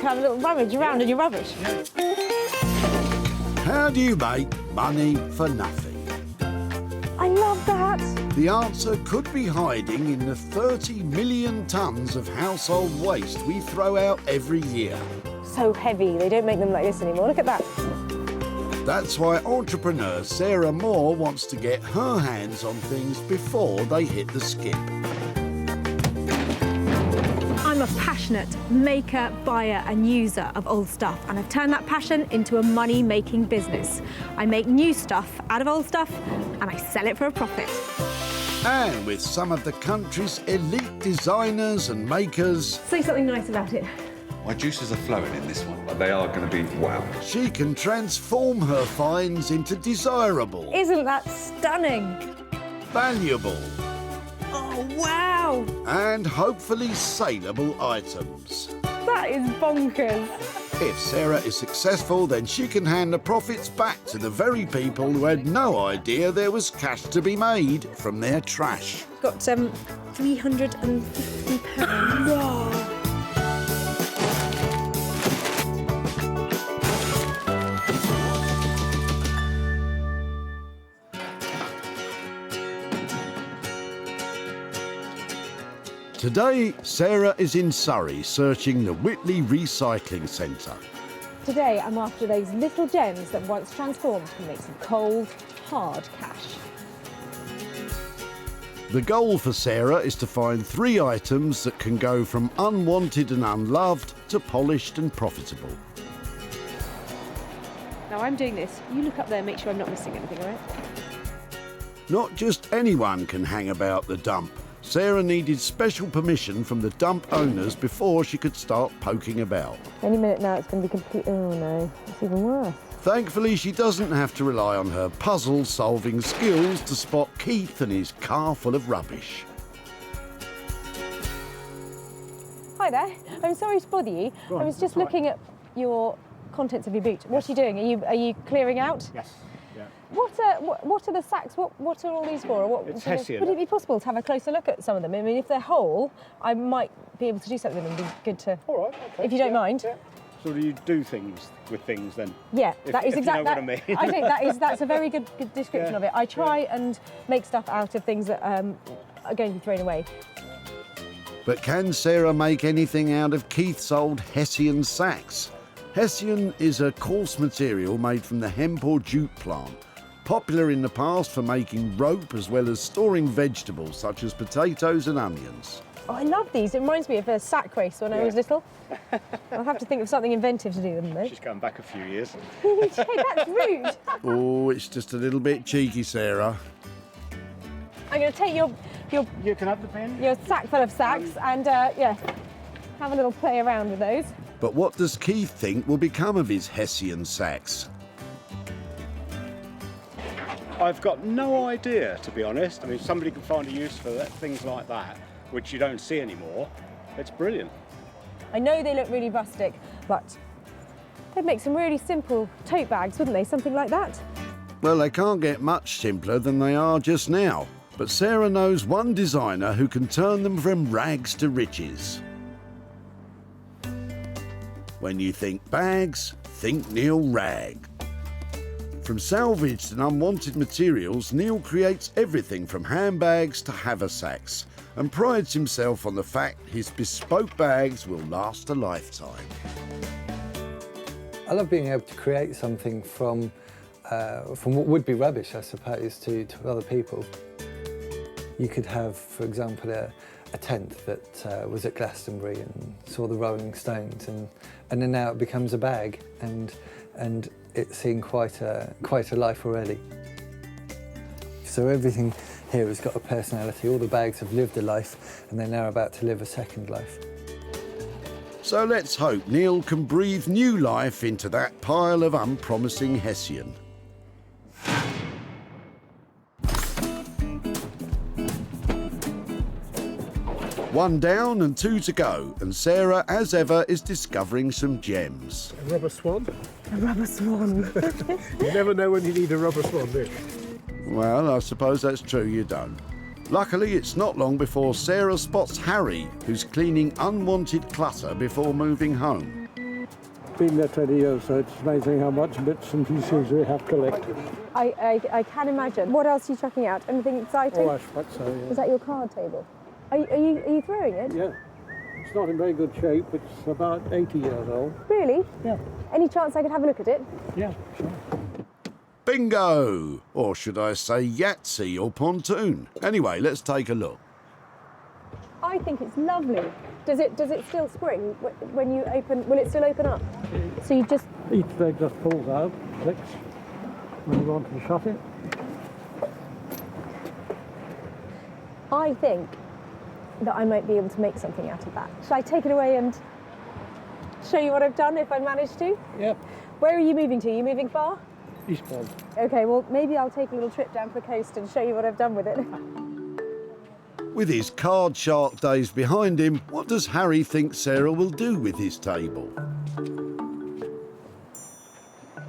can have a little rummage around in your rubbish. How do you make money for nothing? I love that. The answer could be hiding in the 30 million tonnes of household waste we throw out every year. So heavy, they don't make them like this anymore. Look at that. That's why entrepreneur Sarah Moore wants to get her hands on things before they hit the skip. I'm a passionate maker, buyer and user of old stuff, and I've turned that passion into a money-making business. I make new stuff out of old stuff and I sell it for a profit. And with some of the country's elite designers and makers, Say something nice about it. My juices are flowing in this one, but they are going to be wow. she can transform her finds into desirable, Isn't that stunning? valuable Oh, wow. and hopefully saleable items. That is bonkers. If Sarah is successful, then she can hand the profits back to the very people who had no idea there was cash to be made from their trash. Got £350. Wow. Today, Sarah is in Surrey searching the Whitley Recycling Centre. Today, I'm after those little gems that once transformed can make some cold, hard cash. The goal for Sarah is to find 3 items that can go from unwanted and unloved to polished and profitable. Now, I'm doing this. You look up there and make sure I'm not missing anything, all right? Not just anyone can hang about the dump. Sarah needed special permission from the dump owners before she could start poking about. Any minute now, it's going to be complete. Oh, no. It's even worse. Thankfully, she doesn't have to rely on her puzzle-solving skills to spot Keith and his car full of rubbish. Hi there. I'm sorry to bother you. I was just looking at your contents of your boot. What are you doing? Are you clearing out? Yes. Yeah. What are the sacks? What are all these for? Or what, It's Hessian. Would it be possible to have a closer look at some of them? I mean, if they're whole, I might be able to do something with them. It'd be good to. All right. Okay. If you don't mind. Yeah. So do you do things with things then? Yeah, that is if exactly. you know what I mean. I think that's a very good description Yeah, of it. I try and make stuff out of things that are going to be thrown away. But can Sarah make anything out of Keith's old Hessian sacks? Hessian is a coarse material made from the hemp or jute plant, popular in the past for making rope as well as storing vegetables such as potatoes and onions. Oh, I love these. It reminds me of a sack race when I was little. I'll have to think of something inventive to do with them, though. She's going back a few years. Hey, that's rude. Oh, it's just a little bit cheeky, Sarah. I'm going to take your You can have the pen. sack full of sacks and, yeah, have a little play around with those. But what does Keith think will become of his Hessian sacks? I've got no idea, to be honest. I mean, somebody can find a use for things like that, which you don't see anymore. It's brilliant. I know they look really rustic, but they'd make some really simple tote bags, wouldn't they? Something like that. Well, they can't get much simpler than they are just now. But Sarah knows one designer who can turn them from rags to riches. When you think bags, think Neil Rag. From salvaged and unwanted materials, Neil creates everything from handbags to haversacks and prides himself on the fact his bespoke bags will last a lifetime. I love being able to create something from what would be rubbish, I suppose, to other people. You could have, for example, a tent that was at Glastonbury and saw the Rolling Stones, and then now it becomes a bag, and it's seen quite a life already. So everything here has got a personality. All the bags have lived a life, and they're now about to live a second life. So let's hope Neil can breathe new life into that pile of unpromising Hessian. One down and 2 to go, and Sarah, as ever, is discovering some gems. A rubber swan? A rubber swan. You never know when you need a rubber swan, do you? Well, I suppose that's true, you don't. Luckily, it's not long before Sarah spots Harry, who's cleaning unwanted clutter before moving home. been there 20 years, so it's amazing how much bits and pieces we have collected. I can imagine. What else are you chucking out? Anything exciting? Oh, I suppose so, yeah. Is that your card table? Are you throwing it? Yeah. It's not in very good shape. It's about 80 years old. Really? Yeah. Any chance I could have a look at it? Yeah, sure. Bingo! Or should I say Yahtzee or pontoon? Anyway, let's take a look. I think it's lovely. Does it still spring when you open? Will it still open up? So you just... Each leg just pulls out, clicks, when you want to shut it. I think that I might be able to make something out of that. Shall I take it away and show you what I've done if I manage to? Yep. Where are you moving to? Are you moving far? Eastbourne. Okay, well, maybe I'll take a little trip down to the coast and show you what I've done with it. With his card shark days behind him, what does Harry think Sarah will do with his table?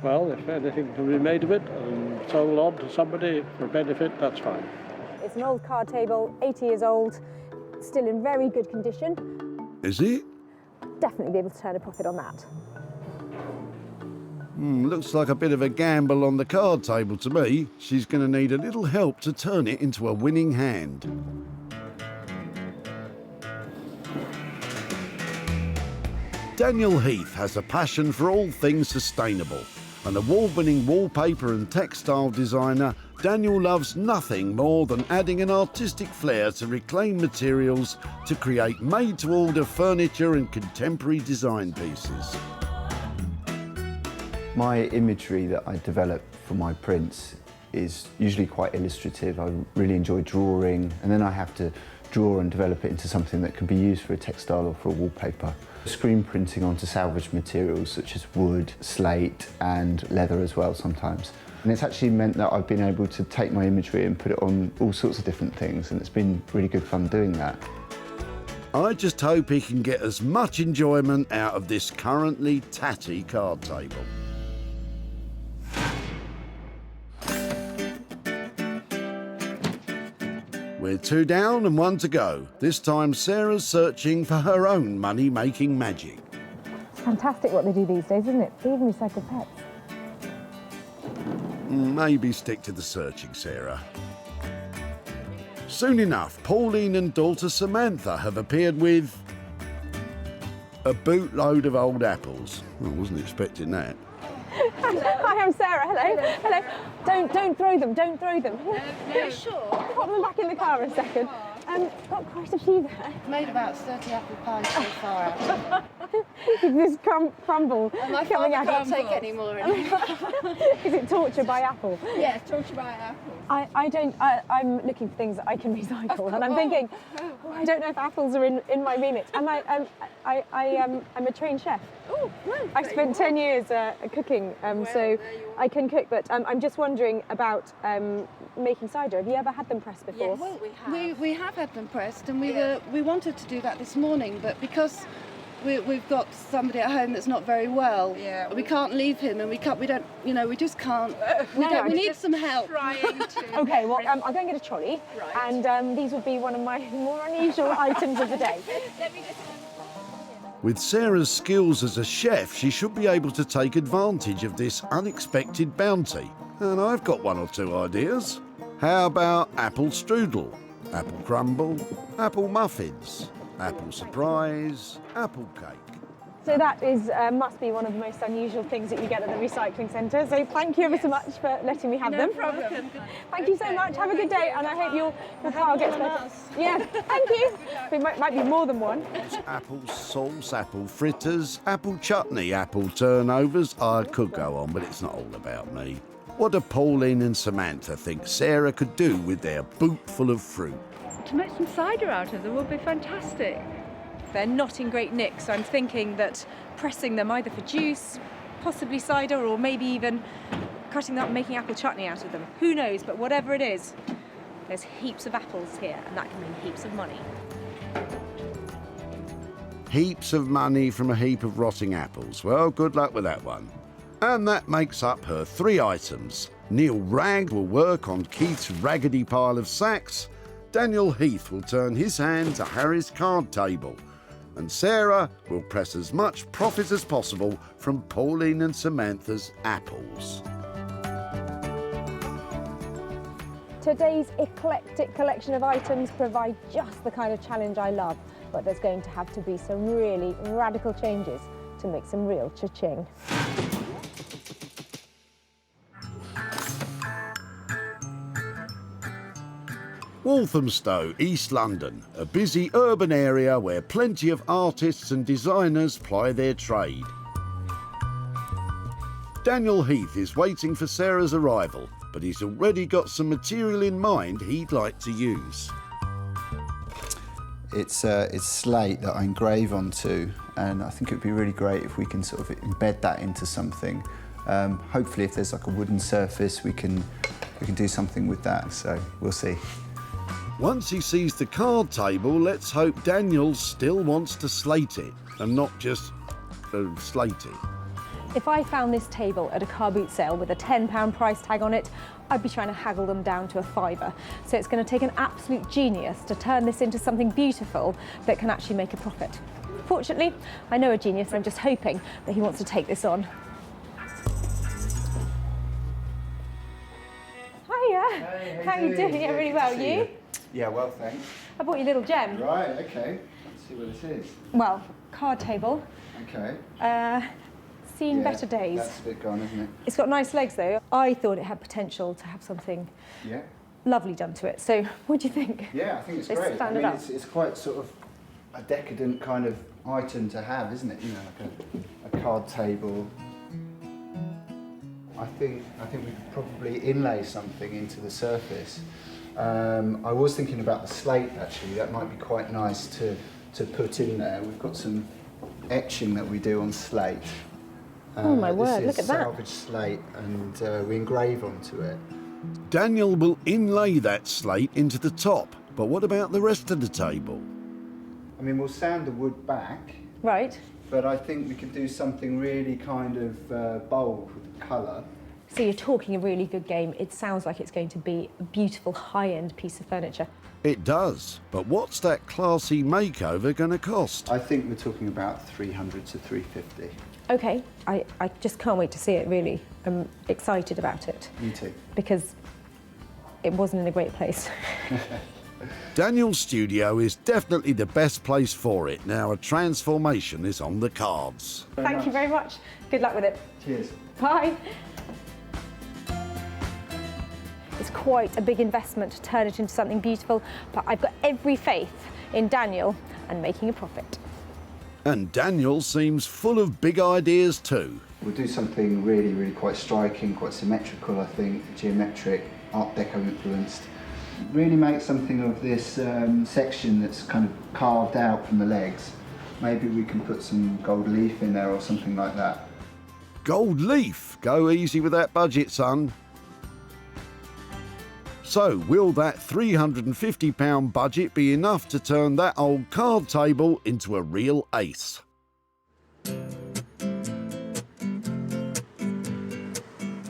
Well, if anything can be made of it and sold on to somebody for benefit, that's fine. It's an old card table, 80 years old, still in very good condition. Is it? Definitely be able to turn a profit on that. Looks like a bit of a gamble on the card table to me. She's going to need a little help to turn it into a winning hand. Daniel Heath has a passion for all things sustainable. An award-winning wallpaper and textile designer, Daniel loves nothing more than adding an artistic flair to reclaimed materials to create made-to-order furniture and contemporary design pieces. My imagery that I develop for my prints is usually quite illustrative. I really enjoy drawing, and then I have to draw and develop it into something that can be used for a textile or for a wallpaper. Screen printing onto salvaged materials such as wood, slate and leather as well sometimes. And it's actually meant that I've been able to take my imagery and put it on all sorts of different things, and it's been really good fun doing that. I just hope he can get as much enjoyment out of this currently tatty card table. We're 2 down and 1 to go. This time Sarah's searching for her own money-making magic. It's fantastic what they do these days, isn't it? They even recycle pets. Maybe stick to the searching, Sarah. Soon enough, Pauline and daughter Samantha have appeared with a bootload of old apples. I wasn't expecting that. Hi, I'm Sarah. Hello. Hello. Don't throw them. Don't throw them. No, sure. Pop them back in the car a second. Got quite a few there. Made about 30 apple pies so far. This crumble My coming father out. can't take any more. Is it torture by apple? Yeah, torture by apples. I'm looking for things that I can recycle, and I'm thinking, I don't know if apples are in my remit. And I'm a trained chef. Oh, no. I've spent 10 years cooking, so I can cook. But I'm just wondering about making cider. Have you ever had them pressed before? Yes, well, we have had them pressed, and we wanted to do that this morning, but because we've got somebody at home that's not very well. Yeah, we can't leave him, and we just can't. We need some help. Okay, well, I'll go and get a trolley, and these will be one of my more unusual items of the day. With Sarah's skills as a chef, she should be able to take advantage of this unexpected bounty. And I've got 1 or 2 ideas. How about apple strudel, apple crumble, apple muffins, apple surprise, apple cake? So that must be one of the most unusual things that you get at the recycling centre. So thank you ever so much for letting me have them. No problem. Thank you so much. Have a good day, and I hope your car gets better. Yeah, thank you. It might be more than one. Apple sauce, apple fritters, apple chutney, apple turnovers. I could go on, but it's not all about me. What do Pauline and Samantha think Sarah could do with their boot full of fruit? To make some cider out of them would be fantastic. They're not in great nick, so I'm thinking that pressing them either for juice, possibly cider, or maybe even cutting them up and making apple chutney out of them. Who knows, but whatever it is, there's heaps of apples here, and that can mean heaps of money. Heaps of money from a heap of rotting apples. Well, good luck with that one. And that makes up her 3 items. Neil Ragg will work on Keith's raggedy pile of sacks. Daniel Heath will turn his hand to Harry's card table. and Sarah will press as much profit as possible from Pauline and Samantha's apples. Today's eclectic collection of items provide just the kind of challenge I love, but there's going to have to be some really radical changes to make some real cha-ching. Walthamstow, East London, a busy urban area where plenty of artists and designers ply their trade. Daniel Heath is waiting for Sarah's arrival, but he's already got some material in mind he'd like to use. It's slate that I engrave onto, and I think it would be really great if we can sort of embed that into something. Hopefully, if there's like a wooden surface, we can do something with that. So we'll see. Once he sees the card table, let's hope Daniel still wants to slate it and not just slate it. If I found this table at a car boot sale with a £10 price tag on it, I'd be trying to haggle them down to a £5. So it's going to take an absolute genius to turn this into something beautiful that can actually make a profit. Fortunately, I know a genius, and I'm just hoping that he wants to take this on. Hiya. Hey, how you doing? Yeah, really well. You? Yeah, well, thanks. I bought you a little gem. Right, okay. Let's see what it is. Well, card table. Okay. Seen better days. That's a bit gone, isn't it? It's got nice legs though. I thought it had potential to have something lovely done to it. So, what do you think? Yeah, I think it's Let's great. stand it up. It's quite sort of a decadent kind of item to have, isn't it? You know, like a card table. I think we could probably inlay something into the surface. I was thinking about the slate actually. That might be quite nice to put in there. We've got some etching that we do on slate. Oh my word, look at that. Salvage slate, and we engrave onto it. Daniel will inlay that slate into the top, but what about the rest of the table? I mean, we'll sand the wood back. Right. But I think we can do something really kind of bold with the colour. So you're talking a really good game. It sounds like it's going to be a beautiful high-end piece of furniture. It does, but what's that classy makeover going to cost? I think we're talking about 300 to 350. Okay, I just can't wait to see it, really. I'm excited about it. Me too. Because it wasn't in a great place. Daniel's studio is definitely the best place for it. Now a transformation is on the cards. Thank you very much. Good luck with it. Cheers. Bye. It's quite a big investment to turn it into something beautiful, but I've got every faith in Daniel and making a profit. And Daniel seems full of big ideas too. We'll do something really, really quite striking, quite symmetrical, I think, geometric, Art Deco influenced. Really make something of this section that's kind of carved out from the legs. Maybe we can put some gold leaf in there or something like that. Gold leaf? Go easy with that budget, son. So, will that £350 budget be enough to turn that old card table into a real ace?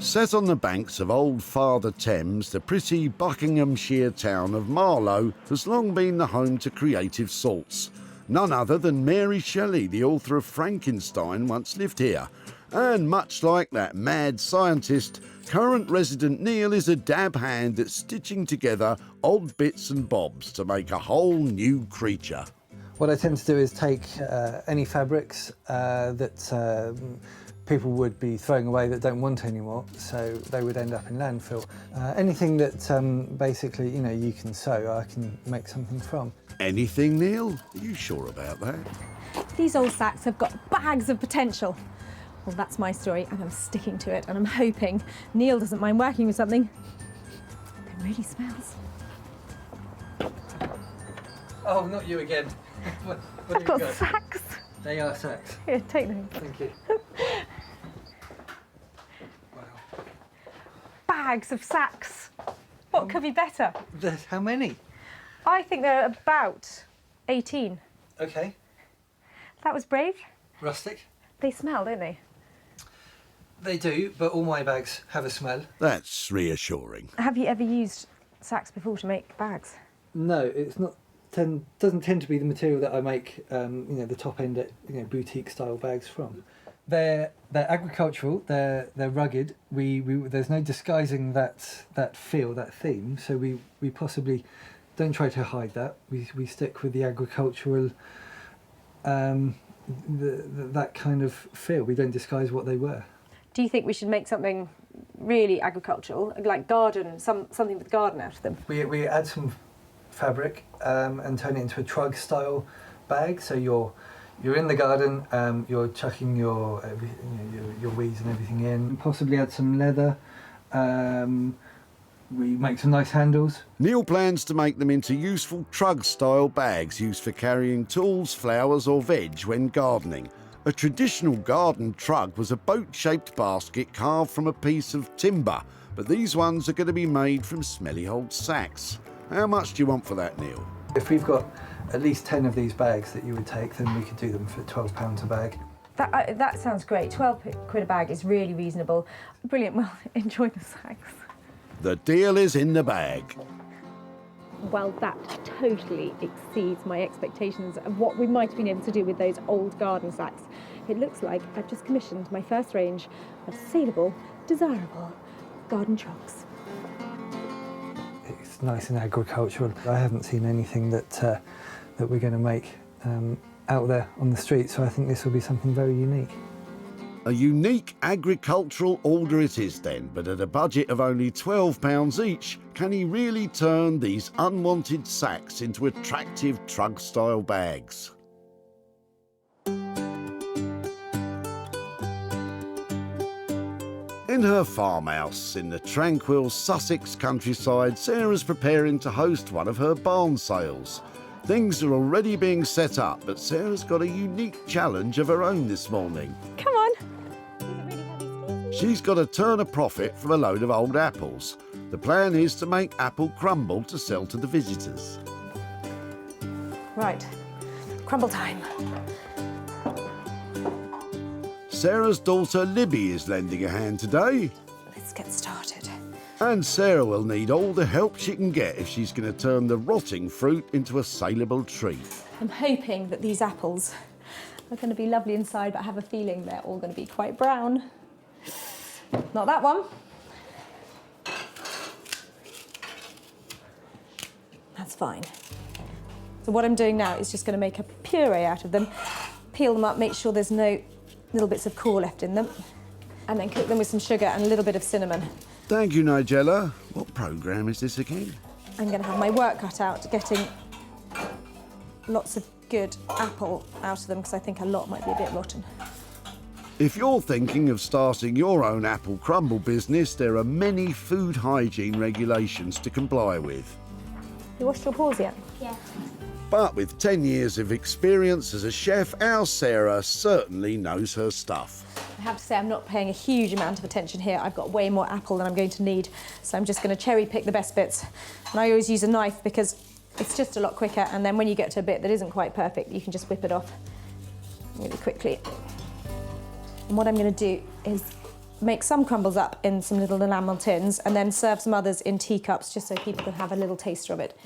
Set on the banks of Old Father Thames, the pretty Buckinghamshire town of Marlow has long been the home to creative salts. None other than Mary Shelley, the author of Frankenstein, once lived here. And much like that mad scientist, current resident Neil is a dab hand at stitching together odd bits and bobs to make a whole new creature. What I tend to do is take any fabrics that people would be throwing away that don't want anymore, so they would end up in landfill. Anything that basically, you know, you can sew, I can make something from. Anything, Neil? Are you sure about that? These old sacks have got bags of potential. Well, that's my story, and I'm sticking to it, and I'm hoping Neil doesn't mind working with something that really smells. Oh, not you again. What I've got sacks. They are sacks. Here, take them. Thank you. Wow. Bags of sacks. What could be better? How many? I think there are about 18. Okay. That was brave. Rustic. They smell, don't they? They do, but all my bags have a smell. That's reassuring. Have you ever used sacks before to make bags? No, it's not doesn't tend to be the material that I make, the top end, boutique style bags from. They're agricultural. They're rugged. There's no disguising that feel, that theme. So we possibly don't try to hide that. We stick with the agricultural, that kind of feel. We don't disguise what they were. Do you think we should make something really agricultural, like garden, something with garden out of them? We add some fabric and turn it into a trug style bag. So you're in the garden, you're chucking your weeds and everything in. Possibly add some leather. We make some nice handles. Neil plans to make them into useful trug-style bags used for carrying tools, flowers or veg when gardening. A traditional garden trug was a boat-shaped basket carved from a piece of timber, but these ones are going to be made from smelly old sacks. How much do you want for that, Neil? If we've got at least 10 of these bags that you would take, then we could do them for £12 a bag. That sounds great. 12 quid a bag is really reasonable. Brilliant. Well, enjoy the sacks. The deal is in the bag. Well, that totally exceeds my expectations of what we might have been able to do with those old garden sacks. It looks like I've just commissioned my first range of saleable, desirable garden trucks. It's nice and agricultural. I haven't seen anything that we're going to make out there on the street, so I think this will be something very unique. A unique agricultural order it is then, but at a budget of only £12 each, can he really turn these unwanted sacks into attractive trug-style bags? In her farmhouse in the tranquil Sussex countryside, Sarah's preparing to host one of her barn sales. Things are already being set up, but Sarah's got a unique challenge of her own this morning. Come on. She's got to turn a profit from a load of old apples. The plan is to make apple crumble to sell to the visitors. Right, crumble time. Sarah's daughter Libby is lending a hand today. Let's get started. And Sarah will need all the help she can get if she's going to turn the rotting fruit into a saleable treat. I'm hoping that these apples are going to be lovely inside, but I have a feeling they're all going to be quite brown. Not that one. That's fine. So what I'm doing now is just going to make a puree out of them, peel them up, make sure there's no little bits of core left in them, and then cook them with some sugar and a little bit of cinnamon. Thank you, Nigella. What programme is this again? I'm going to have my work cut out getting lots of good apple out of them, because I think a lot might be a bit rotten. If you're thinking of starting your own apple crumble business, there are many food hygiene regulations to comply with. You washed your paws yet? Yeah. But with 10 years of experience as a chef, our Sarah certainly knows her stuff. I have to say I'm not paying a huge amount of attention here. I've got way more apple than I'm going to need, so I'm just going to cherry pick the best bits. And I always use a knife because it's just a lot quicker, and then when you get to a bit that isn't quite perfect, you can just whip it off really quickly. And what I'm going to do is make some crumbles up in some little enamel tins and then serve some others in teacups, just so people can have a little taster of it.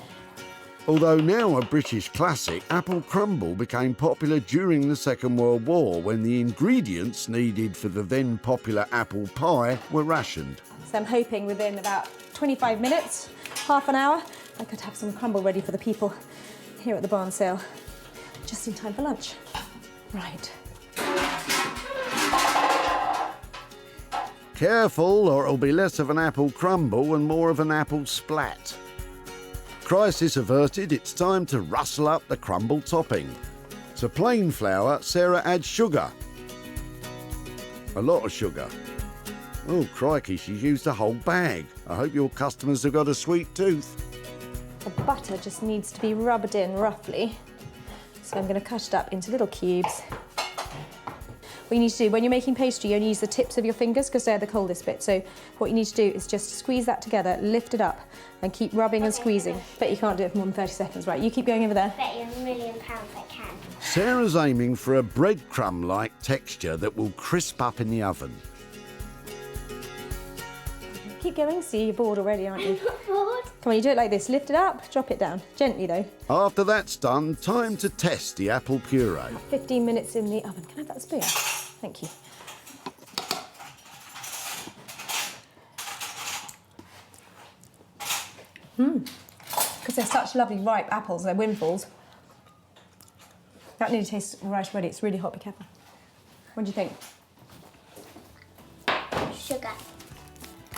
Although now a British classic, apple crumble became popular during the Second World War when the ingredients needed for the then popular apple pie were rationed. So I'm hoping within about 25 minutes, half an hour, I could have some crumble ready for the people here at the barn sale, just in time for lunch. Right. Careful, or it'll be less of an apple crumble and more of an apple splat. Crisis averted, it's time to rustle up the crumble topping. To plain flour, Sarah adds sugar. A lot of sugar. Oh, crikey, she's used a whole bag. I hope your customers have got a sweet tooth. The butter just needs to be rubbed in roughly. So I'm going to cut it up into little cubes. What you need to do, when you're making pastry, you only use the tips of your fingers because they're the coldest bit. So what you need to do is just squeeze that together, lift it up, and keep rubbing and squeezing. Bet you can't do it for more than 30 seconds, right? You keep going over there. Bet you £1 million I can. Sarah's aiming for a breadcrumb-like texture that will crisp up in the oven. Keep going. See, you're bored already, aren't you? Bored? Come on, you do it like this. Lift it up, drop it down. Gently though. After that's done, time to test the apple puree. 15 minutes in the oven. Can I have that spoon? Thank you. Because they're such lovely ripe apples, they're windfalls. That nearly tastes right already. It's really hot, be careful. What do you think? Sugar.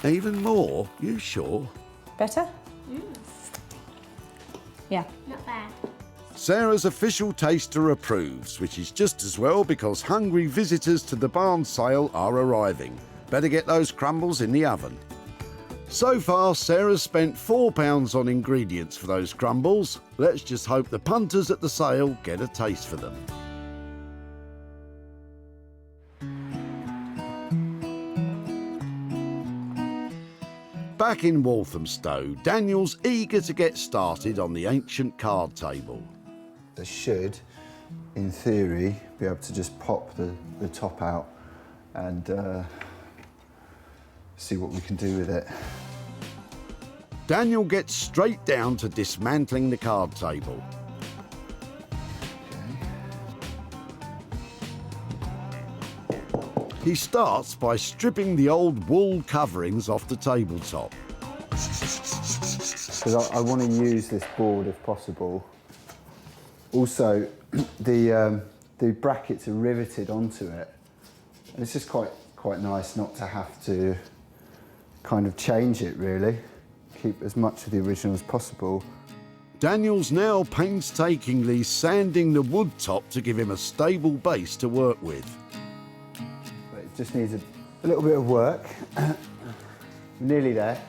Even more? You sure? Better? Yeah. Not bad. Sarah's official taster approves, which is just as well because hungry visitors to the barn sale are arriving. Better get those crumbles in the oven. So far, Sarah's spent £4 on ingredients for those crumbles. Let's just hope the punters at the sale get a taste for them. Back in Walthamstow, Daniel's eager to get started on the ancient card table. They should, in theory, be able to just pop the top out and see what we can do with it. Daniel gets straight down to dismantling the card table. He starts by stripping the old wool coverings off the tabletop. Because I want to use this board if possible. Also, the brackets are riveted onto it. And it's just quite nice not to have to kind of change it, really. Keep as much of the original as possible. Daniel's now painstakingly sanding the wood top to give him a stable base to work with. But it just needs a little bit of work. Nearly there.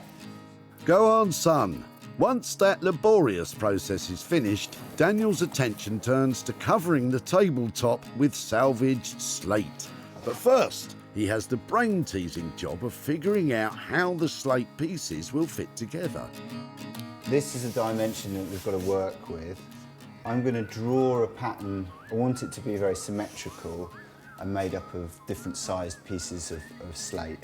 Go on, son. Once that laborious process is finished, Daniel's attention turns to covering the tabletop with salvaged slate. But first, he has the brain-teasing job of figuring out how the slate pieces will fit together. This is a dimension that we've got to work with. I'm going to draw a pattern. I want it to be very symmetrical and made up of different sized pieces of slate.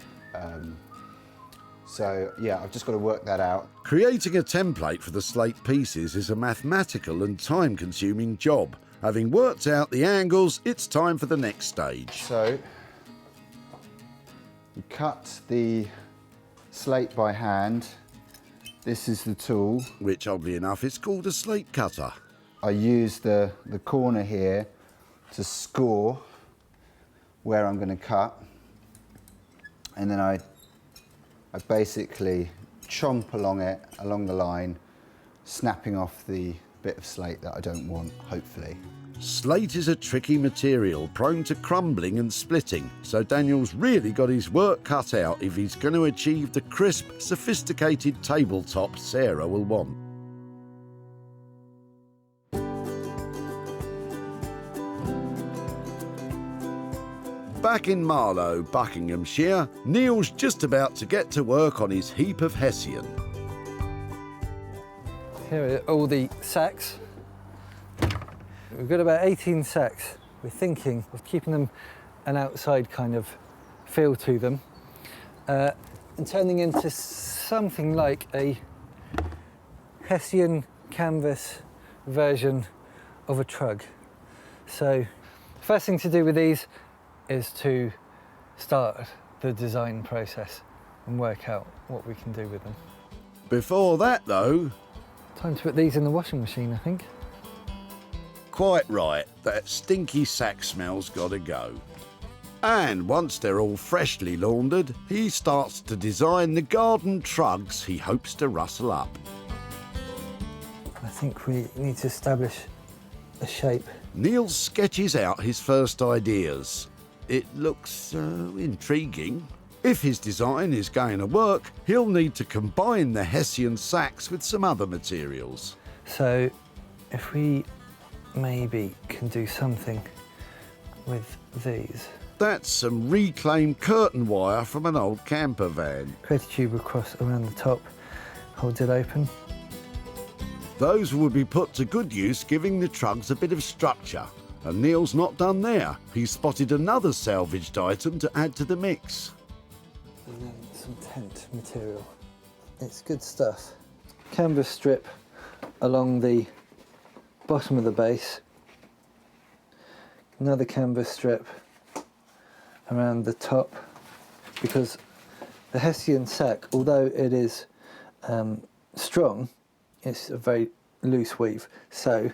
So yeah, I've just got to work that out. Creating a template for the slate pieces is a mathematical and time-consuming job. Having worked out the angles, it's time for the next stage. So you cut the slate by hand. This is the tool. Which, oddly enough, is called a slate cutter. I use the corner here to score where I'm going to cut. And then I basically chomp along the line, snapping off the bit of slate that I don't want, hopefully. Slate is a tricky material, prone to crumbling and splitting, so Daniel's really got his work cut out if he's going to achieve the crisp, sophisticated tabletop Sarah will want. Back in Marlow, Buckinghamshire, Neil's just about to get to work on his heap of Hessian. Here are all the sacks. We've got about 18 sacks. We're thinking of keeping them an outside kind of feel to them and turning into something like a Hessian canvas version of a trug. So the first thing to do with these is to start the design process and work out what we can do with them. Before that, though... Time to put these in the washing machine, I think. Quite right, that stinky sack smell's gotta go. And once they're all freshly laundered, he starts to design the garden trugs he hopes to rustle up. I think we need to establish a shape. Neil sketches out his first ideas. It looks intriguing. If his design is going to work, he'll need to combine the Hessian sacks with some other materials. So if we maybe can do something with these. That's some reclaimed curtain wire from an old camper van. Create a tube across around the top, hold it open. Those would be put to good use, giving the trugs a bit of structure. And Neil's not done there. He's spotted another salvaged item to add to the mix. And then some tent material. It's good stuff. canvas strip along the bottom of the base, another canvas strip around the top, because the Hessian sack, although it is strong, it's a very loose weave, so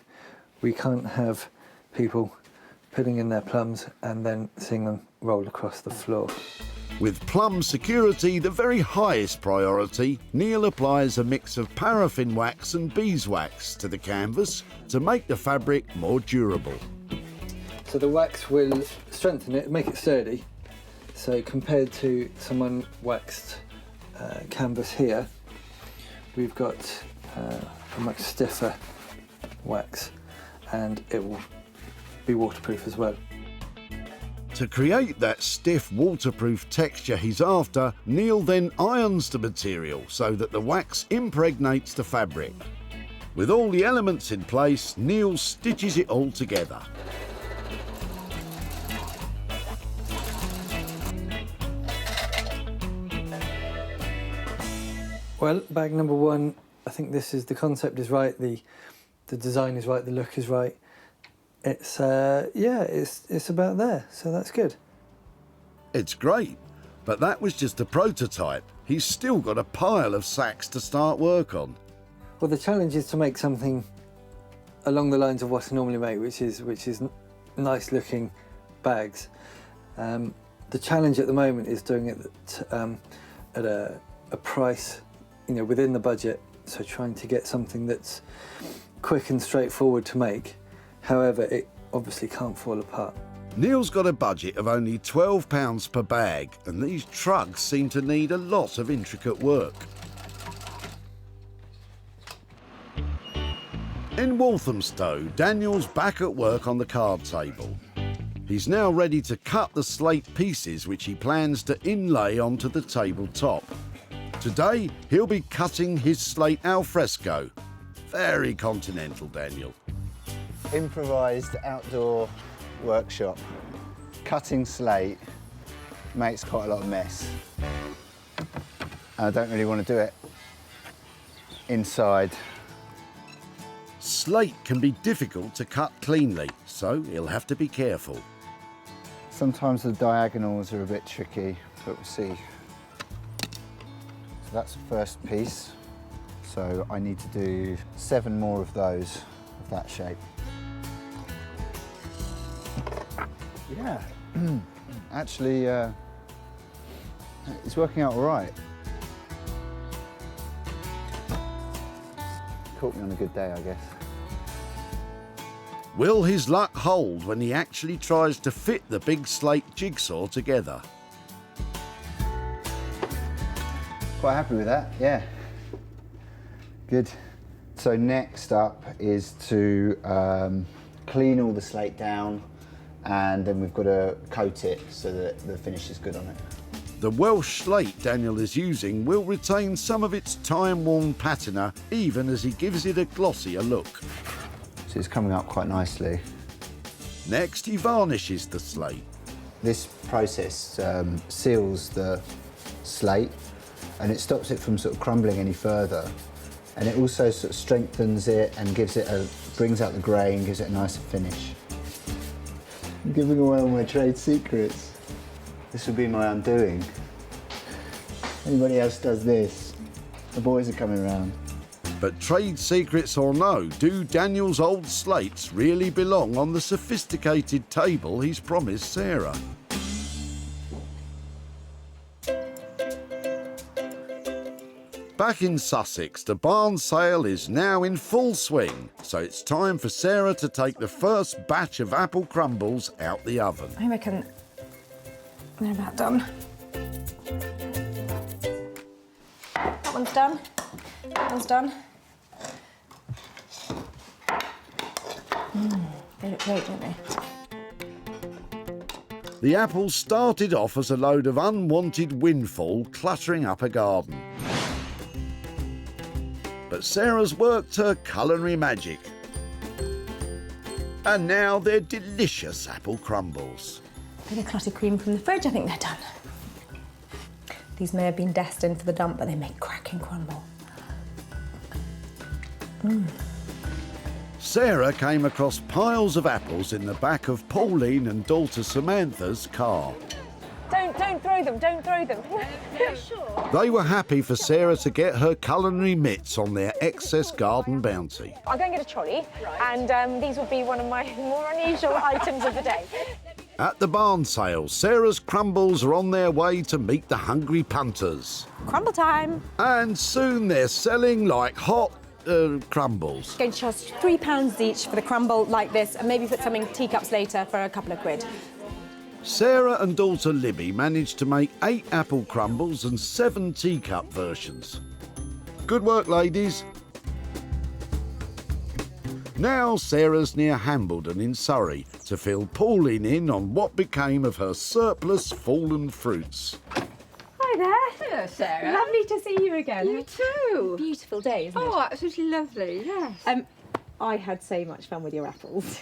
we can't have people putting in their plums and then seeing them roll across the floor. With plum security the very highest priority, Neil applies a mix of paraffin wax and beeswax to the canvas to make the fabric more durable. So the wax will strengthen it, make it sturdy. So compared to some unwaxed canvas here, we've got a much stiffer wax, and it will be waterproof as well. To create that stiff, waterproof texture he's after, Neil then irons the material so that the wax impregnates the fabric. With all the elements in place, Neil stitches it all together. Well, bag number one, I think this is, the concept is right, the design is right, the look is right. It's, yeah, it's about there, so that's good. It's great, but that was just a prototype. He's still got a pile of sacks to start work on. Well, the challenge is to make something along the lines of what I normally make, which is nice looking bags. The challenge at the moment is doing it at a price, you know, within the budget, so trying to get something that's quick and straightforward to make. However, it obviously can't fall apart. Neil's got a budget of only £12 per bag, and these trugs seem to need a lot of intricate work. In Walthamstow, Daniel's back at work on the card table. He's now ready to cut the slate pieces which he plans to inlay onto the tabletop. Today, he'll be cutting his slate al fresco. Very continental, Daniel. Improvised outdoor workshop. Cutting slate makes quite a lot of mess. I don't really want to do it inside. Slate can be difficult to cut cleanly, so he'll have to be careful. Sometimes the diagonals are a bit tricky, but we'll see. So that's the first piece. So I need to do 7 more of those of that shape. Yeah, actually, it's working out all right. Caught me on a good day, I guess. Will his luck hold when he actually tries to fit the big slate jigsaw together? Quite happy with that, yeah. Good. So next up is to clean all the slate down, and then we've got to coat it so that the finish is good on it. The Welsh slate Daniel is using will retain some of its time-worn patina even as he gives it a glossier look. So it's coming up quite nicely. Next, he varnishes the slate. This process seals the slate, and it stops it from sort of crumbling any further. And it also sort of strengthens it and gives it brings out the grain, gives it a nicer finish. I'm giving away all my trade secrets. This will be my undoing. Anybody else does this, the boys are coming around. But trade secrets or no, do Daniel's old slates really belong on the sophisticated table he's promised Sarah? Back in Sussex, the barn sale is now in full swing, so it's time for Sarah to take the first batch of apple crumbles out the oven. I reckon they're about done. That one's done. That one's done. They look great, don't they? The apples started off as a load of unwanted windfall cluttering up a garden. But Sarah's worked her culinary magic. And now they're delicious apple crumbles. Bit of clotted cream from the fridge, I think they're done. These may have been destined for the dump, but they make cracking crumble. Sarah came across piles of apples in the back of Pauline and daughter Samantha's car. Don't throw them, don't throw them. Sure. They were happy for Sarah to get her culinary mitts on their excess garden bounty. I'll go and get a trolley, and these will be one of my more unusual items of the day. At the barn sale, Sarah's crumbles are on their way to meet the hungry punters. Crumble time. And soon they're selling like hot crumbles. Going to charge £3 each for the crumble like this, and maybe put some in teacups later for a couple of quid. Sarah and daughter Libby managed to make 8 apple crumbles and 7 teacup versions. Good work, ladies. Now Sarah's near Hambledon in Surrey to fill Pauline in on what became of her surplus fallen fruits. Hi there. Hello, Sarah. Lovely to see you again. You too. Beautiful day, isn't it? Oh, absolutely lovely, yes. I had so much fun with your apples.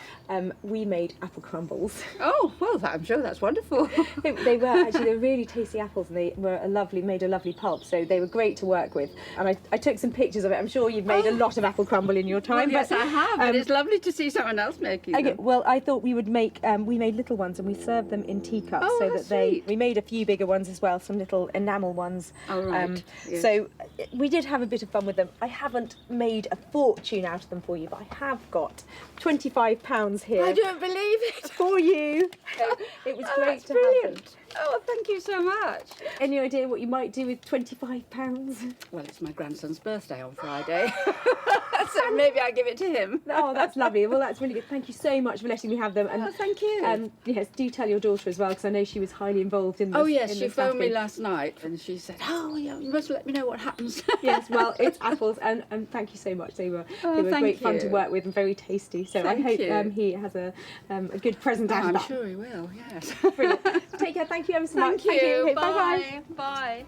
We made apple crumbles. Oh, well, I'm sure that's wonderful. They were really tasty apples, and they were made a lovely pulp, so they were great to work with. And I took some pictures of it. I'm sure you've made a lot of apple crumble in your time. Well, yes, I have, but it's lovely to see someone else making them. Okay, well, I thought we would make, we made little ones and we served them in teacups so that we made a few bigger ones as well, some little enamel ones. Oh, right. Yes. So we did have a bit of fun with them. I haven't made a fortune out of them for you, but I have got £25 here. I don't believe it. For you. So it was great to have them. Oh, thank you so much. Any idea what you might do with £25? Well, it's my grandson's birthday on Friday, so maybe I'll give it to him. Oh, that's lovely. Well, that's really good. Thank you so much for letting me have them. And, thank you. Yes, do tell your daughter as well, because I know she was highly involved in this. Oh, yes, she phoned me last night and she said, oh, yeah, you must let me know what happens. Yes, well, it's apples, and thank you so much. They were great fun to work with and very tasty. So I hope he has a good present out of that. I'm sure he will, yes. Brilliant. Take care. Thank you ever so much. Thank you. Bye-bye. Bye.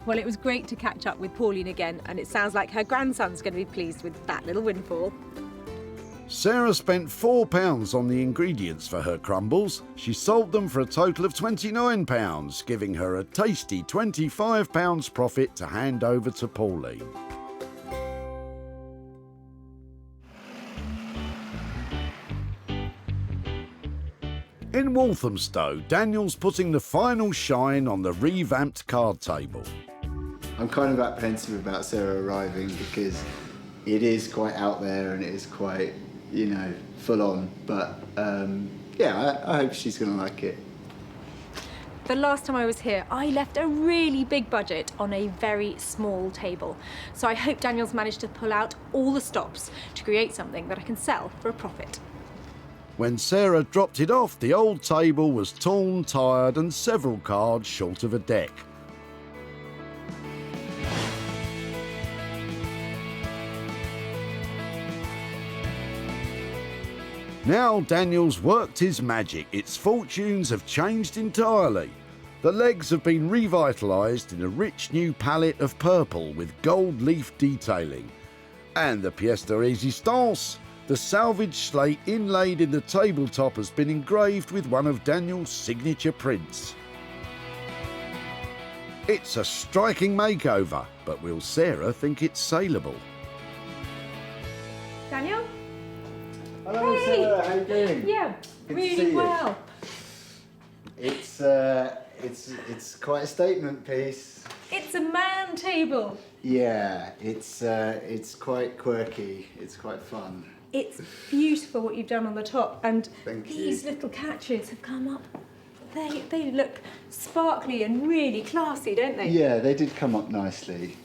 Well, it was great to catch up with Pauline again, and it sounds like her grandson's going to be pleased with that little windfall. Sarah spent £4 on the ingredients for her crumbles. She sold them for a total of £29, giving her a tasty £25 profit to hand over to Pauline. In Walthamstow, Daniel's putting the final shine on the revamped card table. I'm kind of apprehensive about Sarah arriving because it is quite out there and it is quite, full on. But I hope she's going to like it. The last time I was here, I left a really big budget on a very small table. So I hope Daniel's managed to pull out all the stops to create something that I can sell for a profit. When Sarah dropped it off, the old table was torn, tired and several cards short of a deck. Now Daniel's worked his magic. Its fortunes have changed entirely. The legs have been revitalised in a rich new palette of purple with gold leaf detailing. And the pièce de résistance, the salvage slate inlaid in the tabletop, has been engraved with one of Daniel's signature prints. It's a striking makeover, but will Sarah think it's saleable? Daniel? Hello, Sarah. How you doing? Yeah, Good to really see you. well. It's quite a statement piece. It's a man table. Yeah, it's quite quirky. It's quite fun. It's beautiful what you've done on the top, and Thank these you. little catches have come up. They look sparkly and really classy, don't they? Yeah, they did come up nicely.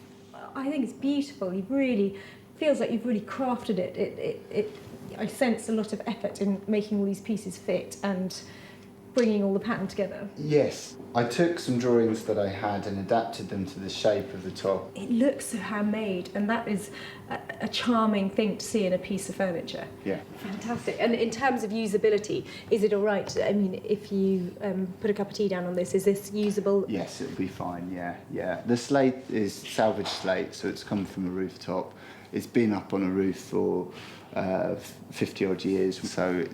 I think it's beautiful. You've really feels like you've really crafted it. I sense a lot of effort in making all these pieces fit and bringing all the pattern together. Yes, I took some drawings that I had and adapted them to the shape of the top. It looks so handmade, and that is a charming thing to see in a piece of furniture. Yeah. Fantastic. And in terms of usability, is it all right? I mean, if you put a cup of tea down on this, is this usable? Yes, it'll be fine, yeah. The slate is salvage slate, so it's come from a rooftop. It's been up on a roof for 50 odd years, so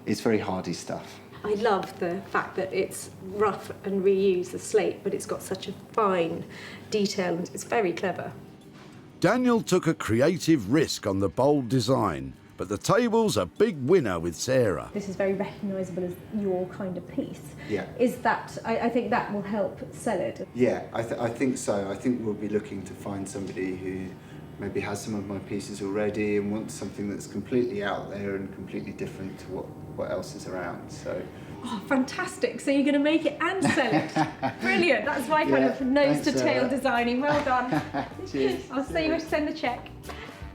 it's very hardy stuff. I love the fact that it's rough and reuse the slate, but it's got such a fine detail and it's very clever. Daniel took a creative risk on the bold design, but the table's a big winner with Sarah. This is very recognisable as your kind of piece. Yeah. Is that, I think that will help sell it. Yeah, I think so. I think we'll be looking to find somebody who maybe has some of my pieces already and wants something that's completely out there and completely different to what else is around. So. Oh, fantastic. So you're going to make it and sell it. Brilliant. That's my kind of nose to tail designing. Well done. Cheers. I'll see you to send the cheque.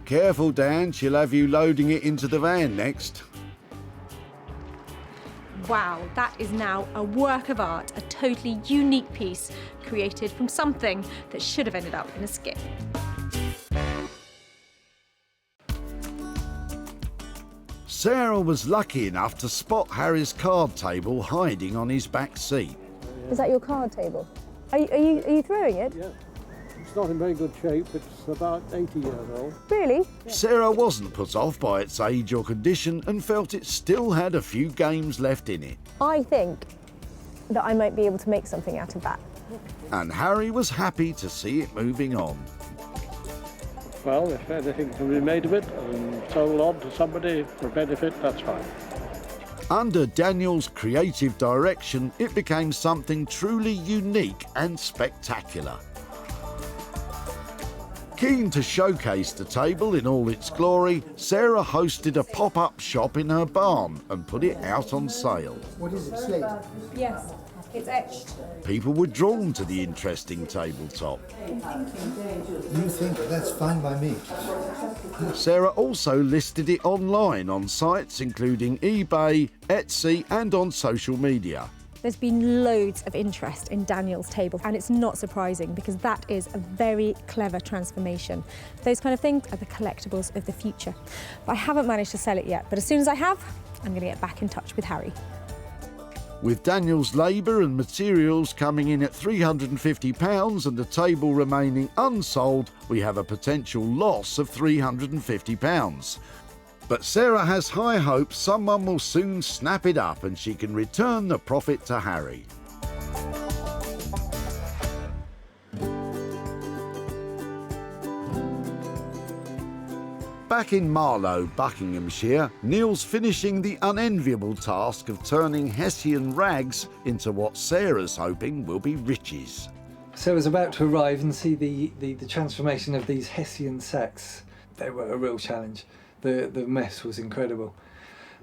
Careful, Dan, she'll have you loading it into the van next. Wow, that is now a work of art, a totally unique piece created from something that should have ended up in a skip. Sarah was lucky enough to spot Harry's card table hiding on his back seat. Is that your card table? Are you throwing it? Yeah. It's not in very good shape. It's about 80 years old. Really? Sarah wasn't put off by its age or condition and felt it still had a few games left in it. I think that I might be able to make something out of that. And Harry was happy to see it moving on. Well, if anything can be made of it and sold on to somebody for benefit, that's fine. Under Daniel's creative direction, it became something truly unique and spectacular. Keen to showcase the table in all its glory, Sarah hosted a pop-up shop in her barn and put it out on sale. What is it, slate? Yes, it's etched. People were drawn to the interesting tabletop. You think that's fine by me? Sarah also listed it online on sites including eBay, Etsy and on social media. There's been loads of interest in Daniel's table, and it's not surprising because that is a very clever transformation. Those kind of things are the collectibles of the future. But I haven't managed to sell it yet, but as soon as I have, I'm going to get back in touch with Harry. With Daniel's labour and materials coming in at £350 and the table remaining unsold, we have a potential loss of £350. But Sarah has high hopes someone will soon snap it up and she can return the profit to Harry. Back in Marlow, Buckinghamshire, Neil's finishing the unenviable task of turning Hessian rags into what Sarah's hoping will be riches. Sarah's about to arrive and see the transformation of these Hessian sacks. They were a real challenge. The mess was incredible.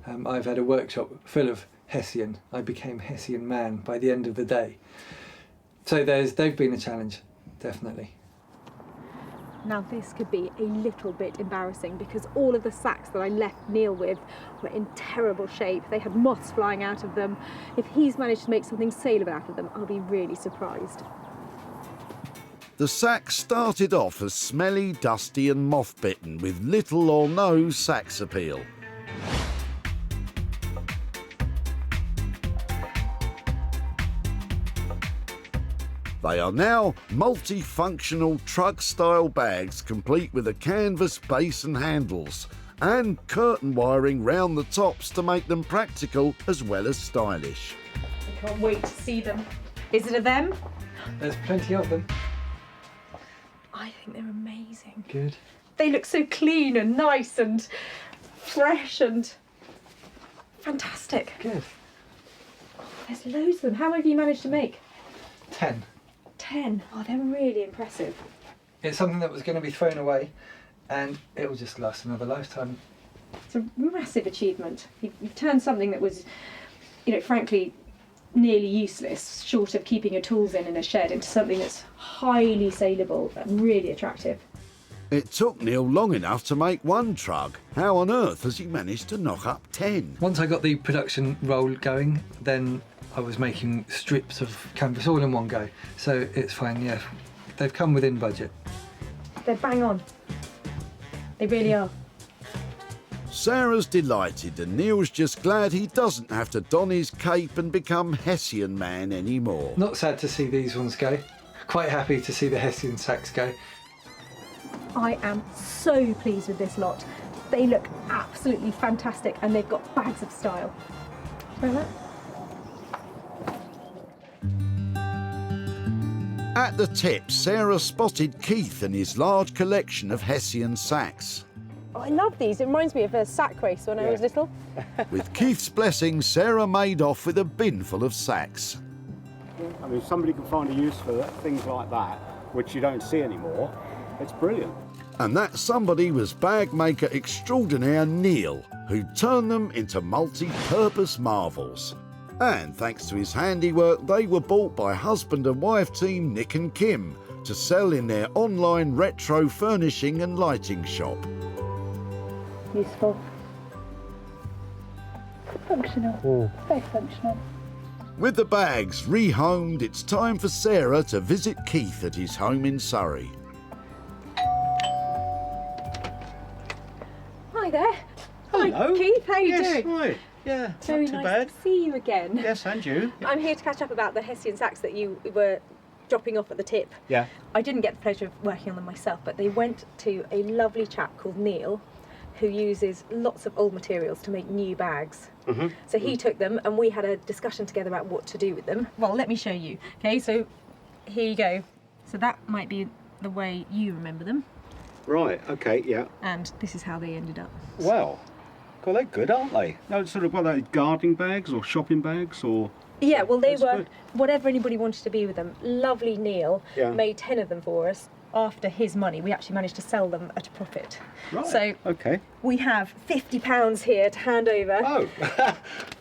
I've had a workshop full of Hessian. I became Hessian man by the end of the day. So they've been a challenge, definitely. Now this could be a little bit embarrassing because all of the sacks that I left Neil with were in terrible shape. They had moths flying out of them. If he's managed to make something saleable out of them, I'll be really surprised. The sacks started off as smelly, dusty and moth-bitten with little or no sex appeal. They are now multifunctional truck-style bags complete with a canvas base and handles and curtain wiring round the tops to make them practical as well as stylish. I can't wait to see them. Is it a them? There's plenty of them. I think they're amazing. Good. They look so clean and nice and fresh and fantastic. Good. Oh, there's loads of them. How many have you managed to make? 10. 10. Oh, they're really impressive. It's something that was going to be thrown away and it will just last another lifetime. It's a massive achievement. You've turned something that was, frankly, nearly useless, short of keeping your tools in a shed, into something that's highly saleable and really attractive. It took Neil long enough to make one truck. How on earth has he managed to knock up 10? Once I got the production roll going, then I was making strips of canvas all in one go. So it's fine, yeah. They've come within budget. They're bang on. They really are. Sarah's delighted and Neil's just glad he doesn't have to don his cape and become Hessian man anymore. Not sad to see these ones go. Quite happy to see the Hessian sacks go. I am so pleased with this lot. They look absolutely fantastic and they've got bags of style. Smell that? At the tip, Sarah spotted Keith and his large collection of Hessian sacks. Oh, I love these. It reminds me of a sack race when I was little. With Keith's blessing, Sarah made off with a bin full of sacks. I mean, somebody can find a use for things like that, which you don't see anymore. It's brilliant. And that somebody was bag maker extraordinaire Neil, who turned them into multi-purpose marvels. And thanks to his handiwork, they were bought by husband and wife team Nick and Kim to sell in their online retro furnishing and lighting shop. Useful. Functional. Very functional. With the bags rehomed, it's time for Sarah to visit Keith at his home in Surrey. Hi there. Hello. Hi, Keith. How are you Yes, doing? hi. Yeah, Very not too nice bad. to see you again. Yes, and you. I'm here to catch up about the Hessian sacks that you were dropping off at the tip. Yeah. I didn't get the pleasure of working on them myself, but they went to a lovely chap called Neil, who uses lots of old materials to make new bags. So he took them and we had a discussion together about what to do with them. Well, let me show you. Okay, so here you go. So that might be the way you remember them. Right, okay, yeah. And this is how they ended up. Well, God, they're good, aren't they? No, sort of, what are they, gardening bags or shopping bags or... Yeah, well, they That's were good. whatever anybody wanted to be with them. Lovely Neil Yeah. made 10 of them for us. After his money, we actually managed to sell them at a profit. Right, So okay. we have £50 here to hand over. Oh,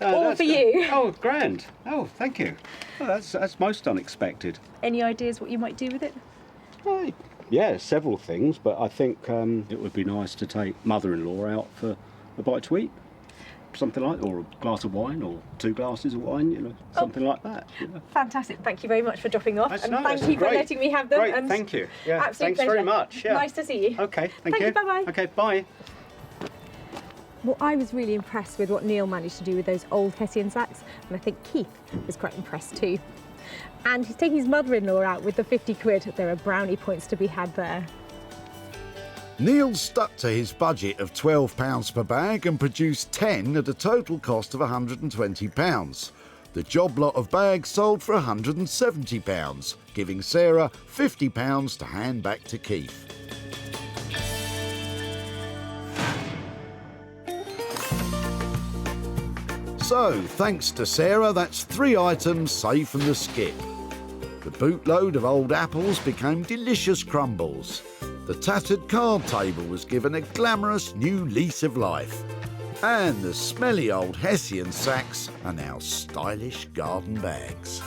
All that's for good. you. Oh, grand. Oh, thank you. Oh, that's most unexpected. Any ideas what you might do with it? Well, yeah, several things, but I think it would be nice to take mother-in-law out for a bite to eat. Something like, or a glass of wine, or 2 glasses of wine, you know, something like that. You know. Fantastic. Thank you very much for dropping off. That's And nice. thank you for Great. letting me have them. Great, and thank you. Yeah, absolute thanks very pleasure. much. Yeah. Nice to see you. Okay, thank Thank you, bye-bye. Okay, bye. Well, I was really impressed with what Neil managed to do with those old Hessian sacks, and I think Keith was quite impressed too. And he's taking his mother-in-law out with the 50 quid. There are brownie points to be had there. Neil stuck to his budget of £12 per bag and produced 10 at a total cost of £120. The job lot of bags sold for £170, giving Sarah £50 to hand back to Keith. So, thanks to Sarah, that's 3 items saved from the skip. The bootload of old apples became delicious crumbles. The tattered card table was given a glamorous new lease of life. And the smelly old Hessian sacks are now stylish garden bags.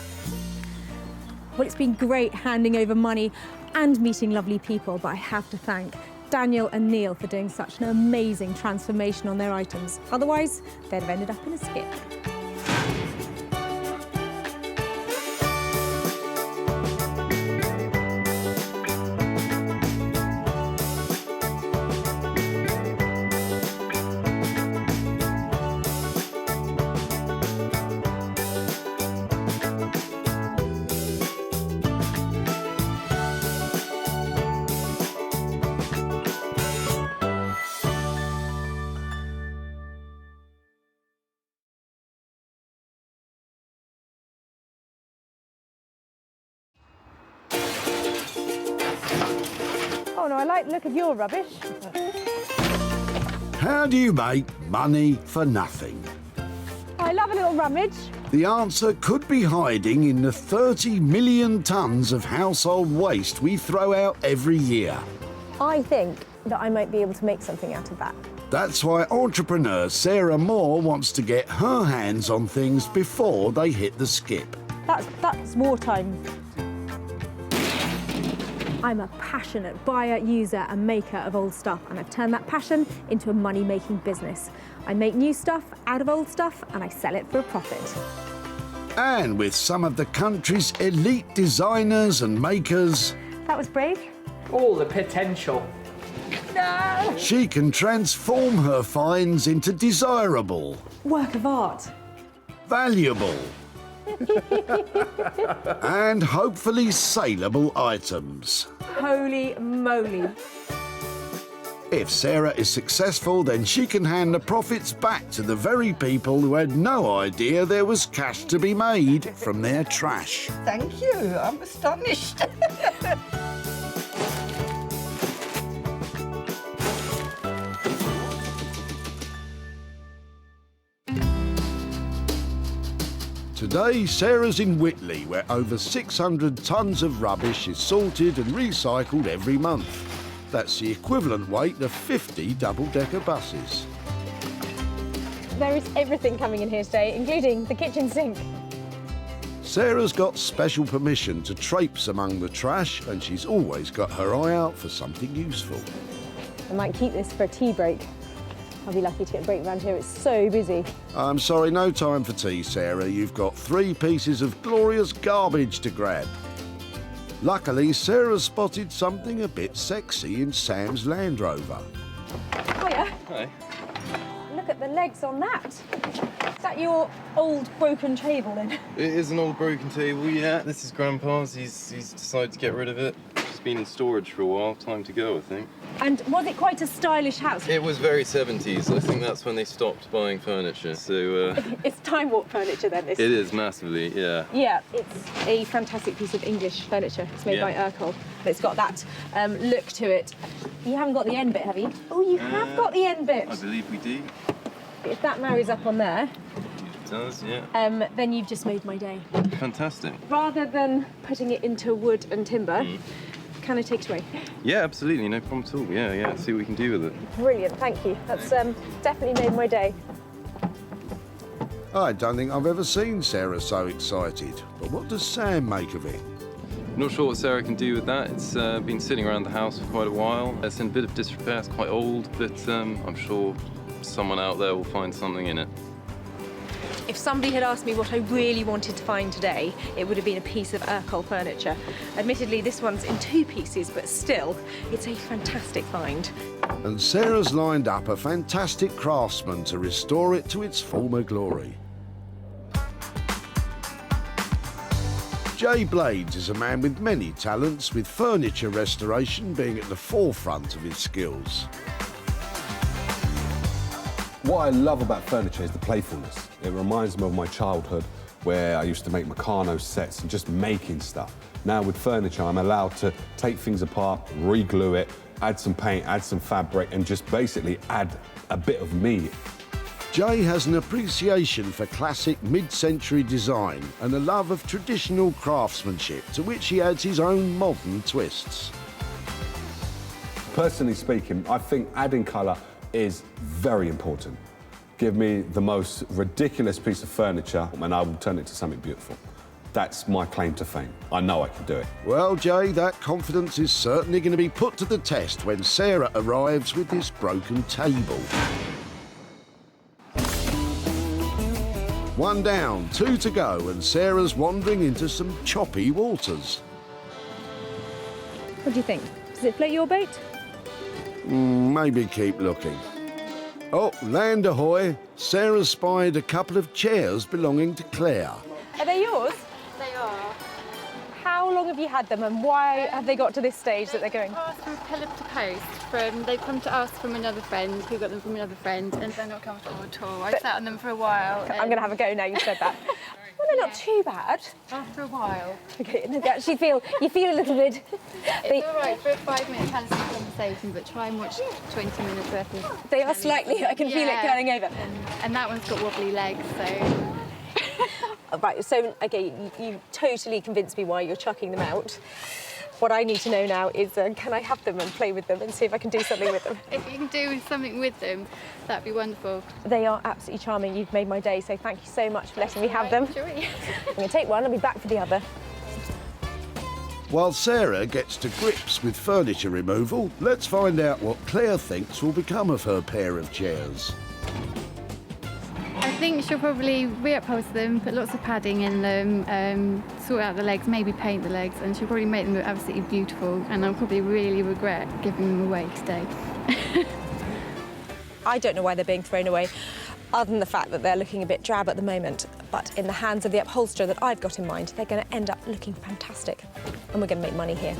Well, it's been great handing over money and meeting lovely people, but I have to thank Daniel and Neil for doing such an amazing transformation on their items. Otherwise, they'd have ended up in a skip. Oh no, I like the look of your rubbish. How do you make money for nothing? I love a little rummage. The answer could be hiding in the 30 million tonnes of household waste we throw out every year. I think that I might be able to make something out of that. That's why entrepreneur Sarah Moore wants to get her hands on things before they hit the skip. That's wartime. I'm a passionate buyer, user and maker of old stuff, and I've turned that passion into a money-making business. I make new stuff out of old stuff and I sell it for a profit. And with some of the country's elite designers and makers, That was brave. All the potential. No! she can transform her finds into desirable, Work of art. valuable, and hopefully saleable items. Holy moly. If Sarah is successful, then she can hand the profits back to the very people who had no idea there was cash to be made from their trash. Thank you. I'm astonished. Today, Sarah's in Whitley, where over 600 tonnes of rubbish is sorted and recycled every month. That's the equivalent weight of 50 double-decker buses. There is everything coming in here today, including the kitchen sink. Sarah's got special permission to traipse among the trash, and she's always got her eye out for something useful. I might keep this for a tea break. I'll be lucky to get a break around here, it's so busy. I'm sorry, no time for tea, Sarah. You've got 3 pieces of glorious garbage to grab. Luckily, Sarah spotted something a bit sexy in Sam's Land Rover. Hiya. Hi. Look at the legs on that. Is that your old broken table then? It is an old broken table, yeah. This is Grandpa's. He's decided to get rid of it. It's been in storage for a while. Time to go, I think. And was it quite a stylish house? It was very 70s. I think that's when they stopped buying furniture, so... It's time warp furniture then, this? It is, massively, yeah. Yeah, it's a fantastic piece of English furniture. It's made by Urkel. It's got that look to it. You haven't got the end bit, have you? Oh, you have got the end bit. I believe we do. If that marries up on there... It does, yeah. Then you've just made my day. Fantastic. Rather than putting it into wood and timber, can I take it away? Yeah, absolutely, no problem at all. Yeah, see what we can do with it. Brilliant, thank you. That's definitely made my day. I don't think I've ever seen Sarah so excited. But what does Sam make of it? Not sure what Sarah can do with that. It's been sitting around the house for quite a while. It's in a bit of disrepair, it's quite old, but I'm sure someone out there will find something in it. If somebody had asked me what I really wanted to find today, it would have been a piece of Urkel furniture. Admittedly, this one's in 2 pieces, but still, it's a fantastic find. And Sarah's lined up a fantastic craftsman to restore it to its former glory. Jay Blades is a man with many talents, with furniture restoration being at the forefront of his skills. What I love about furniture is the playfulness. It reminds me of my childhood where I used to make Meccano sets and just making stuff. Now with furniture, I'm allowed to take things apart, re-glue it, add some paint, add some fabric, and just basically add a bit of me. Jay has an appreciation for classic mid-century design and a love of traditional craftsmanship, to which he adds his own modern twists. Personally speaking, I think adding colour is very important. Give me the most ridiculous piece of furniture and I will turn it to something beautiful. That's my claim to fame. I know I can do it. Well, Jay, that confidence is certainly going to be put to the test when Sarah arrives with this broken table. 1 down, 2 to go, and Sarah's wandering into some choppy waters. What do you think? Does it float your boat? Maybe keep looking. Oh, land ahoy! Sarah spied a couple of chairs belonging to Claire. Are they yours? They are. How long have you had them, and why have they got to this stage that they're going? From pillar to post. They've come to us from another friend, who got them from another friend, and they're not comfortable at all. I sat on them for a while. I'm going to have a go now you said that. Well, they're not too bad. After a while. Okay, and they actually you feel a little bit... It's all right for a 5-minute fancy conversation, but try and watch 20 minutes worth of... They are slightly, I can feel it turning over. And that one's got wobbly legs, so... Right, so, OK, you totally convinced me why you're chucking them out. What I need to know now is, can I have them and play with them and see if I can do something with them? If you can do something with them, that'd be wonderful. They are absolutely charming. You've made my day, so thank you so much for letting me have them. Enjoy. I'm going to take one, I'll be back for the other. While Sarah gets to grips with furniture removal, let's find out what Claire thinks will become of her pair of chairs. I think she'll probably reupholster them, put lots of padding in them, sort out the legs, maybe paint the legs, and she'll probably make them look absolutely beautiful, and I'll probably really regret giving them away today. I don't know why they're being thrown away, other than the fact that they're looking a bit drab at the moment. But in the hands of the upholsterer that I've got in mind, they're going to end up looking fantastic, and we're going to make money here.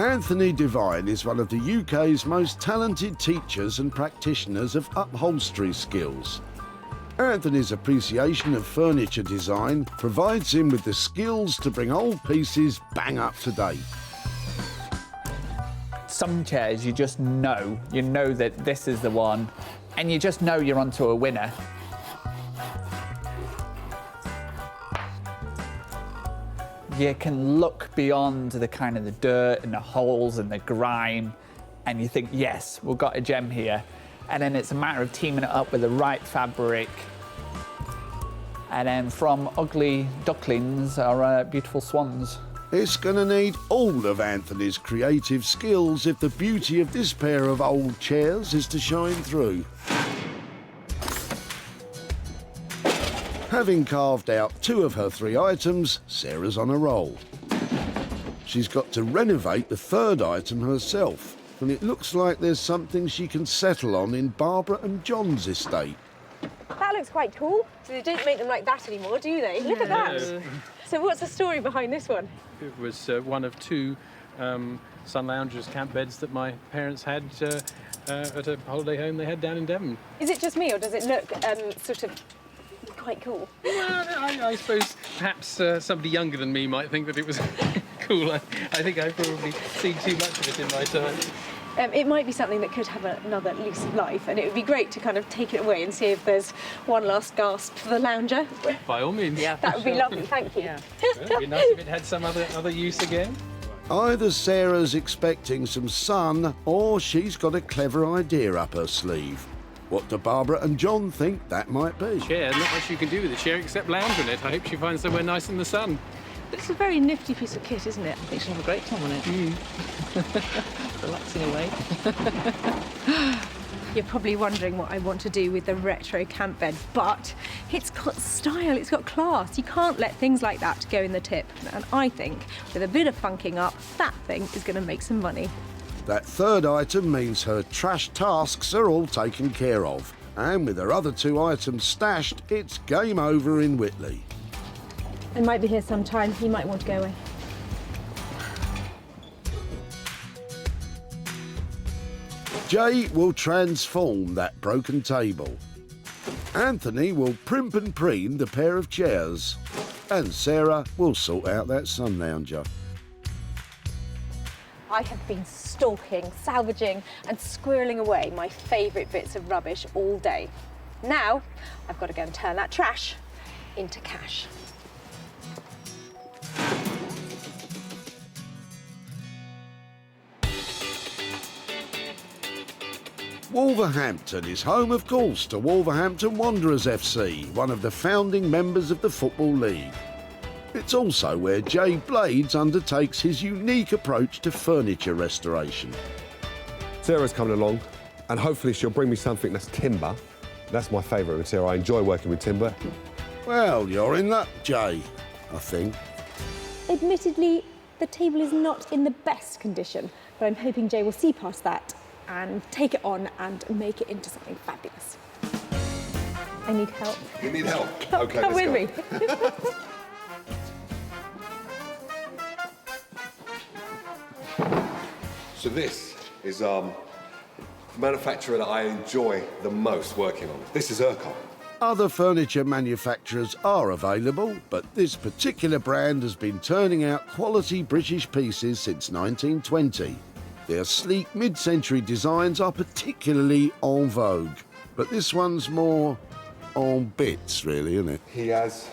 Anthony Devine is one of the UK's most talented teachers and practitioners of upholstery skills. Anthony's appreciation of furniture design provides him with the skills to bring old pieces bang up to date. Some chairs you just know, that this is the one, and you just know you're onto a winner. You can look beyond the kind of the dirt and the holes and the grime, and you think, yes, we've got a gem here. And then it's a matter of teaming it up with the right fabric. And then from ugly ducklings are beautiful swans. It's going to need all of Anthony's creative skills if the beauty of this pair of old chairs is to shine through. Having carved out 2 of her 3 items, Sarah's on a roll. She's got to renovate the 3rd item herself, and it looks like there's something she can settle on in Barbara and John's estate. That looks quite cool. So they don't make them like that anymore, do they? Look at that. So what's the story behind this one? It was one of 2 sun loungers camp beds that my parents had at a holiday home they had down in Devon. Is it just me, or does it look sort of quite cool? Well, I suppose perhaps somebody younger than me might think that it was cool. I think I've probably seen too much of it in my time. It might be something that could have another lease of life, and it would be great to kind of take it away and see if there's one last gasp for the lounger. By all means. Yeah, that would be lovely, thank you. It would be nice if it had some other use again. Either Sarah's expecting some sun, or she's got a clever idea up her sleeve. What do Barbara and John think that might be? Chair, not much you can do with the chair except lounge on it. I hope she finds somewhere nice in the sun. It's a very nifty piece of kit, isn't it? I think she'll have a great time on it. Relaxing away. You're probably wondering what I want to do with the retro camp bed, but it's got style, it's got class. You can't let things like that go in the tip. And I think with a bit of funking up, that thing is going to make some money. That 3rd item means her trash tasks are all taken care of. And with her other 2 items stashed, it's game over in Whitley. I might be here sometime. He might want to go away. Jay will transform that broken table. Anthony will primp and preen the pair of chairs. And Sarah will sort out that sun lounger. I have been stalking, salvaging and squirreling away my favourite bits of rubbish all day. Now, I've got to go and turn that trash into cash. Wolverhampton is home, of course, to Wolverhampton Wanderers FC, one of the founding members of the Football League. It's also where Jay Blades undertakes his unique approach to furniture restoration. Sarah's coming along, and hopefully she'll bring me something that's timber. That's my favourite material. I enjoy working with timber. Well, you're in luck, Jay, I think. Admittedly, the table is not in the best condition, but I'm hoping Jay will see past that and take it on and make it into something fabulous. I need help. You need help? Okay, come with me. So this is the manufacturer that I enjoy the most working on. This is Urquhart. Other furniture manufacturers are available, but this particular brand has been turning out quality British pieces since 1920. Their sleek mid-century designs are particularly en vogue, but this one's more en bits, really, isn't it? He has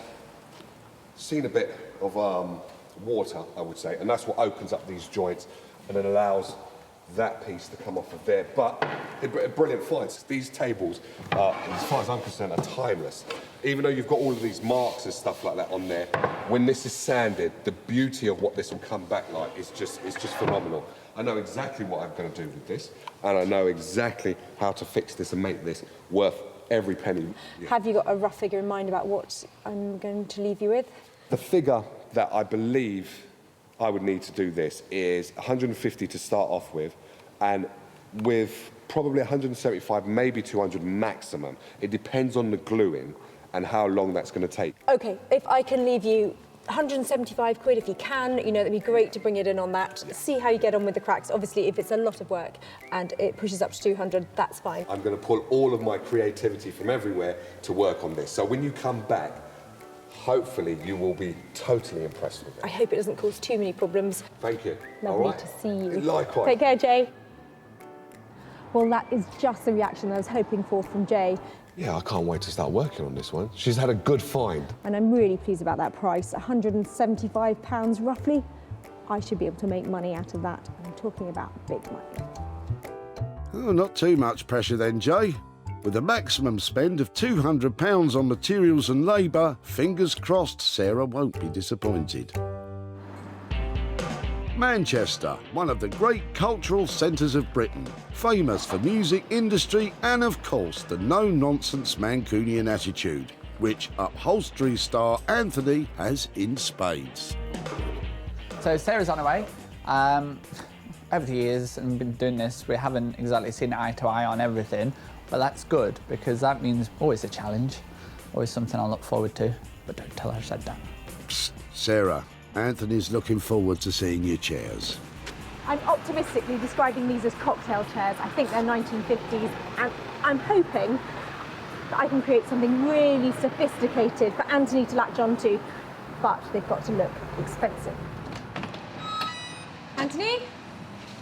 seen a bit of water, I would say, and that's what opens up these joints and then allows that piece to come off of there. But brilliant finds. These tables, as far as I'm concerned, are timeless. Even though you've got all of these marks and stuff like that on there, when this is sanded, the beauty of what this will come back like is just phenomenal. I know exactly what I'm going to do with this, and I know exactly how to fix this and make this worth every penny. Yeah. Have you got a rough figure in mind about what I'm going to leave you with? The figure that I believe I would need to do this is 150 to start off with, and with probably 175, maybe 200 maximum. It depends on the gluing and how long that's going to take. OK, if I can leave you 175 quid if you can, you know, that'd be great to bring it in on that. See how you get on with the cracks. Obviously, if it's a lot of work and it pushes up to 200, that's fine. I'm going to pull all of my creativity from everywhere to work on this. So when you come back, hopefully you will be totally impressed with it. I hope it doesn't cause too many problems. Thank you. Lovely all right. to see you. Likewise. Take care, Jay. Well, that is just the reaction I was hoping for from Jay. Yeah, I can't wait to start working on this one. She's had a good find. And I'm really pleased about that price, £175 roughly. I should be able to make money out of that. I'm talking about big money. Oh, not too much pressure then, Jay. With a maximum spend of £200 on materials and labour, fingers crossed Sarah won't be disappointed. Manchester, one of the great cultural centres of Britain, famous for music industry and, of course, the no-nonsense Mancunian attitude, which upholstery star Anthony has in spades. So Sarah's on her way. Over the years and been doing this, we haven't exactly seen eye to eye on everything, but that's good because that means always a challenge, always something I look forward to. But don't tell her I said that. Psst, Sarah, Anthony's looking forward to seeing your chairs. I'm optimistically describing these as cocktail chairs. I think they're 1950s, and I'm hoping that I can create something really sophisticated for Anthony to latch onto, but they've got to look expensive. Anthony?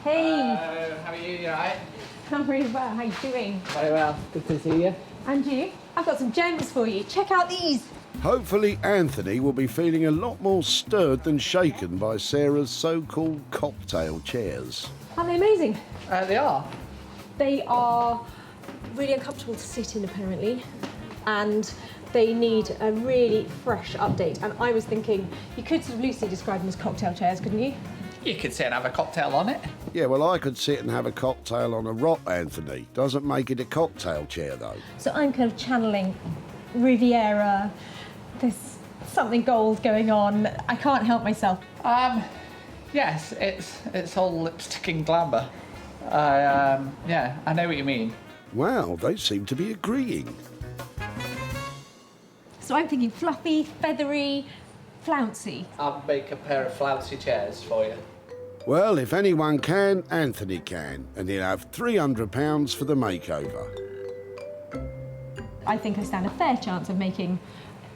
Hey. Hello, how are you? You all right? I'm really well. How are you doing? Very well. Good to see you. And you? I've got some gems for you. Check out these. Hopefully Anthony will be feeling a lot more stirred than shaken by Sarah's so-called cocktail chairs. Aren't they amazing? They are. They are really uncomfortable to sit in, apparently, and they need a really fresh update. And I was thinking, you could sort of loosely describe them as cocktail chairs, couldn't you? You could sit and have a cocktail on it. Yeah, well, I could sit and have a cocktail on a rock, Anthony. Doesn't make it a cocktail chair, though. So I'm kind of channeling Riviera. There's something gold going on. I can't help myself. Yes, it's all lipstick and glamour. Yeah, I know what you mean. Wow, they seem to be agreeing. So I'm thinking fluffy, feathery, flouncy. I'll make a pair of flouncy chairs for you. Well, if anyone can, Anthony can, and he'll have £300 for the makeover. I think I stand a fair chance of making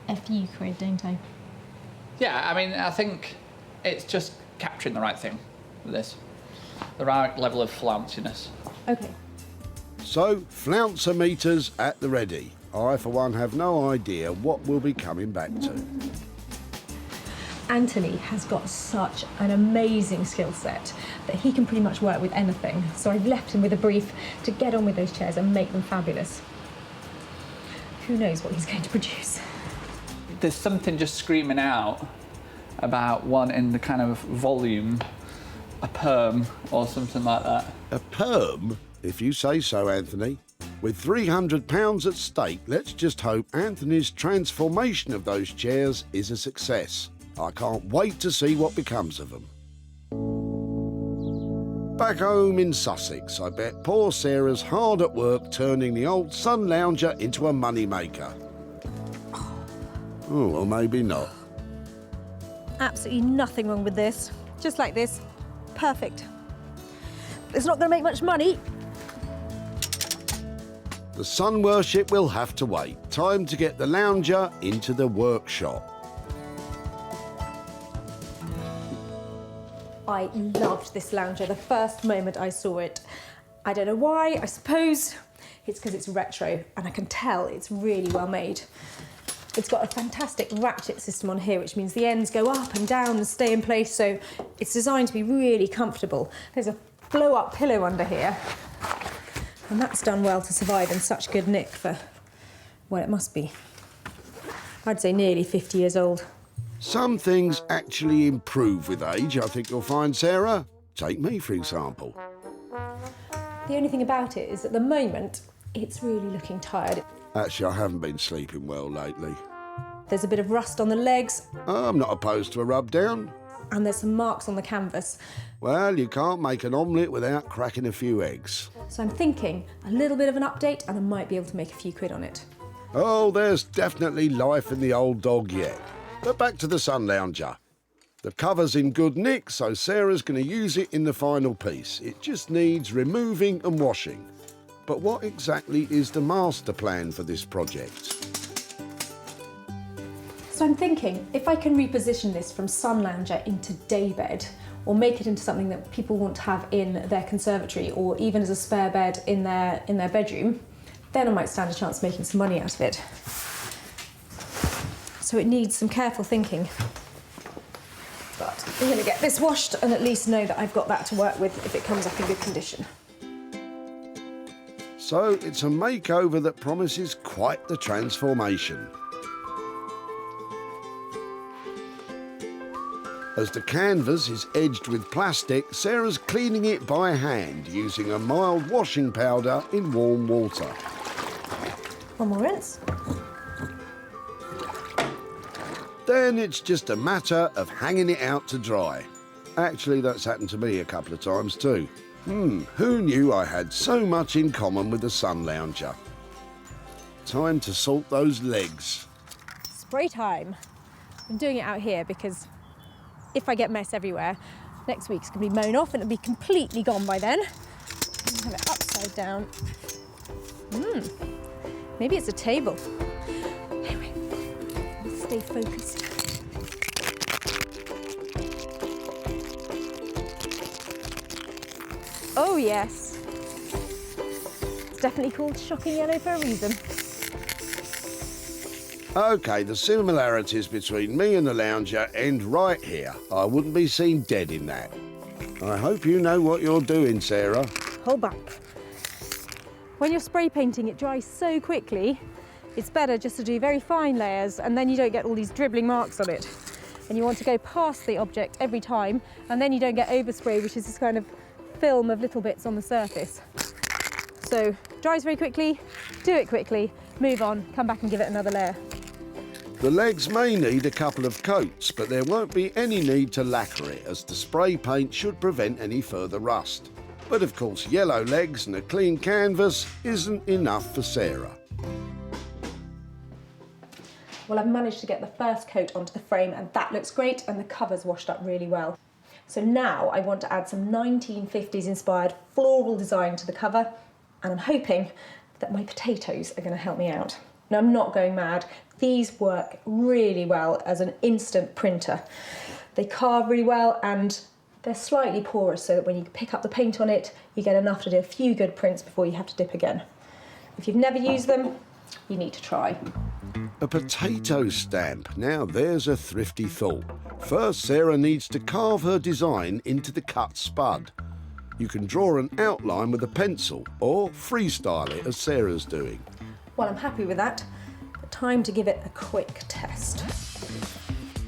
a few quid, don't I? Yeah, I mean, I think it's just capturing the right thing with this. The right level of flounciness. Okay. So, flouncer meters at the ready. I, for one, have no idea what we'll be coming back to. Anthony has got such an amazing skill set that he can pretty much work with anything. So I've left him with a brief to get on with those chairs and make them fabulous. Who knows what he's going to produce? There's something just screaming out about wanting the kind of volume, a perm or something like that. A perm? If you say so, Anthony. With £300 at stake, let's just hope Anthony's transformation of those chairs is a success. I can't wait to see what becomes of them. Back home in Sussex, I bet poor Sarah's hard at work turning the old sun lounger into a money maker. Oh, well, maybe not. Absolutely nothing wrong with this. Just like this. Perfect. It's not going to make much money. The sun worship will have to wait. Time to get the lounger into the workshop. I loved this lounger the first moment I saw it. I don't know why. I suppose it's because it's retro and I can tell it's really well made. It's got a fantastic ratchet system on here, which means the ends go up and down and stay in place, so it's designed to be really comfortable. There's a blow-up pillow under here, and that's done well to survive in such good nick for, well, it must be, I'd say nearly 50 years old. Some things actually improve with age, I think you'll find, Sarah. Take me, for example. The only thing about it is at the moment, it's really looking tired. Actually, I haven't been sleeping well lately. There's a bit of rust on the legs. I'm not opposed to a rub down. And there's some marks on the canvas. Well, you can't make an omelette without cracking a few eggs. So I'm thinking a little bit of an update and I might be able to make a few quid on it. Oh, there's definitely life in the old dog yet. But back to the sun lounger. The cover's in good nick, so Sarah's going to use it in the final piece. It just needs removing and washing. But what exactly is the master plan for this project? So I'm thinking, if I can reposition this from sun lounger into daybed, or make it into something that people want to have in their conservatory, or even as a spare bed in their bedroom, then I might stand a chance of making some money out of it. So it needs some careful thinking. But I'm going to get this washed and at least know that I've got that to work with if it comes up in good condition. So it's a makeover that promises quite the transformation. As the canvas is edged with plastic, Sarah's cleaning it by hand using a mild washing powder in warm water. One more rinse. Then it's just a matter of hanging it out to dry. Actually, that's happened to me a couple of times too. Who knew I had so much in common with the sun lounger? Time to salt those legs. Spray time. I'm doing it out here because if I get mess everywhere, next week's going to be mown off and it'll be completely gone by then. Have it upside down. Maybe it's a table. Anyway, let's stay focused. Oh yes. It's definitely called shocking yellow for a reason. OK, the similarities between me and the lounger end right here. I wouldn't be seen dead in that. I hope you know what you're doing, Sarah. Hold back. When you're spray painting, it dries so quickly, it's better just to do very fine layers and then you don't get all these dribbling marks on it. And you want to go past the object every time and then you don't get overspray, which is this kind of film of little bits on the surface. So, dries very quickly, do it quickly, move on, come back and give it another layer. The legs may need a couple of coats, but there won't be any need to lacquer it, as the spray paint should prevent any further rust. But of course, yellow legs and a clean canvas isn't enough for Sarah. Well, I've managed to get the first coat onto the frame and that looks great and the cover's washed up really well. So now I want to add some 1950s inspired floral design to the cover and I'm hoping that my potatoes are going to help me out. Now, I'm not going mad. These work really well as an instant printer. They carve really well and they're slightly porous so that when you pick up the paint on it, you get enough to do a few good prints before you have to dip again. If you've never used them, you need to try. A potato stamp. Now there's a thrifty thought. First, Sarah needs to carve her design into the cut spud. You can draw an outline with a pencil or freestyle it as Sarah's doing. Well, I'm happy with that, but time to give it a quick test.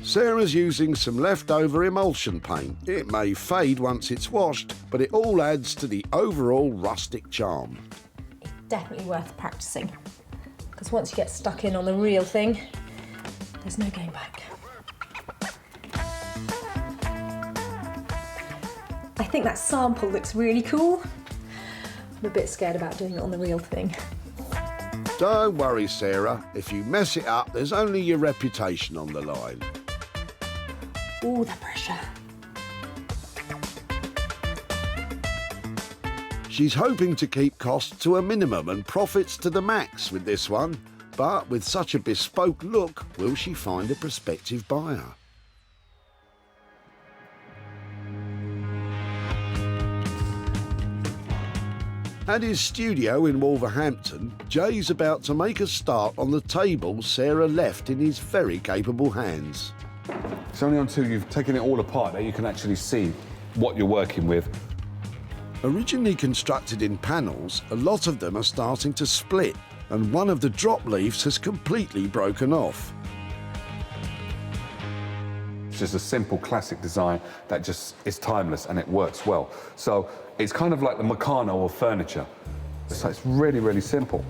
Sarah's using some leftover emulsion paint. It may fade once it's washed, but it all adds to the overall rustic charm. Definitely worth practicing, because once you get stuck in on the real thing, there's no going back. I think that sample looks really cool. I'm a bit scared about doing it on the real thing. Don't worry, Sarah. If you mess it up, there's only your reputation on the line. Ooh, the pressure. She's hoping to keep costs to a minimum and profits to the max with this one. But with such a bespoke look, will she find a prospective buyer? At his studio in Wolverhampton, Jay's about to make a start on the table Sarah left in his very capable hands. It's only until you've taken it all apart that you can actually see what you're working with. Originally constructed in panels, a lot of them are starting to split, and one of the drop leaves has completely broken off. It's just a simple classic design that just is timeless and it works well. So it's kind of like the Meccano of furniture. So it's really, really simple.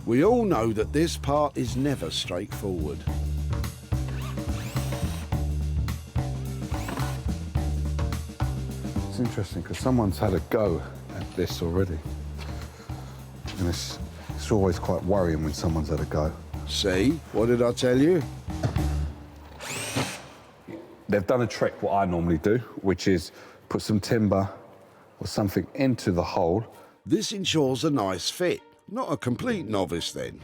We all know that this part is never straightforward. It's interesting because someone's had a go at this already. And it's always quite worrying when someone's had a go. See? What did I tell you? They've done a trick, what I normally do, which is put some timber or something into the hole. This ensures a nice fit. Not a complete novice then.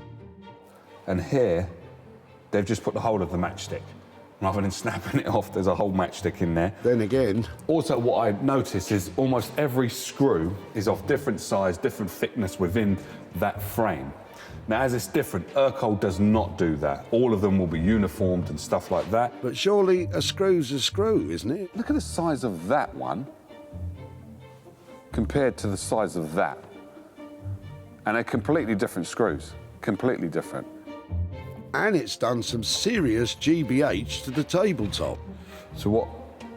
And here, they've just put the hole of the matchstick. Rather than snapping it off, there's a whole matchstick in there. Then again... Also, what I notice is almost every screw is of different size, different thickness within that frame. Now, as it's different, Urkel does not do that. All of them will be uniformed and stuff like that. But surely a screw's a screw, isn't it? Look at the size of that one compared to the size of that. And they're completely different screws, completely different. And it's done some serious GBH to the tabletop. So what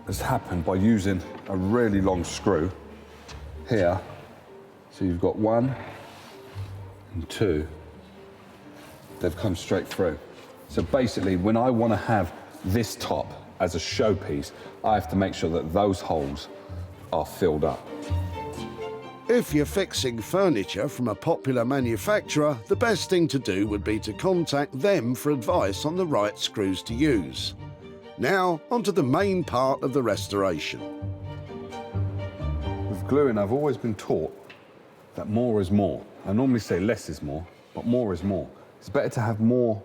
has happened by using a really long screw here, so you've got 1 and 2, they've come straight through. So basically, when I want to have this top as a showpiece, I have to make sure that those holes are filled up. If you're fixing furniture from a popular manufacturer, the best thing to do would be to contact them for advice on the right screws to use. Now, onto the main part of the restoration. With gluing, I've always been taught that more is more. I normally say less is more, but more is more. It's better to have more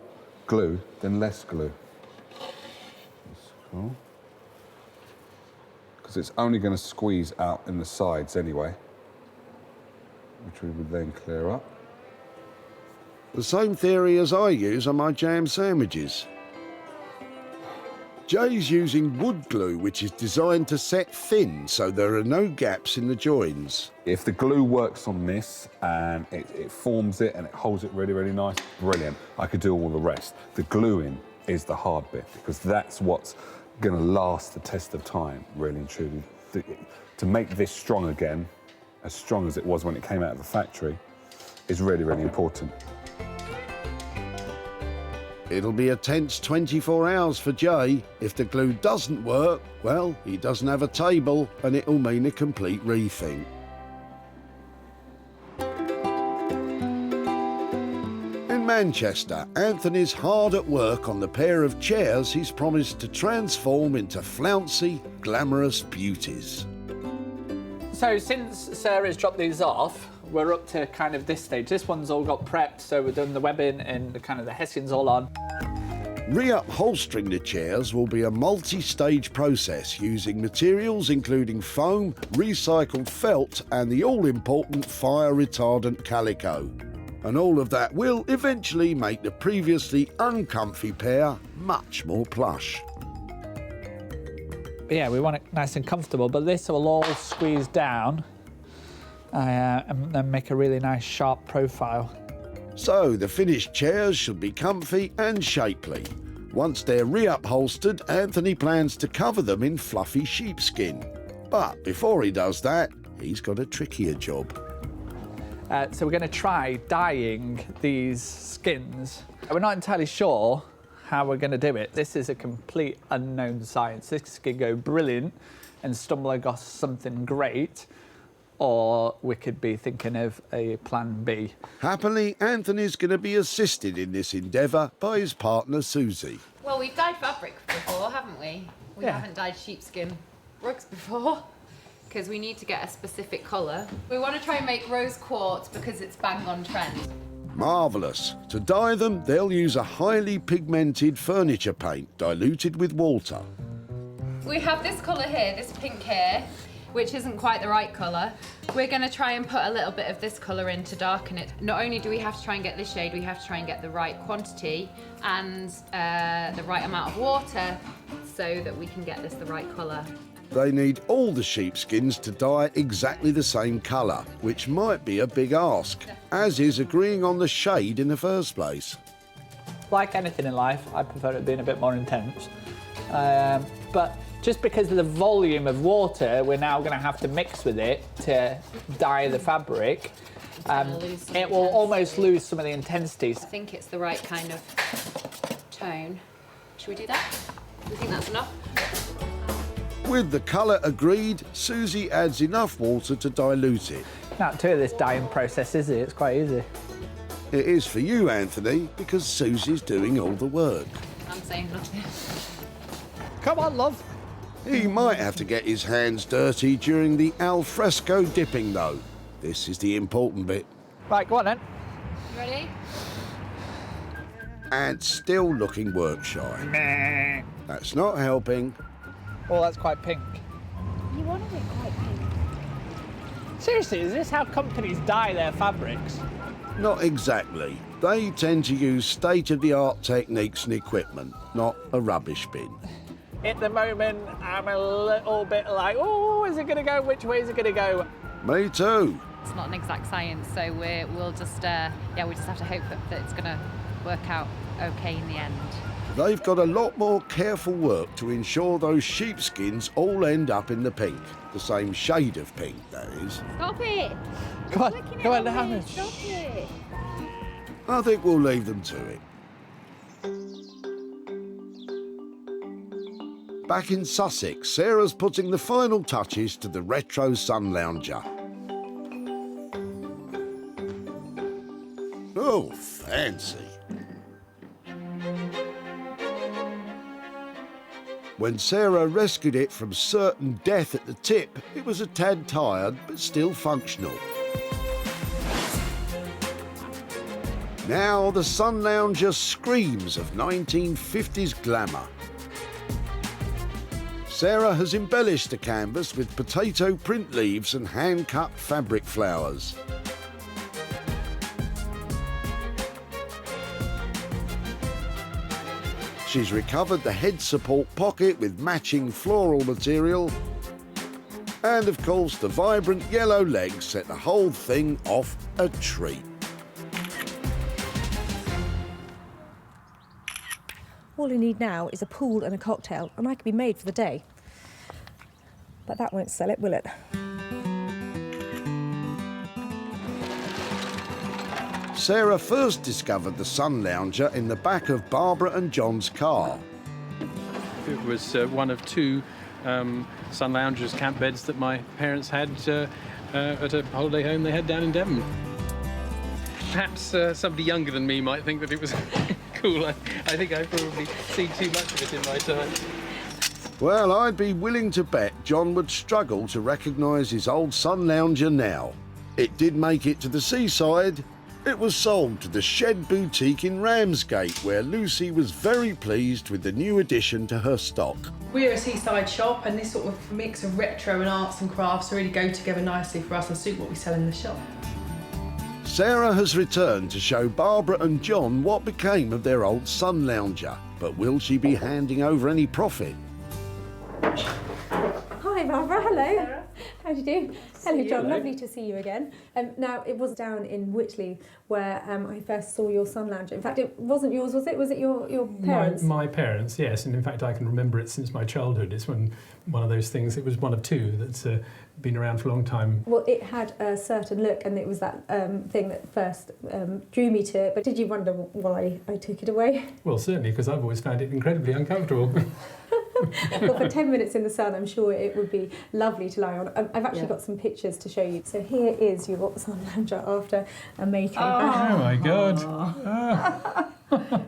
glue than less glue. Because it's only going to squeeze out in the sides anyway, which we would then clear up. The same theory as I use on my jam sandwiches. Jay's using wood glue, which is designed to set thin, so there are no gaps in the joins. If the glue works on this and it forms it and it holds it really, really nice, brilliant. I could do all the rest. The gluing is the hard bit, because that's what's going to last the test of time, really and truly. To make this strong again, as strong as it was when it came out of the factory, is really, really important. It'll be a tense 24 hours for Jay. If the glue doesn't work, well, he doesn't have a table, and it'll mean a complete rethink. In Manchester, Anthony's hard at work on the pair of chairs he's promised to transform into flouncy, glamorous beauties. So since Sarah's dropped these off, we're up to kind of this stage. This one's all got prepped, so we've done the webbing and the kind of the Hessian's all on. Re-upholstering the chairs will be a multi-stage process using materials including foam, recycled felt and the all-important fire-retardant calico. And all of that will eventually make the previously uncomfy pair much more plush. Yeah, we want it nice and comfortable, but this will all squeeze down and then make a really nice sharp profile. So the finished chairs should be comfy and shapely. Once they're re-upholstered, Anthony plans to cover them in fluffy sheepskin. But before he does that, he's got a trickier job. So we're going to try dyeing these skins. We're not entirely sure how we're going to do it. This is a complete unknown science. This could go brilliant and stumble across something great, or we could be thinking of a plan B. Happily, Anthony's going to be assisted in this endeavour by his partner Susie. Well, we've dyed fabric before, haven't we? We haven't dyed sheepskin rugs before, because we need to get a specific colour. We want to try and make rose quartz because it's bang on trend. Marvellous. To dye them, they'll use a highly pigmented furniture paint diluted with water. We have this colour here, this pink here, which isn't quite the right colour. We're going to try and put a little bit of this colour in to darken it. Not only do we have to try and get this shade, we have to try and get the right quantity and the right amount of water so that we can get this the right colour. They need all the sheepskins to dye exactly the same colour, which might be a big ask, as is agreeing on the shade in the first place. Like anything in life, I prefer it being a bit more intense. But just because of the volume of water we're now going to have to mix with it to dye the fabric, it will almost lose some of the intensities. I think it's the right kind of tone. Should we do that? Do you think that's enough? With the colour agreed, Susie adds enough water to dilute it. Not to this dyeing process, is it? It's quite easy. It is for you, Anthony, because Susie's doing all the work. I'm saying nothing. Come on, love. He might have to get his hands dirty during the al fresco dipping though. This is the important bit. Right, go on then. You ready? And still looking work shy. That's not helping. Oh, that's quite pink. You wanted it quite pink. Seriously, is this how companies dye their fabrics? Not exactly. They tend to use state-of-the-art techniques and equipment, not a rubbish bin. At the moment, I'm a little bit like, oh, is it going to go? Which way is it going to go? Me too. It's not an exact science, so we'll just we just have to hope that it's going to work out okay in the end. They've got a lot more careful work to ensure those sheepskins all end up in the pink. The same shade of pink, that is. Stop it! Go on, Hannah. Stop it! I think we'll leave them to it. Back in Sussex, Sarah's putting the final touches to the retro sun lounger. Oh, fancy. When Sarah rescued it from certain death at the tip, it was a tad tired, but still functional. Now the sun lounger screams of 1950s glamour. Sarah has embellished the canvas with potato print leaves and hand-cut fabric flowers. She's recovered the head support pocket with matching floral material. And of course, the vibrant yellow legs set the whole thing off a treat. All I need now is a pool and a cocktail, and I could be made for the day. But that won't sell it, will it? Sarah first discovered the sun lounger in the back of Barbara and John's car. It was one of two sun loungers, camp beds that my parents had at a holiday home they had down in Devon. Perhaps somebody younger than me might think that it was cool. I think I've probably seen too much of it in my time. Well, I'd be willing to bet John would struggle to recognise his old sun lounger now. It did make it to the seaside. It was sold to the Shed Boutique in Ramsgate, where Lucy was very pleased with the new addition to her stock. We're a seaside shop, and this sort of mix of retro and arts and crafts really go together nicely for us and suit what we sell in the shop. Sarah has returned to show Barbara and John what became of their old sun lounger, but will she be handing over any profit? Hi, Barbara. Hello. Sarah. How do you do? Hello, John. Lovely to see you again. Now, it was down in Whitley where I first saw your sun lounger. In fact, it wasn't yours, was it? Was it your parents'? My parents, yes. And in fact, I can remember it since my childhood. It's one of those things. It was one of two that's been around for a long time. Well, it had a certain look, and it was that thing that first drew me to it. But did you wonder why I took it away? Well, certainly, because I've always found it incredibly uncomfortable. Well, for 10 minutes in the sun, I'm sure it would be lovely to lie on. I've actually got some pictures to show you. So here is your sun lounger after a makeover. Oh my God.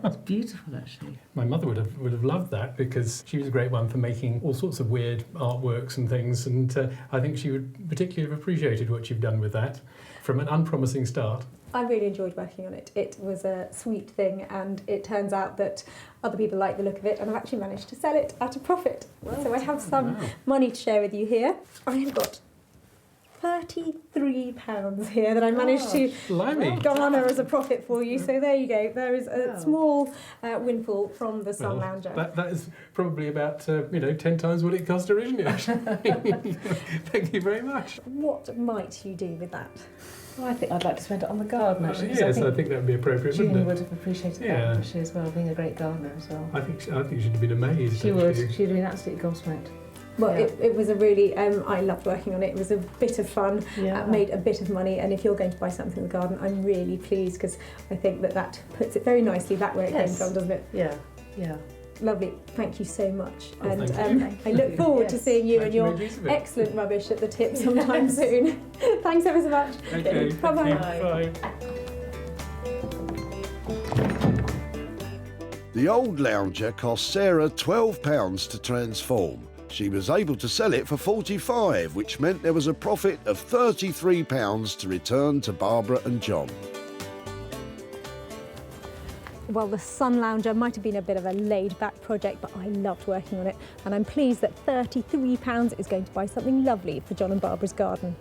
It's beautiful, actually. My mother would have loved that because she was a great one for making all sorts of weird artworks and things, and I think she would particularly have appreciated what you've done with that from an unpromising start. I really enjoyed working on it. It was a sweet thing, and it turns out that other people like the look of it, and I've actually managed to sell it at a profit. Well, so I have some money to share with you here. I have got £33 here that I managed to garner as a profit for you. So there you go. There is a small windfall from the sun lounger. That is probably about 10 times what it cost originally. Thank you very much. What might you do with that? Well, I think I'd like to spend it on the garden, actually. Yes, I think that would be appropriate, June wouldn't it? would have appreciated that, wouldn't she, as well, being a great gardener as well. I think she'd have been amazed. She would. She'd have been absolutely gobsmacked. Well, it was a really, I loved working on it. It was a bit of fun, made a bit of money, and if you're going to buy something in the garden, I'm really pleased because I think that puts it very nicely back where it came from, doesn't it? Yeah, yeah. Lovely, thank you so much. Oh, and I look forward to seeing you and your excellent rubbish at the tip sometime soon. Thanks ever so much. Okay, bye-bye. Bye. The old lounger cost Sarah £12 to transform, She was able to sell it for £45, which meant there was a profit of £33 to return to Barbara and John. Well, the sun lounger might have been a bit of a laid-back project, but I loved working on it, and I'm pleased that £33 is going to buy something lovely for John and Barbara's garden.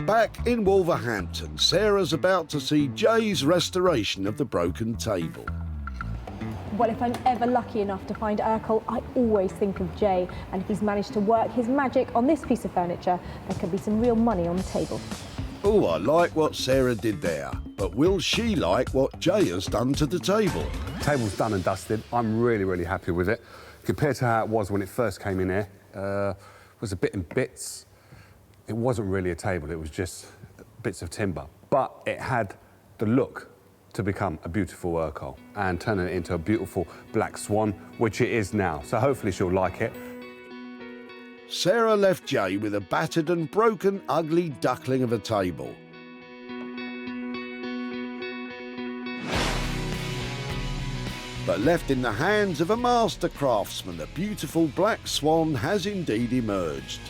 Back in Wolverhampton, Sarah's about to see Jay's restoration of the broken table. Well, if I'm ever lucky enough to find Urkel, I always think of Jay, and if he's managed to work his magic on this piece of furniture, there could be some real money on the table. Oh, I like what Sarah did there, but will she like what Jay has done to the table? Table's done and dusted. I'm really, really happy with it. Compared to how it was when it first came in here, it was a bit in bits. It wasn't really a table, it was just bits of timber. But it had the look to become a beautiful Urkel and turning it into a beautiful black swan, which it is now. So hopefully she'll like it. Sarah left Jay with a battered and broken, ugly duckling of a table. But left in the hands of a master craftsman, a beautiful black swan has indeed emerged.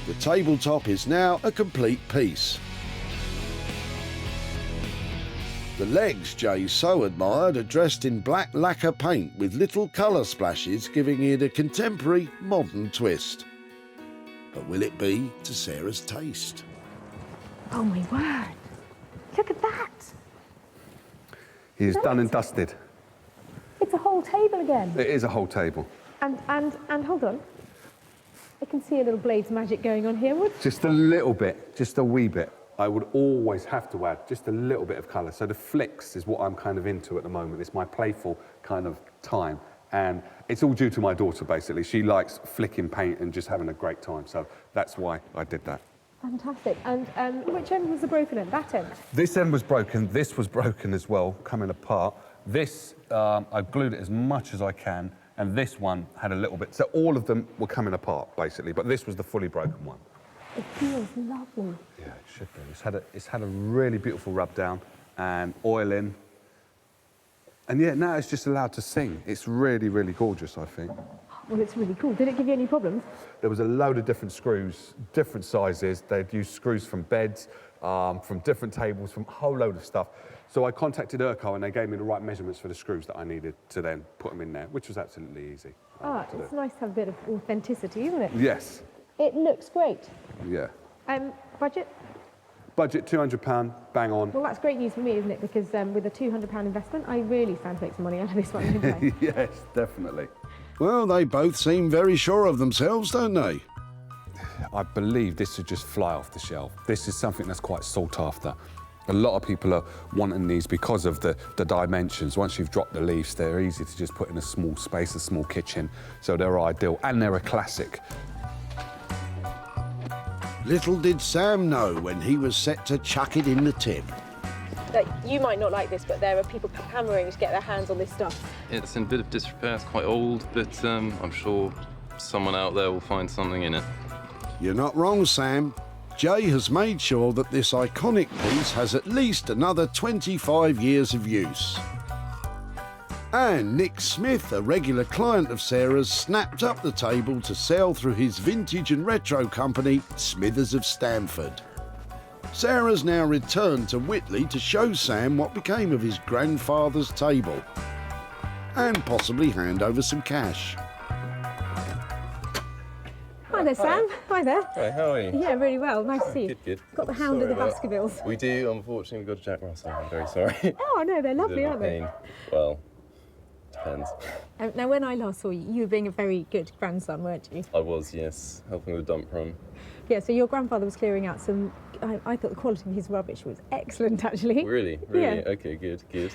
The tabletop is now a complete piece. The legs Jay so admired are dressed in black lacquer paint with little colour splashes, giving it a contemporary, modern twist. But will it be to Sarah's taste? Oh my word! Look at that! He's done and dusted. It's a whole table again. It is a whole table. And hold on. I can see a little Blades magic going on here. Just a little bit, just a wee bit. I would always have to add just a little bit of colour. So the flicks is what I'm kind of into at the moment. It's my playful kind of time. And it's all due to my daughter, basically. She likes flicking paint and just having a great time. So that's why I did that. Fantastic. And which end was the broken end? That end? This end was broken. This was broken as well, coming apart. This, I glued it as much as I can. And this one had a little bit. So all of them were coming apart, basically. But this was the fully broken one. It feels lovely. Yeah, it should be. It's had a really beautiful rub down and oiling. And yeah, now it's just allowed to sing. It's really, really gorgeous, I think. Well, it's really cool. Did it give you any problems? There was a load of different screws, different sizes. They'd used screws from beds, from different tables, from a whole load of stuff. So I contacted Urkel and they gave me the right measurements for the screws that I needed to then put them in there, which was absolutely easy. It's nice to have a bit of authenticity, isn't it? Yes. It looks great. Yeah. Budget? Budget, £200, bang on. Well, that's great news for me, isn't it? Because with a £200 investment, I really stand to make some money out of this one, don't I? Yes, definitely. Well, they both seem very sure of themselves, don't they? I believe this would just fly off the shelf. This is something that's quite sought after. A lot of people are wanting these because of the dimensions. Once you've dropped the leaves, they're easy to just put in a small space, a small kitchen. So they're ideal, and they're a classic. Little did Sam know when he was set to chuck it in the tin. You might not like this, but there are people hammering to get their hands on this stuff. It's in a bit of disrepair, it's quite old, but I'm sure someone out there will find something in it. You're not wrong, Sam. Jay has made sure that this iconic piece has at least another 25 years of use. And Nick Smith, a regular client of Sarah's, snapped up the table to sell through his vintage and retro company, Smithers of Stamford. Sarah's now returned to Whitley to show Sam what became of his grandfather's table and possibly hand over some cash. Hi there, Sam. Hi there. Hi, how are you? Yeah, really well. Nice to see you. Good, good. Got the hound of the Baskervilles. We do, unfortunately. We've got a Jack Russell. I'm very sorry. Oh, no, they're lovely, aren't they? Well, depends. Now, when I last saw you, you were being a very good grandson, weren't you? I was, yes, helping with the dump run. Yeah, so your grandfather was clearing out some... I thought the quality of his rubbish was excellent, actually. Really? Yeah. Okay, good, good.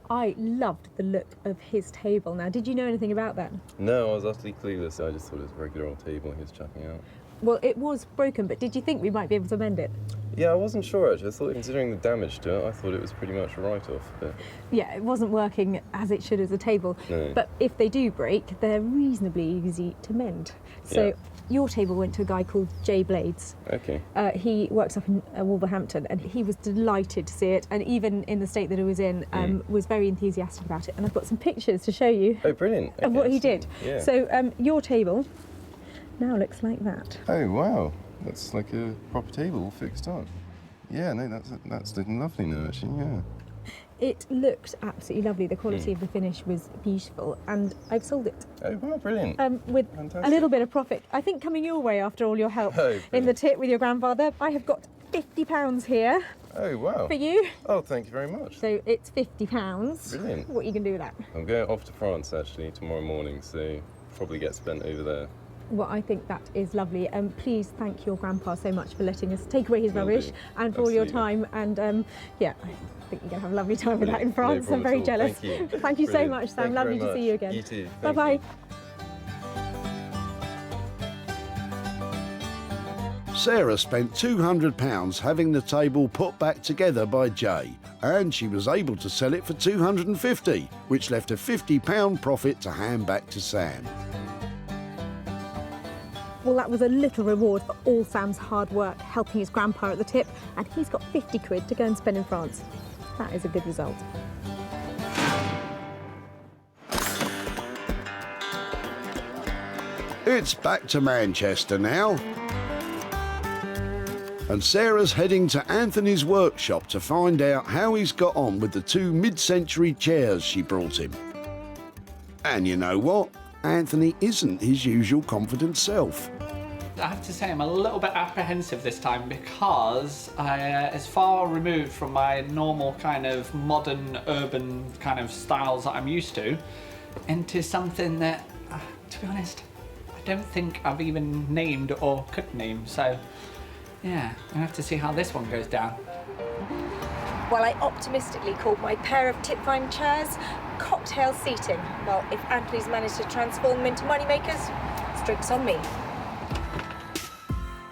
I loved the look of his table. Now, did you know anything about that? No, I was utterly clueless. I just thought it was a regular old table he was chucking out. Well, it was broken, but did you think we might be able to mend it? Yeah, I wasn't sure, actually. I thought, considering the damage to it, I thought it was pretty much a write-off, but... Yeah, it wasn't working as it should as a table. No. But if they do break, they're reasonably easy to mend. So Your table went to a guy called Jay Blades. Okay. He works up in Wolverhampton, and he was delighted to see it, and even in the state that it was in, was very enthusiastic about it. And I've got some pictures to show you. Oh, brilliant. Of what he did. Yeah. So your table now looks like that. Oh, wow. That's like a proper table all fixed up. Yeah, no, that's looking lovely now, actually, yeah. It looked absolutely lovely. The quality of the finish was beautiful, and I've sold it. Oh, wow, brilliant. With Fantastic. a little bit of profit. I think coming your way after all your help in the tip with your grandfather, I have got £50 here. Oh, wow. For you. Oh, thank you very much. So it's £50. Brilliant. What are you going to do with that? I'm going off to France, actually, tomorrow morning, so probably get spent over there. Well, I think that is lovely. Please thank your grandpa so much for letting us take away his Will rubbish do. and for all your Absolutely. time. And yeah, I think you're going to have a lovely time with that in Brilliant. France. No I'm very problem at all. jealous. Thank you. Thank you so Brilliant. much, Sam. Thank you Lovely very to see much. you again. You too. Bye Thank bye. Sarah spent £200 having the table put back together by Jay, and she was able to sell it for £250, which left a £50 profit to hand back to Sam. Well, that was a little reward for all Sam's hard work helping his grandpa at the tip, and he's got 50 quid to go and spend in France. That is a good result. It's back to Manchester now. And Sarah's heading to Anthony's workshop to find out how he's got on with the 2 mid-century chairs she brought him. And you know what? Anthony isn't his usual confident self. I have to say I'm a little bit apprehensive this time because it's far removed from my normal kind of modern urban kind of styles that I'm used to into something that, to be honest, I don't think I've even named or could name. So yeah, I have to see how this one goes down. Well, I optimistically called my pair of tip-vine chairs cocktail seating. Well, if Anthony's managed to transform them into moneymakers, it's drinks on me.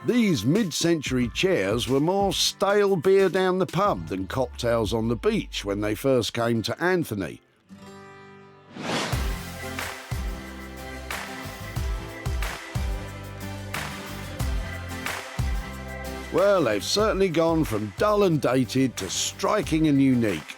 These mid-century chairs were more stale beer down the pub than cocktails on the beach when they first came to Anthony. Well, they've certainly gone from dull and dated to striking and unique.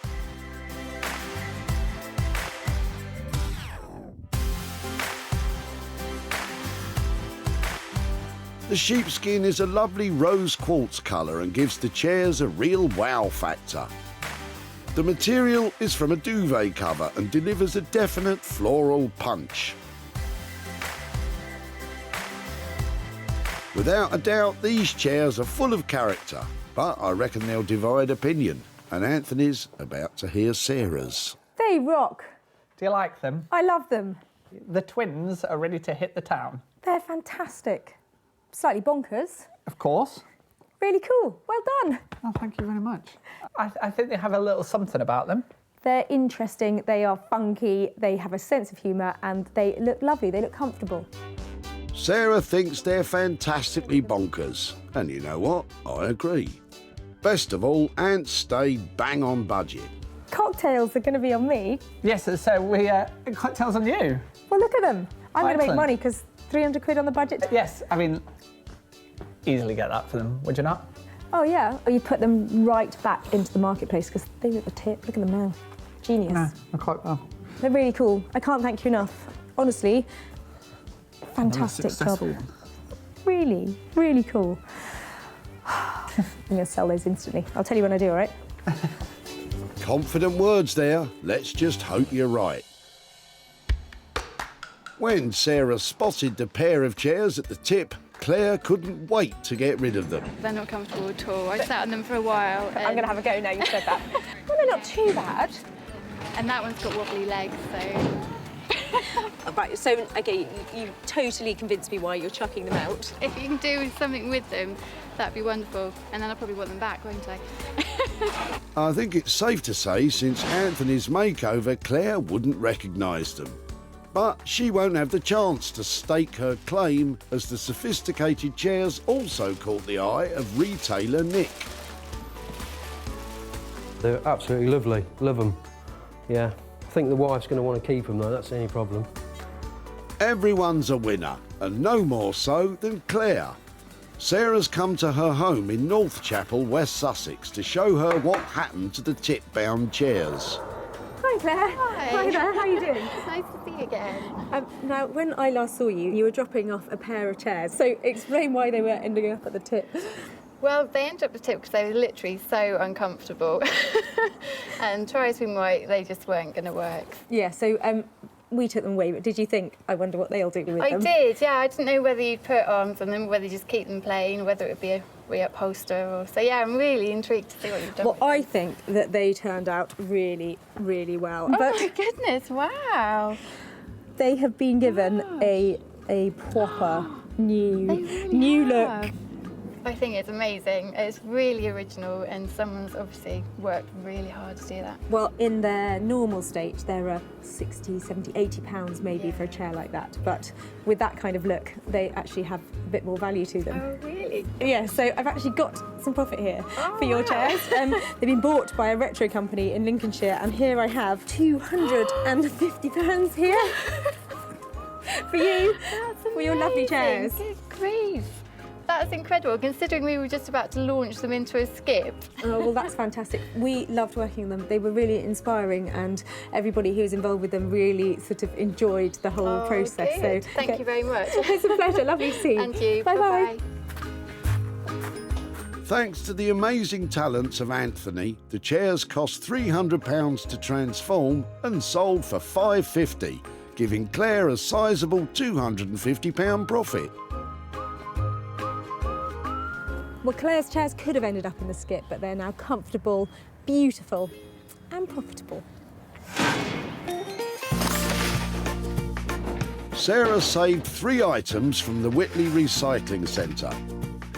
The sheepskin is a lovely rose quartz colour and gives the chairs a real wow factor. The material is from a duvet cover and delivers a definite floral punch. Without a doubt, these chairs are full of character, but I reckon they'll divide opinion, and Anthony's about to hear Sarah's. They rock. Do you like them? I love them. The twins are ready to hit the town. They're fantastic. Slightly bonkers. Of course. Really cool. Well done. Oh, thank you very much. I think they have a little something about them. They're interesting, they are funky, they have a sense of humour, and they look lovely, they look comfortable. Sarah thinks they're fantastically bonkers, and you know what? I agree. Best of all, Ant stayed bang on budget. Cocktails are going to be on me. Yes, so we cocktails on you. Well, look at them. I'm going to make Excellent. money because 300 quid on the budget. Yes, I mean, easily get that for them, would you not? Oh, yeah. Or you put them right back into the marketplace because they look the tip. Look at them now. Genius. No, not quite well. They're really cool. I can't thank you enough. Honestly, fantastic job. Really, really cool. I'm going to sell those instantly. I'll tell you when I do, all right? Confident words there. Let's just hope you're right. When Sarah spotted the pair of chairs at the tip, Claire couldn't wait to get rid of them. They're not comfortable at all. I sat on them for a while. I'm going to have a go now you said that. Well, they're not too bad. And that one's got wobbly legs, so... Right, so, OK, you totally convinced me why you're chucking them out. If you can do something with them, that'd be wonderful. And then I'll probably want them back, won't I? I think it's safe to say, since Anthony's makeover, Claire wouldn't recognise them. But she won't have the chance to stake her claim, as the sophisticated chairs also caught the eye of retailer Nick. They're absolutely lovely. Love them. Yeah. I think the wife's going to want to keep them, though. That's the only problem. Everyone's a winner, and no more so than Claire. Sarah's come to her home in North Chapel, West Sussex, to show her what happened to the tip-bound chairs. Hi Claire. Hi. There, how are you doing? It's nice to see you again. Now, when I last saw you, you were dropping off a pair of chairs. So explain why they were ending up at the tip. Well, they ended up the tip because they were literally so uncomfortable. And try as we might, they just weren't going to work. Yeah, so we took them away, but did you think, I wonder what they'll do with them? I did, yeah. I didn't know whether you'd put arms on them, whether you just keep them plain, whether it would be a reupholster or... So, yeah, I'm really intrigued to see what you've done. Well, I think that they turned out really, really well. Oh, my goodness, wow. They have been given a proper new look. I think it's amazing. It's really original and someone's obviously worked really hard to do that. Well, in their normal state, there are 60, 70, 80 pounds maybe for a chair like that. But with that kind of look, they actually have a bit more value to them. Oh, really? Yeah, so I've actually got some profit here for your chairs. They've been bought by a retro company in Lincolnshire, and here I have £250 here for you, for your lovely chairs. Good grief. That's incredible, considering we were just about to launch them into a skip. Oh, well, that's fantastic. We loved working on them. They were really inspiring, and everybody who was involved with them really sort of enjoyed the whole process. Good. So Thank you very much. It's a pleasure. Lovely to see you. And you. Bye-bye. Thanks to the amazing talents of Anthony, the chairs cost £300 to transform and sold for £550, giving Claire a sizable £250 profit. Well, Claire's chairs could have ended up in the skip, but they're now comfortable, beautiful and profitable. Sarah saved 3 items from the Whitley Recycling Centre.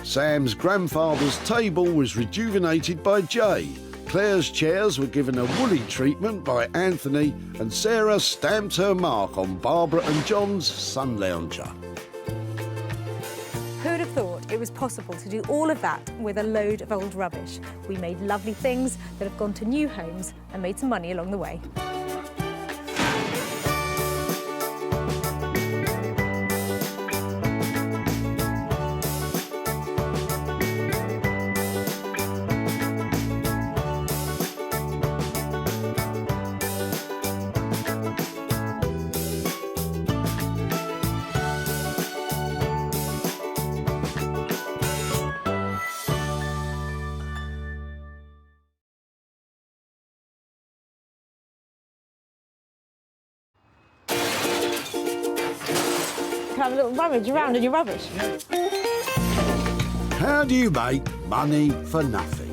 Sam's grandfather's table was rejuvenated by Jay. Claire's chairs were given a woolly treatment by Anthony, and Sarah stamped her mark on Barbara and John's sun lounger. Who'd have thought it was possible to do all of that with a load of old rubbish? We made lovely things that have gone to new homes and made some money along the way. Have a little rummage around in your rubbish. How do you make money for nothing?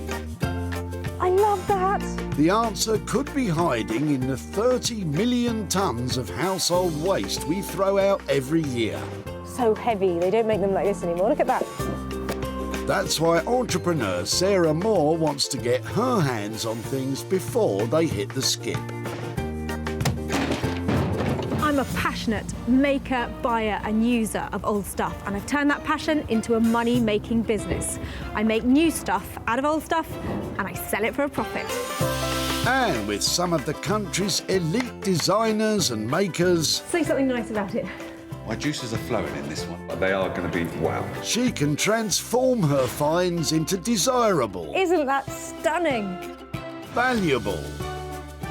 I love that. The answer could be hiding in the 30 million tonnes of household waste we throw out every year. So heavy, they don't make them like this anymore. Look at that. That's why entrepreneur Sarah Moore wants to get her hands on things before they hit the skip. I'm a passionate maker, buyer and user of old stuff, and I've turned that passion into a money-making business. I make new stuff out of old stuff and I sell it for a profit. And with some of the country's elite designers and makers... Say something nice about it. My juices are flowing in this one. They are going to be wow. She can transform her finds into desirable, Isn't that stunning? valuable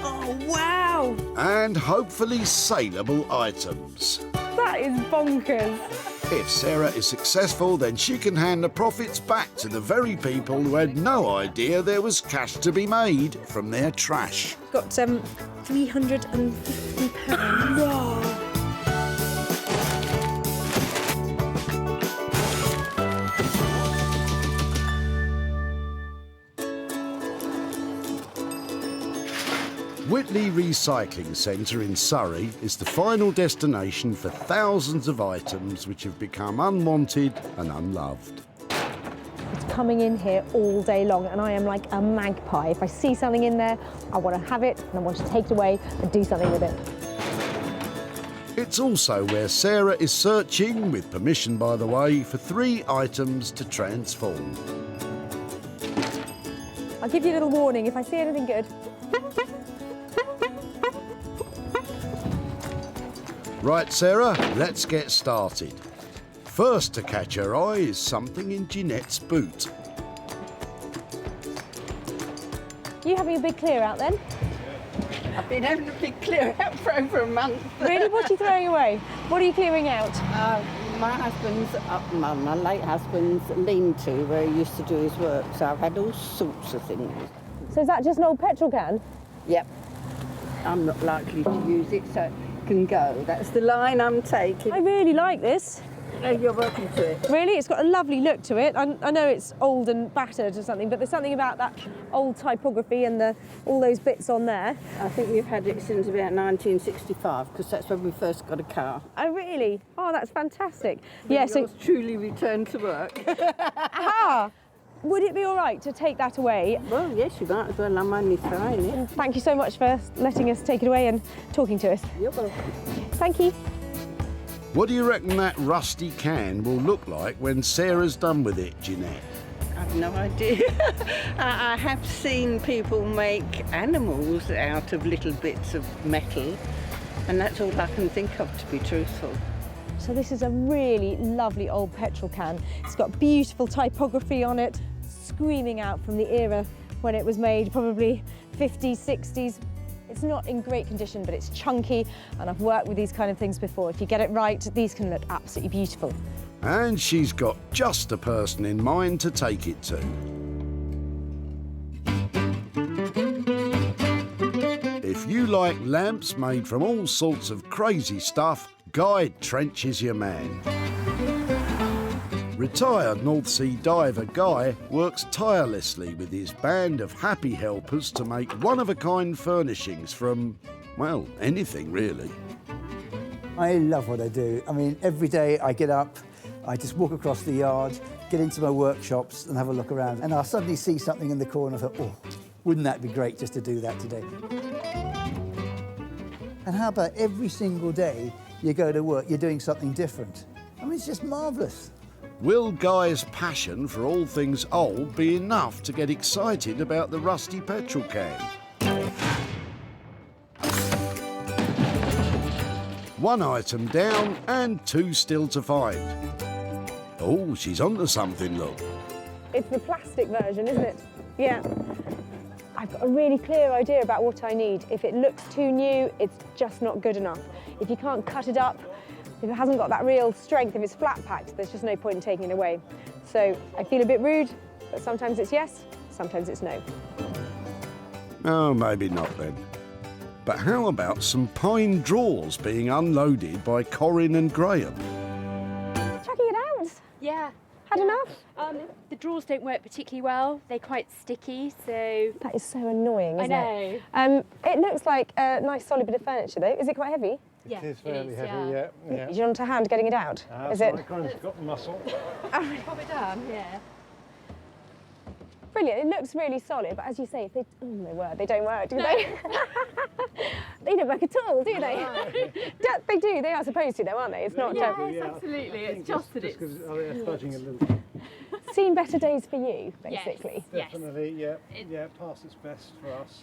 Oh, wow. and hopefully saleable items. That is bonkers. If Sarah is successful, then she can hand the profits back to the very people who had no idea there was cash to be made from their trash. Got £350. Whoa. Whitley Recycling Centre in Surrey is the final destination for thousands of items which have become unwanted and unloved. It's coming in here all day long, and I am like a magpie. If I see something in there, I want to have it and I want to take it away and do something with it. It's also where Sarah is searching, with permission by the way, for 3 items to transform. I'll give you a little warning if I see anything good. Right, Sarah, let's get started. First to catch her eye is something in Jeanette's boot. You having a big clear out then? I've been having a big clear out for over a month. Really? What are you throwing away? What are you clearing out? My husband's, my late husband's lean-to where he used to do his work, so I've had all sorts of things. So is that just an old petrol can? Yep. I'm not likely to use it, so it can go. That's the line I'm taking. I really like this. Oh, you're welcome to it. Really? It's got a lovely look to it. I know it's old and battered or something, but there's something about that old typography and all those bits on there. I think we've had it since about 1965, because that's when we first got a car. Oh, really? Oh, that's fantastic. Yeah, so truly returned to work. Aha! Would it be all right to take that away? Well, yes, you might as well. I'm only throwing it. Thank you so much for letting us take it away and talking to us. You're welcome. Thank you. What do you reckon that rusty can will look like when Sarah's done with it, Jeanette? I've no idea. I have seen people make animals out of little bits of metal, and that's all I can think of, to be truthful. So this is a really lovely old petrol can. It's got beautiful typography on it, screaming out from the era when it was made, probably 50s, 60s. It's not in great condition, but it's chunky, and I've worked with these kind of things before. If you get it right, these can look absolutely beautiful. And she's got just a person in mind to take it to. If you like lamps made from all sorts of crazy stuff, Guy Trench is your man. Retired North Sea diver Guy works tirelessly with his band of happy helpers to make one-of-a-kind furnishings from, well, anything really. I love what I do. I mean, every day I get up, I just walk across the yard, get into my workshops and have a look around, and I'll suddenly see something in the corner and I thought, oh, wouldn't that be great just to do that today? And how about every single day you go to work, you're doing something different? I mean, it's just marvellous. Will Guy's passion for all things old be enough to get excited about the rusty petrol can? One item down and two still to find. Oh, she's onto something, look. It's the plastic version, isn't it? Yeah. I've got a really clear idea about what I need. If it looks too new, it's just not good enough. If you can't cut it up, if it hasn't got that real strength, if it's flat packed, there's just no point in taking it away. So I feel a bit rude, but sometimes it's yes, sometimes it's no. Oh, maybe not then. But how about some pine drawers being unloaded by Corinne and Graham? Chucking it out? Yeah. Had enough? The drawers don't work particularly well. They're quite sticky, so... That is so annoying, isn't it? I know. It looks like a nice solid bit of furniture though. Is it quite heavy? Yeah, it is fairly heavy, yeah. Do you want a hand getting it out? Is it? It's got the muscle. Pop it down, yeah. Brilliant, it looks really solid, but as you say, if they, oh my word, they don't work, do they? They don't work at all, do they? They do, they are supposed to though, aren't they? It's not yes, absolutely, it's just that it's... They're fudging a little. Seen better days for you, basically. Yes, definitely, yeah, past its best for us.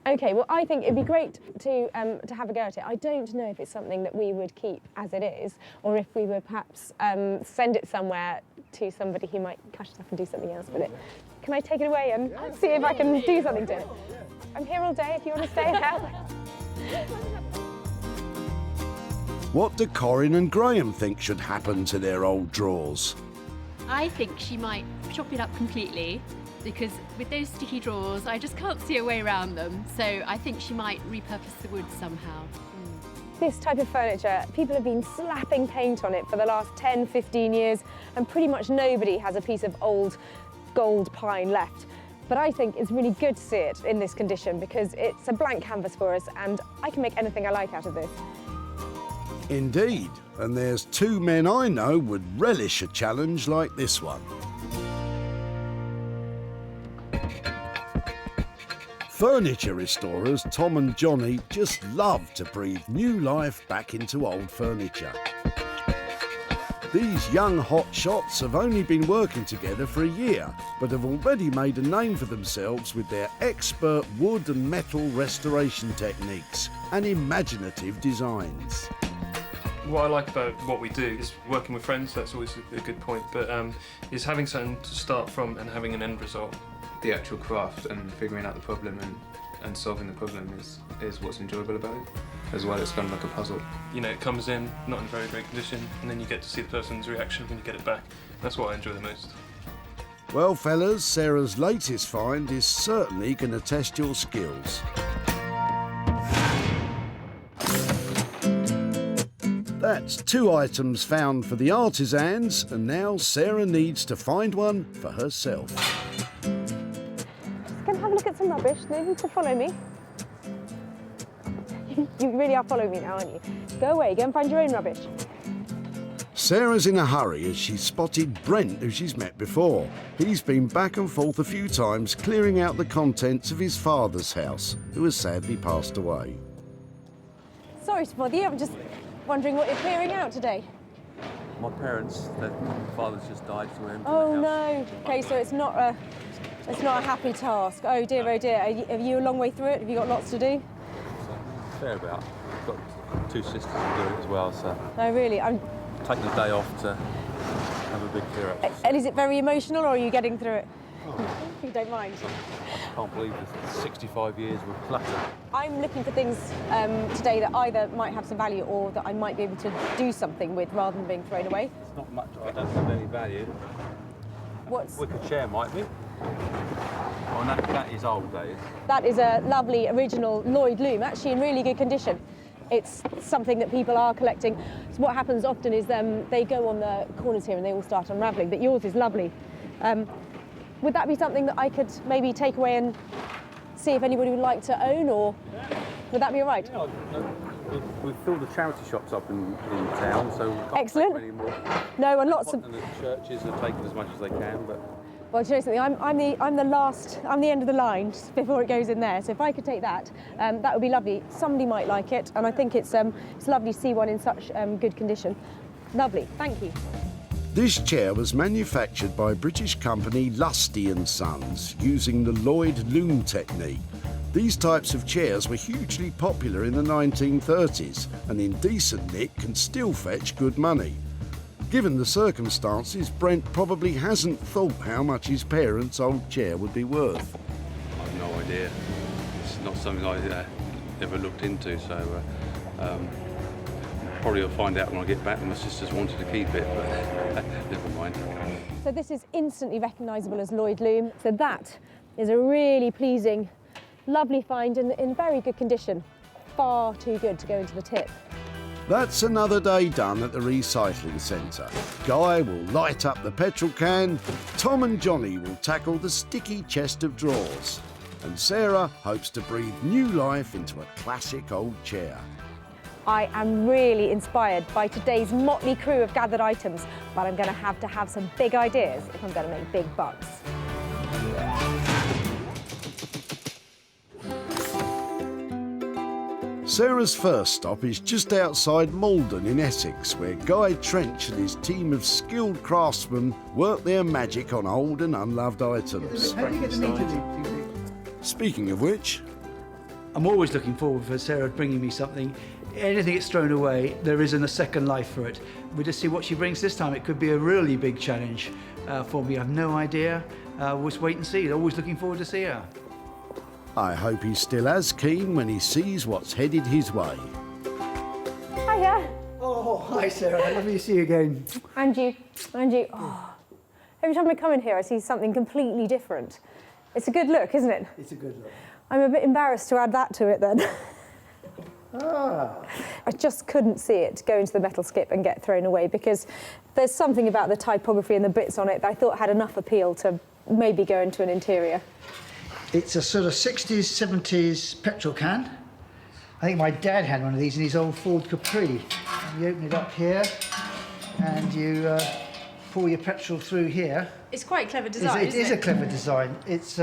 Okay, well, I think it'd be great to have a go at it. I don't know if it's something that we would keep as it is, or if we would perhaps send it somewhere to somebody who might cut it up and do something else with it. Can I take it away and see if I can do something to it? I'm here all day if you want to stay and help. What do Corinne and Graham think should happen to their old drawers? I think she might chop it up completely, because with those sticky drawers, I just can't see a way around them. So I think she might repurpose the wood somehow. This type of furniture, people have been slapping paint on it for the last 10, 15 years, and pretty much nobody has a piece of old gold pine left. But I think it's really good to see it in this condition because it's a blank canvas for us, and I can make anything I like out of this. Indeed, and there's two men I know would relish a challenge like this one. Furniture restorers Tom and Johnny just love to breathe new life back into old furniture. These young hotshots have only been working together for a year, but have already made a name for themselves with their expert wood and metal restoration techniques and imaginative designs. What I like about what we do is working with friends. That's always a good point, but is having something to start from and having an end result. The actual craft and figuring out the problem and solving the problem is what's enjoyable about it. As well, it's kind of like a puzzle. You know, it comes in not in very great condition, and then you get to see the person's reaction when you get it back. That's what I enjoy the most. Well, fellas, Sarah's latest find is certainly going to test your skills. That's 2 items found for the artisans, and now Sarah needs to find one for herself. Just gonna have a look at some rubbish. No need to follow me. You really are following me now, aren't you? Go away, go and find your own rubbish. Sarah's in a hurry as she spotted Brent, who she's met before. He's been back and forth a few times clearing out the contents of his father's house, who has sadly passed away. Sorry to bother you, I'm just wondering what you're clearing out today. My parents, their father's just died, so we're emptying Oh the house. no. Okay, so it's not a happy task. Oh dear, oh dear. Are you a long way through it? Have you got lots to do? Fair about. I've got 2 sisters to do it as well, so No, really. I'm taking a day off to have a big clear up. And is it very emotional, or are you getting through it? You don't mind. I can't believe it's 65 years with clutter. I'm looking for things today that either might have some value or that I might be able to do something with rather than being thrown away. It's not much I don't have any value. What's... Wicker chair might be. Oh, that is old days. That is a lovely original Lloyd loom, actually in really good condition. It's something that people are collecting. So what happens often is they go on the corners here and they all start unravelling, but yours is lovely. Would that be something that I could maybe take away and see if anybody would like to own, or would that be all right? Yeah, we've filled the charity shops up in town, so we can't Excellent. take any more. No, and lots of... And the churches are taking as much as they can, but... Well, do you know something? I'm the end of the line just before it goes in there. So if I could take that, that would be lovely. Somebody might like it, and I think it's lovely to see one in such good condition. Lovely, thank you. This chair was manufactured by British company Lusty & Sons using the Lloyd loom technique. These types of chairs were hugely popular in the 1930s and in decent nick can still fetch good money. Given the circumstances, Brent probably hasn't thought how much his parents' old chair would be worth. I've no idea. It's not something I ever looked into, so probably I'll find out when I get back. My sisters wanted to keep it, but never mind. So this is instantly recognisable as Lloyd loom. So that is a really pleasing, lovely find in very good condition. Far too good to go into the tip. That's another day done at the recycling centre. Guy will light up the petrol can, Tom and Johnny will tackle the sticky chest of drawers, and Sarah hopes to breathe new life into a classic old chair. I am really inspired by today's motley crew of gathered items, but I'm going to have some big ideas if I'm going to make big bucks. Sarah's first stop is just outside Malden in Essex, where Guy Trench and his team of skilled craftsmen work their magic on old and unloved items. How do you get the meat in it, do you think? Speaking of which... I'm always looking forward for Sarah bringing me something. Anything that's thrown away, there isn't a second life for it. We'll just see what she brings this time. It could be a really big challenge for me. I have no idea. We'll just wait and see. Always looking forward to see her. I hope he's still as keen when he sees what's headed his way. Hiya. Oh, hi Sarah. Lovely to see you again. And you. Oh. Every time I come in here, I see something completely different. It's a good look, isn't it? It's a good look. I'm a bit embarrassed to add that to it then. I just couldn't see it go into the metal skip and get thrown away because there's something about the typography and the bits on it that I thought had enough appeal to maybe go into an interior. It's a sort of 60s, 70s petrol can. I think my dad had one of these in his old Ford Capri. You open it up here and you pour your petrol through here. It's quite a clever design, It is a clever design. It's,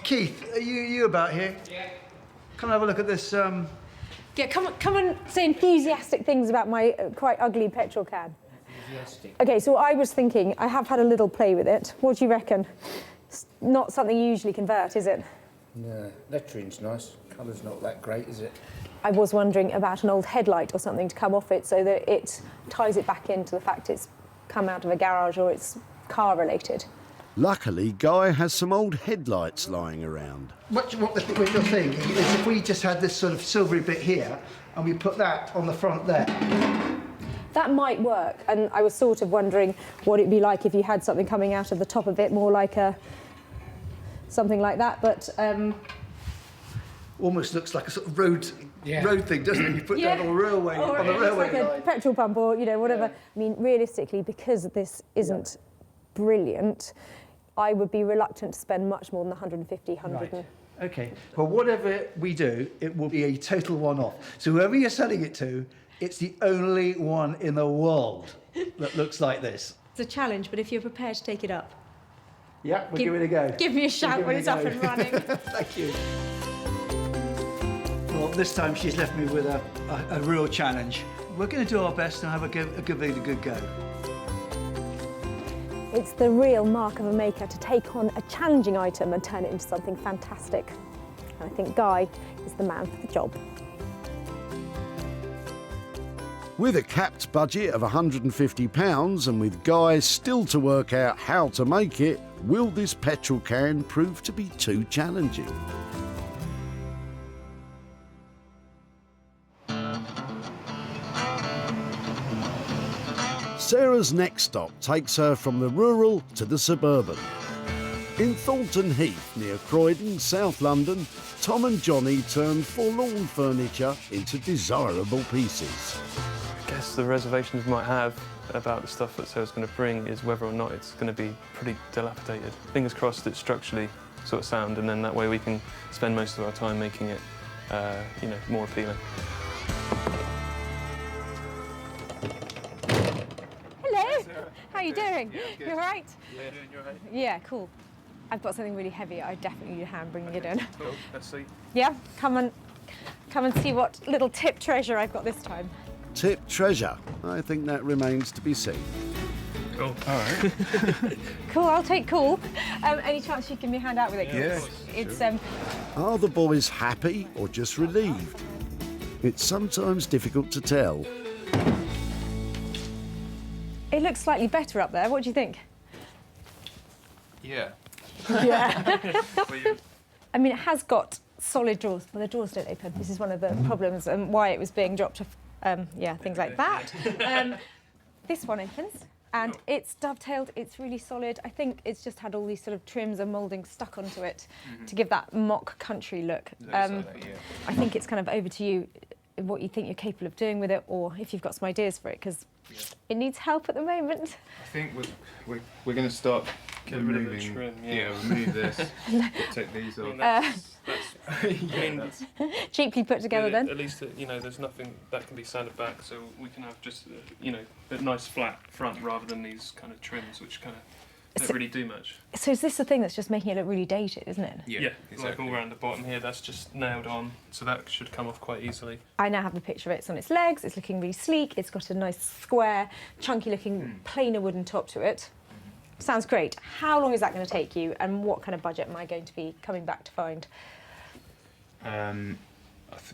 Keith, are you about here? Yeah. Come and have a look at this. Yeah, come and say enthusiastic things about my quite ugly petrol can. Enthusiastic. Okay, so I was thinking, I have had a little play with it. What do you reckon? It's not something you usually convert, is it? No, lettering's nice. Colour's not that great, is it? I was wondering about an old headlight or something to come off it so that it ties it back into the fact it's come out of a garage or it's car related. Luckily, Guy has some old headlights lying around. What you're thinking is if we just had this sort of silvery bit here and we put that on the front there. That might work, and I was sort of wondering what it'd be like if you had something coming out of the top of it, more like something like that, but... Almost looks like a sort of road thing, doesn't it? You put that on a railway, or on the railway like line. a petrol pump or, whatever. I mean, realistically, because this isn't brilliant, I would be reluctant to spend much more than 150, 100. Right. Okay. Well, whatever we do, it will be a total one-off. So whoever you're selling it to, it's the only one in the world that looks like this. It's a challenge, but if you're prepared to take it up, Yeah, we'll give it a go. give me a shout when it's up and running. Thank you. Well, this time she's left me with a real challenge. We're going to do our best and have a good go. It's the real mark of a maker to take on a challenging item and turn it into something fantastic. And I think Guy is the man for the job. With a capped budget of £150 and with Guy still to work out how to make it, will this petrol can prove to be too challenging? Sarah's next stop takes her from the rural to the suburban. In Thornton Heath, near Croydon, South London, Tom and Johnny turn forlorn furniture into desirable pieces. I guess the reservations we might have about the stuff that Sarah's going to bring is whether or not it's going to be pretty dilapidated. Fingers crossed it's structurally sort of sound, and then that way we can spend most of our time making it, more appealing. Hello, how are you doing? Yeah, You all right? Yeah, doing you all right? Yeah, cool. I've got something really heavy. I definitely need a hand bringing it in. Cool, let's see. Yeah, come and see what little tip treasure I've got this time. Tip treasure? I think that remains to be seen. Cool. All right. Cool, I'll take cool. Any chance you give me a hand out with it? 'Cause Yeah, It's Are the boys happy or just relieved? It's sometimes difficult to tell. It looks slightly better up there. What do you think? Yeah. Yeah. I mean, it has got solid drawers. Well, the drawers don't open. This is one of the problems and why it was being dropped off. Things like that. This one opens and it's dovetailed. It's really solid. I think it's just had all these sort of trims and mouldings stuck onto it to give that mock country look. I think it's kind of over to you what you think you're capable of doing with it, or if you've got some ideas for it, because it needs help at the moment. I think we're going to start Get rid of the removing. trim, remove this. Take these off. That's cheaply put together then. At least, there's nothing that can be sanded back, so we can have just, a nice flat front rather than these kind of trims, which kind of don't really do much. So is this the thing that's just making it look really dated, isn't it? Yeah, exactly. Like all around the bottom here, that's just nailed on, so that should come off quite easily. I now have a picture of it. It's on its legs. It's looking really sleek. It's got a nice square, chunky-looking, plainer wooden top to it. Sounds great. How long is that going to take you, and what kind of budget am I going to be coming back to find? I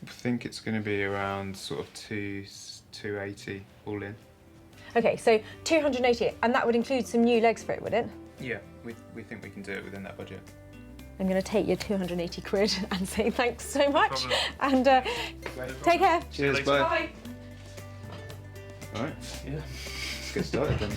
think it's going to be around sort of 280 all in. Okay, so 280, and that would include some new legs for it, would it? Yeah, we think we can do it within that budget. I'm going to take your 280 quid and say thanks so much, and take care. Cheers, bye. Bye. All right. Yeah. Let's get started then.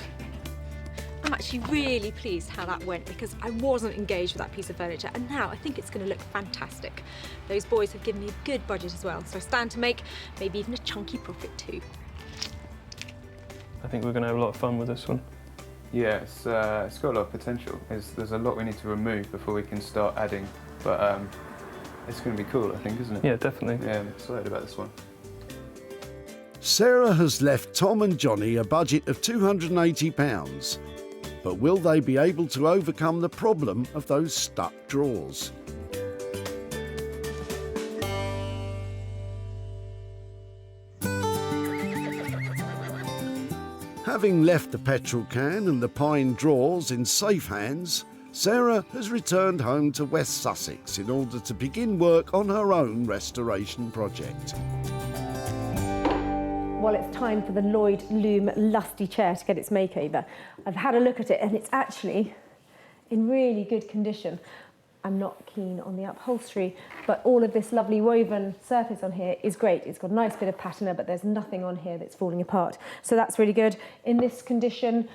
I'm actually really pleased how that went because I wasn't engaged with that piece of furniture, and now I think it's going to look fantastic. Those boys have given me a good budget as well, so I stand to make maybe even a chunky profit too. I think we're going to have a lot of fun with this one. Yeah, it's got a lot of potential. There's a lot we need to remove before we can start adding, but it's going to be cool, I think, isn't it? Yeah, definitely. Yeah, I'm excited about this one. Sarah has left Tom and Johnny a budget of £280. But will they be able to overcome the problem of those stuck drawers? Having left the petrol can and the pine drawers in safe hands, Sarah has returned home to West Sussex in order to begin work on her own restoration project. Well, it's time for the Lloyd Loom Lusty chair to get its makeover. I've had a look at it and it's actually in really good condition. I'm not keen on the upholstery, but all of this lovely woven surface on here is great. It's got a nice bit of patina, but there's nothing on here that's falling apart. So that's really good. In this condition,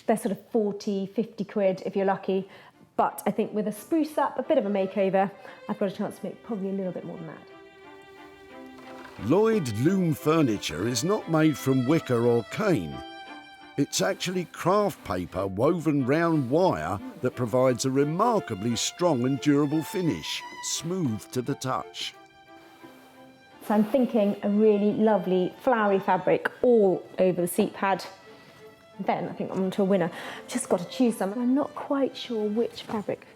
they're sort of 40, 50 quid if you're lucky. But I think with a spruce up, a bit of a makeover, I've got a chance to make probably a little bit more than that. Lloyd Loom furniture is not made from wicker or cane. It's actually craft paper woven round wire that provides a remarkably strong and durable finish, smooth to the touch. So I'm thinking a really lovely flowery fabric all over the seat pad. Then I think I'm onto a winner. I've just got to choose some. I'm not quite sure which fabric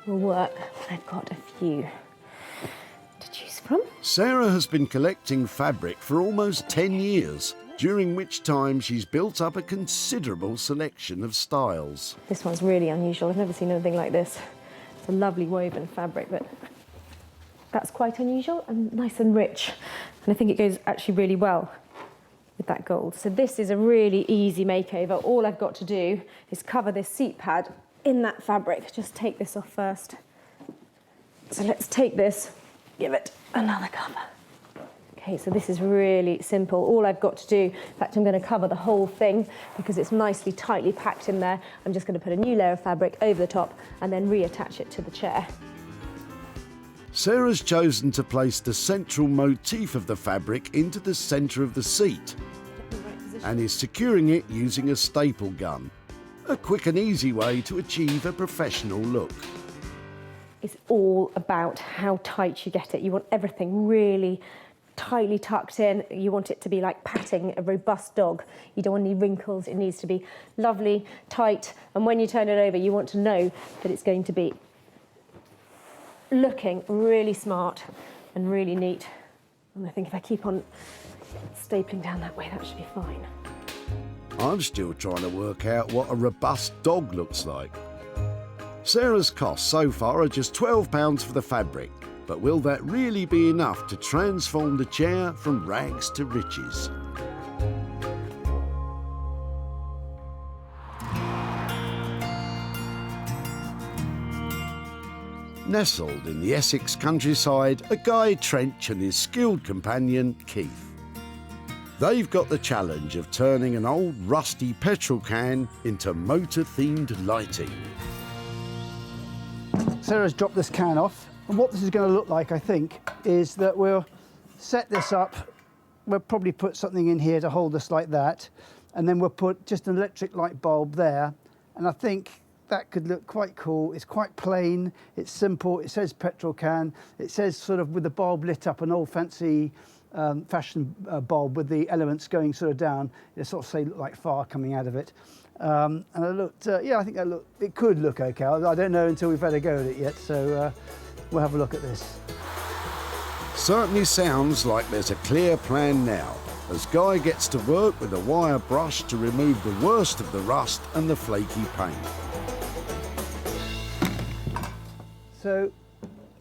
will work. I've got a few to choose from. Sarah has been collecting fabric for almost 10 years, during which time she's built up a considerable selection of styles. This one's really unusual. I've never seen anything like this. It's a lovely woven fabric, but that's quite unusual and nice and rich. And I think it goes actually really well with that gold. So this is a really easy makeover. All I've got to do is cover this seat pad in that fabric. Just take this off first. So let's take this, give it another cover. Okay, so this is really simple. All I've got to do, in fact, I'm going to cover the whole thing because it's nicely tightly packed in there. I'm just going to put a new layer of fabric over the top and then reattach it to the chair. Sarah's chosen to place the central motif of the fabric into the centre of the seat and is securing it using a staple gun. A quick and easy way to achieve a professional look. It's all about how tight you get it. You want everything really tightly tucked in. You want it to be like patting a robust dog. You don't want any wrinkles. It needs to be lovely, tight, and when you turn it over, you want to know that it's going to be looking really smart and really neat. And I think if I keep on stapling down that way, that should be fine. I'm still trying to work out what a robust dog looks like. Sarah's costs so far are just £12 for the fabric, but will that really be enough to transform the chair from rags to riches? Nestled in the Essex countryside are Guy Trench and his skilled companion, Keith. They've got the challenge of turning an old rusty petrol can into motor-themed lighting. Sarah's dropped this can off, and what this is going to look like, I think, is that we'll set this up. We'll probably put something in here to hold us like that, and then we'll put just an electric light bulb there, and I think that could look quite cool. It's quite plain, it's simple, it says petrol can, it says sort of with the bulb lit up, an old fancy fashion bulb with the elements going sort of down. It sort of say look like fire coming out of it. And I looked, yeah, I think it could look okay. I don't know until we've had a go at it yet, so we'll have a look at this. Certainly sounds like there's a clear plan now, as Guy gets to work with a wire brush to remove the worst of the rust and the flaky paint. So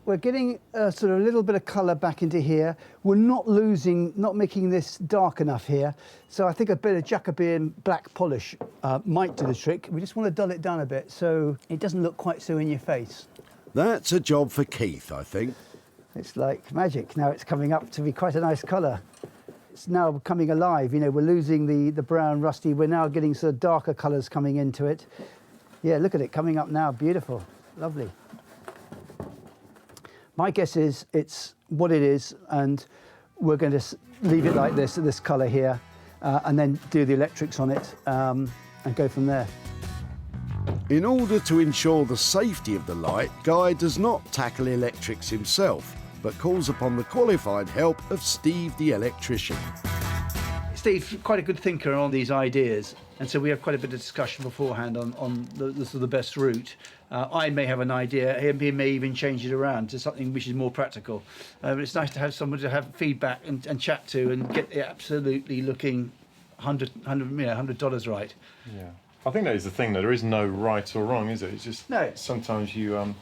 we're getting sort of a little bit of colour back into here. We're not making this dark enough here. So I think a bit of Jacobean black polish might do the trick. We just want to dull it down a bit so it doesn't look quite so in your face. That's a job for Keith, I think. It's like magic. Now it's coming up to be quite a nice colour. It's now coming alive. You know, we're losing the brown rusty. We're now getting sort of darker colours coming into it. Yeah, look at it coming up now. Beautiful. Lovely. My guess is it's what it is, and we're going to leave it like this colour here, and then do the electrics on it and go from there. In order to ensure the safety of the light, Guy does not tackle electrics himself, but calls upon the qualified help of Steve the electrician. Steve's quite a good thinker on these ideas, and so we have quite a bit of discussion beforehand on the best route. I may have an idea, he may even change it around to something which is more practical. But it's nice to have someone to have feedback and chat to and get it absolutely looking $100 right. Yeah. I think that is the thing, though. There is no right or wrong, is it? It's just No. sometimes you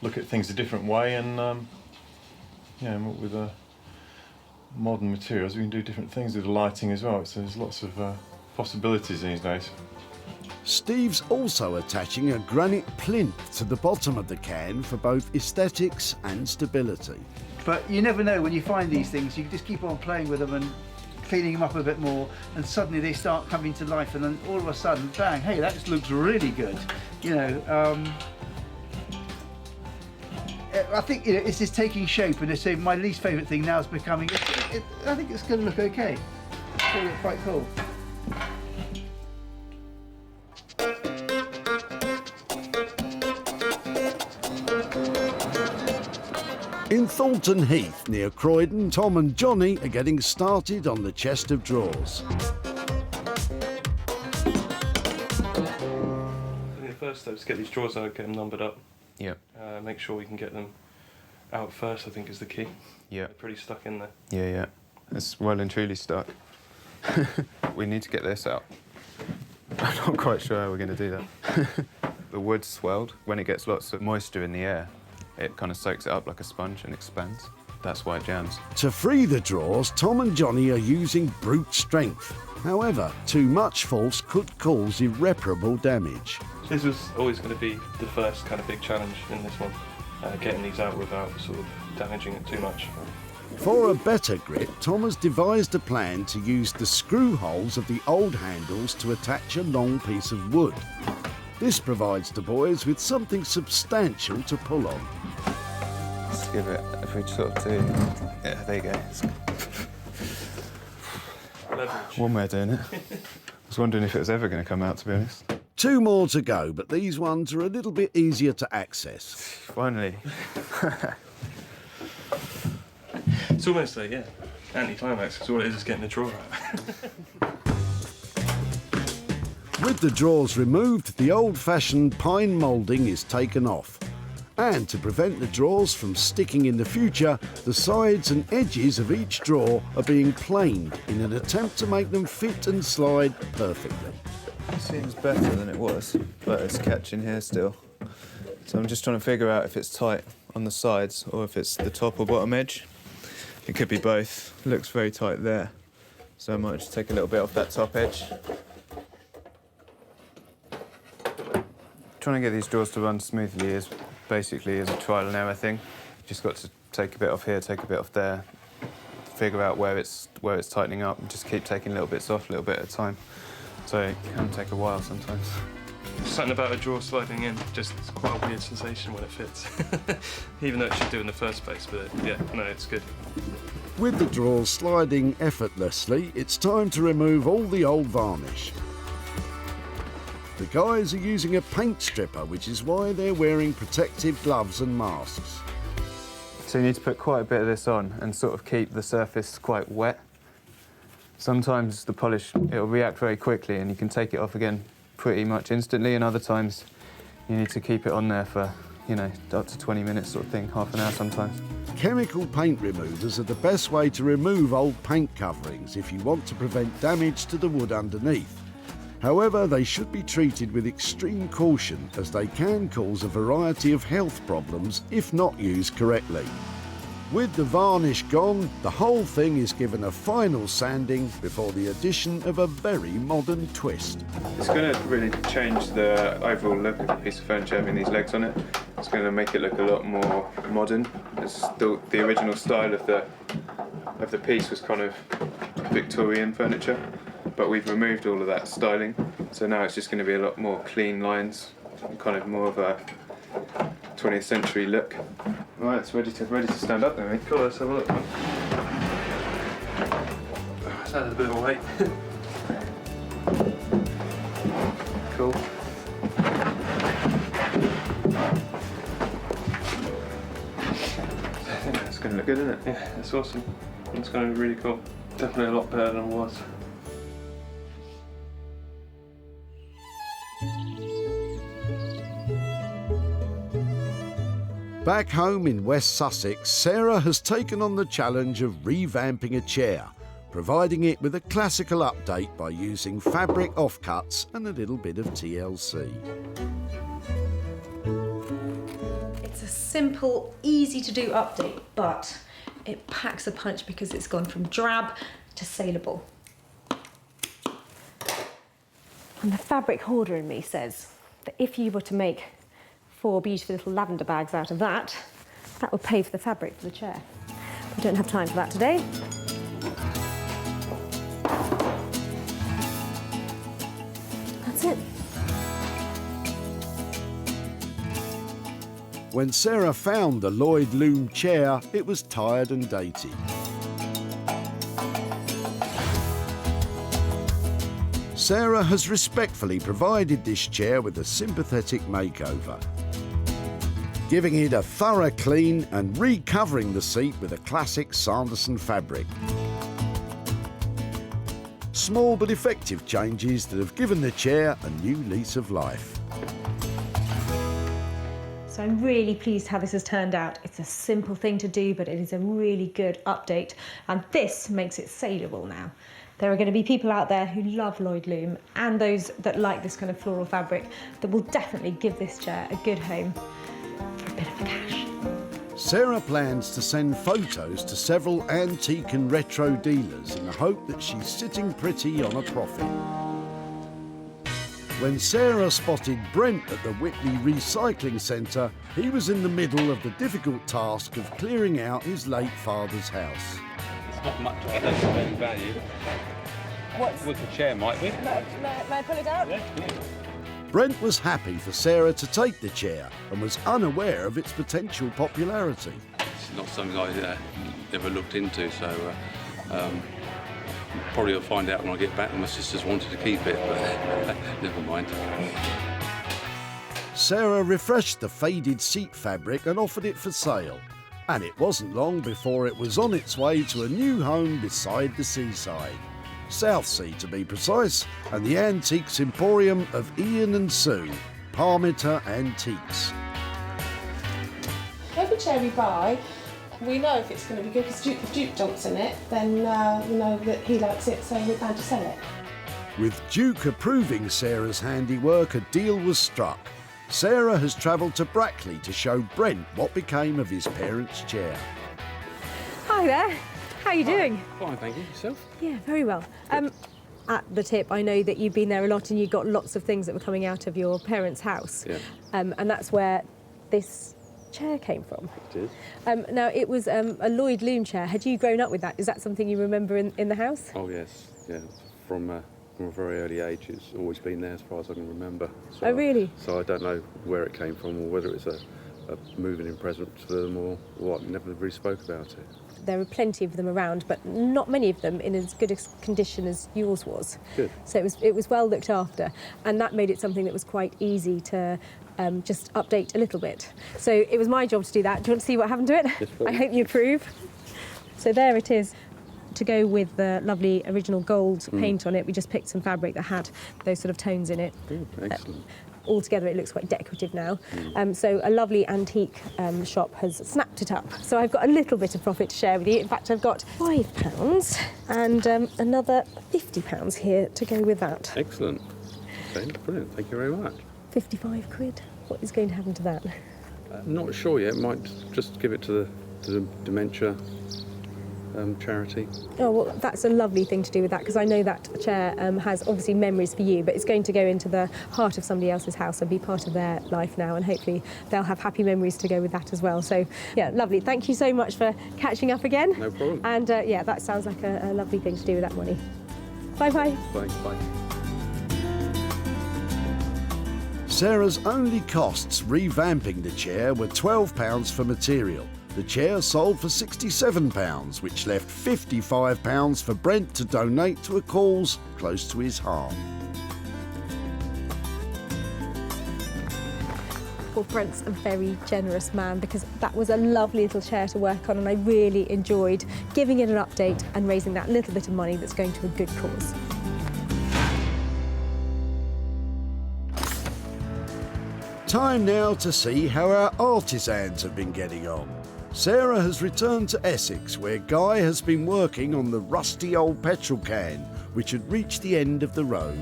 look at things a different way, and with modern materials, we can do different things with lighting as well. So there's lots of possibilities these days. Steve's also attaching a granite plinth to the bottom of the can for both aesthetics and stability. But you never know when you find these things. You can just keep on playing with them and cleaning them up a bit more, and suddenly they start coming to life, and then all of a sudden, bang, hey, that just looks really good. I think it's just taking shape, and it's my least favourite thing now is becoming. I think it's going to look okay. It's going to look quite cool. In Thornton Heath, near Croydon, Tom and Johnny are getting started on the chest of drawers. I think the first step is get these drawers out, get them numbered up. Yeah. Make sure we can get them out first, I think, is the key. Yeah. They're pretty stuck in there. Yeah. It's well and truly stuck. We need to get this out. I'm not quite sure how we're going to do that. The wood's swelled. When it gets lots of moisture in the air, it kind of soaks it up like a sponge and expands. That's why it jams. To free the drawers, Tom and Johnny are using brute strength. However, too much force could cause irreparable damage. This was always going to be the first kind of big challenge in this one, getting these out without sort of damaging it too much. For a better grip, Tom has devised a plan to use the screw holes of the old handles to attach a long piece of wood. This provides the boys with something substantial to pull on. Let's give it, if we sort of do, yeah, there you go. One way of doing it. I was wondering if it was ever going to come out, to be honest. 2 more to go, but these ones are a little bit easier to access. Finally. It's almost like, anti-climax, because all it is getting the drawer out. With the drawers removed, the old-fashioned pine moulding is taken off. And to prevent the drawers from sticking in the future, the sides and edges of each drawer are being planed in an attempt to make them fit and slide perfectly. It seems better than it was, but it's catching here still. So I'm just trying to figure out if it's tight on the sides or if it's the top or bottom edge. It could be both. It looks very tight there. So I might just take a little bit off that top edge. Trying to get these drawers to run smoothly is basically a trial and error thing. Just got to take a bit off here, take a bit off there, figure out where it's tightening up, and just keep taking little bits off, a little bit at a time. So it can take a while sometimes. Something about a drawer sliding in, just it's quite a weird sensation when it fits. Even though it should do in the first place, but it's good. With the drawers sliding effortlessly, it's time to remove all the old varnish. The guys are using a paint stripper, which is why they're wearing protective gloves and masks. So you need to put quite a bit of this on and sort of keep the surface quite wet. Sometimes the polish, it'll react very quickly and you can take it off again pretty much instantly, and other times you need to keep it on there for, up to 20 minutes sort of thing, half an hour sometimes. Chemical paint removers are the best way to remove old paint coverings if you want to prevent damage to the wood underneath. However, they should be treated with extreme caution, as they can cause a variety of health problems if not used correctly. With the varnish gone, the whole thing is given a final sanding before the addition of a very modern twist. It's going to really change the overall look of the piece of furniture having these legs on it. It's going to make it look a lot more modern. It's still the original style of the piece was kind of Victorian furniture, but we've removed all of that styling, so now it's just going to be a lot more clean lines, kind of more of a 20th century look. Right, it's ready to stand up then, mate. Cool, let's have a look. It's added a bit of weight. Cool. I think that's going to look good, isn't it? Yeah, it's awesome. It's going to be really cool. Definitely a lot better than it was. Back home in West Sussex, Sarah has taken on the challenge of revamping a chair, providing it with a classical update by using fabric offcuts and a little bit of TLC. It's a simple, easy to do update, but it packs a punch because it's gone from drab to saleable. And the fabric hoarder in me says that if you were to make 4 beautiful little lavender bags out of that, that would pay for the fabric for the chair. We don't have time for that today. That's it. When Sarah found the Lloyd Loom chair, it was tired and dated. Sarah has respectfully provided this chair with a sympathetic makeover, giving it a thorough clean and recovering the seat with a classic Sanderson fabric. Small but effective changes that have given the chair a new lease of life. So I'm really pleased how this has turned out. It's a simple thing to do, but it is a really good update. And this makes it saleable now. There are going to be people out there who love Lloyd Loom and those that like this kind of floral fabric that will definitely give this chair a good home for a bit of cash. Sarah plans to send photos to several antique and retro dealers in the hope that she's sitting pretty on a profit. When Sarah spotted Brent at the Whitney Recycling Centre, he was in the middle of the difficult task of clearing out his late father's house. It's not much, I don't think, any value. With the chair, might be. May I pull it out? Yeah. Brent was happy for Sarah to take the chair and was unaware of its potential popularity. It's not something I ever looked into, so probably I'll find out when I get back that my sisters wanted to keep it, but never mind. Sarah refreshed the faded seat fabric and offered it for sale. And it wasn't long before it was on its way to a new home beside the seaside. Southsea to be precise, and the Antiques Emporium of Ian and Sue, Parmiter Antiques. Every chair we buy, we know if it's going to be good because if Duke jumps in it, then we know that he likes it, so we're bound to sell it. With Duke approving Sarah's handiwork, a deal was struck. Sarah has travelled to Brackley to show Brent what became of his parents' chair. Hi there. How are you doing? Fine, thank you. Yourself? Yeah, very well. At the tip, I know that you've been there a lot and you got lots of things that were coming out of your parents' house. Yeah. And that's where this chair came from. It is. Now, it was a Lloyd Loom chair. Had you grown up with that? Is that something you remember in the house? Oh, yes. Yeah. From a very early age, it's always been there as far as I can remember. So Oh, really? So I don't know where it came from or whether it's a moving in present for them or what. Never really spoke about it. There are plenty of them around, but not many of them in as good a condition as yours was. Good. So it was well looked after, and that made it something that was quite easy to just update a little bit. So it was my job to do that. Do you want to see what happened to it? Yes, please. I hope you approve. So there it is. To go with the lovely original gold paint on it, we just picked some fabric that had those sort of tones in it. Good, excellent. Altogether, it looks quite decorative now. So a lovely antique shop has snapped it up. So I've got a little bit of profit to share with you. In fact, I've got £5 and another £50 here to go with that. Excellent. Okay, brilliant. Thank you very much. 55 quid. What is going to happen to that? Not sure yet. Might just give it to the dementia charity. Oh, well, that's a lovely thing to do with that, because I know that chair has obviously memories for you, but it's going to go into the heart of somebody else's house and be part of their life now, and hopefully they'll have happy memories to go with that as well. So, yeah, lovely. Thank you so much for catching up again. No problem. And, yeah, that sounds like a lovely thing to do with that money. Bye-bye. Thanks, bye. Sarah's only costs revamping the chair were £12 for material. The chair sold for £67, which left £55 for Brent to donate to a cause close to his heart. Well, Brent's a very generous man, because that was a lovely little chair to work on, and I really enjoyed giving it an update and raising that little bit of money that's going to a good cause. Time now to see how our artisans have been getting on. Sarah has returned to Essex, where Guy has been working on the rusty old petrol can, which had reached the end of the road.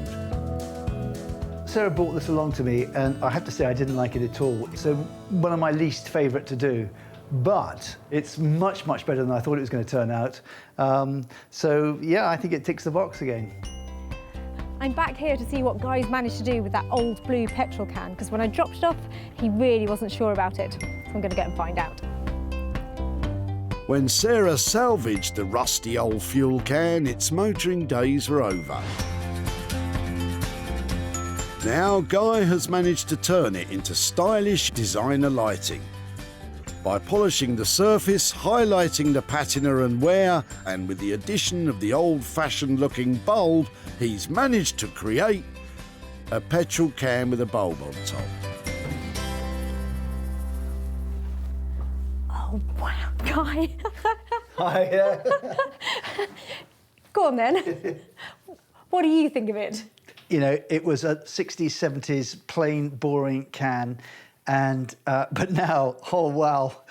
Sarah brought this along to me, and I have to say I didn't like it at all. It's one of my least favourite to do, but it's much, much better than I thought it was going to turn out. So, yeah, I think it ticks the box again. I'm back here to see what Guy's managed to do with that old blue petrol can, because when I dropped it off, he really wasn't sure about it. So I'm going to go and find out. When Sarah salvaged the rusty old fuel can, its motoring days were over. Now Guy has managed to turn it into stylish designer lighting. By polishing the surface, highlighting the patina and wear, and with the addition of the old-fashioned looking bulb, he's managed to create a petrol can with a bulb on top. Oh, wow, Guy. Hi. Go on then. What do you think of it? You know, it was a 60s, 70s plain, boring can, and but now, oh wow,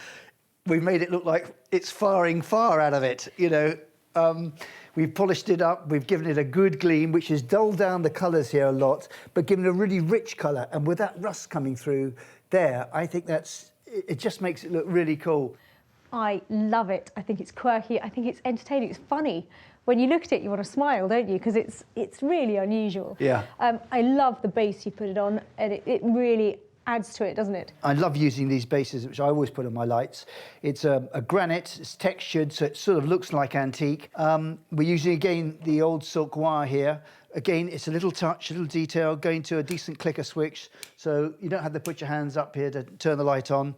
we've made it look like it's firing fire out of it. You know, we've polished it up, we've given it a good gleam, which has dulled down the colours here a lot, but given a really rich colour. And with that rust coming through there, I think it just makes it look really cool. I love it. I think it's quirky. I think it's entertaining. It's funny. When you look at it, you want to smile, don't you? Because it's really unusual. Yeah. I love the base you put it on, and it really adds to it, doesn't it? I love using these bases, which I always put on my lights. It's a granite, it's textured, so it sort of looks like antique. We're using, again, the old silk wire here. Again, it's a little touch, a little detail, going to a decent clicker switch, so you don't have to put your hands up here to turn the light on.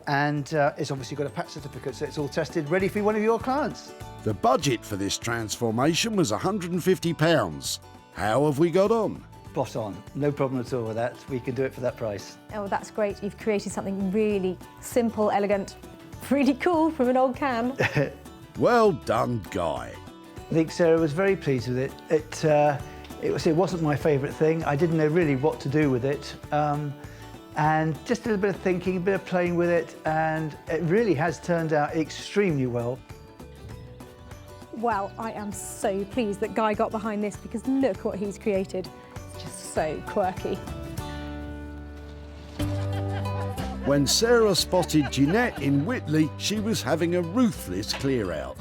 And it's obviously got a patch certificate, so it's all tested, ready for one of your clients. The budget for this transformation was £150. How have we got on? Spot on, no problem at all with that. We can do it for that price. Oh, that's great. You've created something really simple, elegant, really cool from an old can. Well done, Guy. I think Sarah was very pleased with it. It wasn't my favourite thing. I didn't know really what to do with it. And just a little bit of thinking, a bit of playing with it, and it really has turned out extremely well. Well, I am so pleased that Guy got behind this, because look what he's created. It's just so quirky. When Sarah spotted Jeanette in Whitley, she was having a ruthless clear-out.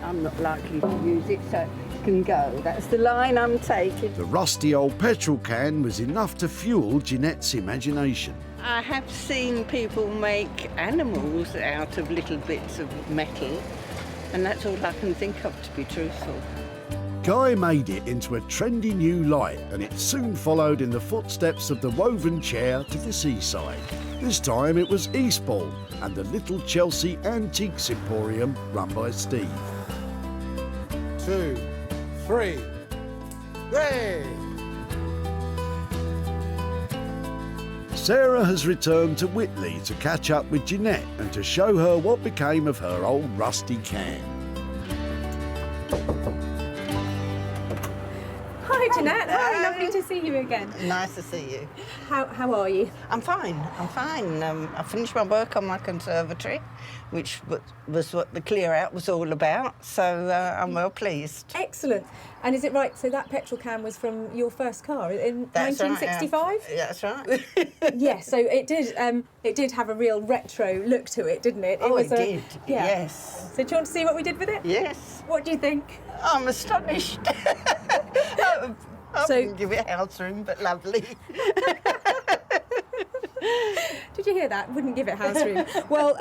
I'm not likely to use it, so it can go. That's the line I'm taking. The rusty old petrol can was enough to fuel Jeanette's imagination. I have seen people make animals out of little bits of metal, and that's all I can think of, to be truthful. Guy made it into a trendy new light, and it soon followed in the footsteps of the woven chair to the seaside. This time it was Eastbourne and the Little Chelsea Antiques Emporium run by Steve. 2, 3, hey! Sarah has returned to Whitley to catch up with Jeanette and to show her what became of her old rusty can. Hi, Jeanette. Hi, lovely to see you again. Nice to see you. How are you? I'm fine. I finished my work on my conservatory, which was what the clear out was all about, so I'm well pleased. Excellent. And is it right, so that petrol can was from your first car in 1965? Yeah, that's right. Yes, so it did have a real retro look to it, didn't it? It did, yeah. yes. So do you want to see what we did with it? Yes. What do you think? I'm astonished. I wouldn't give it house room, but lovely. Did you hear that? Wouldn't give it house room. Well,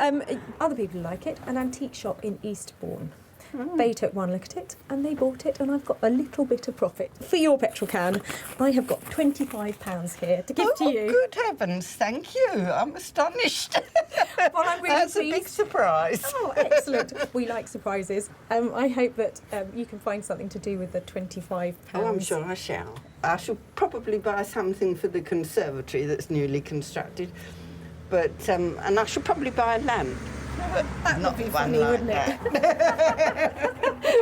other people like it. An antique shop in Eastbourne. They took one look at it and they bought it, and I've got a little bit of profit. For your petrol can, I have got £25 here to give to you. Good heavens, thank you. I'm astonished. Well, I'm really That's pleased. a big surprise. Oh, excellent. We like surprises. I hope that you can find something to do with the £25. Oh, I'm sure I shall. I shall probably buy something for the conservatory that's newly constructed, but and I shall probably buy a lamp. That Not would be one funny, like wouldn't it?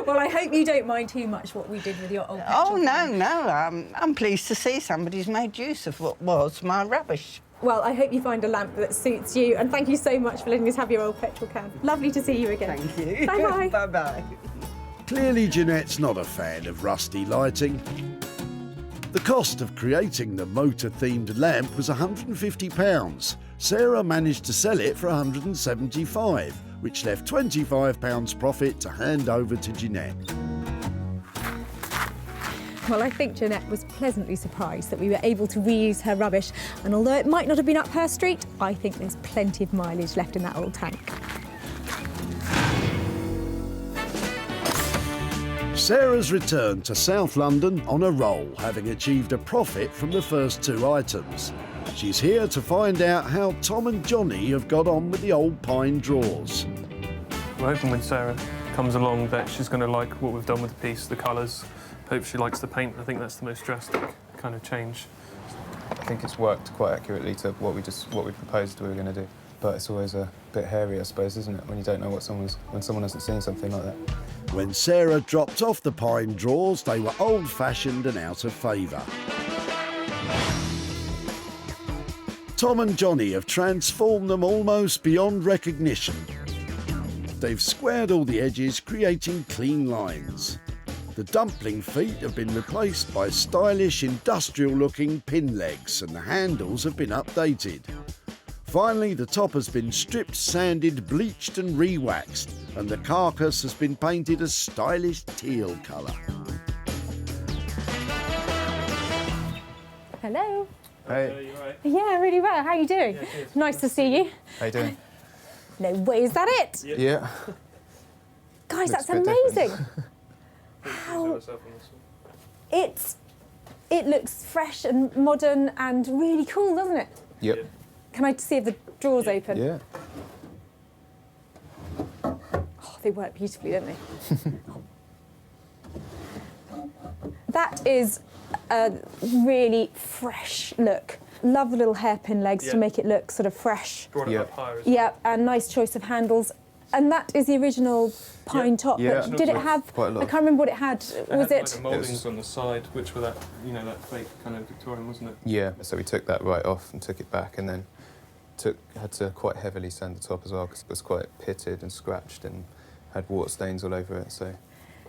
Well, I hope you don't mind too much what we did with your old petrol Oh, can. no. I'm pleased to see somebody's made use of what was my rubbish. Well, I hope you find a lamp that suits you, and thank you so much for letting us have your old petrol can. Lovely to see you again. Thank you. Bye-bye. Bye-bye. Clearly Jeanette's not a fan of rusty lighting. The cost of creating the motor-themed lamp was £150. Sarah managed to sell it for £175, which left £25 profit to hand over to Jeanette. Well, I think Jeanette was pleasantly surprised that we were able to reuse her rubbish, and although it might not have been up her street, I think there's plenty of mileage left in that old tank. Sarah's returned to South London on a roll, having achieved a profit from the first 2 items. She's here to find out how Tom and Johnny have got on with the old pine drawers. We're hoping when Sarah comes along that she's going to like what we've done with the piece, the colours. Hope she likes the paint. I think that's the most drastic kind of change. I think it's worked quite accurately to what we proposed we were going to do. But it's always a bit hairy, I suppose, isn't it, when you don't know what when someone hasn't seen something like that. When Sarah dropped off the pine drawers, they were old-fashioned and out of favour. Tom and Johnny have transformed them almost beyond recognition. They've squared all the edges, creating clean lines. The dumpling feet have been replaced by stylish, industrial-looking pin legs, and the handles have been updated. Finally, the top has been stripped, sanded, bleached and re-waxed, and the carcass has been painted a stylish teal colour. Hello. Hey. You all right? Yeah, really well. How are you doing? Yeah, good. Nice to see you. How you doing? No way, is that it? Yeah. Guys, Looks that's a bit different. amazing. How it looks fresh and modern and really cool, doesn't it? Yep. Can I see if the drawers open? Yeah. Oh, they work beautifully, don't they? That is a really fresh look. Love the little hairpin legs to make it look sort of fresh. Brought it up higher as well. Yeah, and nice choice of handles. And that is the original pine top. Yeah. But did it have? Quite a lot. I can't remember what it had. Was had, it? Like, mouldings on the side, which were that, you know, that fake kind of Victorian, wasn't it? Yeah. So we took that right off and took it back, and then had to quite heavily sand the top as well because it was quite pitted and scratched and had water stains all over it. So.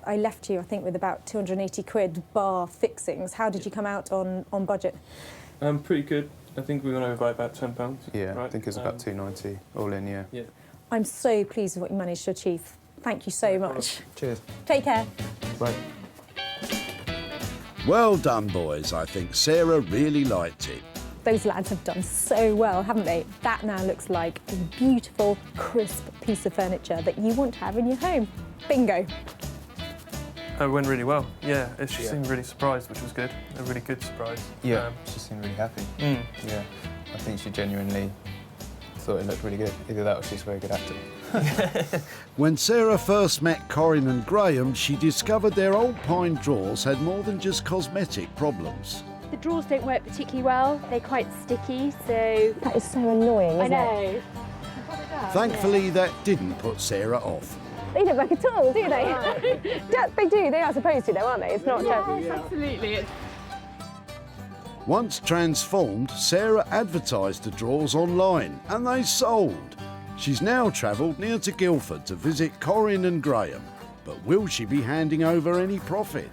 I left you, I think, with about 280 quid bar fixings. How did you come out on budget? Pretty good. I think we went over by about £10. Yeah, right? I think it was about 290 all in. Yeah. Yeah. I'm so pleased with what you managed to achieve. Thank you so much. Cheers. Take care. Bye. Well done, boys. I think Sarah really liked it. Those lads have done so well, haven't they? That now looks like a beautiful, crisp piece of furniture that you want to have in your home. Bingo. It went really well. Yeah, she seemed really surprised, which was good. A really good surprise. Yeah, she seemed really happy. Yeah, I think she genuinely thought it looked really good. Either that or she's a very good actor. When Sarah first met Corinne and Graham, she discovered their old pine drawers had more than just cosmetic problems. The drawers don't work particularly well. They're quite sticky, so... That is so annoying, isn't I know. Thankfully, that didn't put Sarah off. They don't work at all, do they? They do. They are supposed to, though, aren't they? It's not Yes, absolutely. Once transformed, Sarah advertised the drawers online, and they sold. She's now travelled near to Guildford to visit Corinne and Graham. But will she be handing over any profit?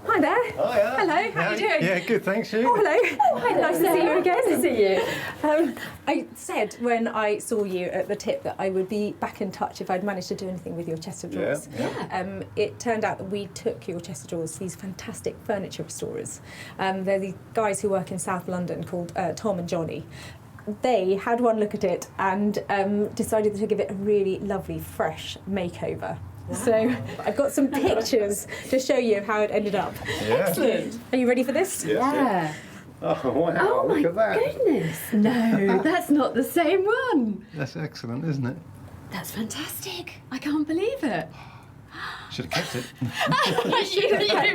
Hi there. Hiya. Hello, how are you doing? Yeah, good, thanks, you. Oh, hello. Hi, Nice to see you again. Nice to see you. I said when I saw you at the tip that I would be back in touch if I'd managed to do anything with your chest of drawers. Yeah. It turned out that we took your chest of drawers to these fantastic furniture restorers. They're the guys who work in South London called Tom and Johnny. They had one look at it and decided to give it a really lovely, fresh makeover. Wow. So I've got some pictures to show you of how it ended up. Yeah. Excellent. Are you ready for this? Yeah. Oh, wow, Oh my look at that. goodness. No, that's not the same one. That's excellent, isn't it? That's fantastic. I can't believe it. Should have kept it. you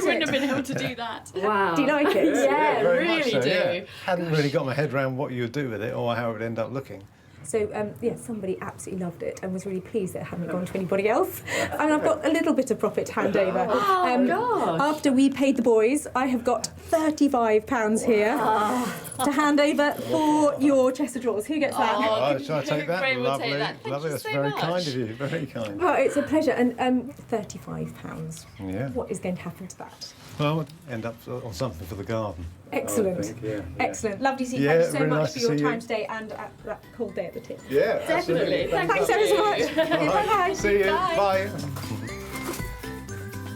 wouldn't have been able to do that. Wow. Do you like it? Yeah, very really much so, do. yeah. Hadn't really got my head around what you would do with it or how it would end up looking. So yeah, somebody absolutely loved it and was really pleased that it hadn't gone to anybody else. And I've got a little bit of profit to hand over. gosh. After we paid the boys, I have got £35 here to hand over for your chest of drawers. Who gets that? Oh, shall I take that? Graham will Lovely, take that. Thank lovely. you That's so very much. kind of you. Very kind. Well, it's a pleasure. And £35. Yeah. What is going to happen to that? Well, we'll end up on something for the garden. Excellent. I think, yeah. Excellent. Lovely to see you. Yeah, Thank you so really much nice for to your see you. time today and at that cold day at the tip. Yeah, Definitely. Thanks ever so much. Bye-bye. See you. Bye.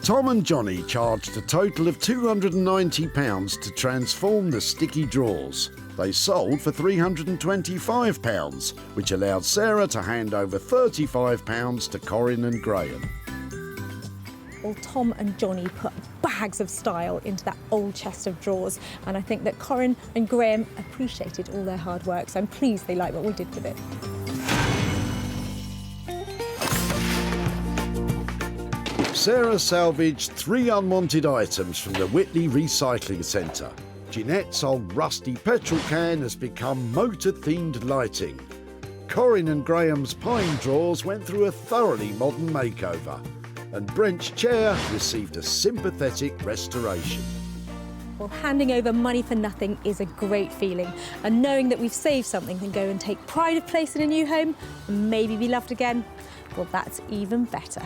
Tom and Johnny charged a total of £290 to transform the sticky drawers. They sold for £325, which allowed Sarah to hand over £35 to Corinne and Graham. Well, Tom and Johnny put bags of style into that old chest of drawers, and I think that Corinne and Graham appreciated all their hard work, so I'm pleased they like what we did with it. Sarah salvaged 3 unwanted items from the Whitley Recycling Centre. Jeanette's old rusty petrol can has become motor-themed lighting. Corinne and Graham's pine drawers went through a thoroughly modern makeover. And Brent's chair received a sympathetic restoration. Well, handing over money for nothing is a great feeling, and knowing that we've saved something and go and take pride of place in a new home and maybe be loved again, well, that's even better.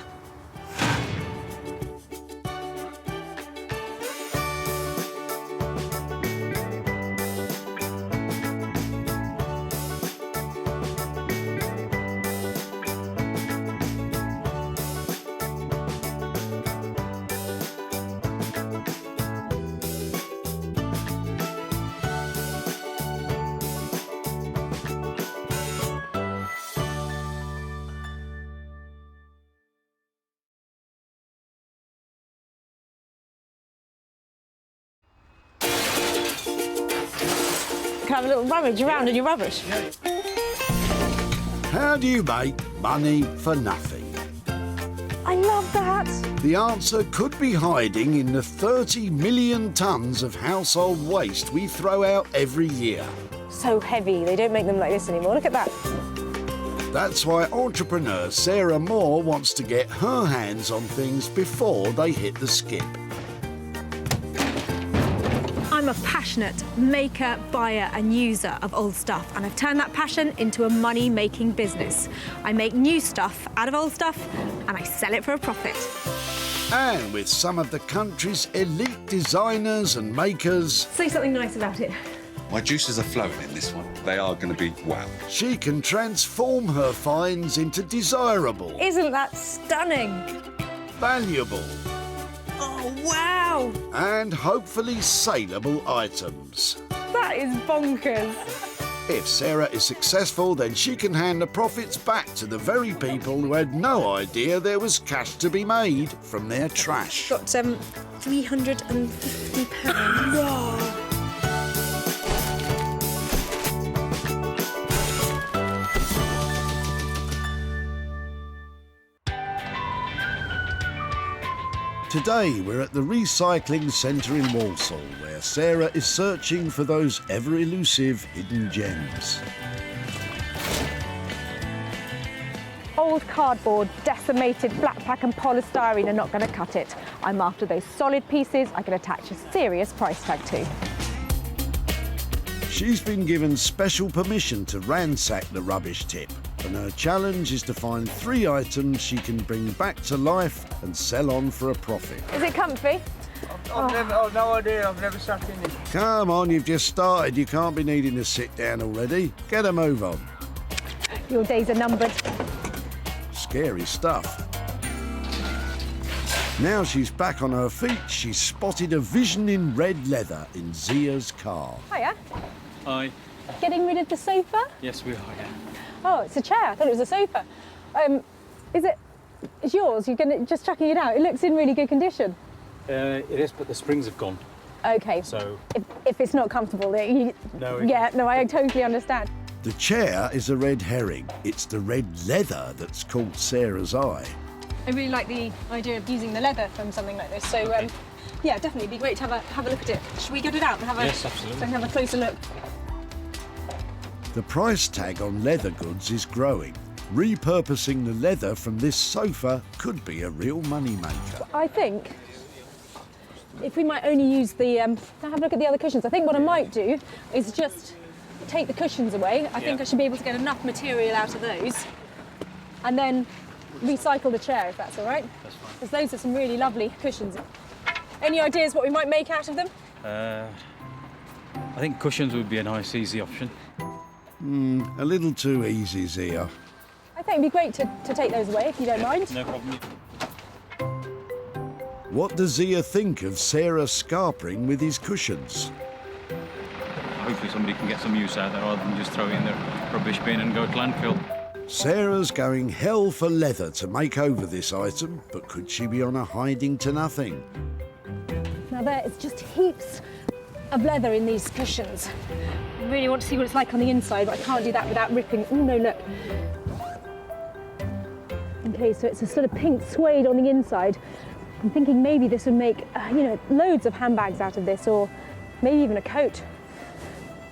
Can I have a little rummage around in your rubbish? How do you make money for nothing? I love that. The answer could be hiding in the 30 million tonnes of household waste we throw out every year. So heavy, they don't make them like this anymore. Look at that. That's why entrepreneur Sarah Moore wants to get her hands on things before they hit the skip. I'm a passionate maker, buyer and user of old stuff, and I've turned that passion into a money-making business. I make new stuff out of old stuff and I sell it for a profit. And with some of the country's elite designers and makers, Say something nice about it. My juices are flowing in this one. They are going to be wow. she can transform her finds into desirable, Isn't that stunning? valuable, Oh, wow! and hopefully saleable items. That is bonkers. If Sarah is successful, then she can hand the profits back to the very people who had no idea there was cash to be made from their trash. Got £350. Whoa! Today we're at the recycling centre in Walsall, where Sarah is searching for those ever-elusive hidden gems. Old cardboard, decimated flat pack and polystyrene are not going to cut it. I'm after those solid pieces I can attach a serious price tag to. She's been given special permission to ransack the rubbish tip, and her challenge is to find 3 items she can bring back to life and sell on for a profit. Is it comfy? I've no idea, I've never sat in it. Come on, you've just started. You can't be needing to sit down already. Get a move on. Your days are numbered. Scary stuff. Now she's back on her feet, she's spotted a vision in red leather in Zia's car. Hiya. Hi. Getting rid of the sofa? Yes, we are, yeah. Oh, it's a chair. I thought it was a sofa. It's yours? You're just chucking it out? It looks in really good condition. It is, but the springs have gone. Okay. So if it's not comfortable, No, yeah, no, I totally understand. The chair is a red herring. It's the red leather that's caught Sarah's eye. I really like the idea of using the leather from something like this. So, yeah, definitely it'd be great to have a look at it. Should we get it out and have a Yes, absolutely. so I can have a closer look? The price tag on leather goods is growing. Repurposing the leather from this sofa could be a real moneymaker. I think if we might only use the, now have a look at the other cushions. I think what I might do is just take the cushions away. I think I should be able to get enough material out of those and then recycle the chair, if that's all right. That's fine. Because those are some really lovely cushions. Any ideas what we might make out of them? I think cushions would be a nice, easy option. A little too easy, Zia. I think it'd be great to take those away, if you don't mind. No problem. What does Zia think of Sarah scarpering with his cushions? Hopefully somebody can get some use out of that rather than just throw it in the rubbish bin and go to landfill. Sarah's going hell for leather to make over this item, but could she be on a hiding to nothing? Now there, it's just heaps of leather in these cushions. I really want to see what it's like on the inside, but I can't do that without ripping. Oh no, look. Okay, so it's a sort of pink suede on the inside. I'm thinking maybe this would make, loads of handbags out of this, or maybe even a coat.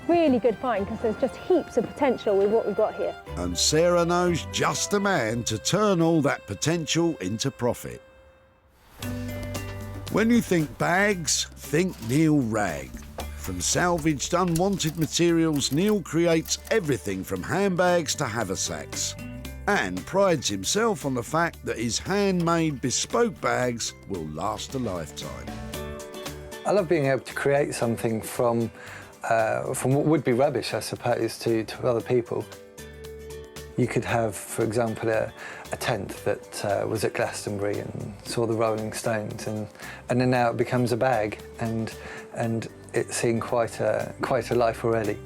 Really good find, because there's just heaps of potential with what we've got here. And Sarah knows just the man to turn all that potential into profit. When you think bags, think Neil Ragg. From salvaged unwanted materials, Neil creates everything from handbags to haversacks, and prides himself on the fact that his handmade bespoke bags will last a lifetime. I love being able to create something from what would be rubbish, I suppose, to other people. You could have, for example, a tent that was at Glastonbury and saw the Rolling Stones, and then now it becomes a bag, and it's seen quite a life already.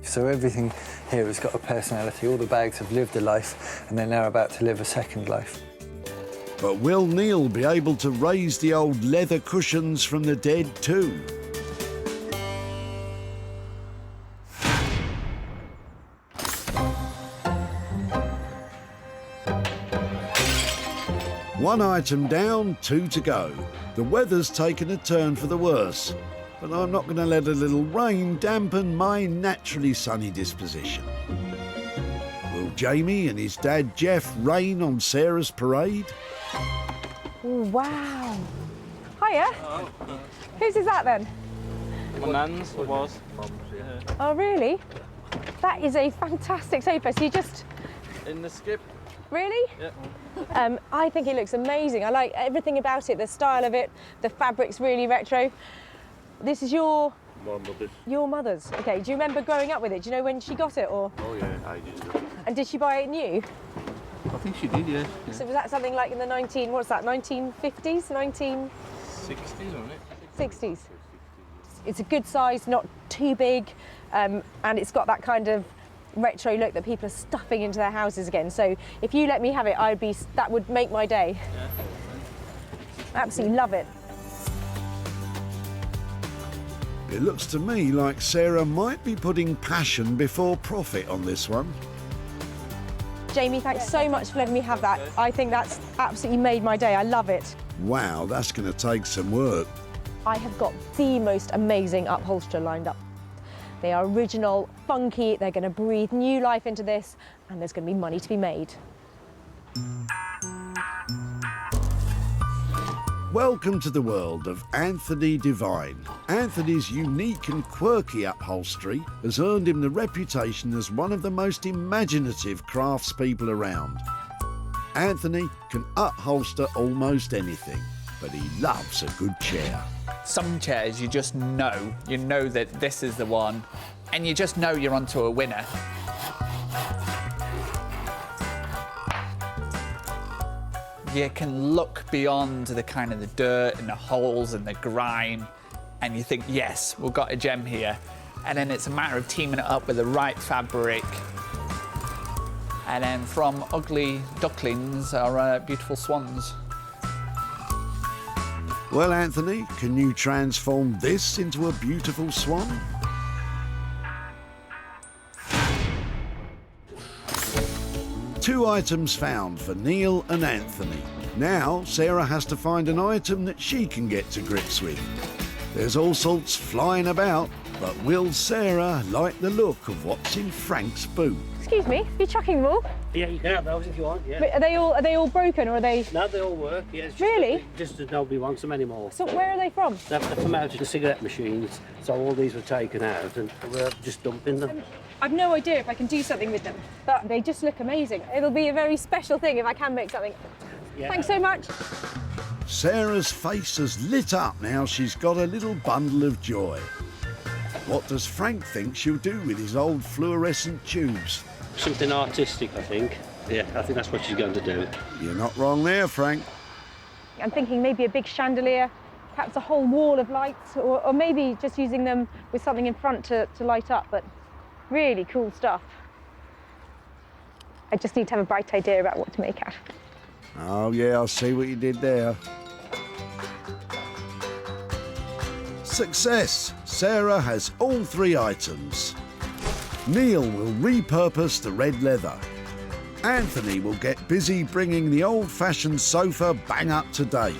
So everything here has got a personality. All the bags have lived a life, and they're now about to live a second life. But will Neil be able to raise the old leather cushions from the dead too? One item down, 2 to go. The weather's taken a turn for the worse, but I'm not going to let a little rain dampen my naturally sunny disposition. Will Jamie and his dad Jeff rain on Sarah's parade? Oh, wow. Hiya. Whose is that then? My nan's, it was. Oh, really? That is a fantastic sofa. So you just... In the skip. Really? Yeah. I think it looks amazing. I like everything about it, the style of it, the fabric's really retro. This is your mother's. Okay, do you remember growing up with it? Do you know when she got it, or? Oh yeah, I did. And did she buy it new? I think she did, yeah. So was that something like in the 1950s, 1960s, wasn't it? 60s. It's a good size, not too big, and it's got that kind of retro look that people are stuffing into their houses again. So if you let me have it, that would make my day. Yeah. Absolutely love it. It looks to me like Sarah might be putting passion before profit on this one. Jamie, thanks so much for letting me have that. I think that's absolutely made my day. I love it. Wow, that's going to take some work. I have got the most amazing upholsterer lined up. They are original, funky, they're going to breathe new life into this, and there's going to be money to be made. Welcome to the world of Anthony Devine. Anthony's unique and quirky upholstery has earned him the reputation as one of the most imaginative craftspeople around. Anthony can upholster almost anything, but he loves a good chair. Some chairs you just know, that this is the one, and you just know you're onto a winner. You can look beyond the kind of the dirt and the holes and the grime, and you think, yes, we've got a gem here. And then it's a matter of teaming it up with the right fabric. And then from ugly ducklings are beautiful swans. Well, Anthony, can you transform this into a beautiful swan? Two items found for Neil and Anthony. Now, Sarah has to find an item that she can get to grips with. There's all sorts flying about, But will Sarah like the look of what's in Frank's boot? Excuse me, you're chucking them all? Yeah, you can have those if you want, yeah. Wait, are they all broken, or are they? No, they all work, yeah. It's just Really? Just that nobody wants them anymore. So where are they from? They're from out of the cigarette machines, so all these were taken out and we're just dumping them. I've no idea if I can do something with them, but they just look amazing. It'll be a very special thing if I can make something. Yeah. Thanks so much. Sarah's face has lit up now she's got a little bundle of joy. What does Frank think she'll do with his old fluorescent tubes? Something artistic, I think. Yeah, I think that's what she's going to do. You're not wrong there, Frank. I'm thinking maybe a big chandelier, perhaps a whole wall of lights, or maybe just using them with something in front to light up, but really cool stuff. I just need to have a bright idea about what to make out. Oh, yeah, I see what you did there. Success! Sarah has all 3 items. Neil will repurpose the red leather. Anthony will get busy bringing the old-fashioned sofa bang up to date.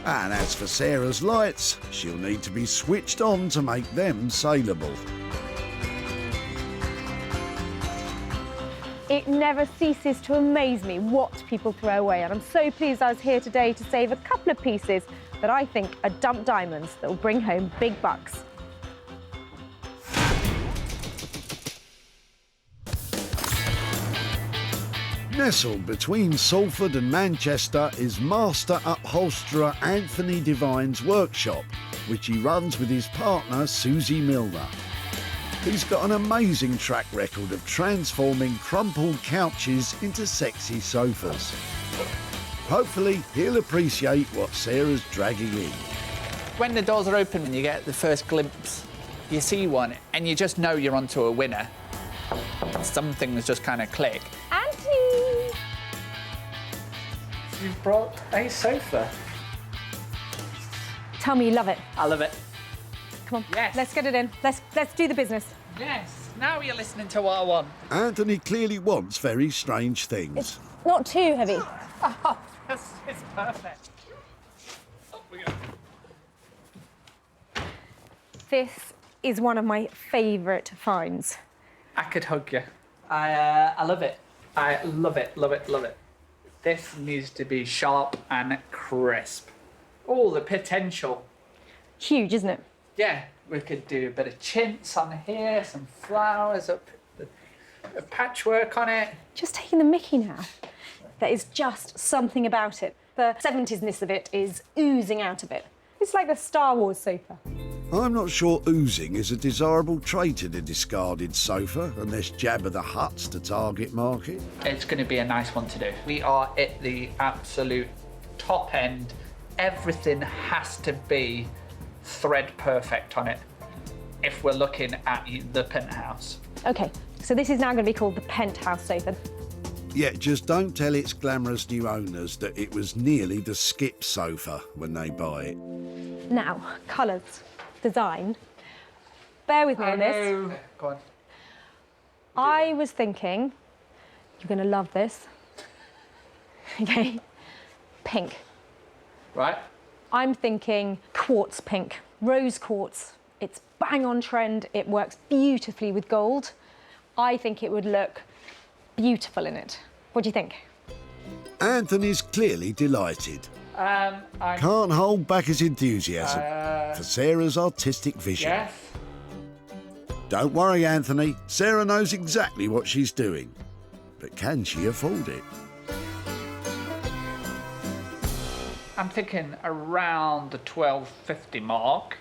And as for Sarah's lights, she'll need to be switched on to make them saleable. It never ceases to amaze me what people throw away, and I'm so pleased I was here today to save a couple of pieces that I think are dump diamonds that will bring home big bucks. Nestled between Salford and Manchester is master upholsterer Anthony Devine's workshop, which he runs with his partner Susie Milner. He's got an amazing track record of transforming crumpled couches into sexy sofas. Hopefully, he'll appreciate what Sarah's dragging in. When the doors are open and you get the first glimpse, you see one and you just know you're onto a winner. Some things just kind of click. Auntie! You've brought a sofa. Tell me you love it. I love it. Come on, yes. Let's get it in. Let's do the business. Yes, now you're listening to what I want. Anthony clearly wants very strange things. It's not too heavy. Oh, it's perfect. Up we go. This is one of my favourite finds. I could hug you. I love it. I love it, love it, love it. This needs to be sharp and crisp. Oh, the potential. Huge, isn't it? Yeah, we could do a bit of chintz on here, some flowers up, a patchwork on it. Just taking the mickey now. There is just something about it. The 70s-ness of it is oozing out of it. It's like the Star Wars sofa. I'm not sure oozing is a desirable trait in a discarded sofa, unless Jabba the Hutt's the target market. It's going to be a nice one to do. We are at the absolute top end. Everything has to be thread perfect on it if we're looking at the penthouse. OK, so this is now going to be called the penthouse sofa. Yeah, just don't tell its glamorous new owners that it was nearly the skip sofa when they buy it. Now, colours, design. Bear with me on this. Go on. I was thinking, you're going to love this. OK, pink. Right. I'm thinking quartz pink, rose quartz. It's bang on trend. It works beautifully with gold. I think it would look beautiful in it. What do you think? Anthony's clearly delighted. Can't hold back his enthusiasm for Sarah's artistic vision. Yes. Don't worry, Anthony. Sarah knows exactly what she's doing. But can she afford it? I'm thinking around the £12.50 mark.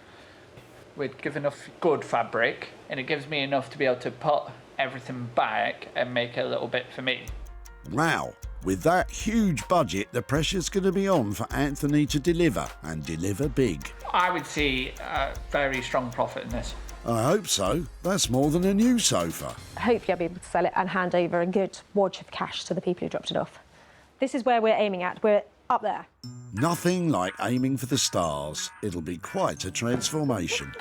We'd give enough good fabric, and it gives me enough to be able to put everything back and make a little bit for me. Wow. With that huge budget, the pressure's going to be on for Anthony to deliver, and deliver big. I would see a very strong profit in this. I hope so. That's more than a new sofa. Hopefully I'll be able to sell it and hand over a good wad of cash to the people who dropped it off. This is where we're aiming at. We're up there. Nothing like aiming for the stars. It'll be quite a transformation.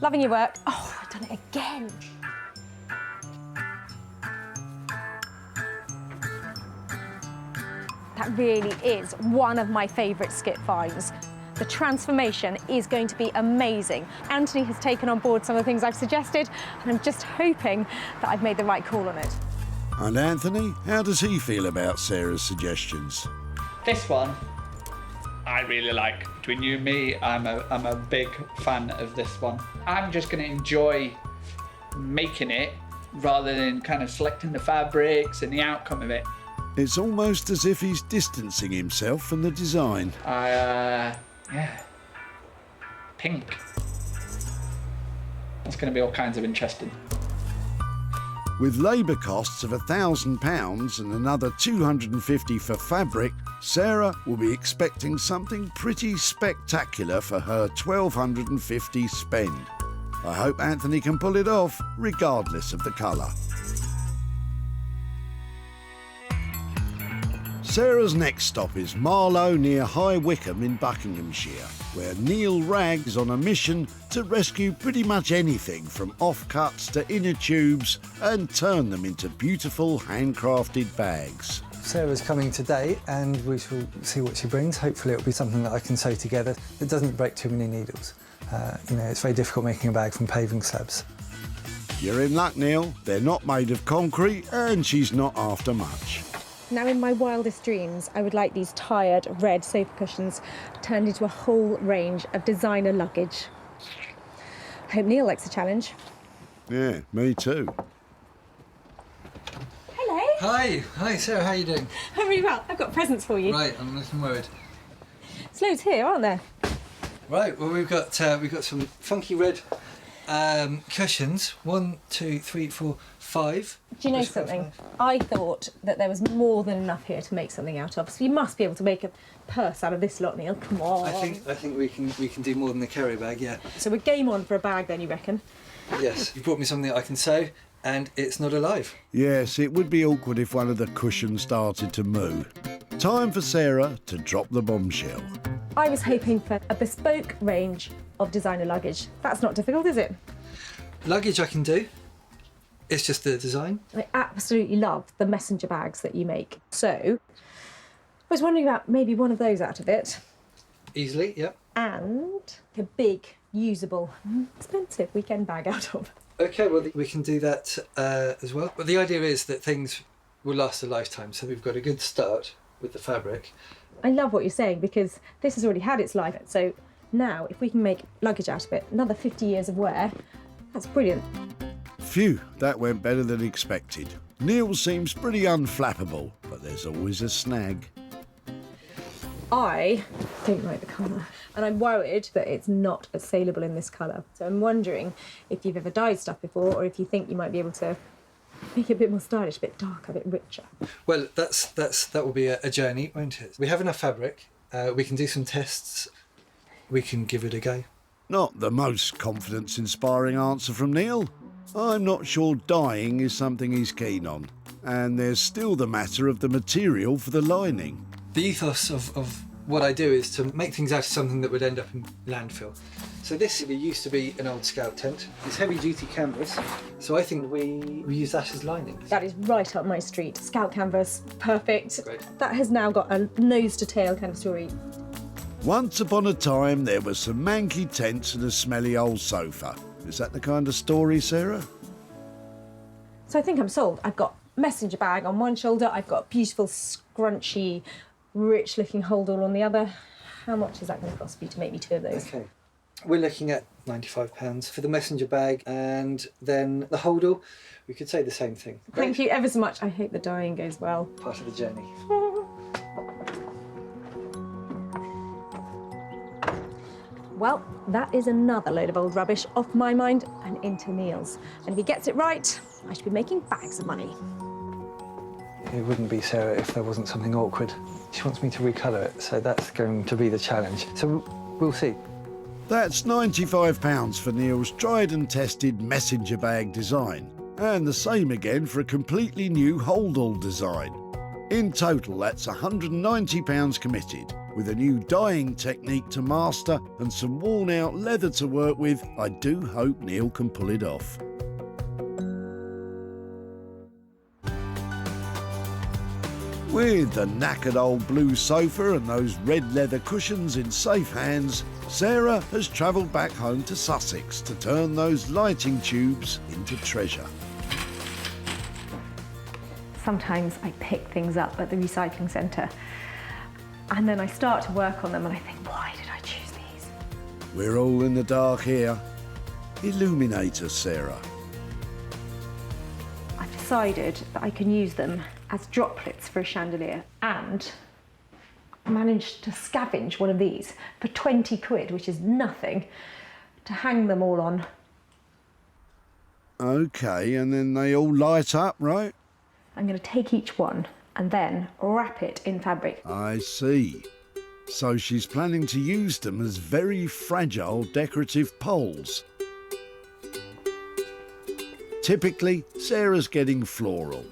Loving your work. Oh, I've done it again. That really is one of my favourite skip finds. The transformation is going to be amazing. Anthony has taken on board some of the things I've suggested, and I'm just hoping that I've made the right call on it. And Anthony, how does he feel about Sarah's suggestions? This one, I really like. Between you and me, I'm a big fan of this one. I'm just going to enjoy making it rather than kind of selecting the fabrics and the outcome of it. It's almost as if he's distancing himself from the design. Yeah. Pink. That's going to be all kinds of interesting. With labour costs of £1,000 and another £250 for fabric, Sarah will be expecting something pretty spectacular for her £1,250 spend. I hope Anthony can pull it off, regardless of the colour. Sarah's next stop is Marlow near High Wycombe in Buckinghamshire, where Neil Ragg is on a mission to rescue pretty much anything from offcuts to inner tubes and turn them into beautiful handcrafted bags. Sarah's coming today and we shall see what she brings. Hopefully it'll be something that I can sew together that doesn't break too many needles. You know, it's very difficult making a bag from paving slabs. You're in luck, Neil. They're not made of concrete and she's not after much. Now, in my wildest dreams, I would like these tired red sofa cushions turned into a whole range of designer luggage. I hope Neil likes the challenge. Yeah, me too. Hello. Hi Sarah, how are you doing? I'm really well. I've got presents for you. Right, I'm looking worried. There's loads here, aren't there? Right, well we've got some funky red cushions. 1, 2, 3, 4, 5. Do you know something? I thought that there was more than enough here to make something out of. So you must be able to make a purse out of this lot, Neil. Come on. I think we can do more than a carry bag, yeah. So we're game on for a bag then, you reckon? Yes, you brought me something that I can sew, and it's not alive. Yes, it would be awkward if one of the cushions started to move. Time for Sarah to drop the bombshell. I was hoping for a bespoke range of designer luggage. That's not difficult, is it? Luggage I can do. It's just the design. I absolutely love the messenger bags that you make. So, I was wondering about maybe one of those out of it. Easily, yep. And a big, usable, expensive weekend bag out of. Okay, well, we can do that as well. But the idea is that things will last a lifetime, so we've got a good start with the fabric. I love what you're saying because this has already had its life. So now, if we can make luggage out of it, another 50 years of wear, that's brilliant. Phew, that went better than expected. Neil seems pretty unflappable, but there's always a snag. I don't like the colour, and I'm worried that it's not as saleable in this colour. So I'm wondering if you've ever dyed stuff before, or if you think you might be able to make it a bit more stylish, a bit darker, a bit richer. Well, that will be a journey, won't it? We have enough fabric. We can do some tests. We can give it a go. Not the most confidence-inspiring answer from Neil. I'm not sure dyeing is something he's keen on. And there's still the matter of the material for the lining. The ethos of what I do is to make things out of something that would end up in landfill. So this used to be an old scout tent. It's heavy-duty canvas, so I think we use that as lining. That is right up my street. Scout canvas, perfect. Great. That has now got a nose-to-tail kind of story. Once upon a time, there were some manky tents and a smelly old sofa. Is that the kind of story, Sarah? So I think I'm sold. I've got messenger bag on one shoulder, I've got a beautiful, scrunchy, rich-looking holdall on the other. How much is that going to cost me to make me two of those? Okay. We're looking at £95 for the messenger bag, and then the holdall, we could say the same thing. Thank you ever so much. I hope the dyeing goes well. Part of the journey. Well, that is another load of old rubbish off my mind and into Neil's. And if he gets it right, I should be making bags of money. It wouldn't be Sarah if there wasn't something awkward. She wants me to recolour it, so that's going to be the challenge. So we'll see. That's £95 for Neil's tried and tested messenger bag design. And the same again for a completely new holdall design. In total, that's £190 committed. With a new dyeing technique to master and some worn-out leather to work with, I do hope Neil can pull it off. With the knackered old blue sofa and those red leather cushions in safe hands, Sarah has travelled back home to Sussex to turn those lighting tubes into treasure. Sometimes I pick things up at the recycling centre and then I start to work on them and I think, why did I choose these? We're all in the dark here. Illuminate us, Sarah. I've decided that I can use them as droplets for a chandelier and managed to scavenge one of these for 20 quid, which is nothing, to hang them all on. OK, and then they all light up, right? I'm going to take each one and then wrap it in fabric. I see. So she's planning to use them as very fragile decorative poles. Typically, Sarah's getting floral.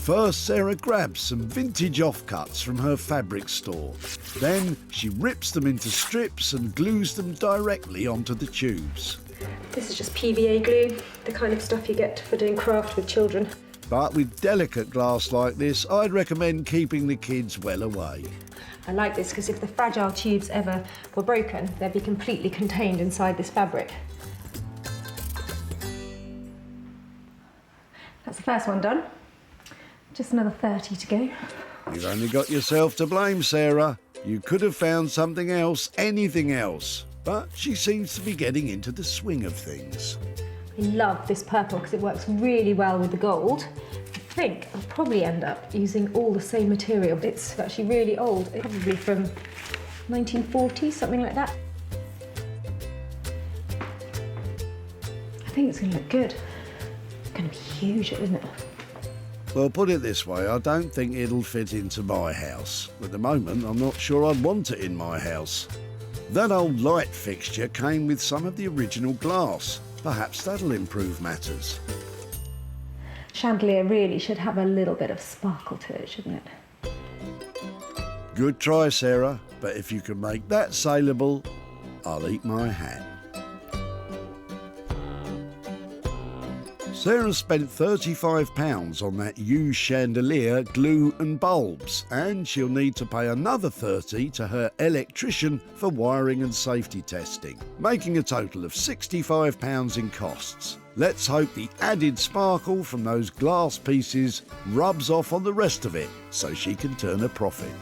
First, Sarah grabs some vintage offcuts from her fabric store. Then she rips them into strips and glues them directly onto the tubes. This is just PVA glue, the kind of stuff you get for doing craft with children. But with delicate glass like this, I'd recommend keeping the kids well away. I like this because if the fragile tubes ever were broken, they'd be completely contained inside this fabric. That's the first one done. Just another 30 to go. You've only got yourself to blame, Sarah. You could have found something else, anything else. But she seems to be getting into the swing of things. I love this purple because it works really well with the gold. I think I'll probably end up using all the same material. It's actually really old, it's probably from 1940, something like that. I think it's going to look good. It's going to be huge, isn't it? Well, put it this way, I don't think it'll fit into my house. At the moment, I'm not sure I'd want it in my house. That old light fixture came with some of the original glass. Perhaps that'll improve matters. Chandelier really should have a little bit of sparkle to it, shouldn't it? Good try, Sarah, but if you can make that saleable, I'll eat my hat. Sarah spent £35 on that used chandelier, glue and bulbs, and she'll need to pay another £30 to her electrician for wiring and safety testing, making a total of £65 in costs. Let's hope the added sparkle from those glass pieces rubs off on the rest of it so she can turn a profit.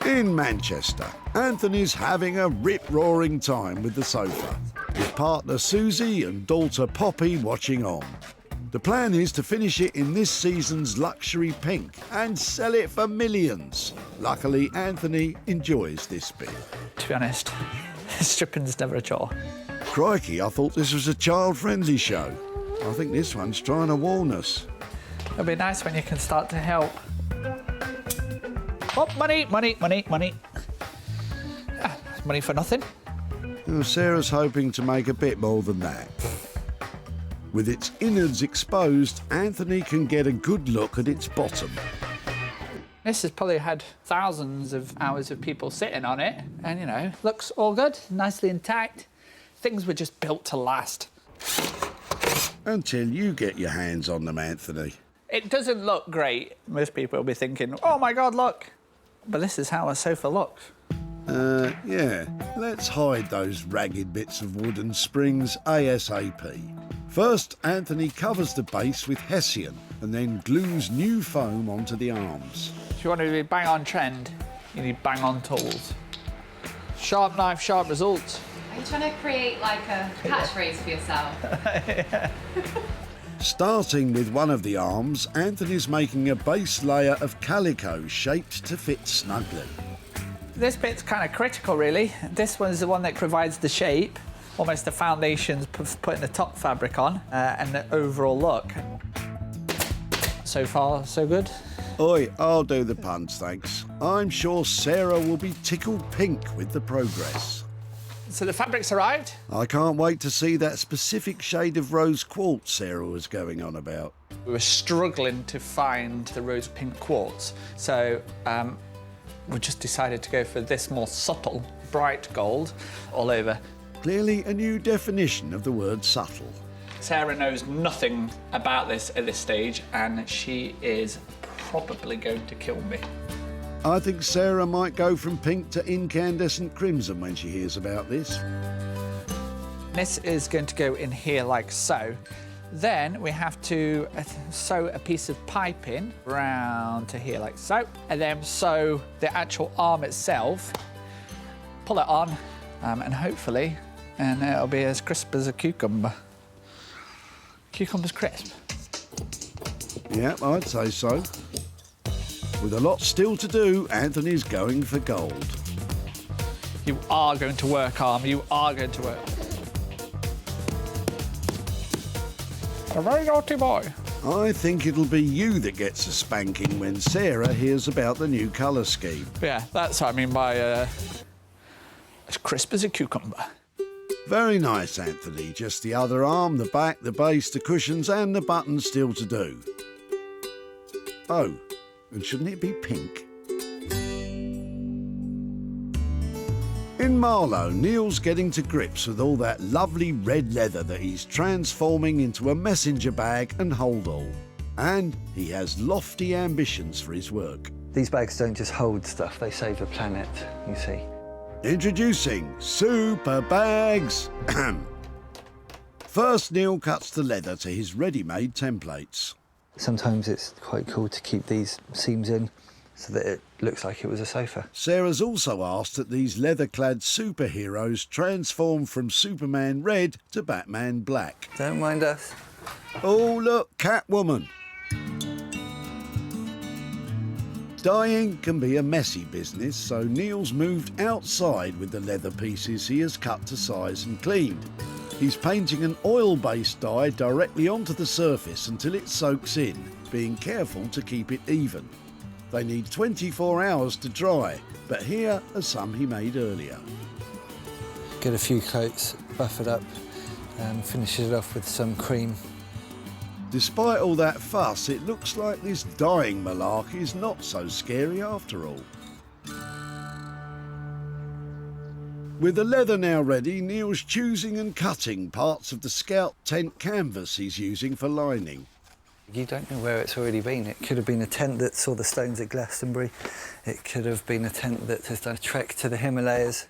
In Manchester, Anthony's having a rip-roaring time with the sofa, with partner Susie and daughter Poppy watching on. The plan is to finish it in this season's luxury pink and sell it for millions. Luckily, Anthony enjoys this bit. To be honest, stripping's never a chore. Crikey, I thought this was a child-friendly show. I think this one's trying to warn us. It'll be nice when you can start to help. Oh, money, money, money, money. Ah, money for nothing. Well, Sarah's hoping to make a bit more than that. With its innards exposed, Anthony can get a good look at its bottom. This has probably had thousands of hours of people sitting on it, and, you know, looks all good, nicely intact. Things were just built to last. Until you get your hands on them, Anthony. It doesn't look great. Most people will be thinking, oh my God, look. But this is how a sofa looks. Yeah. Let's hide those ragged bits of wood and springs ASAP. First, Anthony covers the base with Hessian and then glues new foam onto the arms. If you want to be bang on trend, you need bang on tools. Sharp knife, sharp results. Are you trying to create like a catchphrase for yourself? Yeah. Starting with one of the arms, Anthony's making a base layer of calico shaped to fit snugly. This bit's kind of critical, really. This one's the one that provides the shape, almost the foundations, putting the top fabric on, and the overall look. So far, so good. Oi, I'll do the puns, thanks. I'm sure Sarah will be tickled pink with the progress. So the fabric's arrived? I can't wait to see that specific shade of rose quartz Sarah was going on about. We were struggling to find the rose pink quartz, so we just decided to go for this more subtle, bright gold all over. Clearly a new definition of the word subtle. Sarah knows nothing about this at this stage, and she is probably going to kill me. I think Sarah might go from pink to incandescent crimson when she hears about this. This is going to go in here like so. Then we have to sew a piece of pipe in round to here like so, and then sew the actual arm itself, pull it on, and hopefully, and it'll be as crisp as a cucumber. Cucumber's crisp. Yeah, I'd say so. With a lot still to do, Anthony's going for gold. You are going to work, arm. You are going to work. A very naughty boy. I think it'll be you that gets a spanking when Sarah hears about the new colour scheme. Yeah, that's what I mean by as crisp as a cucumber. Very nice, Anthony. Just the other arm, the back, the base, the cushions and the buttons still to do. Oh, and shouldn't it be pink? In Marlow, Neil's getting to grips with all that lovely red leather that he's transforming into a messenger bag and hold-all. And he has lofty ambitions for his work. These bags don't just hold stuff, they save the planet, you see. Introducing Super Bags. First, Neil cuts the leather to his ready-made templates. Sometimes it's quite cool to keep these seams in so that it looks like it was a sofa. Sarah's also asked that these leather-clad superheroes transform from Superman Red to Batman Black. Don't mind us. Oh, look, Catwoman. Dyeing can be a messy business, so Neil's moved outside with the leather pieces he has cut to size and cleaned. He's painting an oil-based dye directly onto the surface until it soaks in, being careful to keep it even. They need 24 hours to dry, but here are some he made earlier. Get a few coats, buff it up, and finish it off with some cream. Despite all that fuss, it looks like this dyeing malarkey is not so scary after all. With the leather now ready, Neil's choosing and cutting parts of the Scout tent canvas he's using for lining. You don't know where it's already been. It could have been a tent that saw the stones at Glastonbury. It could have been a tent that has done a trek to the Himalayas.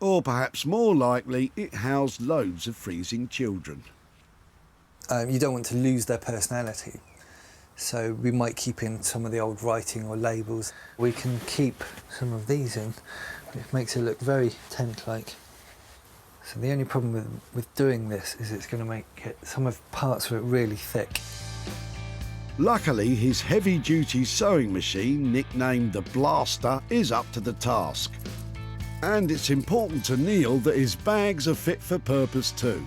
Or perhaps more likely, it housed loads of freezing children. You don't want to lose their personality, so we might keep in some of the old writing or labels. We can keep some of these in, which makes it look very tent-like. So the only problem with doing this is it's going to make some of parts of it really thick. Luckily, his heavy-duty sewing machine, nicknamed the Blaster, is up to the task. And it's important to Neil that his bags are fit for purpose too.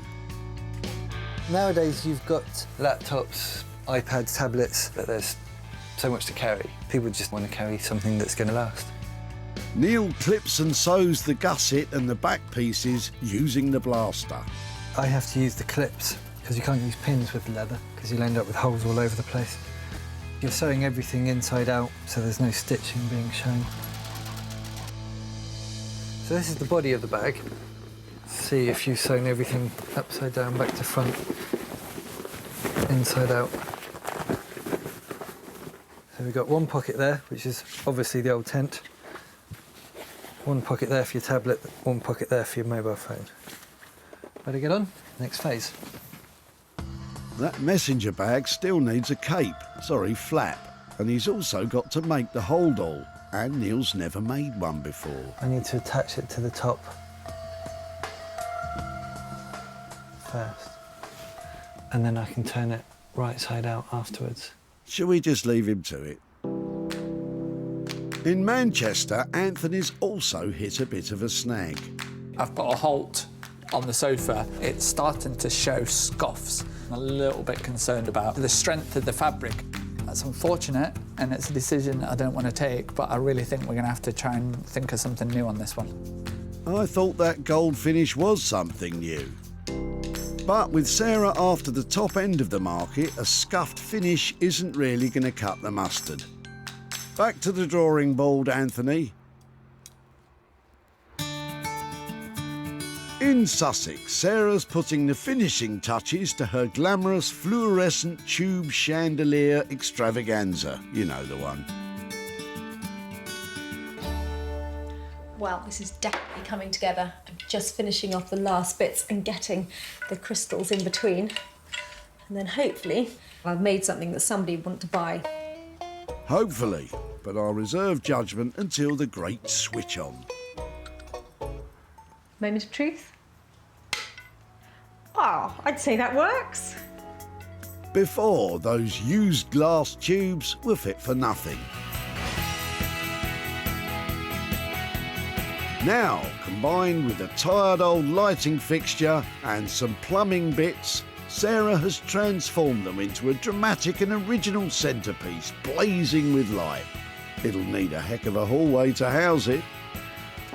Nowadays, you've got laptops, iPads, tablets, but there's so much to carry. People just want to carry something that's going to last. Neil clips and sews the gusset and the back pieces using the Blaster. I have to use the clips because you can't use pins with the leather because you'll end up with holes all over the place. You're sewing everything inside out, so there's no stitching being shown. So this is the body of the bag. See if you've sewn everything upside down, back to front, inside out. So we've got one pocket there, which is obviously the old tent. One pocket there for your tablet, one pocket there for your mobile phone. Ready to get on? Next phase. That messenger bag still needs a flap, and he's also got to make the hold-all, and Neil's never made one before. I need to attach it to the top first, and then I can turn it right side out afterwards. Shall we just leave him to it? In Manchester, Anthony's also hit a bit of a snag. I've put a halt on the sofa. It's starting to show scuffs. I'm a little bit concerned about the strength of the fabric. That's unfortunate, and it's a decision I don't want to take, but I really think we're going to have to try and think of something new on this one. I thought that gold finish was something new. But with Sarah after the top end of the market, a scuffed finish isn't really going to cut the mustard. Back to the drawing board, Anthony. In Sussex, Sarah's putting the finishing touches to her glamorous fluorescent tube chandelier extravaganza. You know the one. Well, this is definitely coming together. I'm just finishing off the last bits and getting the crystals in between. And then hopefully I've made something that somebody would want to buy. Hopefully, but I'll reserve judgment until the great switch on. Moment of truth. Oh, I'd say that works. Before, those used glass tubes were fit for nothing. Now, combined with a tired old lighting fixture and some plumbing bits, Sarah has transformed them into a dramatic and original centrepiece blazing with light. It'll need a heck of a hallway to house it.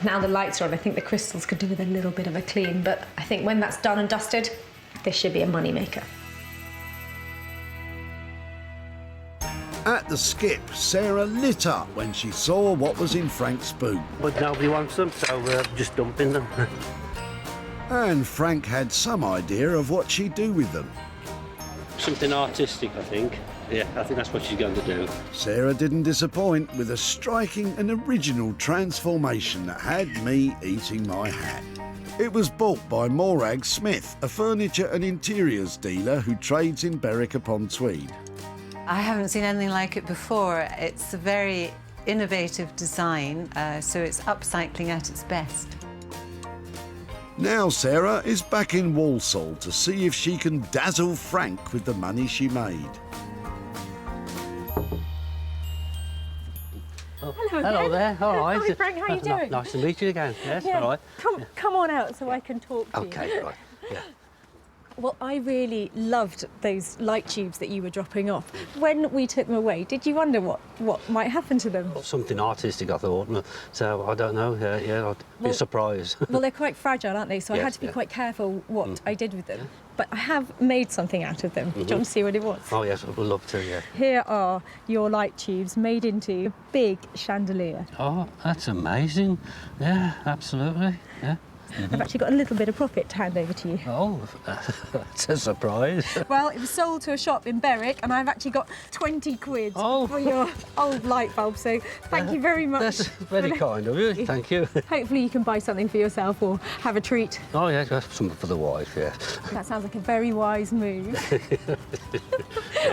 Now the lights are on, I think the crystals could do with a little bit of a clean, but I think when that's done and dusted, this should be a moneymaker. At the skip, Sarah lit up when she saw what was in Frank's boot. But nobody wants them, so we're just dumping them. And Frank had some idea of what she'd do with them. Something artistic, I think. Yeah, I think that's what she's going to do. Sarah didn't disappoint with a striking and original transformation that had me eating my hat. It was bought by Morag Smith, a furniture and interiors dealer who trades in Berwick-upon-Tweed. I haven't seen anything like it before. It's a very innovative design, so it's upcycling at its best. Now Sarah is back in Walsall to see if she can dazzle Frank with the money she made. Oh, Hello there, all right. Hi Frank, how are you doing? Nice to meet you again, yes, Yeah. all right. Come on out so I can talk to you. Okay, right, yeah. Well, I really loved those light tubes that you were dropping off. When we took them away, did you wonder what might happen to them? Something artistic, I thought, so I don't know, yeah, I'd be a surprise. Well, they're quite fragile, aren't they? So I Yes, had to be yeah. quite careful what I did with them. But I have made something out of them. Do you want to see what it was? Oh, yes, I would love to, yeah. Here are your light tubes made into a big chandelier. Oh, that's amazing. Yeah, absolutely, yeah. I've actually got a little bit of profit to hand over to you. Oh, that's a surprise. Well, it was sold to a shop in Berwick and I've actually got 20 quid for your old light bulb, so thank you very much. That's very kind of you, thank you. Hopefully you can buy something for yourself or have a treat. Oh, yeah, something for the wife, yeah. That sounds like a very wise move.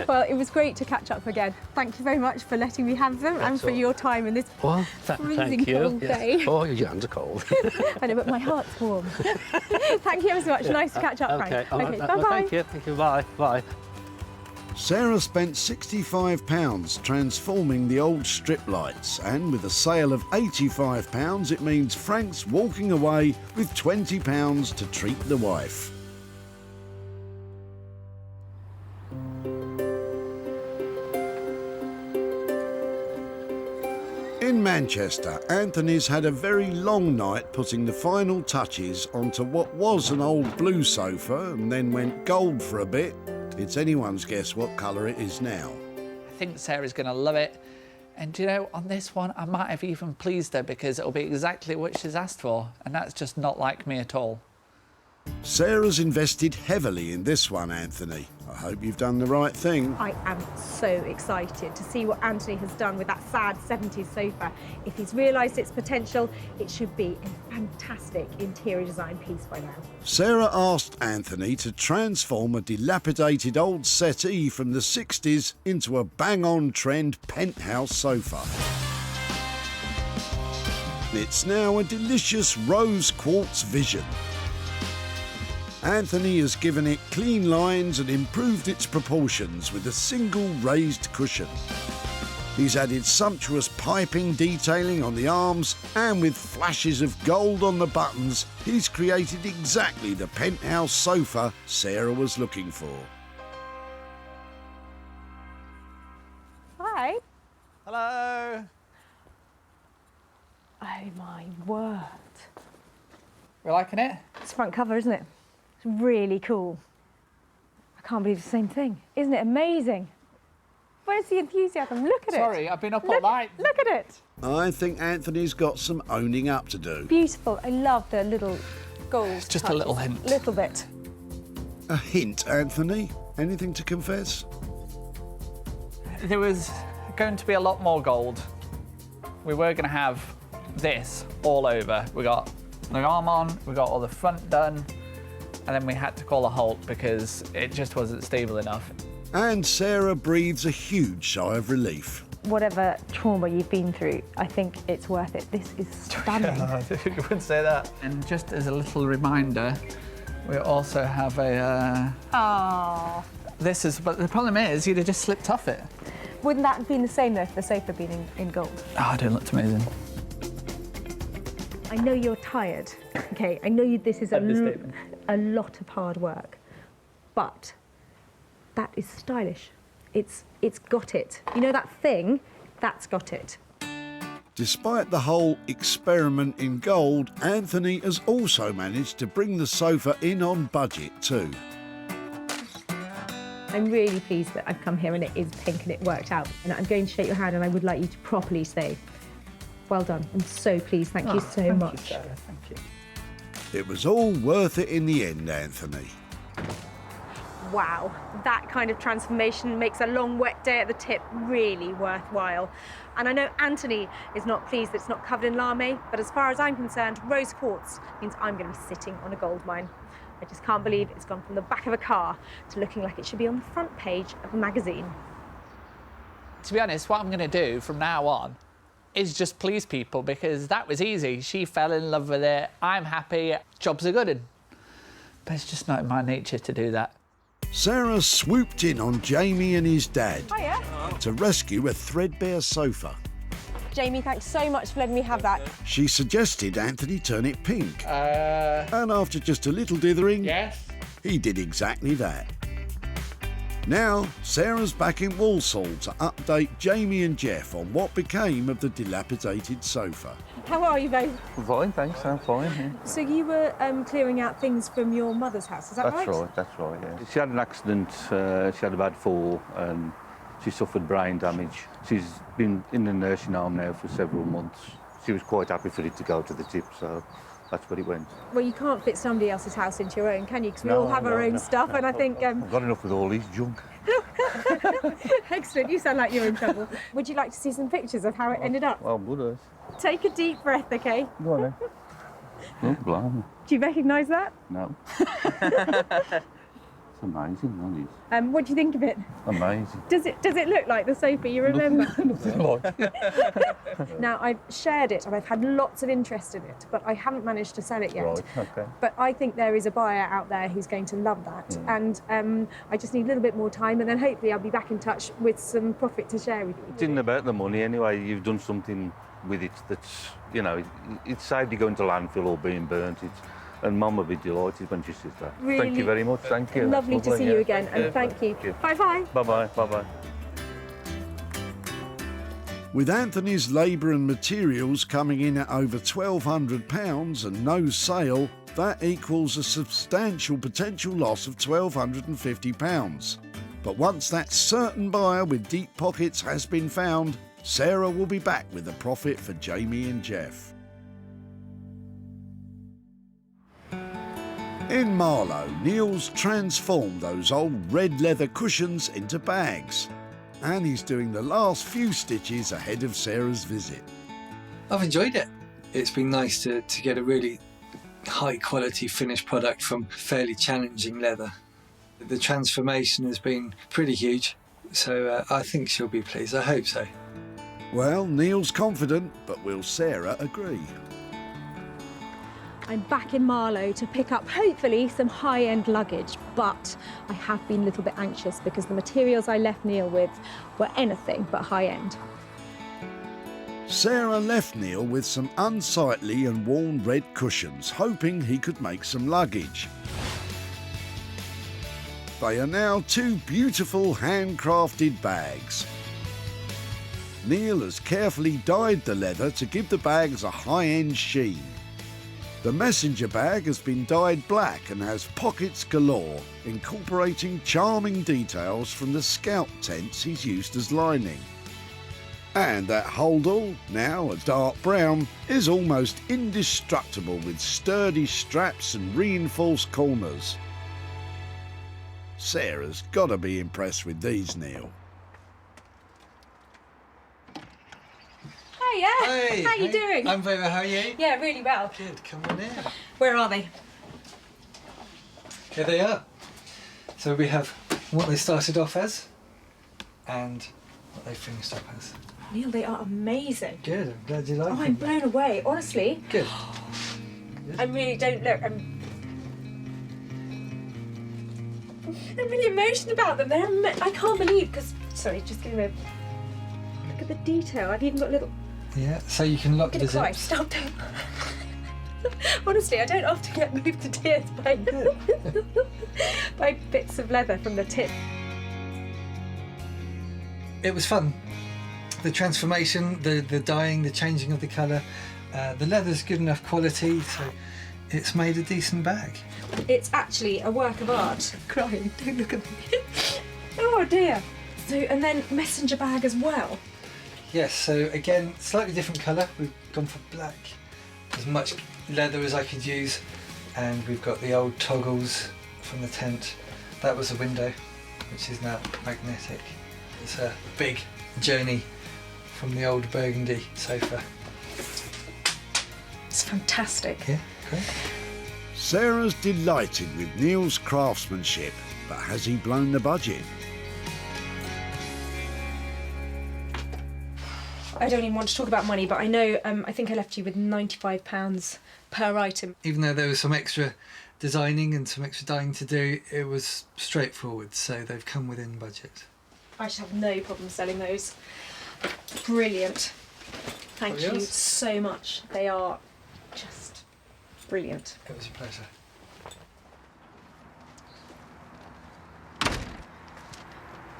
Well, it was great to catch up again. Thank you very much for letting me have them and for your time in this freezing thank you. cold day. Oh, your hands are cold. I know, but my heart's warm. Thank you ever so much. Nice to catch up, Frank. Okay, bye-bye. Well, thank you, bye. Sarah spent £65 transforming the old strip lights, and with a sale of £85, it means Frank's walking away with £20 to treat the wife. In Manchester, Anthony's had a very long night putting the final touches onto what was an old blue sofa and then went gold for a bit. It's anyone's guess what colour it is now. I think Sarah's going to love it. And you know, on this one, I might have even pleased her because it'll be exactly what she's asked for. And that's just not like me at all. Sarah's invested heavily in this one, Anthony. I hope you've done the right thing. I am so excited to see what Anthony has done with that sad 70s sofa. If he's realised its potential, it should be a fantastic interior design piece by now. Sarah asked Anthony to transform a dilapidated old settee from the 60s into a bang-on trend penthouse sofa. It's now a delicious rose quartz vision. Anthony has given it clean lines and improved its proportions with a single raised cushion. He's added sumptuous piping detailing on the arms, and with flashes of gold on the buttons, he's created exactly the penthouse sofa Sarah was looking for. Hi. Hello. Oh my word. We're liking it? It's front cover, isn't it? It's really cool. I can't believe it's the same thing. Isn't it amazing? Where's the enthusiasm? Look at it. Sorry, I've been up all night. Look at it. I think Anthony's got some owning up to do. Beautiful. I love the little gold. Just a little hint. Little bit. A hint, Anthony? Anything to confess? There was going to be a lot more gold. We were going to have this all over. We got the arm on, we got all the front done, and then we had to call a halt because it just wasn't stable enough. And Sarah breathes a huge sigh of relief. Whatever trauma you've been through, I think it's worth it. This is stunning. You wouldn't say that. And just as a little reminder, we also have a... Oh. This is, but the problem is, you'd have just slipped off it. Wouldn't that have been the same though if the sofa had been in gold? Oh, it looks amazing. I know you're tired, okay? I know this is a lot of hard work, but that is stylish. It's got it. You know that thing? That's got it. Despite the whole experiment in gold, Anthony has also managed to bring the sofa in on budget too. I'm really pleased that I've come here and it is pink and it worked out. And I'm going to shake your hand and I would like you to properly say, well done. I'm so pleased. Thank you so much. Thank you, Sarah. Thank you. It was all worth it in the end, Anthony. Wow, that kind of transformation makes a long wet day at the tip really worthwhile. And I know Anthony is not pleased that it's not covered in lame, but as far as I'm concerned, rose quartz means I'm going to be sitting on a gold mine. I just can't believe it's gone from the back of a car to looking like it should be on the front page of a magazine. To be honest, what I'm going to do from now on is just please people, because that was easy. She fell in love with it. I'm happy. Jobs are good. But it's just not in my nature to do that. Sarah swooped in on Jamie and his dad Hiya. to rescue a threadbare sofa. Jamie, thanks so much for letting me have that. She suggested Anthony turn it pink. And after just a little dithering, yes, he did exactly that. Now, Sarah's back in Walsall to update Jamie and Jeff on what became of the dilapidated sofa. How are you both? Fine, thanks, I'm fine. Yeah. So you were clearing out things from your mother's house, is that right? That's right, yeah. She had an accident, she had a bad fall and she suffered brain damage. She's been in the nursing home now for several months. She was quite happy for it to go to the tip, so that's where it went. Well, you can't fit somebody else's house into your own, can you? Because we all have our own stuff, and I think... I've got enough with all these junk. Excellent, you sound like you're in trouble. Would you like to see some pictures of how it ended up? Well, would Take a deep breath, OK? Go on then. Oh, blimey. Do you recognise that? No. It's amazing, that is. What do you think of it? Amazing. Does it look like the sofa you remember? Nothing like. Now, I've shared it and I've had lots of interest in it, but I haven't managed to sell it yet. Right, OK. But I think there is a buyer out there who's going to love that. And I just need a little bit more time, and then hopefully I'll be back in touch with some profit to share with you. It isn't about the money anyway. You've done something with it that's, you know, it saved you going to landfill or being burnt. And Mum will be delighted when she sees that. Really thank you very much, thank you. Lovely to see you again, and Yeah, thank you. Bye-bye. Bye-bye, bye-bye. With Anthony's labour and materials coming in at over £1,200 and no sale, that equals a substantial potential loss of £1,250. But once that certain buyer with deep pockets has been found, Sarah will be back with a profit for Jamie and Jeff. In Marlow, Neil's transformed those old red leather cushions into bags. And he's doing the last few stitches ahead of Sarah's visit. I've enjoyed it. It's been nice to get a really high quality finished product from fairly challenging leather. The transformation has been pretty huge, so I think she'll be pleased. I hope so. Well, Neil's confident, but will Sarah agree? I'm back in Marlow to pick up, hopefully, some high-end luggage, but I have been a little bit anxious because the materials I left Neil with were anything but high-end. Sarah left Neil with some unsightly and worn red cushions, hoping he could make some luggage. They are now two beautiful handcrafted bags. Neil has carefully dyed the leather to give the bags a high-end sheen. The messenger bag has been dyed black and has pockets galore, incorporating charming details from the scout tents he's used as lining. And that holdall, now a dark brown, is almost indestructible with sturdy straps and reinforced corners. Sarah's got to be impressed with these, Neil. Hiya! Hey, How you doing? I'm very well, how are you? Yeah, really well. Good, come on in. Where are they? Here they are. So we have what they started off as and what they finished up as. Neil, they are amazing. Good, I'm glad you like them. I'm blown away, honestly. Good. I really don't look. I'm really emotional about them. I can't believe, because, sorry, just give me a look at the detail. I've even got little. Yeah, so you can lock the Cry. zips. Stop doing. Honestly, I don't often get moved to tears by by bits of leather from the tip. It was fun. The transformation, the dyeing, the changing of the colour. The leather's good enough quality, so it's made a decent bag. It's actually a work of art. I'm crying, don't look at me. Oh dear. So, and then messenger bag as well. Yes, so again, slightly different colour. We've gone for black. As much leather as I could use. And we've got the old toggles from the tent. That was a window, which is now magnetic. It's a big journey from the old burgundy sofa. It's fantastic. Yeah, great. Sarah's delighted with Neil's craftsmanship, but has he blown the budget? I don't even want to talk about money, but I know, I think I left you with £95 per item. Even though there was some extra designing and some extra dyeing to do, it was straightforward, so they've come within budget. I should have no problem selling those. Brilliant. Thank you so much. They are just brilliant. It was a pleasure.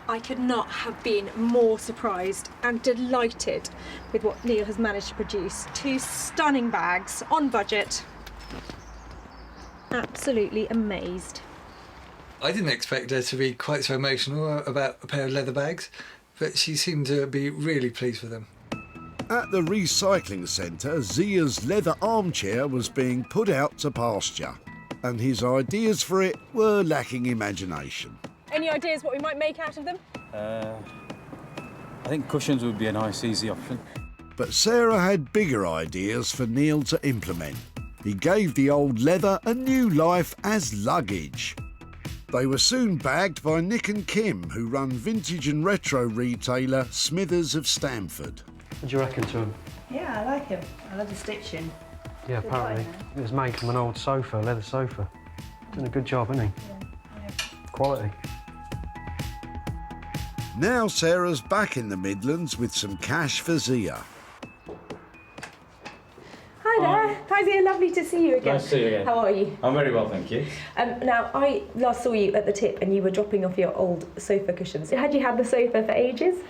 I could not have been more surprised and delighted with what Neil has managed to produce. 2 stunning bags on budget. Absolutely amazed. I didn't expect her to be quite so emotional about a pair of leather bags, but she seemed to be really pleased with them. At the recycling centre, Zia's leather armchair was being put out to pasture, and his ideas for it were lacking imagination. Any ideas what we might make out of them? I think cushions would be a nice, easy option. But Sarah had bigger ideas for Neil to implement. He gave the old leather a new life as luggage. They were soon bagged by Nick and Kim, who run vintage and retro retailer Smithers of Stamford. What do you reckon to him? Yeah, I like him. I love the stitching. Yeah, apparently. It was made from an old sofa, a leather sofa. Doing a good job, isn't he? Yeah. Quality. Now Sarah's back in the Midlands with some cash for Zia. Hi there. Hi Zia, lovely to see you again. Nice to see you again. How are you? I'm very well, thank you. Now, I last saw you at the tip and you were dropping off your old sofa cushions. Had you had the sofa for ages?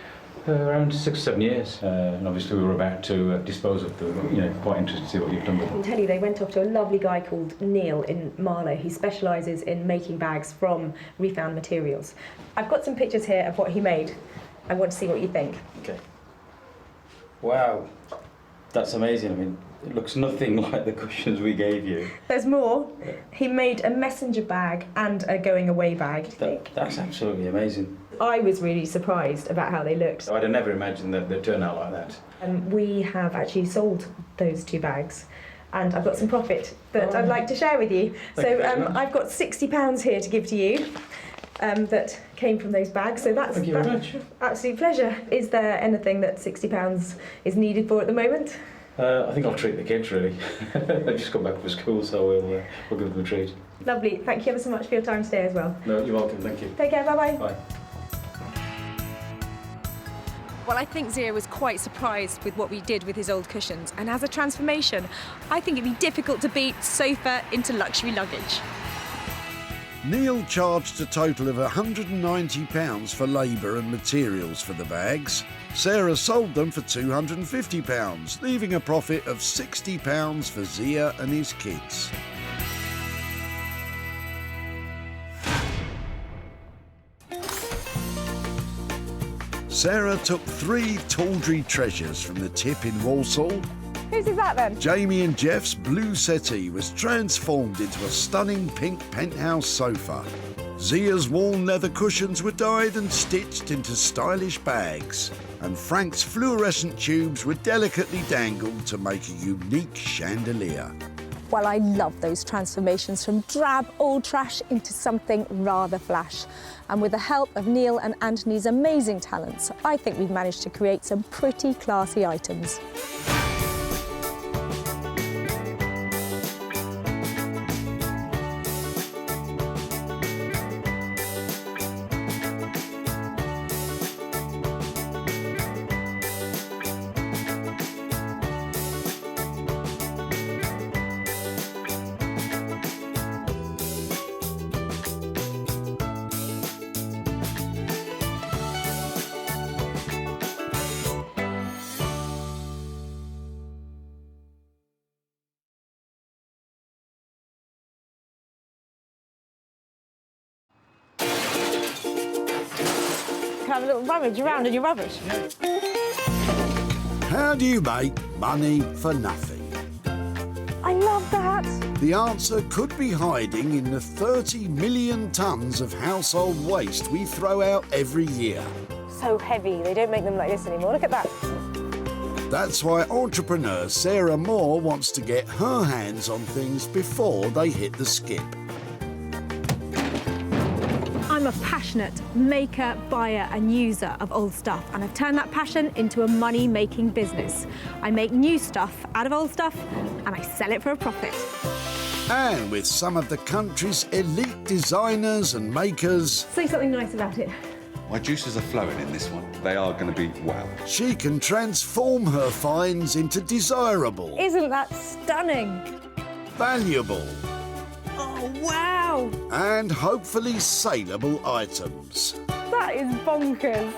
Around 6 or 7 years, and obviously we were about to dispose of them. You know, quite interested to see what you've done with I them. can tell you, they went off to a lovely guy called Neil in Marlow. He specialises in making bags from refound materials. I've got some pictures here of what he made. I want to see what you think. Okay. Wow, that's amazing. I mean, it looks nothing like the cushions we gave you. There's more. He made a messenger bag and a going away bag. That's absolutely amazing. I was really surprised about how they looked. I'd have never imagined that they'd turn out like that. We have actually sold those 2 bags and I've got some profit that I'd like to share with you. I've got £60 here to give to you that came from those bags. So that's Thank you very much. Absolute pleasure. Is there anything that £60 is needed for at the moment? I think I'll treat the kids, really. They've just got back from school, so we'll give them a treat. Lovely. Thank you ever so much for your time today as well. No, you're welcome. Thank you. Take care. Bye-bye. Bye. Well, I think Zia was quite surprised with what we did with his old cushions, and as a transformation, I think it'd be difficult to beat sofa into luxury luggage. Neil charged a total of £190 for labour and materials for the bags. Sarah sold them for £250, leaving a profit of £60 for Zia and his kids. Sarah took 3 tawdry treasures from the tip in Walsall. Whose is that then? Jamie and Jeff's blue settee was transformed into a stunning pink penthouse sofa. Zia's worn leather cushions were dyed and stitched into stylish bags. And Frank's fluorescent tubes were delicately dangled to make a unique chandelier. Well, I love those transformations from drab old trash into something rather flash. And with the help of Neil and Anthony's amazing talents, I think we've managed to create some pretty classy items. Have a little rummage around in your rubbish. How do you make money for nothing? I love that. The answer could be hiding in the 30 million tonnes of household waste we throw out every year. So heavy, they don't make them like this anymore. Look at that. That's why entrepreneur Sarah Moore wants to get her hands on things before they hit the skip. I'm a passionate maker, buyer and user of old stuff, and I've turned that passion into a money-making business. I make new stuff out of old stuff and I sell it for a profit. And with some of the country's elite designers and makers, Say something nice about it. My juices are flowing in this one. They are going to be wow. she can transform her finds into desirable, Isn't that stunning? valuable, Oh, wow! and hopefully saleable items. That is bonkers.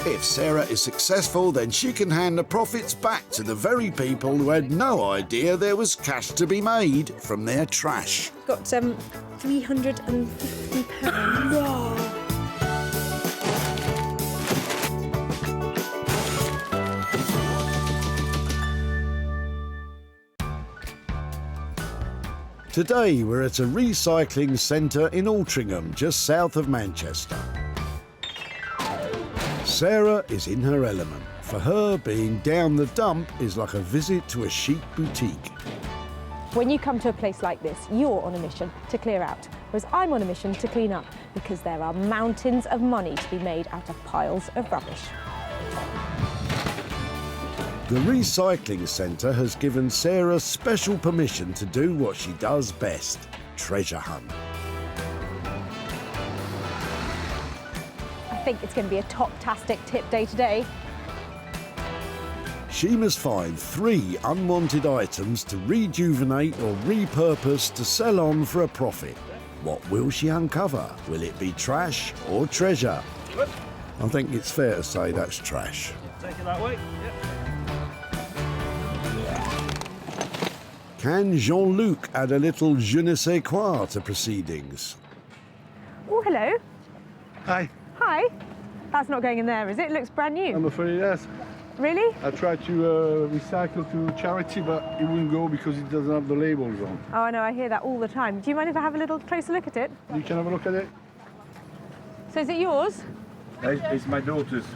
If Sarah is successful, then she can hand the profits back to the very people who had no idea there was cash to be made from their trash. Got £350. Whoa! Today we're at a recycling centre in Altrincham, just south of Manchester. Sarah is in her element. For her, being down the dump is like a visit to a chic boutique. When you come to a place like this, you're on a mission to clear out, whereas I'm on a mission to clean up, because there are mountains of money to be made out of piles of rubbish. The recycling centre has given Sarah special permission to do what she does best, treasure hunt. I think it's going to be a top-tastic tip day today. She must find 3 unwanted items to rejuvenate or repurpose to sell on for a profit. What will she uncover? Will it be trash or treasure? I think it's fair to say that's trash. Take it that way. Can Jean-Luc add a little je ne sais quoi to proceedings? Oh, hello. Hi. Hi. That's not going in there, is it? It looks brand new. I'm afraid yes. Really? I tried to recycle to charity, but it wouldn't go because it doesn't have the labels on. Oh, I know, I hear that all the time. Do you mind if I have a little closer look at it? You can have a look at it. So is it yours? It's my daughter's.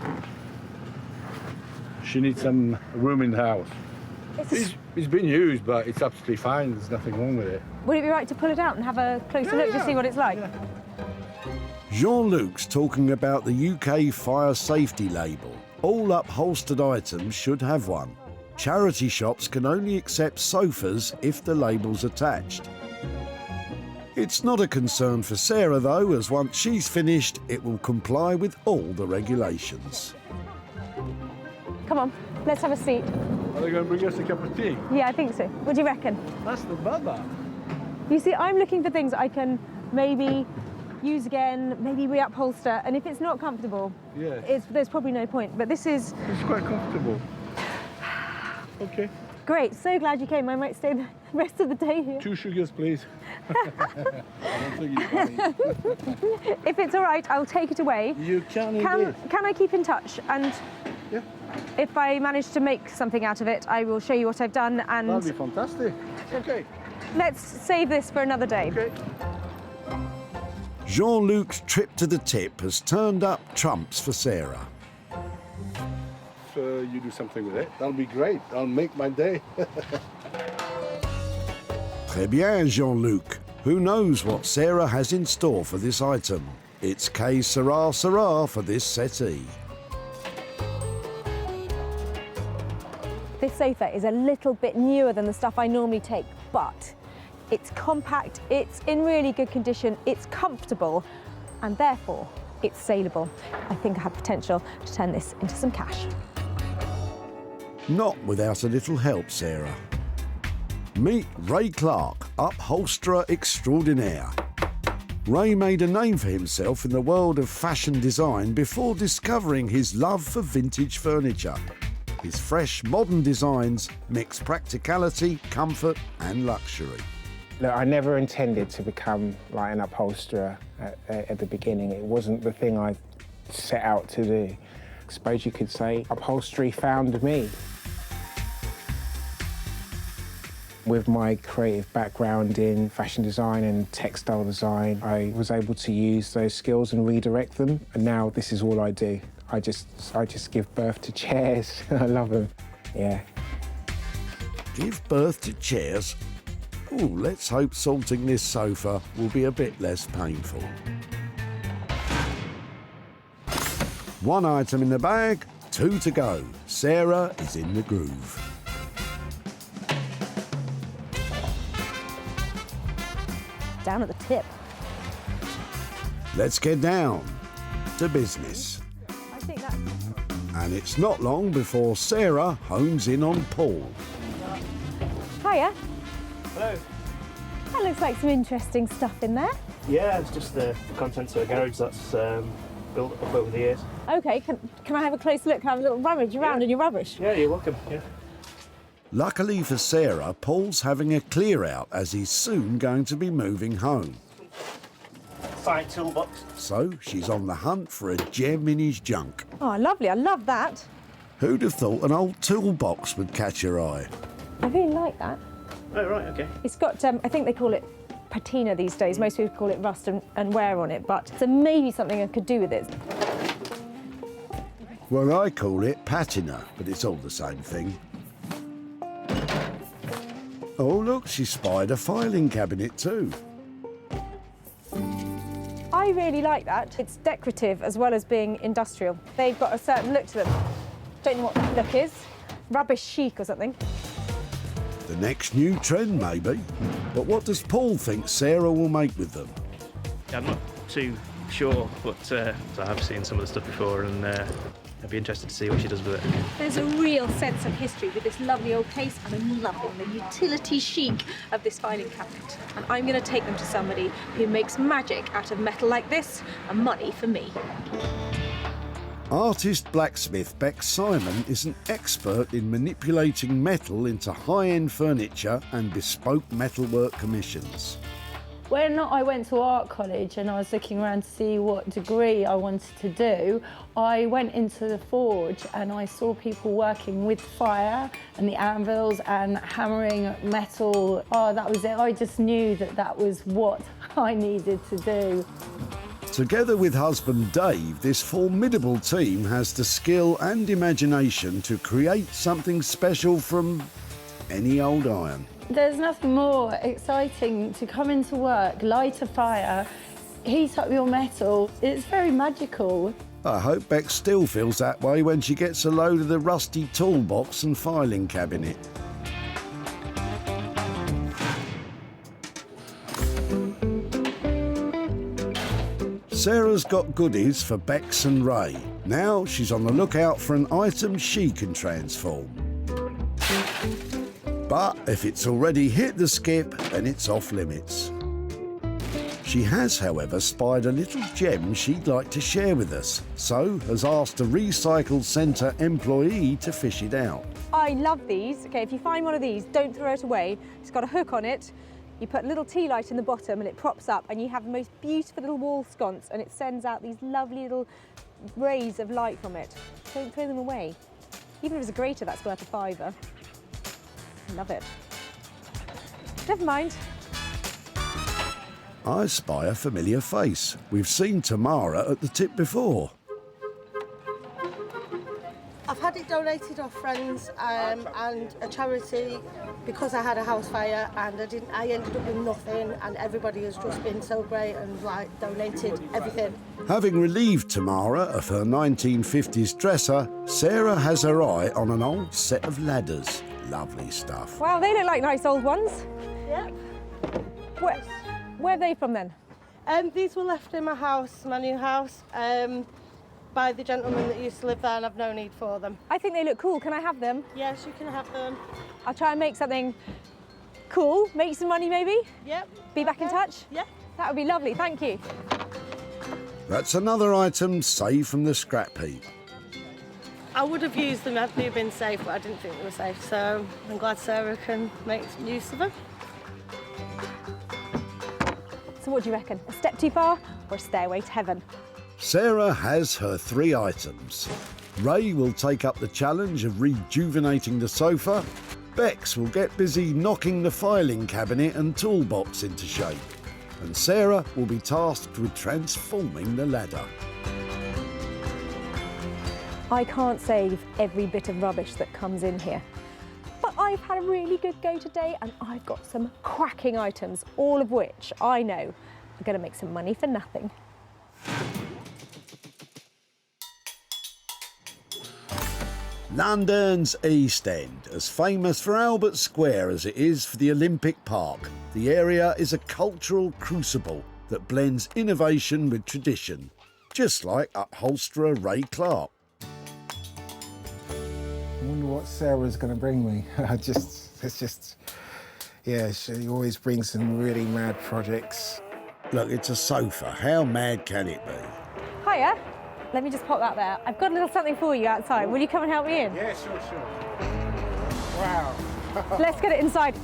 She needs some room in the house. It's been used, but it's absolutely fine. There's nothing wrong with it. Would it be right to pull it out and have a closer look to see what it's like? Jean-Luc's talking about the UK fire safety label. All upholstered items should have one. Charity shops can only accept sofas if the label's attached. It's not a concern for Sarah though, as once she's finished, it will comply with all the regulations. Come on, let's have a seat. Are they going to bring us a cup of tea? Yeah, I think so. What do you reckon? That's the bother. You see, I'm looking for things I can maybe use again, maybe reupholster, and if it's not comfortable, yeah, there's probably no point. But this is... It's quite comfortable. Okay. Great, so glad you came. I might stay the rest of the day here. 2 sugars, please. I don't think it's funny. If it's all right, I'll take it away. You can indeed. Can I keep in touch? And yeah. If I manage to make something out of it, I will show you what I've done. And that'd be fantastic. Okay. Let's save this for another day. Okay. Jean-Luc's trip to the tip has turned up trumps for Sarah. If you do something with it, that'll be great. That'll make my day. Très bien, Jean-Luc. Who knows what Sarah has in store for this item? It's que sera sera for this settee. This sofa is a little bit newer than the stuff I normally take, but it's compact, it's in really good condition, it's comfortable, and therefore it's saleable. I think I have potential to turn this into some cash. Not without a little help, Sarah. Meet Ray Clark, upholsterer extraordinaire. Ray made a name for himself in the world of fashion design before discovering his love for vintage furniture. His fresh, modern designs mix practicality, comfort and luxury. Look, I never intended to become like an upholsterer at the beginning. It wasn't the thing I set out to do. I suppose you could say upholstery found me. With my creative background in fashion design and textile design, I was able to use those skills and redirect them, and now this is all I do. I just give birth to chairs. I love them, yeah. Give birth to chairs? Ooh, let's hope salting this sofa will be a bit less painful. One item in the bag, 2 to go. Sarah is in the groove. Down at the tip. Let's get down to business. I think that's... And it's not long before Sarah hones in on Paul. Hiya. Hello. That looks like some interesting stuff in there. Yeah, it's just the contents of a garage that's built up over the years. OK, can I have a close look? Can I have a little rummage around in your rubbish? Yeah, you're welcome, yeah. Luckily for Sarah, Paul's having a clear out as he's soon going to be moving home. Side toolbox. So she's on the hunt for a gem in his junk. Oh, lovely. I love that. Who'd have thought an old toolbox would catch your eye? I really like that. Oh, right, OK. It's got, I think they call it patina these days. Most people call it rust and wear on it, but so maybe something I could do with it. Well, I call it patina, but it's all the same thing. Oh, look, she spied a filing cabinet too. I really like that. It's decorative as well as being industrial. They've got a certain look to them. Don't know what that look is. Rubbish chic or something. The next new trend, maybe. But what does Paul think Sarah will make with them? I'm not too sure, but I have seen some of the stuff before, and I'd be interested to see what she does with it. There's a real sense of history with this lovely old case, and I'm loving the utility chic of this filing cabinet. And I'm going to take them to somebody who makes magic out of metal like this, and money for me. Artist blacksmith Bex Simon is an expert in manipulating metal into high-end furniture and bespoke metalwork commissions. When I went to art college and I was looking around to see what degree I wanted to do, I went into the forge and I saw people working with fire and the anvils and hammering metal. Oh, that was it. I just knew that that was what I needed to do. Together with husband Dave, this formidable team has the skill and imagination to create something special from any old iron. There's nothing more exciting to come into work, light a fire, heat up your metal. It's very magical. I hope Bex still feels that way when she gets a load of the rusty toolbox and filing cabinet. Sarah's got goodies for Bex and Ray. Now she's on the lookout for an item she can transform. But if it's already hit the skip, then it's off limits. She has, however, spied a little gem she'd like to share with us, so has asked a recycle centre employee to fish it out. I love these. Okay, if you find one of these, don't throw it away. It's got a hook on it. You put a little tea light in the bottom and it props up and you have the most beautiful little wall sconce and it sends out these lovely little rays of light from it. Don't throw them away. Even if it's a grater, that's worth a £5. Love it. Never mind. I spy a familiar face. We've seen Tamara at the tip before. I've had it donated off friends and a charity because I had a house fire and I ended up with nothing, and everybody has just been so great and like donated everything. Having relieved Tamara of her 1950s dresser, Sarah has her eye on an old set of ladders. Lovely stuff. Wow, they look like nice old ones. Yeah. Where are they from then? These were left in my house, my new house, by the gentleman that used to live there, and I've no need for them. I think they look cool. Can I have them? Yes, you can have them. I'll try and make something cool, make some money maybe? Yep. Be back in touch? Yeah. That would be lovely, thank you. That's another item saved from the scrap heap. I would have used them had they been safe, but I didn't think they were safe, so I'm glad Sarah can make use of them. So what do you reckon? A step too far or a stairway to heaven? Sarah has her 3 items. Ray will take up the challenge of rejuvenating the sofa. Bex will get busy knocking the filing cabinet and toolbox into shape. And Sarah will be tasked with transforming the ladder. I can't save every bit of rubbish that comes in here. But I've had a really good go today and I've got some cracking items, all of which I know are going to make some money for nothing. London's East End, as famous for Albert Square as it is for the Olympic Park. The area is a cultural crucible that blends innovation with tradition, just like upholsterer Ray Clark. I wonder what Sarah's going to bring me. Yeah, she always brings some really mad projects. Look, it's a sofa. How mad can it be? Hiya. Let me just pop that there. I've got a little something for you outside. Will you come and help me in? Yeah, sure. Wow. Let's get it inside.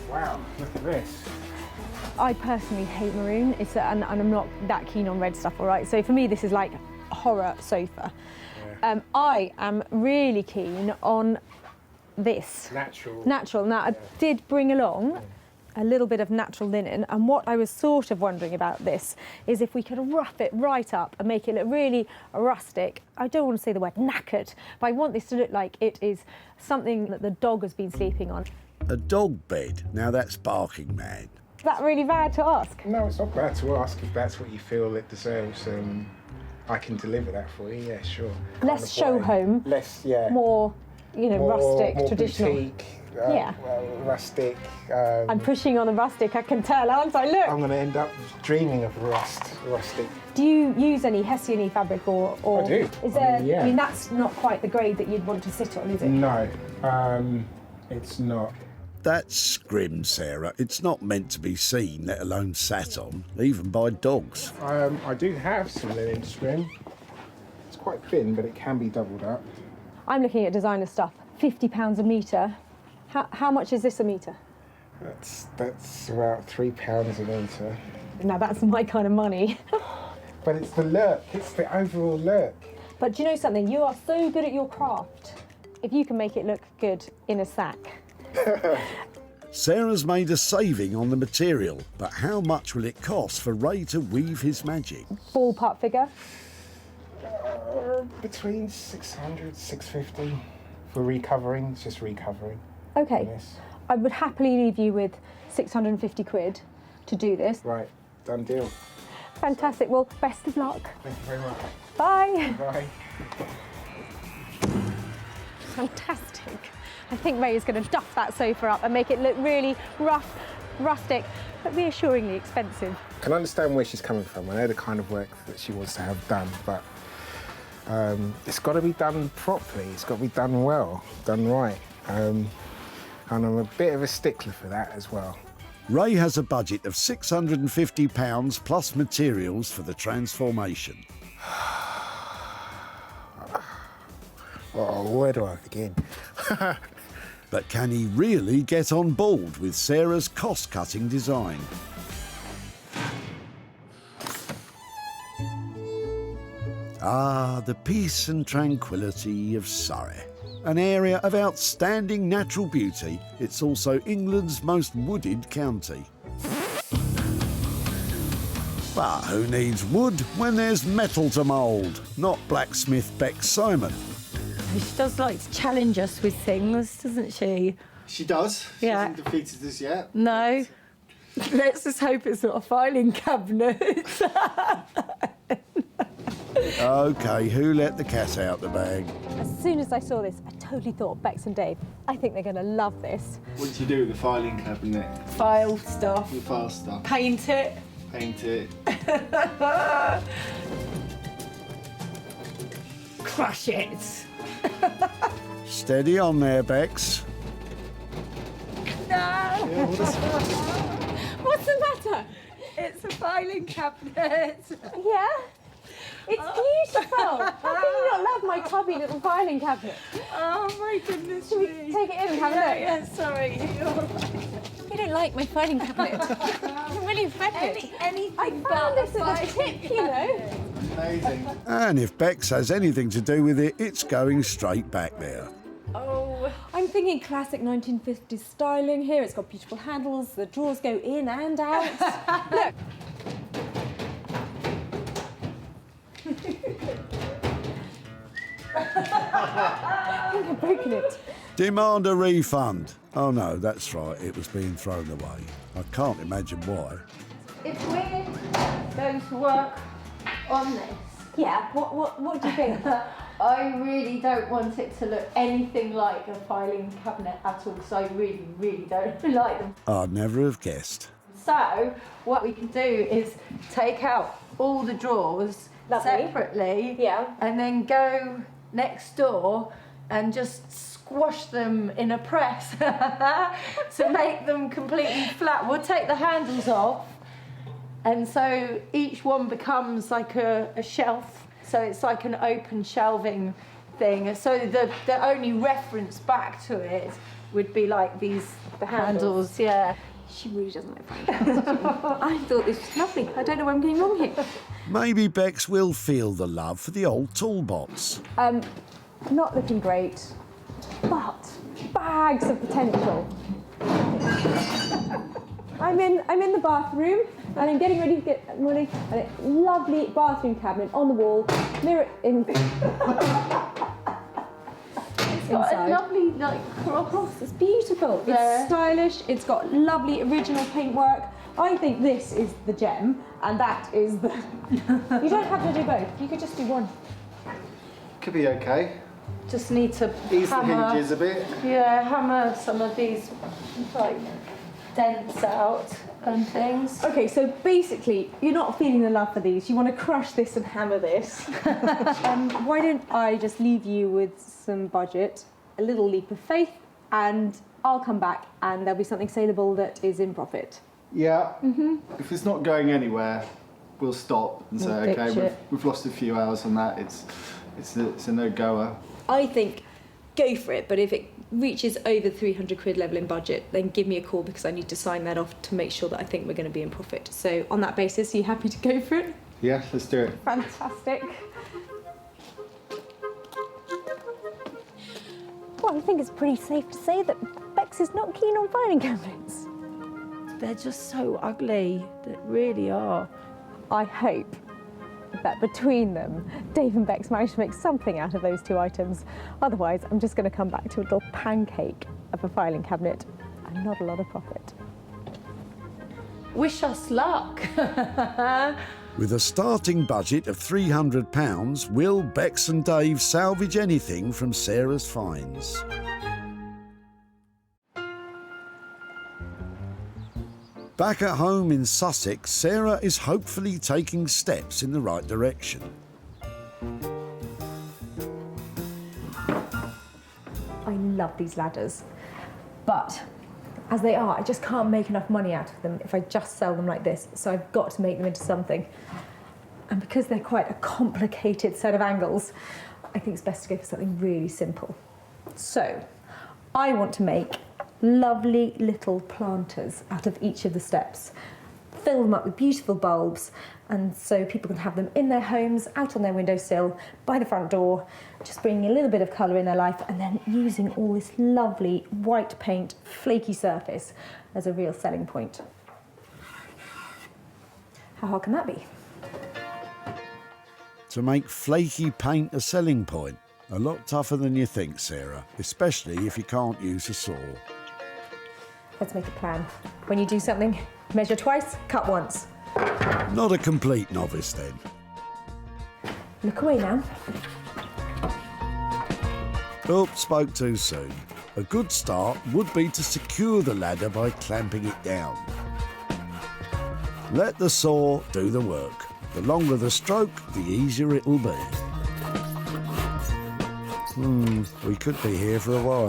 Wow, look at this. I personally hate maroon, and I'm not that keen on red stuff, all right? So for me, this is like a horror sofa. Yeah. I am really keen on this. Natural. Now, I did bring along a little bit of natural linen, and what I was sort of wondering about this is if we could rough it right up and make it look really rustic. I don't want to say the word knackered, but I want this to look like it is something that the dog has been sleeping on. A dog bed? Now that's barking mad. Is that really bad to ask? No, it's not bad to ask if that's what you feel it deserves. I can deliver that for you, yeah, sure. Less show home. Less, yeah. More, rustic, more traditional. Boutique, yeah. Rustic. I'm pushing on the rustic, I can tell, aren't I? Look! I'm going to end up dreaming of rustic. Do you use any Hessian fabric or I do. Is there, yeah. I mean, that's not quite the grade that you'd want to sit on, is it? No, it's not. That's scrim, Sarah. It's not meant to be seen, let alone sat on, even by dogs. I do have some linen scrim. It's quite thin, but it can be doubled up. I'm looking at designer stuff. £50 a metre. How much is this a metre? That's about £3 a metre. Now that's my kind of money. But it's the look. It's the overall look. But do you know something? You are so good at your craft. If you can make it look good in a sack. Sarah's made a saving on the material, but how much will it cost for Ray to weave his magic? Ballpark figure? Between 600, 650 for recovering. It's just recovering. Okay. I would happily leave you with 650 quid to do this. Right, done deal. Fantastic. Well, best of luck. Thank you very much. Bye. Bye. Fantastic. I think Ray is going to duff that sofa up and make it look really rough, rustic, but reassuringly expensive. I can understand where she's coming from. I know the kind of work that she wants to have done, but it's got to be done properly. It's got to be done well, done right. And I'm a bit of a stickler for that as well. Ray has a budget of £650 plus materials for the transformation. Oh, where do I begin? But can he really get on board with Sarah's cost-cutting design? Ah, the peace and tranquility of Surrey. An area of outstanding natural beauty, it's also England's most wooded county. But who needs wood when there's metal to mould? Not blacksmith Beck Simon. She does like to challenge us with things, doesn't she? She does. She Yeah. hasn't defeated us yet. No. Let's just hope it's not a filing cabinet. OK, who let the cat out the bag? As soon as I saw this, I totally thought Bex and Dave. I think they're going to love this. What did you do with the filing cabinet? File stuff. The file stuff. Paint it. Paint it. Crush it. Steady on there, Bex. No. What's the matter? It's a filing cabinet. Yeah? It's beautiful. How can you not love my tubby little filing cabinet? Oh my goodness. Should we take it in and have a look? Yeah, sorry. You don't like my filing cabinet. I'm really offended. Anything I found this at a tip, you know. Amazing. And if Bex has anything to do with it, it's going straight back there. Oh, I'm thinking classic 1950s styling here. It's got beautiful handles. The drawers go in and out. Look. I think I've broken it. Demand a refund. Oh no, that's right, it was being thrown away. I can't imagine why. If we're going to work on this, Yeah, what do you think? I really don't want it to look anything like a filing cabinet at all, because I really, really don't like them. I'd never have guessed. So what we can do is take out all the drawers separately, and then go next door and just squash them in a press to make them completely flat. We'll take the handles off, and so each one becomes like a shelf. So it's like an open shelving thing. So the only reference back to it would be like the handles, yeah. She really doesn't like filing cabinets. I thought this was lovely. I don't know what I'm getting wrong here. Maybe Bex will feel the love for the old toolbox. Not looking great, but bags of potential. I'm in the bathroom and I'm getting ready to get ready. And a lovely bathroom cabinet on the wall, mirror in. It's got a lovely cross. It's beautiful. It's stylish. It's got lovely original paintwork. I think this is the gem, and that is the. You don't have to do both. You could just do one. Could be okay. Just need to ease hammer, the hinges a bit. Yeah, hammer some of these like dents out and things. Okay, so basically, you're not feeling the love for these. You want to crush this and hammer this. Why don't I just leave you with some budget, a little leap of faith, and I'll come back and there'll be something saleable that is in profit. Yeah. If it's not going anywhere, we'll stop and say, We'll okay, ditch it. we've lost a few hours on that. It's a no-goer. I think go for it, but if it reaches over 300 quid level in budget, then give me a call because I need to sign that off to make sure that I think we're going to be in profit. So on that basis, are you happy to go for it? Yeah, let's do it. Fantastic. Well, I think it's pretty safe to say that Bex is not keen on filing cabinets. They're just so ugly. They really are. I hope that between them, Dave and Bex managed to make something out of those two items. Otherwise, I'm just going to come back to a little pancake of a filing cabinet and not a lot of profit. Wish us luck. With a starting budget of £300, will Bex and Dave salvage anything from Sarah's finds? Back at home in Sussex, Sarah is hopefully taking steps in the right direction. I love these ladders, but As they are, I just can't make enough money out of them if I just sell them like this, so I've got to make them into something. And because they're quite a complicated set of angles, I think it's best to go for something really simple. So, I want to make lovely little planters out of each of the steps. Fill them up with beautiful bulbs, and so people can have them in their homes, out on their windowsill, by the front door, just bringing a little bit of colour in their life, and then using all this lovely white paint, flaky surface as a real selling point. How hard can that be? To make flaky paint a selling point? A lot tougher than you think, Sarah, especially if you can't use a saw. Let's make a plan. When you do something, measure twice, cut once. Not a complete novice then. Look away now. Oh, spoke too soon. A good start would be to secure the ladder by clamping it down. Let the saw do the work. The longer the stroke, the easier it'll be. We could be here for a while.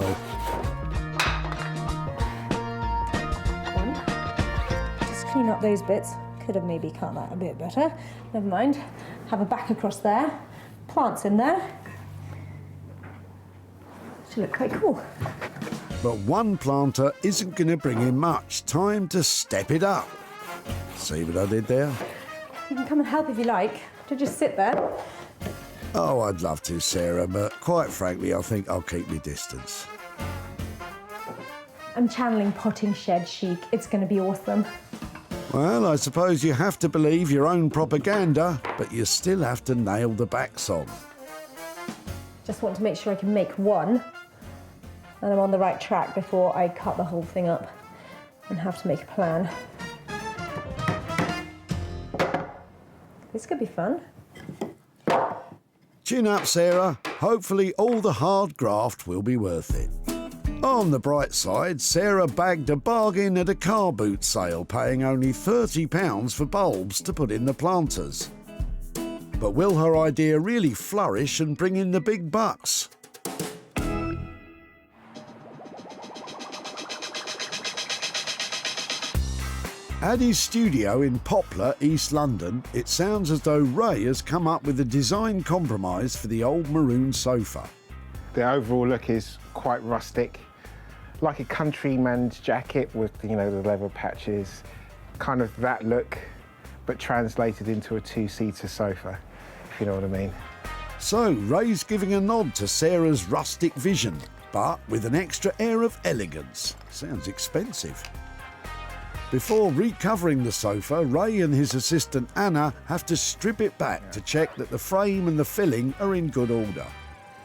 Just clean up those bits. Could have maybe cut that a bit better. Never mind. Have a back across there. Plants in there. Should look quite cool. But one planter isn't going to bring in much. Time to step it up. See what I did there? You can come and help if you like. Don't just sit there. Oh, I'd love to, Sarah, but quite frankly, I think I'll keep my distance. I'm channeling potting shed chic. It's going to be awesome. Well, I suppose you have to believe your own propaganda, but you still have to nail the back song. Just want to make sure I can make one, and I'm on the right track before I cut the whole thing up and have to make a plan. This could be fun. Chin up, Sarah. Hopefully all the hard graft will be worth it. On the bright side, Sarah bagged a bargain at a car boot sale, paying only £30 for bulbs to put in the planters. But will her idea really flourish and bring in the big bucks? At his studio in Poplar, East London, it sounds as though Ray has come up with a design compromise for the old maroon sofa. The overall look is quite rustic, like a countryman's jacket with, you know, the leather patches, kind of that look, but translated into a two-seater sofa, if you know what I mean. So Ray's giving a nod to Sarah's rustic vision, but with an extra air of elegance. Sounds expensive. Before recovering the sofa, Ray and his assistant Anna have to strip it back to check that the frame and the filling are in good order.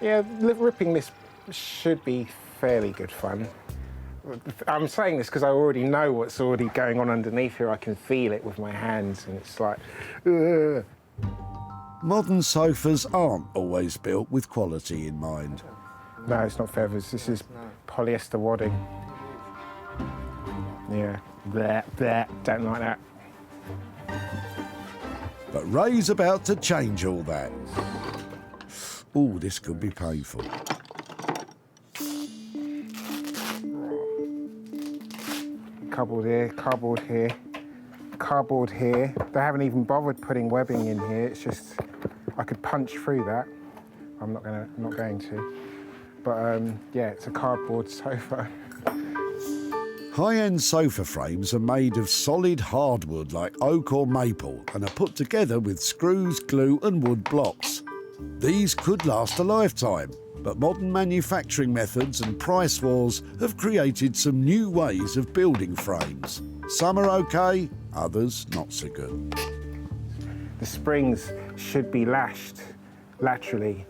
Yeah, ripping this should be fairly good fun. I'm saying this because I already know what's already going on underneath here. I can feel it with my hands, and it's like, ugh. Modern sofas aren't always built with quality in mind. No, it's not feathers. This is polyester wadding. Yeah, bleh, don't like that. But Ray's about to change all that. Ooh, this could be painful. Cardboard here, cardboard here, cardboard here. They haven't even bothered putting webbing in here. It's just, I could punch through that. I'm not going to. But yeah, it's a cardboard sofa. High-end sofa frames are made of solid hardwood like oak or maple and are put together with screws, glue and wood blocks. These could last a lifetime, but modern manufacturing methods and price wars have created some new ways of building frames. Some are okay, others not so good. The springs should be lashed laterally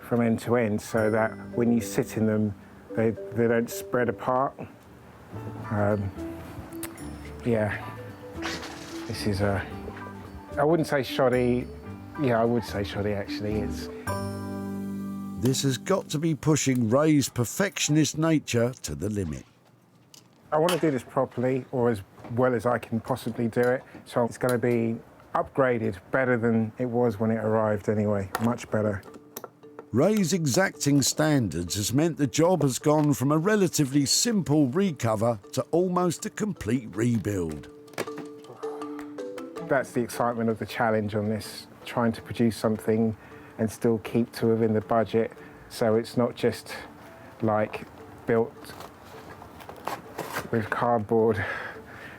from end to end so that when you sit in them, they don't spread apart. Yeah, this is I wouldn't say shoddy. Yeah, I would say shoddy actually. This has got to be pushing Ray's perfectionist nature to the limit. I want to do this properly, or as well as I can possibly do it. So it's going to be upgraded, better than it was when it arrived anyway, much better. Ray's exacting standards has meant the job has gone from a relatively simple recover to almost a complete rebuild. That's the excitement of the challenge on this, trying to produce something and still keep to within the budget, so it's not just like built with cardboard.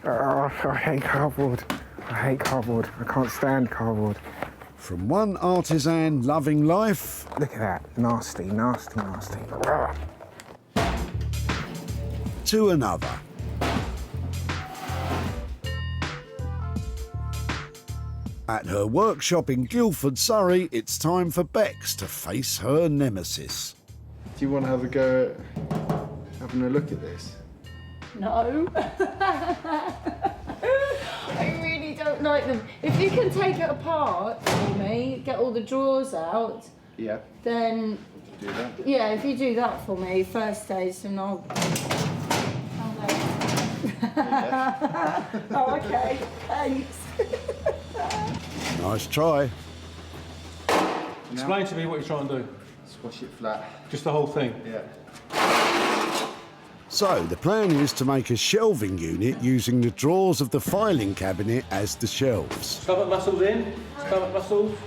Oh, I hate cardboard. I hate cardboard. I can't stand cardboard. From one artisan loving life... Look at that. Nasty, nasty, nasty. ...to another. At her workshop in Guildford, Surrey, it's time for Bex to face her nemesis. Do you want to have a go at having a look at this? No. I really don't like them. If you can take it apart for me, get all the drawers out, Yeah. then... Do that? Yeah, if you do that for me, first stage, then I'll... Oh, okay. Thanks. Nice try. Explain to me what you're trying to do. Squash it flat. Just the whole thing? Yeah. So, the plan is to make a shelving unit using the drawers of the filing cabinet as the shelves. Stomach muscles in, stomach muscles.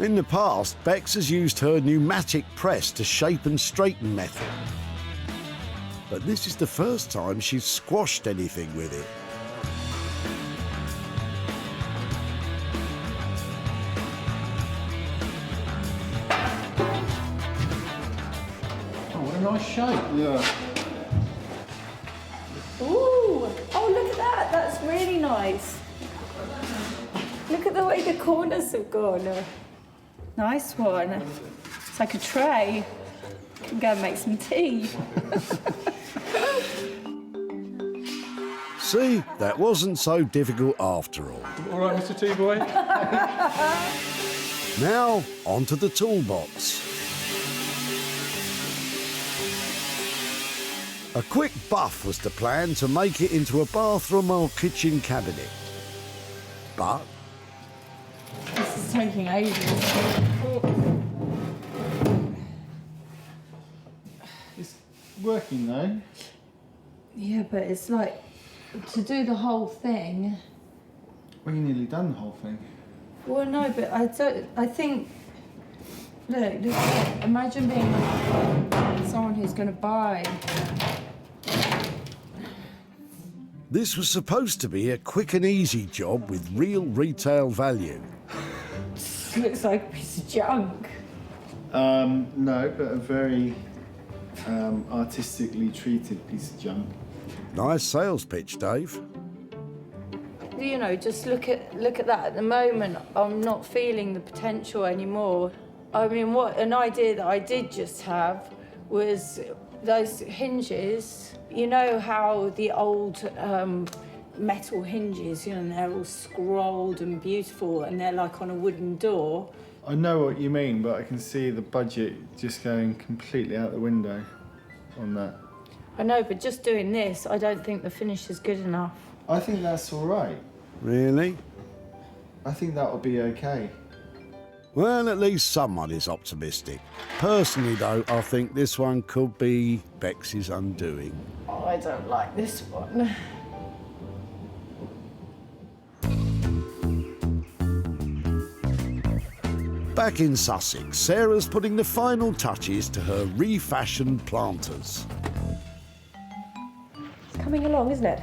In the past, Bex has used her pneumatic press to shape and straighten metal. But this is the first time she's squashed anything with it. Oh, what a nice shape. Yeah. Ooh! Oh, look at that. That's really nice. Look at the way the corners have gone. Nice one. It's like a tray. Can go and make some tea. See, that wasn't so difficult after all. All right, Mr. T-Boy? Now, onto the toolbox. A quick buff was the plan to make it into a bathroom or kitchen cabinet. But This is taking ages. It's working though. Yeah, but it's like, to do the whole thing. Well, you nearly done the whole thing. Well, no, but I think, look, imagine being someone who's going to buy. this was supposed to be a quick and easy job with real retail value. Looks like a piece of junk. No, but a very artistically treated piece of junk. Nice sales pitch, Dave. You know, just look at that. At the moment, I'm not feeling the potential anymore. I mean, what an idea that I did just have was those hinges. You know how the old metal hinges, you know, and they're all scrolled and beautiful, and they're like on a wooden door. I know what you mean, but I can see the budget just going completely out the window on that. I know, but just doing this, I don't think the finish is good enough. I think that's all right. Really? I think that'll be okay. Well, at least someone is optimistic. Personally, though, I think this one could be Bex's undoing. Oh, I don't like this one. Back in Sussex, Sarah's putting the final touches to her refashioned planters. It's coming along, isn't it?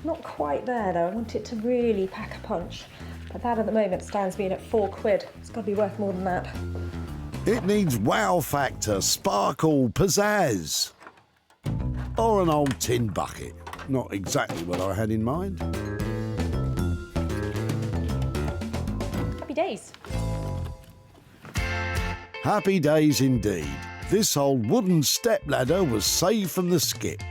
Not quite there, though. I want it to really pack a punch. But that at the moment stands me in at £4. It's got to be worth more than that. It needs wow factor, sparkle, pizzazz. Or an old tin bucket. Not exactly what I had in mind. Happy days. Happy days indeed. This old wooden stepladder was saved from the skip.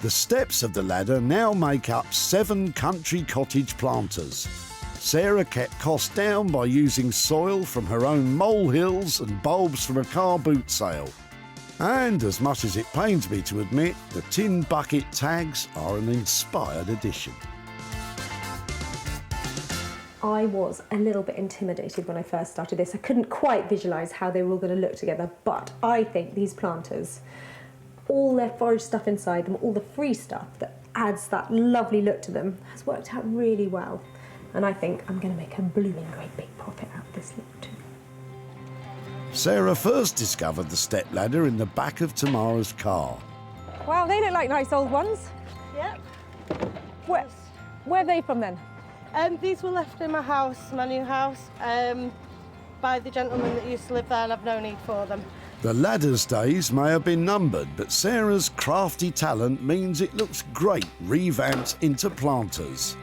The steps of the ladder now make up 7 country cottage planters. Sarah kept costs down by using soil from her own molehills and bulbs from a car boot sale. And as much as it pains me to admit, the tin bucket tags are an inspired addition. I was a little bit intimidated when I first started this. I couldn't quite visualise how they were all going to look together, but I think these planters, all their forage stuff inside them, all the free stuff that adds that lovely look to them, has worked out really well. And I think I'm going to make a blooming great big profit out of this look too. Sarah first discovered the stepladder in the back of Tamara's car. Wow, they look like nice old ones. Yep. Where are they from then? These were left in my house, my new house, by the gentleman that used to live there, and I've no need for them. The ladder's days may have been numbered, but Sarah's crafty talent means it looks great revamped into planters.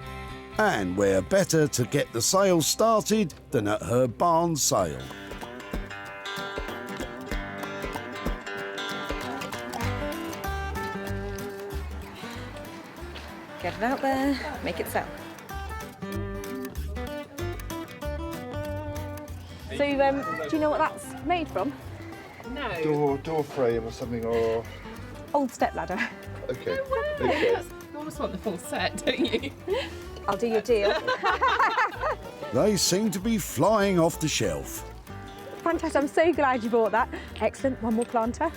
And where better to get the sale started than at her barn sale. Get it out there, make it sell. So, do you know what that's made from? No. Door frame or something, or... Old stepladder. Okay. You almost want the full set, don't you? I'll do your deal. They seem to be flying off the shelf. Fantastic, I'm so glad you bought that. Excellent, one more planter.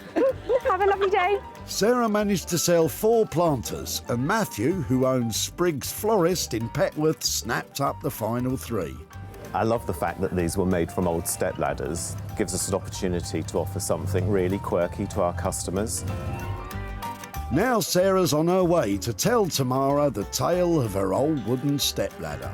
Have a lovely day. Sarah managed to sell 4 planters, and Matthew, who owns Spriggs Florist in Petworth, snapped up the final 3. I love the fact that these were made from old stepladders. It gives us an opportunity to offer something really quirky to our customers. Now Sarah's on her way to tell Tamara the tale of her old wooden stepladder.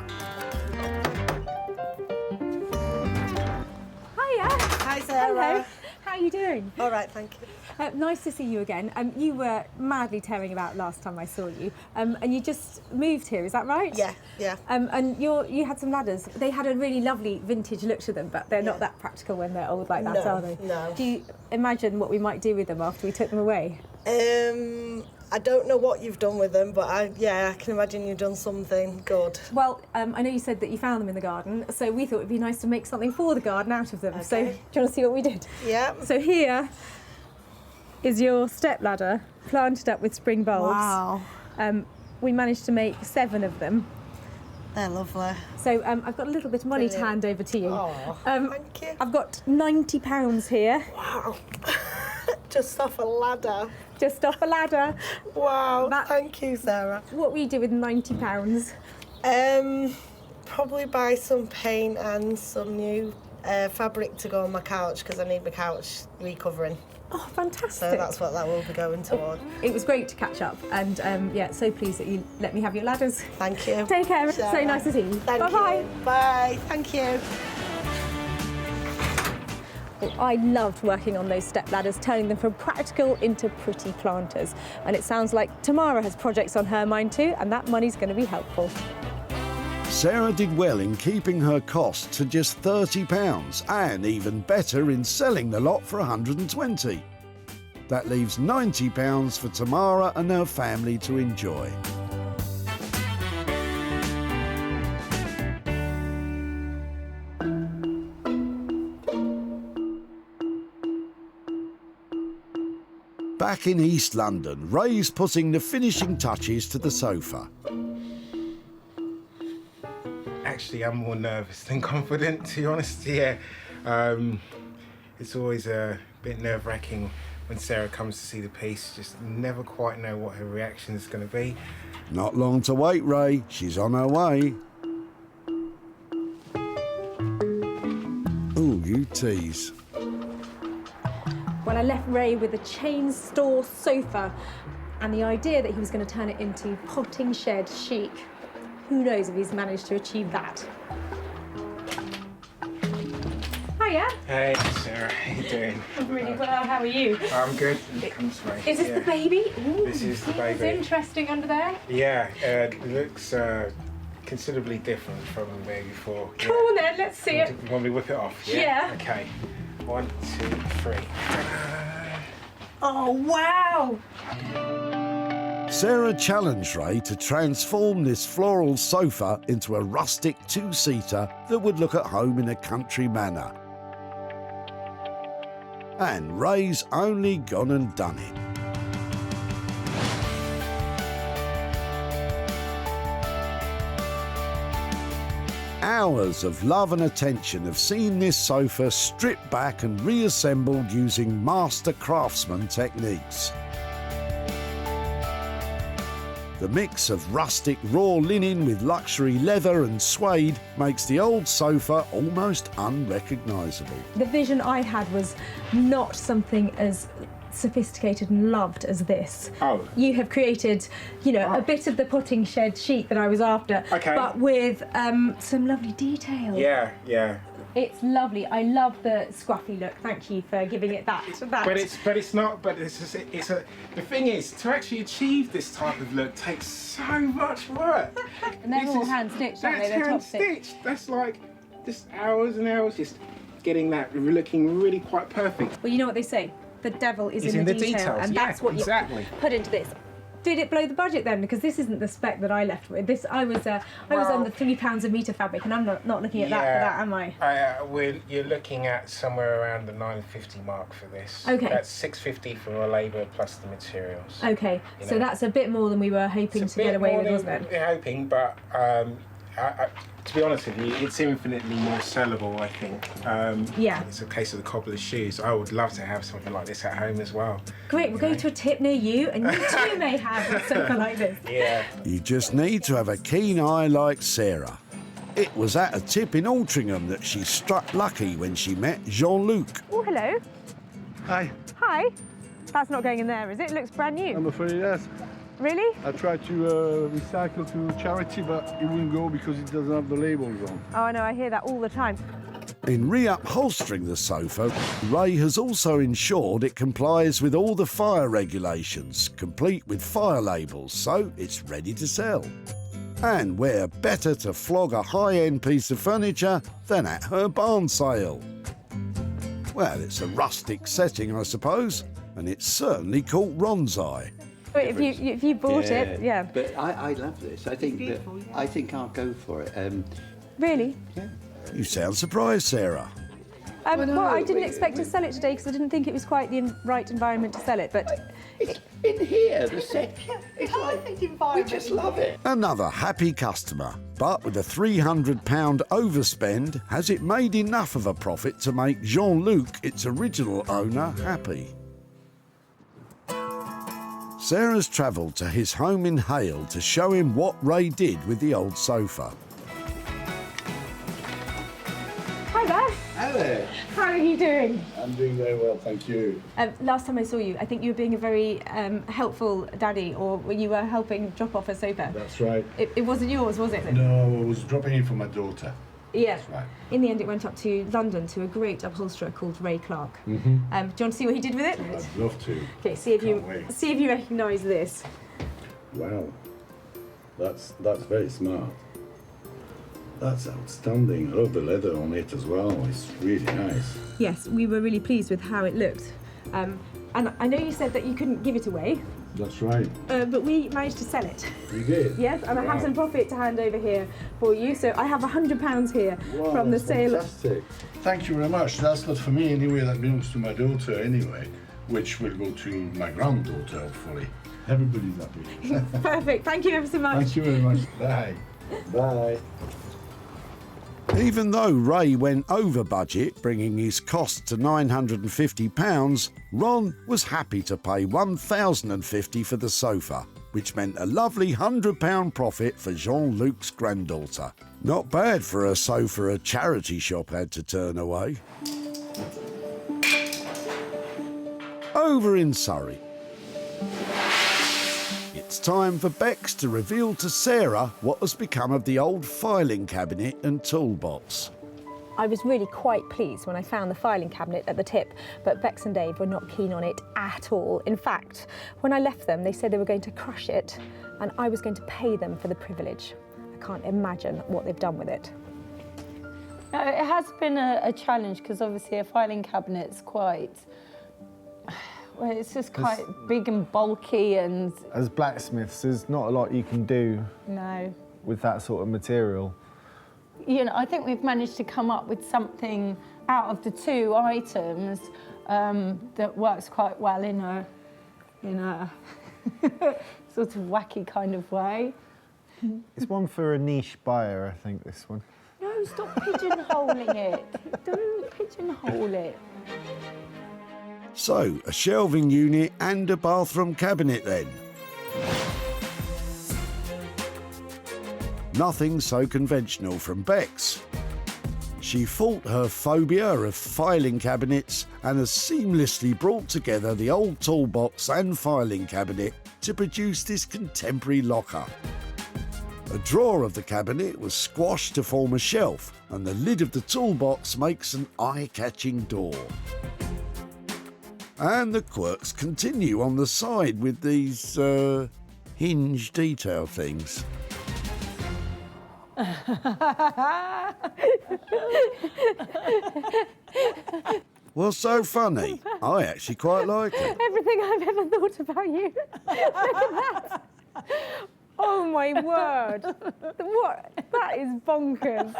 Hiya. Hi, Sarah. Hello. How are you doing? All right, thank you. Nice to see you again. You were madly tearing about last time I saw you, and you just moved here, is that right? Yeah, yeah. And you had some ladders. They had a really lovely vintage look to them, but they're not that practical when they're old like that, No, are they? no. Do you imagine what we might do with them after we took them away? I don't know what you've done with them, but I can imagine you've done something good. Well, I know you said that you found them in the garden, so we thought it'd be nice to make something for the garden out of them. Okay. So, do you want to see what we did? Yeah. So here is your stepladder planted up with spring bulbs. Wow. We managed to make 7 of them. They're lovely. So I've got a little bit of money to Brilliant. hand over to you. Oh, thank you. I've got £90 here. Wow. Just off a ladder. Just off a ladder. Wow, thank you, Sarah. What will you do with £90? Probably buy some paint and some new fabric to go on my couch, because I need my couch recovering. Oh, fantastic. So that's what that will be going toward. It was great to catch up, and so pleased that you let me have your ladders. Thank you. Take care. Sarah. So nice to see you. Thank Bye-bye. you. Bye. Thank you. Well, I loved working on those step ladders, turning them from practical into pretty planters. And it sounds like Tamara has projects on her mind too, and that money's going to be helpful. Sarah did well in keeping her cost to just £30, and even better in selling the lot for £120. That leaves £90 for Tamara and her family to enjoy. Back in East London, Ray's putting the finishing touches to the sofa. Actually, I'm more nervous than confident, to be honest. Yeah, it's always a bit nerve-wracking when Sarah comes to see the piece. Just never quite know what her reaction is going to be. Not long to wait, Ray. She's on her way. Ooh, you tease. Well, I left Ray with a chain store sofa and the idea that he was going to turn it into potting shed chic. Who knows if he's managed to achieve that. Hiya. Hey, Sarah, how you doing? I'm really well, how are you? I'm good. Comes Ray. Is this the baby? Ooh, This is the It's baby. interesting under there. Yeah, it looks considerably different from the way before. Come on then, let's see it. You want me to whip it off? Yeah. Okay. 1, 2, 3. Oh, wow. Sarah challenged Ray to transform this floral sofa into a rustic 2-seater that would look at home in a country manner. And Ray's only gone and done it. Hours of love and attention have seen this sofa stripped back and reassembled using master craftsman techniques. The mix of rustic raw linen with luxury leather and suede makes the old sofa almost unrecognisable. The vision I had was not something as sophisticated and loved as this. Oh. You have created, you know, a bit of the potting shed sheet that I was after, Okay. but with some lovely detail. Yeah, yeah. It's lovely. I love the scruffy look. Thank you for giving it that. But it's not. But the thing is, to actually achieve this type of look takes so much work. And they're all hand stitched, aren't they? That's They're hand top stitched. stitched. That's like just hours and hours just getting that looking really quite perfect. Well, you know what they say. The devil is It's in the in the detail, details, and yeah, that's what exactly. you put into this. Did it blow the budget then? Because this isn't the spec that I left with. This I was on the £3 a metre fabric, and I'm not looking at that for that, am I? You're looking at somewhere around the £9.50 mark for this. Okay. That's £6.50 for a labour plus the materials. Okay, You so know. that's a bit more than we were hoping to get away with, wasn't it? We're hoping, but to be honest with you, it's infinitely more sellable, I think. Yeah. It's a case of the cobbler's shoes. I would love to have something like this at home as well. Great, we'll go to a tip near you, and you too may have something like this. Yeah. You just need to have a keen eye like Sarah. It was at a tip in Altrincham that she struck lucky when she met Jean-Luc. Oh, hello. Hi. Hi. That's not going in there, is it? It looks brand new. I'm afraid yes. Really? I tried to recycle to charity, but it wouldn't go because it doesn't have the labels on. Oh, I know, I hear that all the time. In reupholstering the sofa, Ray has also ensured it complies with all the fire regulations, complete with fire labels, so it's ready to sell. And where better to flog a high-end piece of furniture than at her barn sale? Well, it's a rustic setting, I suppose, and it's certainly caught Ron's eye. Wait, if you bought it, yeah. But I love this. I think I'll go for it. Really? Yeah. You sound surprised, Sarah. Well, I didn't expect to sell it today because I didn't think it was quite the right environment to sell it, but... It's in here, the set. It's like, we just love it. Another happy customer, but with a £300 overspend, has it made enough of a profit to make Jean-Luc, its original owner, happy? Sarah's travelled to his home in Hale to show him what Ray did with the old sofa. Hi there. Hello. How are you doing? I'm doing very well, thank you. Last time I saw you, I think you were being a very helpful daddy, or you were helping drop off a sofa. That's right. It wasn't yours, was it? No, I was dropping it for my daughter. Yeah. That's right. In the end, it went up to London to a great upholsterer called Ray Clark. Mm-hmm. Do you want to see what he did with it? I'd love to. Okay, see if you recognise this. Wow, that's very smart. That's outstanding. I love the leather on it as well. It's really nice. Yes, we were really pleased with how it looked. And I know you said that you couldn't give it away, That's right. but we managed to sell it. You did? Yes, and I have some profit to hand over here for you. So I have £100 here Wow, from the that's sale. Fantastic. Thank you very much. That's not for me anyway. That belongs to my daughter anyway, which will go to my granddaughter, hopefully. Everybody's happy. Perfect. Thank you ever so much. Thank you very much. Bye. Bye. Even though Ray went over budget, bringing his cost to £950, Ron was happy to pay £1,050 for the sofa, which meant a lovely £100 profit for Jean-Luc's granddaughter. Not bad for a sofa a charity shop had to turn away. Over in Surrey, it's time for Bex to reveal to Sarah what has become of the old filing cabinet and toolbox. I was really quite pleased when I found the filing cabinet at the tip, but Bex and Dave were not keen on it at all. In fact, when I left them, they said they were going to crush it, and I was going to pay them for the privilege. I can't imagine what they've done with it. It has been a challenge because obviously a filing cabinet's quite... Well, it's just quite big and bulky and... As blacksmiths, there's not a lot you can do No. with that sort of material. You know, I think we've managed to come up with something out of the two items that works quite well in a sort of wacky kind of way. It's one for a niche buyer, I think, this one. No, No, stop pigeonholing it. Don't pigeonhole it. So, a shelving unit and a bathroom cabinet then. Nothing so conventional from Bex. She fought her phobia of filing cabinets and has seamlessly brought together the old toolbox and filing cabinet to produce this contemporary locker. A drawer of the cabinet was squashed to form a shelf, and the lid of the toolbox makes an eye-catching door. And the quirks continue on the side with these hinge detail things. What's so funny? I actually quite like it. Everything I've ever thought about you. Look at that. Oh my word. What? That is bonkers.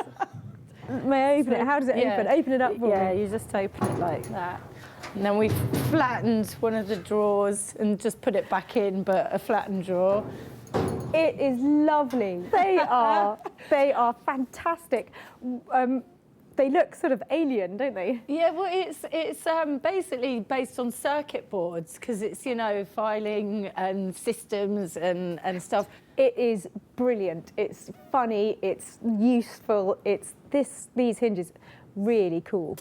May I open it? How does it open? Open it up for me. Yeah, you just open it like that. And then we flattened one of the drawers and just put it back in, but a flattened drawer. It is lovely. They are fantastic. They look sort of alien, don't they? Yeah, well, it's basically based on circuit boards because it's, you know, filing and systems and stuff. It is brilliant. It's funny. It's useful. It's these hinges, really cool.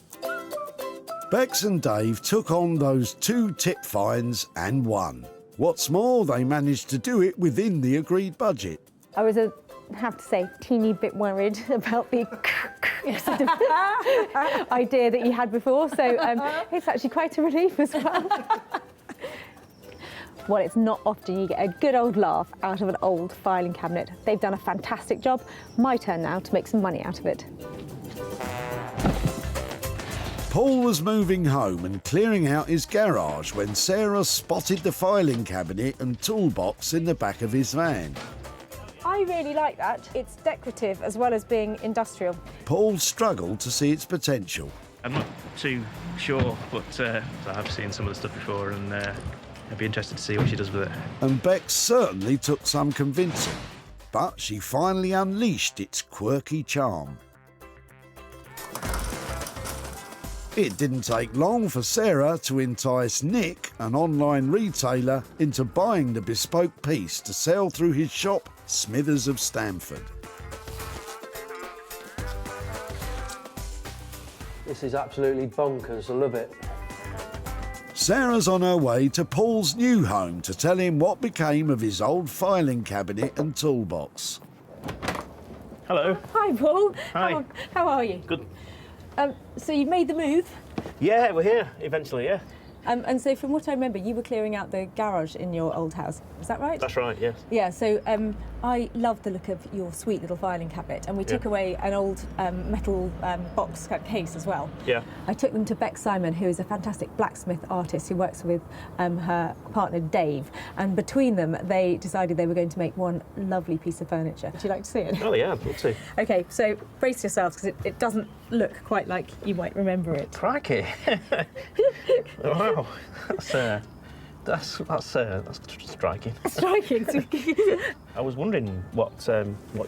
Bex and Dave took on those 2 tip fines and won. What's more, they managed to do it within the agreed budget. I was have to say, teeny bit worried about the sort of idea that you had before, so it's actually quite a relief as well. Well, it's not often you get a good old laugh out of an old filing cabinet. They've done a fantastic job. My turn now to make some money out of it. Paul was moving home and clearing out his garage when Sarah spotted the filing cabinet and toolbox in the back of his van. I really like that. It's decorative as well as being industrial. Paul struggled to see its potential. I'm not too sure, but I've seen some of the stuff before, and I'd be interested to see what she does with it. And Bex certainly took some convincing, but she finally unleashed its quirky charm. It didn't take long for Sarah to entice Nick, an online retailer, into buying the bespoke piece to sell through his shop, Smithers of Stamford. This is absolutely bonkers. I love it. Sarah's on her way to Paul's new home to tell him what became of his old filing cabinet and toolbox. Hello. Hi, Paul. Hi. How are you? Good. So you made the move? Yeah, we're here eventually, yeah. And so from what I remember, you were clearing out the garage in your old house. Is that right? That's right, yes. Yeah, so I love the look of your sweet little filing cabinet, and we took away an old metal box case as well. Yeah. I took them to Beck Simon, who is a fantastic blacksmith artist who works with her partner Dave, and between them they decided they were going to make one lovely piece of furniture. Would you like to see it? Oh yeah, I'd love to. Okay, so brace yourselves because it doesn't look quite like you might remember it. Crikey. Wow, that's striking. Striking. I was wondering what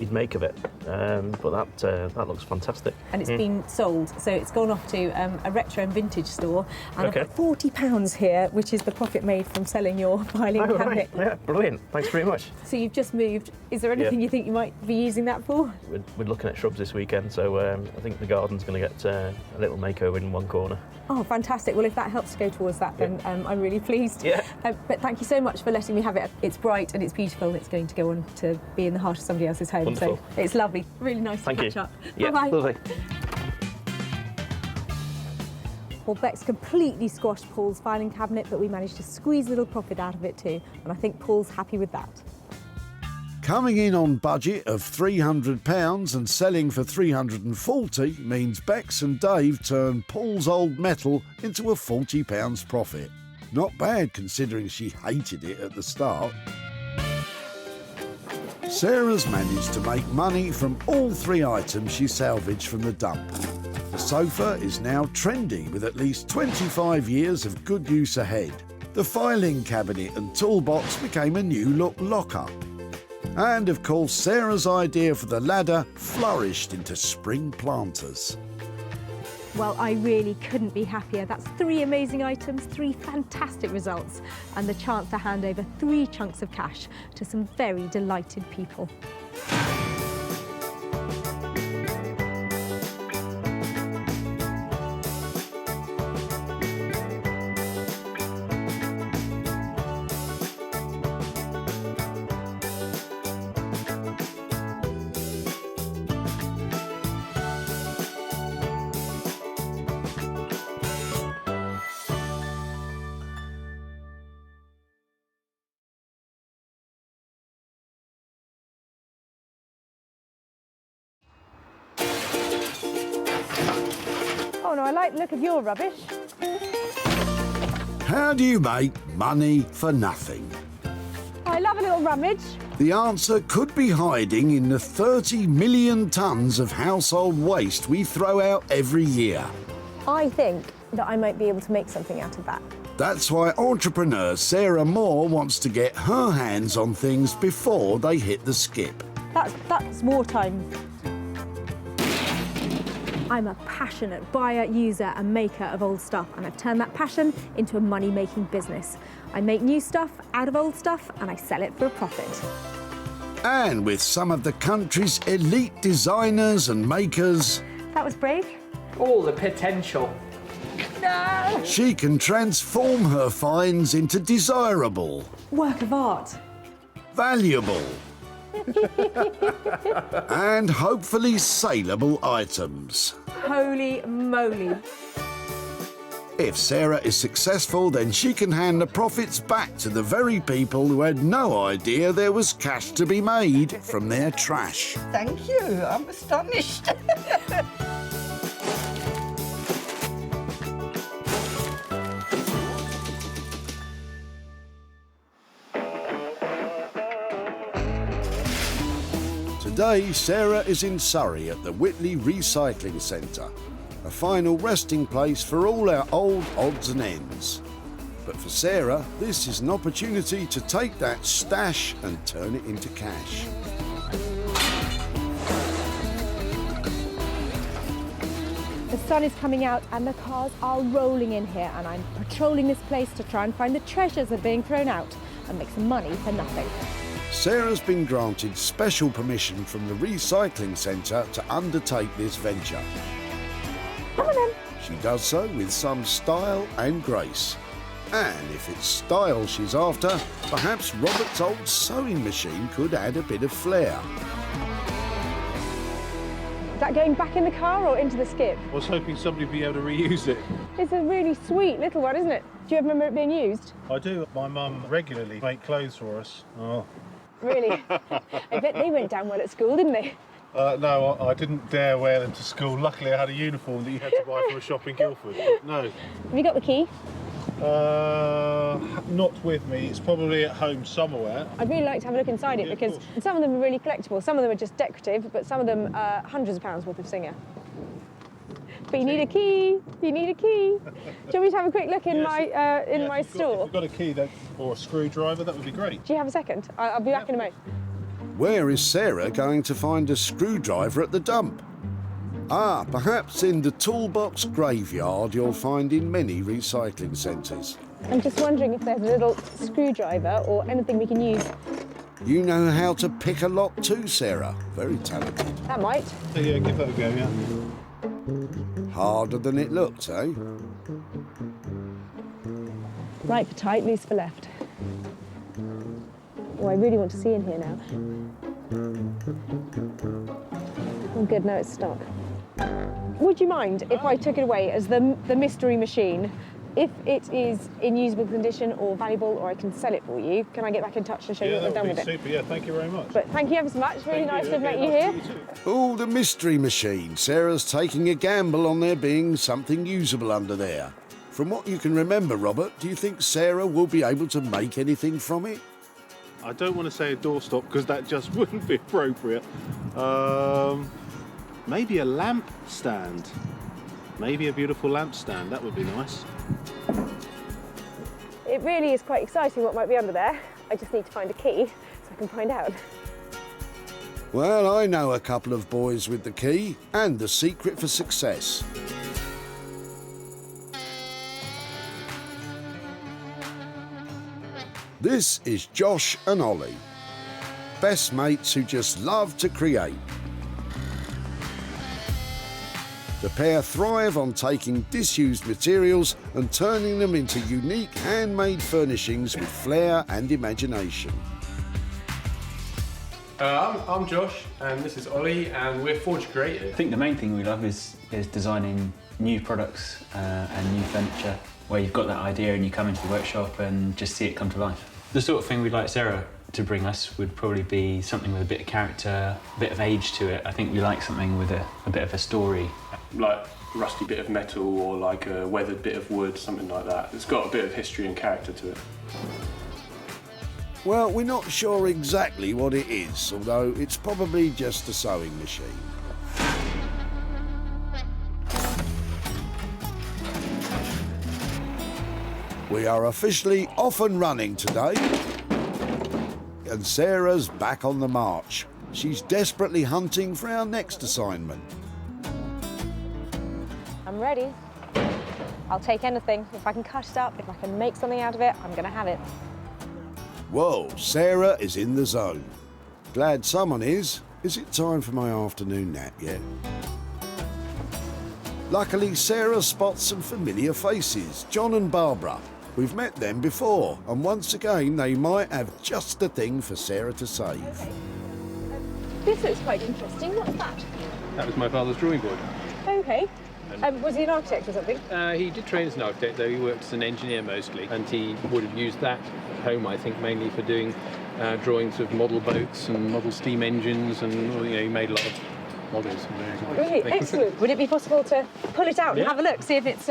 you'd make of it, but that looks fantastic. And it's been sold, so it's gone off to a retro and vintage store, and I've got £40 here, which is the profit made from selling your filing cabinet. Right. Yeah, brilliant. Thanks very much. So you've just moved. Is there anything you think you might be using that for? We're looking at shrubs this weekend, so I think the garden's going to get a little makeover in one corner. Oh, fantastic. Well, if that helps to go towards that, then I'm really pleased. Yeah. But thank you so much for letting me have it. It's bright and it's beautiful. It's going to go on to be in the heart of somebody else's home. Wonderful. So it's lovely. Really nice Thank to you. catch up. Yeah, Bye-bye. lovely. Well, Beck's completely squashed Paul's filing cabinet, but we managed to squeeze a little profit out of it too. And I think Paul's happy with that. Coming in on budget of £300 and selling for £340 means Bex and Dave turn Paul's old metal into a £40 profit. Not bad considering she hated it at the start. Sarah's managed to make money from all 3 items she salvaged from the dump. The sofa is now trendy with at least 25 years of good use ahead. The filing cabinet and toolbox became a new look locker. And of course, Sarah's idea for the ladder flourished into spring planters. Well, I really couldn't be happier. That's 3 amazing items, 3 fantastic results, and the chance to hand over 3 chunks of cash to some very delighted people. Oh no, I like the look of your rubbish. How do you make money for nothing? I love a little rummage. The answer could be hiding in the 30 million tonnes of household waste we throw out every year. I think that I might be able to make something out of that. That's why entrepreneur Sarah Moore wants to get her hands on things before they hit the skip. That's wartime. I'm a passionate buyer, user and maker of old stuff, and I've turned that passion into a money-making business. I make new stuff out of old stuff and I sell it for a profit. And with some of the country's elite designers and makers, That was brave. All the potential. No! she can transform her finds into desirable, Work of art. valuable, and hopefully saleable items. Holy moly. If Sarah is successful, then she can hand the profits back to the very people who had no idea there was cash to be made from their trash. Thank you, I'm astonished. Today, Sarah is in Surrey at the Whitley Recycling Centre, a final resting place for all our old odds and ends. But for Sarah, this is an opportunity to take that stash and turn it into cash. The sun is coming out and the cars are rolling in here, and I'm patrolling this place to try and find the treasures that are being thrown out and make some money for nothing. Sarah's been granted special permission from the recycling centre to undertake this venture. Come on then. She does so with some style and grace. And if it's style she's after, perhaps Robert's old sewing machine could add a bit of flair. Is that going back in the car or into the skip? I was hoping somebody would be able to reuse it. It's a really sweet little one, isn't it? Do you ever remember it being used? I do. My mum regularly make clothes for us. Oh. Really? I bet they went down well at school, didn't they? No, I didn't dare wear them to school. Luckily, I had a uniform that you had to buy from a shop in Guildford. But no. Have you got the key? Not with me. It's probably at home somewhere. I'd really like to have a look inside it, because some of them are really collectible. Some of them are just decorative, but some of them are hundreds of pounds worth of singer. But you need a key. You need a key. Do you want me to have a quick look in my store? If you've got a key or a screwdriver, that would be great. Do you have a second? I'll be back in a moment. Where is Sarah going to find a screwdriver at the dump? Ah, perhaps in the toolbox graveyard you'll find in many recycling centres. I'm just wondering if there's a little screwdriver or anything we can use. You know how to pick a lock too, Sarah. Very talented. That might. So yeah, give that a go, yeah. Harder than it looks, eh? Right for tight, loose for left. Oh, I really want to see in here now. Oh, good, no, it's stuck. Would you mind if I took it away as the mystery machine? If it is in usable condition or valuable, or I can sell it for you, can I get back in touch and show you what I've done with it? Super. Yeah, thank you very much. But thank you ever so much. Really nice to have met you here. Oh, the mystery machine. Sarah's taking a gamble on there being something usable under there. From what you can remember, Robert, do you think Sarah will be able to make anything from it? I don't want to say a doorstop because that just wouldn't be appropriate. Maybe a lamp stand. Maybe a beautiful lamp stand. That would be nice. It really is quite exciting what might be under there. I just need to find a key so I can find out. Well, I know a couple of boys with the key and the secret for success. This is Josh and Ollie, best mates who just love to create. The pair thrive on taking disused materials and turning them into unique handmade furnishings with flair and imagination. I'm Josh and this is Ollie and we're Forge Creative. I think the main thing we love is designing new products and new furniture where you've got that idea and you come into the workshop and just see it come to life. The sort of thing we'd like Sarah to bring us would probably be something with a bit of character, a bit of age to it. I think we like something with a bit of a story. Like a rusty bit of metal or like a weathered bit of wood, something like that. It's got a bit of history and character to it. Well, we're not sure exactly what it is, although it's probably just a sewing machine. We are officially off and running today, and Sarah's back on the march. She's desperately hunting for our next assignment. I'm ready. I'll take anything. If I can cut it up, if I can make something out of it, I'm gonna have it. Whoa, Sarah is in the zone. Glad someone is. Is it time for my afternoon nap yet? Luckily, Sarah spots some familiar faces, John and Barbara. We've met them before, and once again, they might have just the thing for Sarah to save. This looks quite interesting. What's that? That was my father's drawing board. Okay. Was he an architect or something? He did train as an architect, though he worked as an engineer mostly, and he would have used that at home, I think, mainly for doing drawings of model boats and model steam engines, and he made a lot of models. Really excellent. Would it be possible to pull it out and have a look, see if it's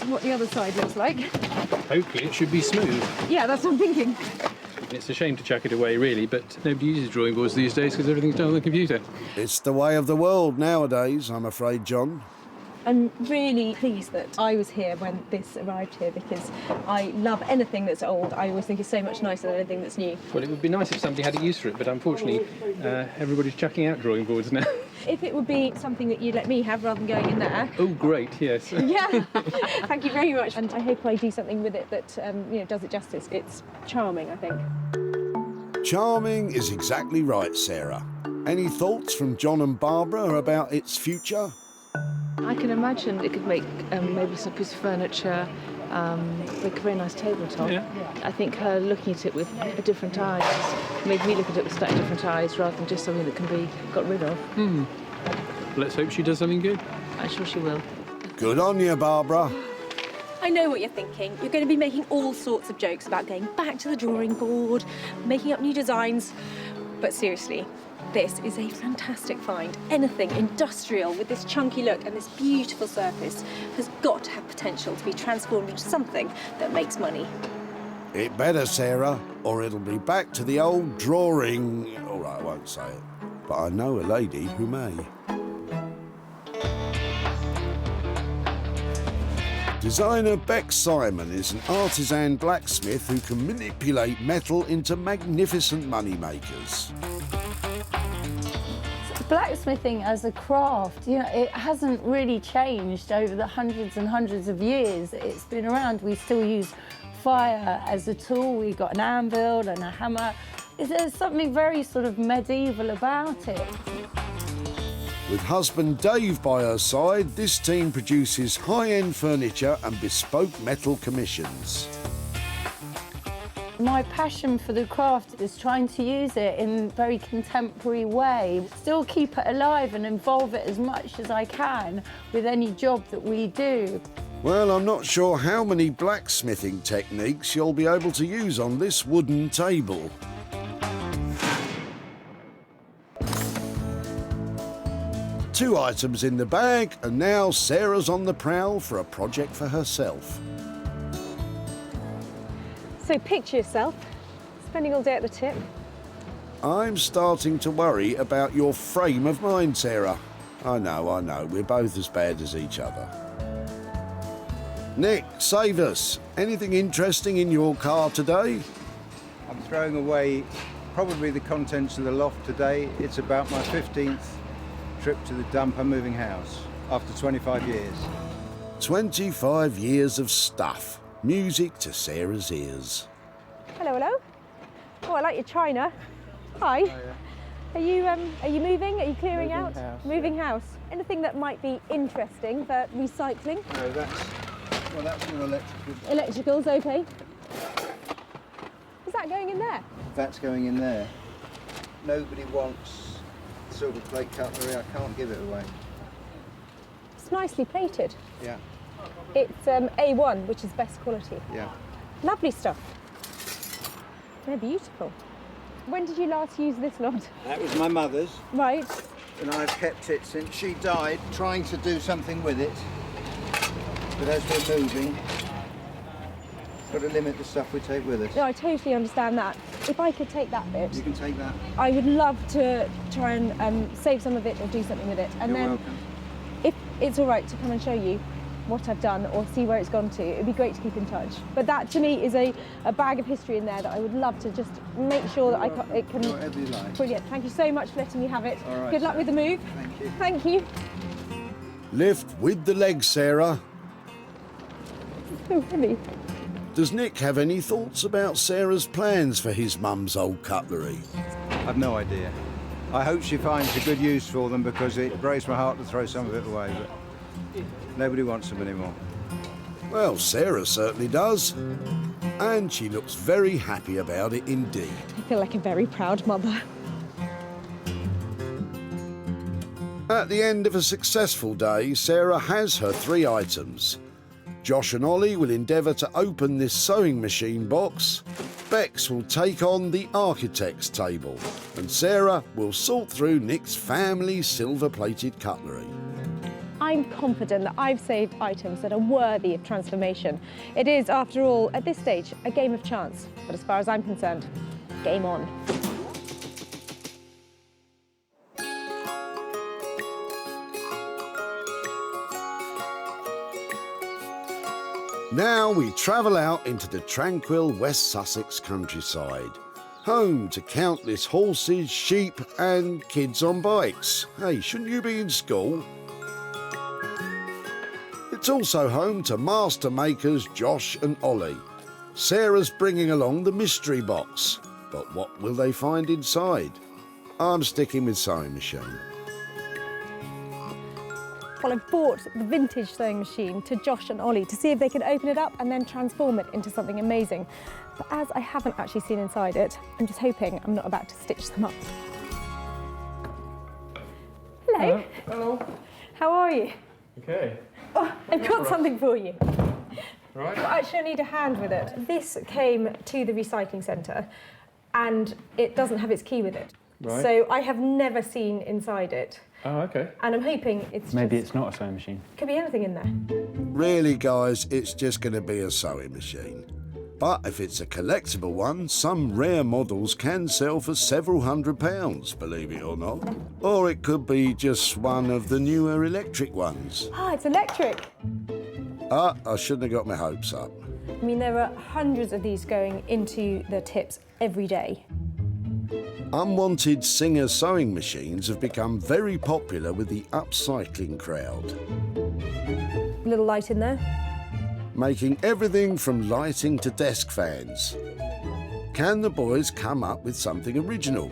what the other side looks like? Hopefully it should be smooth. Yeah, that's what I'm thinking. It's a shame to chuck it away, really, but nobody uses drawing boards these days because everything's done on the computer. It's the way of the world nowadays, I'm afraid, John. I'm really pleased that I was here when this arrived here because I love anything that's old. I always think it's so much nicer than anything that's new. Well, it would be nice if somebody had a use for it, but unfortunately, everybody's chucking out drawing boards now. If it would be something that you'd let me have rather than going in there. Oh, great, yes. Yeah, thank you very much. And I hope I do something with it that does it justice. It's charming, I think. Charming is exactly right, Sarah. Any thoughts from John and Barbara about its future? I can imagine it could make maybe some piece of furniture, like a very nice tabletop. Yeah. I think her looking at it with different eyes made me look at it with slightly different eyes rather than just something that can be got rid of. Let's hope she does something good. I'm sure she will. Good on you, Barbara. I know what you're thinking. You're going to be making all sorts of jokes about going back to the drawing board, making up new designs. But seriously, this is a fantastic find. Anything industrial with this chunky look and this beautiful surface has got to have potential to be transformed into something that makes money. It better, Sarah, or it'll be back to the old drawing. All right, I won't say it, but I know a lady who may. Designer Beck Simon is an artisan blacksmith who can manipulate metal into magnificent money makers. Blacksmithing as a craft, it hasn't really changed over the hundreds and hundreds of years it's been around. We still use fire as a tool. We've got an anvil and a hammer. There's something very sort of medieval about it. With husband Dave by her side, this team produces high-end furniture and bespoke metal commissions. My passion for the craft is trying to use it in a very contemporary way, still keep it alive and involve it as much as I can with any job that we do. Well, I'm not sure how many blacksmithing techniques you'll be able to use on this wooden table. Two items in the bag, and now Sarah's on the prowl for a project for herself. So picture yourself spending all day at the tip. I'm starting to worry about your frame of mind, Sarah. I know, we're both as bad as each other. Nick, save us. Anything interesting in your car today? I'm throwing away probably the contents of the loft today. It's about my 15th trip to the dumper moving house after 25 years. 25 years of stuff. Music to Sarah's ears. Hello, hello. Oh, I like your china. Hi. Are you moving? Are you clearing out? House, moving house. Anything that might be interesting for recycling? No, that's your electrical. Electricals, okay. Is that going in there? That's going in there. Nobody wants silver plate cutlery. I can't give it away. It's nicely plated. Yeah, It's A1, which is best quality. yeah. Lovely stuff. They're beautiful. When did you last use this lot? That was my mother's. Right. And I've kept it since she died, trying to do something with it. But as we're moving, got to limit the stuff we take with us. No, I totally understand that. If I could take that bit, You can take that. I would love to try and save some of it or do something with it. And You're then, welcome. if it's all right to come and show you what I've done or see where it's gone to, it'd be great to keep in touch. But that, to me, is a bag of history in there that I would love to just make sure that it can... Whatever you like. Brilliant. Thank you so much for letting me have it. All right, Good luck with the move. Thank you. Thank you. Lift with the legs, Sarah. So heavy. Does Nick have any thoughts about Sarah's plans for his mum's old cutlery? I've no idea. I hope she finds a good use for them because it breaks my heart to throw some of it away, but nobody wants them anymore. Well, Sarah certainly does. And she looks very happy about it indeed. I feel like a very proud mother. At the end of a successful day, Sarah has her 3 items. Josh and Ollie will endeavour to open this sewing machine box. Bex will take on the architect's table. And Sarah will sort through Nick's family silver-plated cutlery. I'm confident that I've saved items that are worthy of transformation. It is, after all, at this stage, a game of chance. But as far as I'm concerned, game on. Now we travel out into the tranquil West Sussex countryside, home to countless horses, sheep and kids on bikes. Hey, shouldn't you be in school? It's also home to master makers Josh and Ollie. Sarah's bringing along the mystery box, but what will they find inside? I'm sticking with sewing machine. Well, I've bought the vintage sewing machine to Josh and Ollie to see if they can open it up and then transform it into something amazing. But as I haven't actually seen inside it, I'm just hoping I'm not about to stitch them up. Hello. Hello. How are you? Okay. Oh, I've got something for you. Right. Well, actually, I need a hand with it. This came to the recycling centre and it doesn't have its key with it. Right. So I have never seen inside it. Oh, okay. And I'm hoping it's Maybe just... it's not a sewing machine. Could be anything in there. Really, guys, it's just going to be a sewing machine. But if it's a collectible one, some rare models can sell for several £100s, believe it or not. Or it could be just one of the newer electric ones. Ah, it's electric. Ah, I shouldn't have got my hopes up. I mean, there are hundreds of these going into the tips every day. Unwanted Singer sewing machines have become very popular with the upcycling crowd. Little light in there. Making everything from lighting to desk fans. Can the boys come up with something original?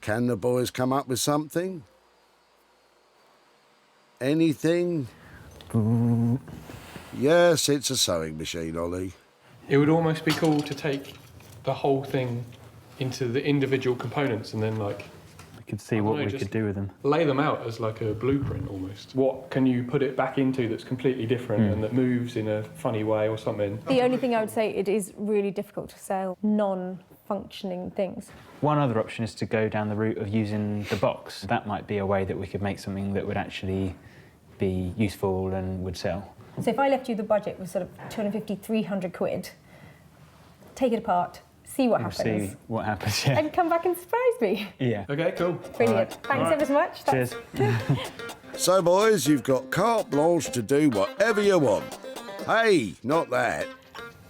Can the boys come up with something? Anything? Yes, it's a sewing machine, Ollie. It would almost be cool to take the whole thing into the individual components and then, like, we could see what we could do with them. Lay them out as like a blueprint almost. What can you put it back into that's completely different and that moves in a funny way or something? The only thing I would say, it is really difficult to sell non-functioning things. One other option is to go down the route of using the box. That might be a way that we could make something that would actually be useful and would sell. So if I left you the budget with sort of 250, 300 quid, take it apart, see what happens. See what happens, yeah. And come back and surprise me. Yeah. Okay, cool. Brilliant. Thanks ever so much. Cheers. So, boys, you've got carte blanche to do whatever you want. Hey, not that.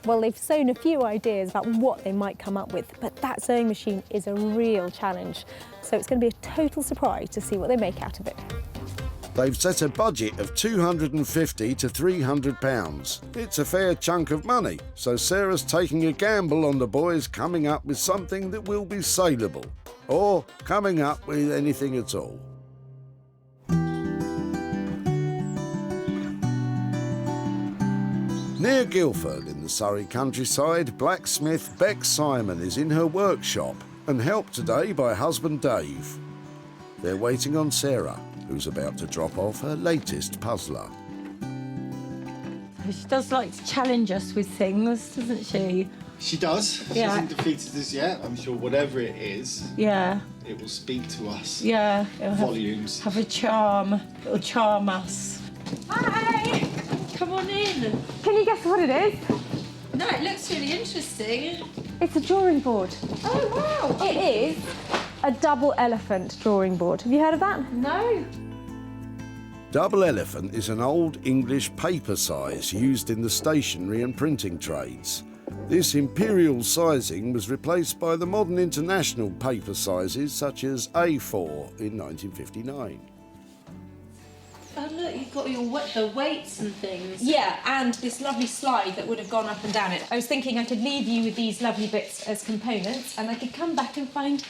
Well, they've sown a few ideas about what they might come up with, but that sewing machine is a real challenge. So it's going to be a total surprise to see what they make out of it. They've set a budget of £250 to £300. It's a fair chunk of money, so Sarah's taking a gamble on the boys coming up with something that will be saleable, or coming up with anything at all. Near Guildford in the Surrey countryside, blacksmith Beck Simon is in her workshop and helped today by husband Dave. They're waiting on Sarah, who's about to drop off her latest puzzler. She does like to challenge us with things, doesn't she? She does. She Yeah. hasn't defeated us yet. I'm sure whatever it is, Yeah. it will speak to us. Yeah. It'll Volumes. Have a charm. It'll charm us. Hi! Come on in. Can you guess what it is? No, it looks really interesting. It's a drawing board. Oh, wow. It is a double elephant drawing board. Have you heard of that? No. Double elephant is an old English paper size used in the stationery and printing trades. This imperial sizing was replaced by the modern international paper sizes such as A4 in 1959. Oh, look, you've got the weights and things. Yeah, and this lovely slide that would have gone up and down it. I was thinking I could leave you with these lovely bits as components and I could come back and find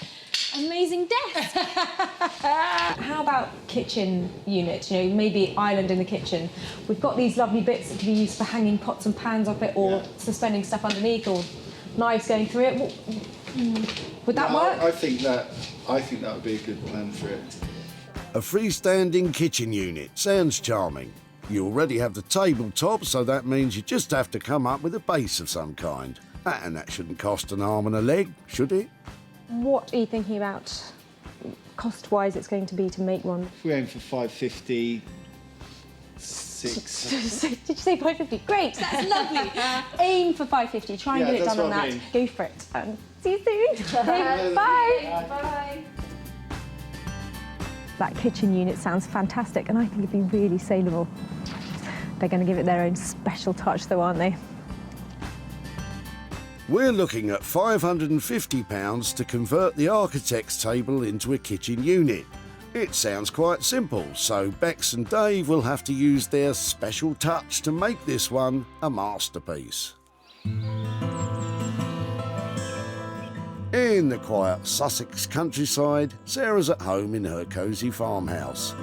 amazing desk. How about kitchen unit? You know, maybe island in the kitchen. We've got these lovely bits that can be used for hanging pots and pans off it, or suspending stuff underneath, or knives going through it. Would that work? I think that would be a good plan for it. A freestanding kitchen unit sounds charming. You already have the tabletop, so that means you just have to come up with a base of some kind. And that shouldn't cost an arm and a leg, should it? What are you thinking about cost-wise it's going to be to make one? If we aim for 550, Did you say 550? Great, that's lovely. Aim for 550, try and Yeah, get it that's done on what I that. mean. Go for it. And see you soon. Bye. Bye. That kitchen unit sounds fantastic and I think it'd be really saleable. They're going to give it their own special touch though, aren't they? We're looking at £550 to convert the architect's table into a kitchen unit. It sounds quite simple, so Bex and Dave will have to use their special touch to make this one a masterpiece. In the quiet Sussex countryside, Sarah's at home in her cosy farmhouse.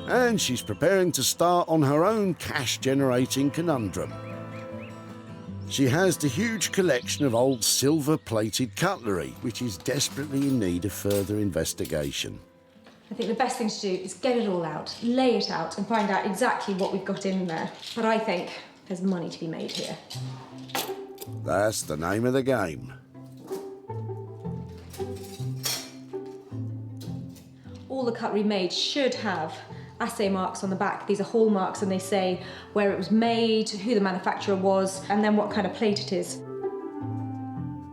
And she's preparing to start on her own cash-generating conundrum. She has the huge collection of old silver-plated cutlery, which is desperately in need of further investigation. I think the best thing to do is get it all out, lay it out and find out exactly what we've got in there. But I think there's money to be made here. That's the name of the game. All the cutlery made should have assay marks on the back. These are hallmarks and they say where it was made, who the manufacturer was, and then what kind of plate it is.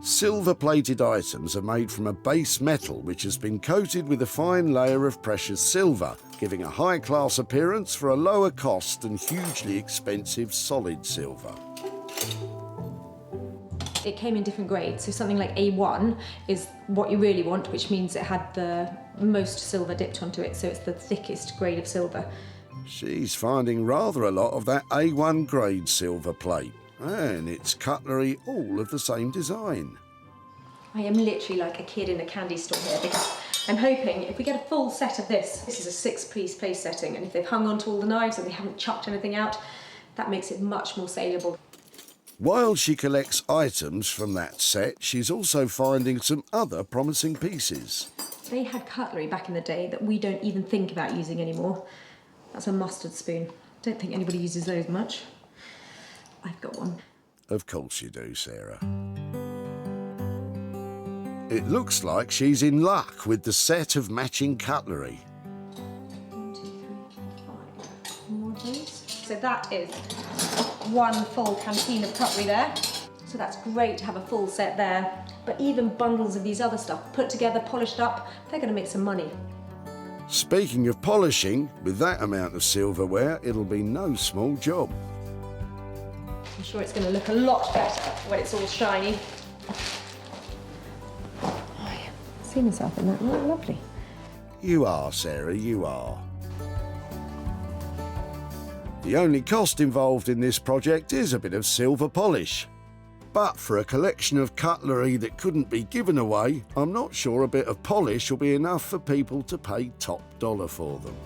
Silver-plated items are made from a base metal which has been coated with a fine layer of precious silver, giving a high-class appearance for a lower cost than hugely expensive solid silver. It came in different grades, so something like A1 is what you really want, which means it had the most silver dipped onto it, so it's the thickest grade of silver. She's finding rather a lot of that A1 grade silver plate, and it's cutlery all of the same design. I am literally like a kid in a candy store here because I'm hoping if we get a full set of this is a 6-piece place setting, and if they've hung onto all the knives and they haven't chucked anything out, that makes it much more saleable. While she collects items from that set, she's also finding some other promising pieces. They had cutlery back in the day that we don't even think about using anymore. That's a mustard spoon. Don't think anybody uses those much. I've got one. Of course you do, Sarah. It looks like she's in luck with the set of matching cutlery. 1, 2, 3, 4, 5. More of those. So that is one full canteen of cutlery there. So that's great to have a full set there. But even bundles of these other stuff, put together, polished up, they're going to make some money. Speaking of polishing, with that amount of silverware, it'll be no small job. I'm sure it's going to look a lot better when it's all shiny. Oh, yeah. I see myself in that. Oh, lovely. You are, Sarah, you are. The only cost involved in this project is a bit of silver polish. But for a collection of cutlery that couldn't be given away, I'm not sure a bit of polish will be enough for people to pay top dollar for them.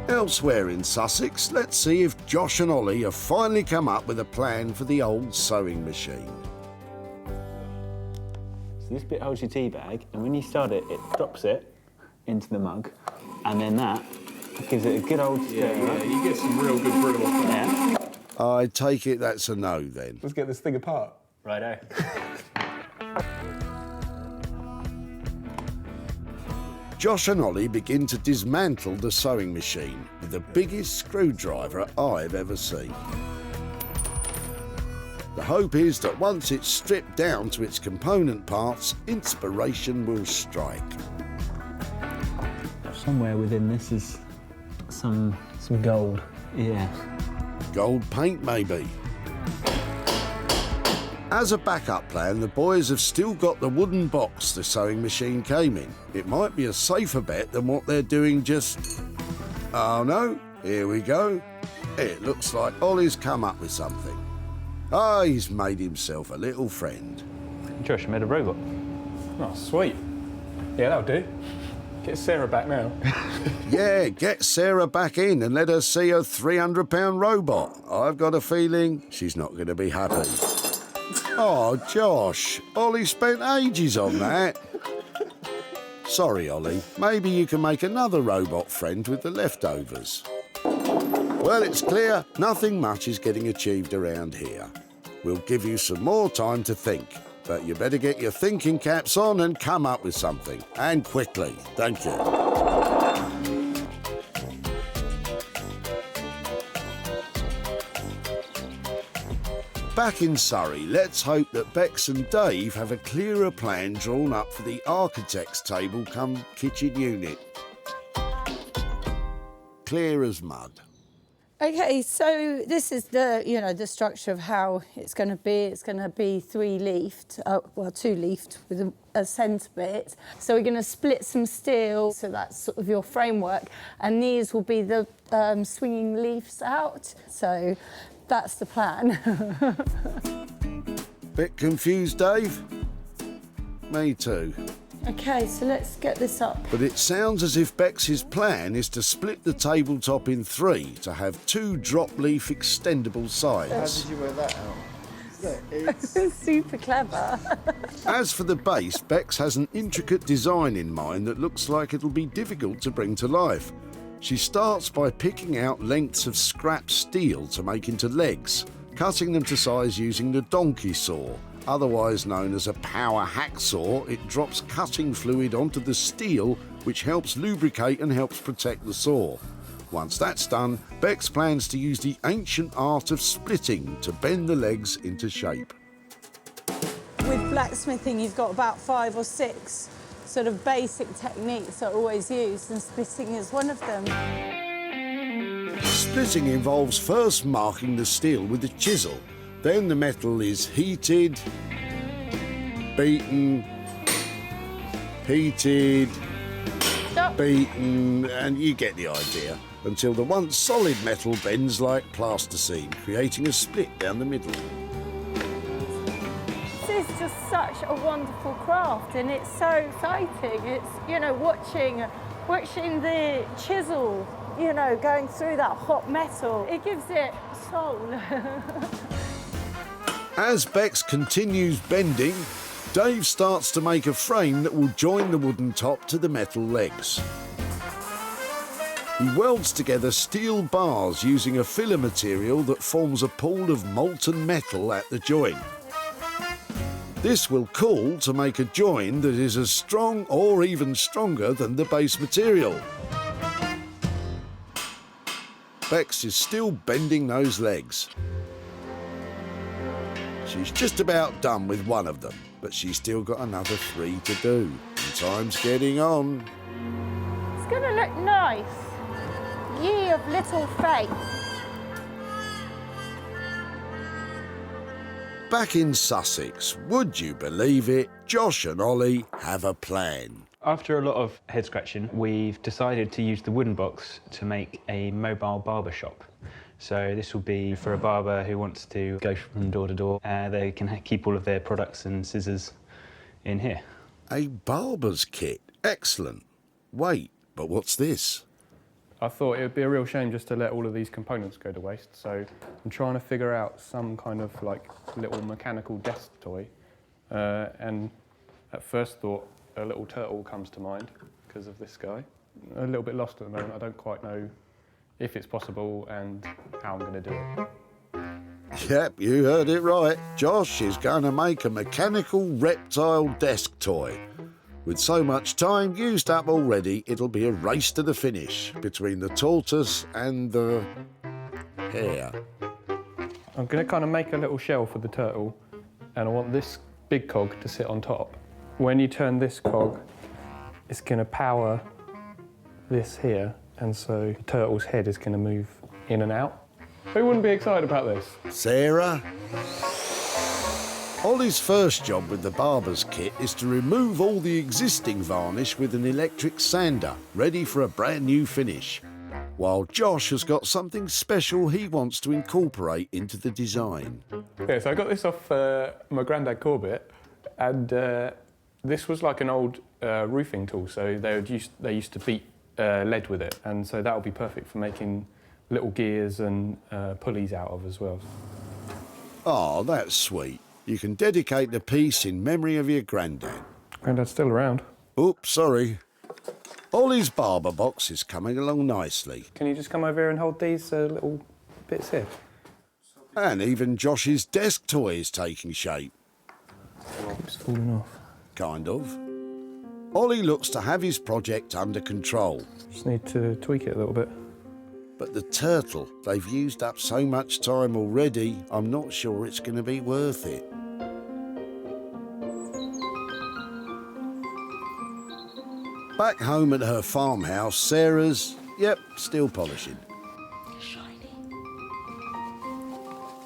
Elsewhere in Sussex, let's see if Josh and Ollie have finally come up with a plan for the old sewing machine. So this bit holds your tea bag, and when you start it, it drops it into the mug, and then that gives it a good old stir. Yeah, you get some real good brittle off that. Yeah. I take it that's a no then. Let's get this thing apart. Righto. Josh and Ollie begin to dismantle the sewing machine with the biggest screwdriver I've ever seen. The hope is that once it's stripped down to its component parts, inspiration will strike. Somewhere within this is some gold. Yeah. Gold paint, maybe. As a backup plan, the boys have still got the wooden box the sewing machine came in. It might be a safer bet than what they're doing just... Oh no, here we go. It looks like Ollie's come up with something. Ah, he's made himself a little friend. Josh made a robot. Oh, sweet. Yeah, that'll do. Get Sarah back now. Yeah, get Sarah back in and let her see a £300 robot. I've got a feeling she's not going to be happy. Oh, Josh, Ollie spent ages on that. Sorry, Ollie. Maybe you can make another robot friend with the leftovers. Well, it's clear nothing much is getting achieved around here. We'll give you some more time to think, but you better get your thinking caps on and come up with something. And quickly. Thank you. Back in Surrey, let's hope that Bex and Dave have a clearer plan drawn up for the architect's table come kitchen unit. Clear as mud. Okay, so this is the, the structure of how it's going to be. It's going to be 3-leafed, well, 2-leafed with a centre bit. So we're going to split some steel, so that's sort of your framework, and these will be the swinging leaves out. So that's the plan. Bit confused, Dave? Me too. Okay, so let's get this up. But it sounds as if Bex's plan is to split the tabletop in 3 to have 2 drop-leaf extendable sides. How did you work that out? It's super clever. As for the base, Bex has an intricate design in mind that looks like it'll be difficult to bring to life. She starts by picking out lengths of scrap steel to make into legs, cutting them to size using the donkey saw. Otherwise known as a power hacksaw, it drops cutting fluid onto the steel, which helps lubricate and helps protect the saw. Once that's done, Bex plans to use the ancient art of splitting to bend the legs into shape. With blacksmithing, you've got about 5 or 6 sort of basic techniques that are always used, and splitting is one of them. Splitting involves first marking the steel with a chisel. Then the metal is heated, beaten, heated, beaten, and you get the idea, until the once solid metal bends like plasticine, creating a split down the middle. This is just such a wonderful craft, and it's so exciting. It's, watching the chisel, going through that hot metal. It gives it soul. As Bex continues bending, Dave starts to make a frame that will join the wooden top to the metal legs. He welds together steel bars using a filler material that forms a pool of molten metal at the join. This will cool to make a join that is as strong or even stronger than the base material. Bex is still bending those legs. She's just about done with one of them, but she's still got another 3 to do. And time's getting on. It's going to look nice. Ye of little faith. Back in Sussex, would you believe it, Josh and Ollie have a plan. After a lot of head scratching, we've decided to use the wooden box to make a mobile barber shop. So this will be for a barber who wants to go from door to door. They can keep all of their products and scissors in here. A barber's kit, excellent. Wait, but what's this? I thought it would be a real shame just to let all of these components go to waste, so I'm trying to figure out some kind of like little mechanical desk toy. And at first thought, a little turtle comes to mind because of this guy. A little bit lost at the moment. I don't quite know if it's possible and how I'm going to do it. Yep, you heard it right. Josh is going to make a mechanical reptile desk toy. With so much time used up already, it'll be a race to the finish between the tortoise and the hare. I'm going to kind of make a little shell for the turtle, and I want this big cog to sit on top. When you turn this cog, it's going to power this here, and so the turtle's head is going to move in and out. Who wouldn't be excited about this? Sarah? Ollie's first job with the barber's kit is to remove all the existing varnish with an electric sander, ready for a brand new finish. While Josh has got something special he wants to incorporate into the design. Yeah, so I got this off my granddad Corbett, and this was like an old roofing tool, so they used to beat lead with it, and so that would be perfect for making little gears and pulleys out of as well. Oh, that's sweet. You can dedicate the piece in memory of your granddad. Granddad's still around. Oops, sorry. Ollie's barber box is coming along nicely. Can you just come over here and hold these little bits here? And even Josh's desk toy is taking shape. Keeps falling off. Kind of. Ollie looks to have his project under control. Just need to tweak it a little bit. But the turtle, they've used up so much time already, I'm not sure it's going to be worth it. Back home at her farmhouse, Sarah's, still polishing.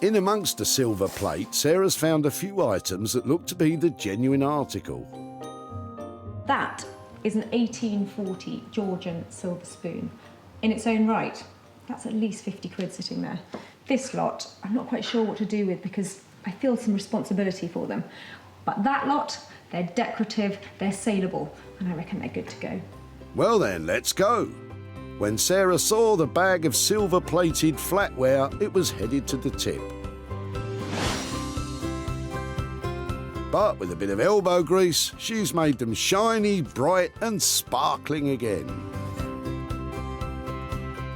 In amongst the silver plate, Sarah's found a few items that look to be the genuine article. That is an 1840 Georgian silver spoon. In its own right, that's at least 50 quid sitting there. This lot, I'm not quite sure what to do with because I feel some responsibility for them. But that lot, they're decorative, they're saleable, and I reckon they're good to go. Well then, let's go. When Sarah saw the bag of silver-plated flatware, it was headed to the tip. But with a bit of elbow grease, she's made them shiny, bright and sparkling again.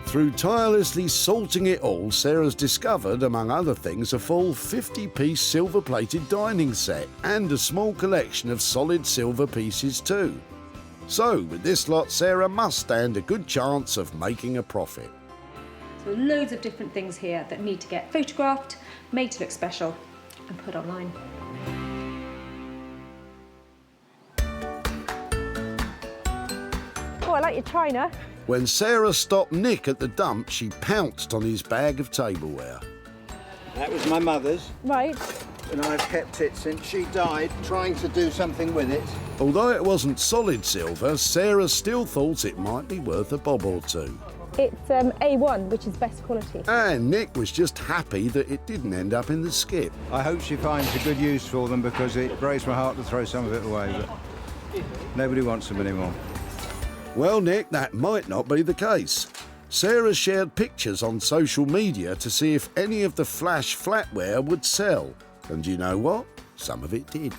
Through tirelessly salting it all, Sarah's discovered, among other things, a full 50-piece silver-plated dining set and a small collection of solid silver pieces too. So, with this lot, Sarah must stand a good chance of making a profit. So loads of different things here that need to get photographed, made to look special, and put online. Oh, I like your china. When Sarah stopped Nick at the dump, she pounced on his bag of tableware. That was my mother's. Right. And I've kept it since she died, trying to do something with it. Although it wasn't solid silver, Sarah still thought it might be worth a bob or two. It's A1, which is best quality. And Nick was just happy that it didn't end up in the skip. I hope she finds a good use for them because it breaks my heart to throw some of it away, but nobody wants them anymore. Well, Nick, that might not be the case. Sarah shared pictures on social media to see if any of the flash flatware would sell. And you know what? Some of it did.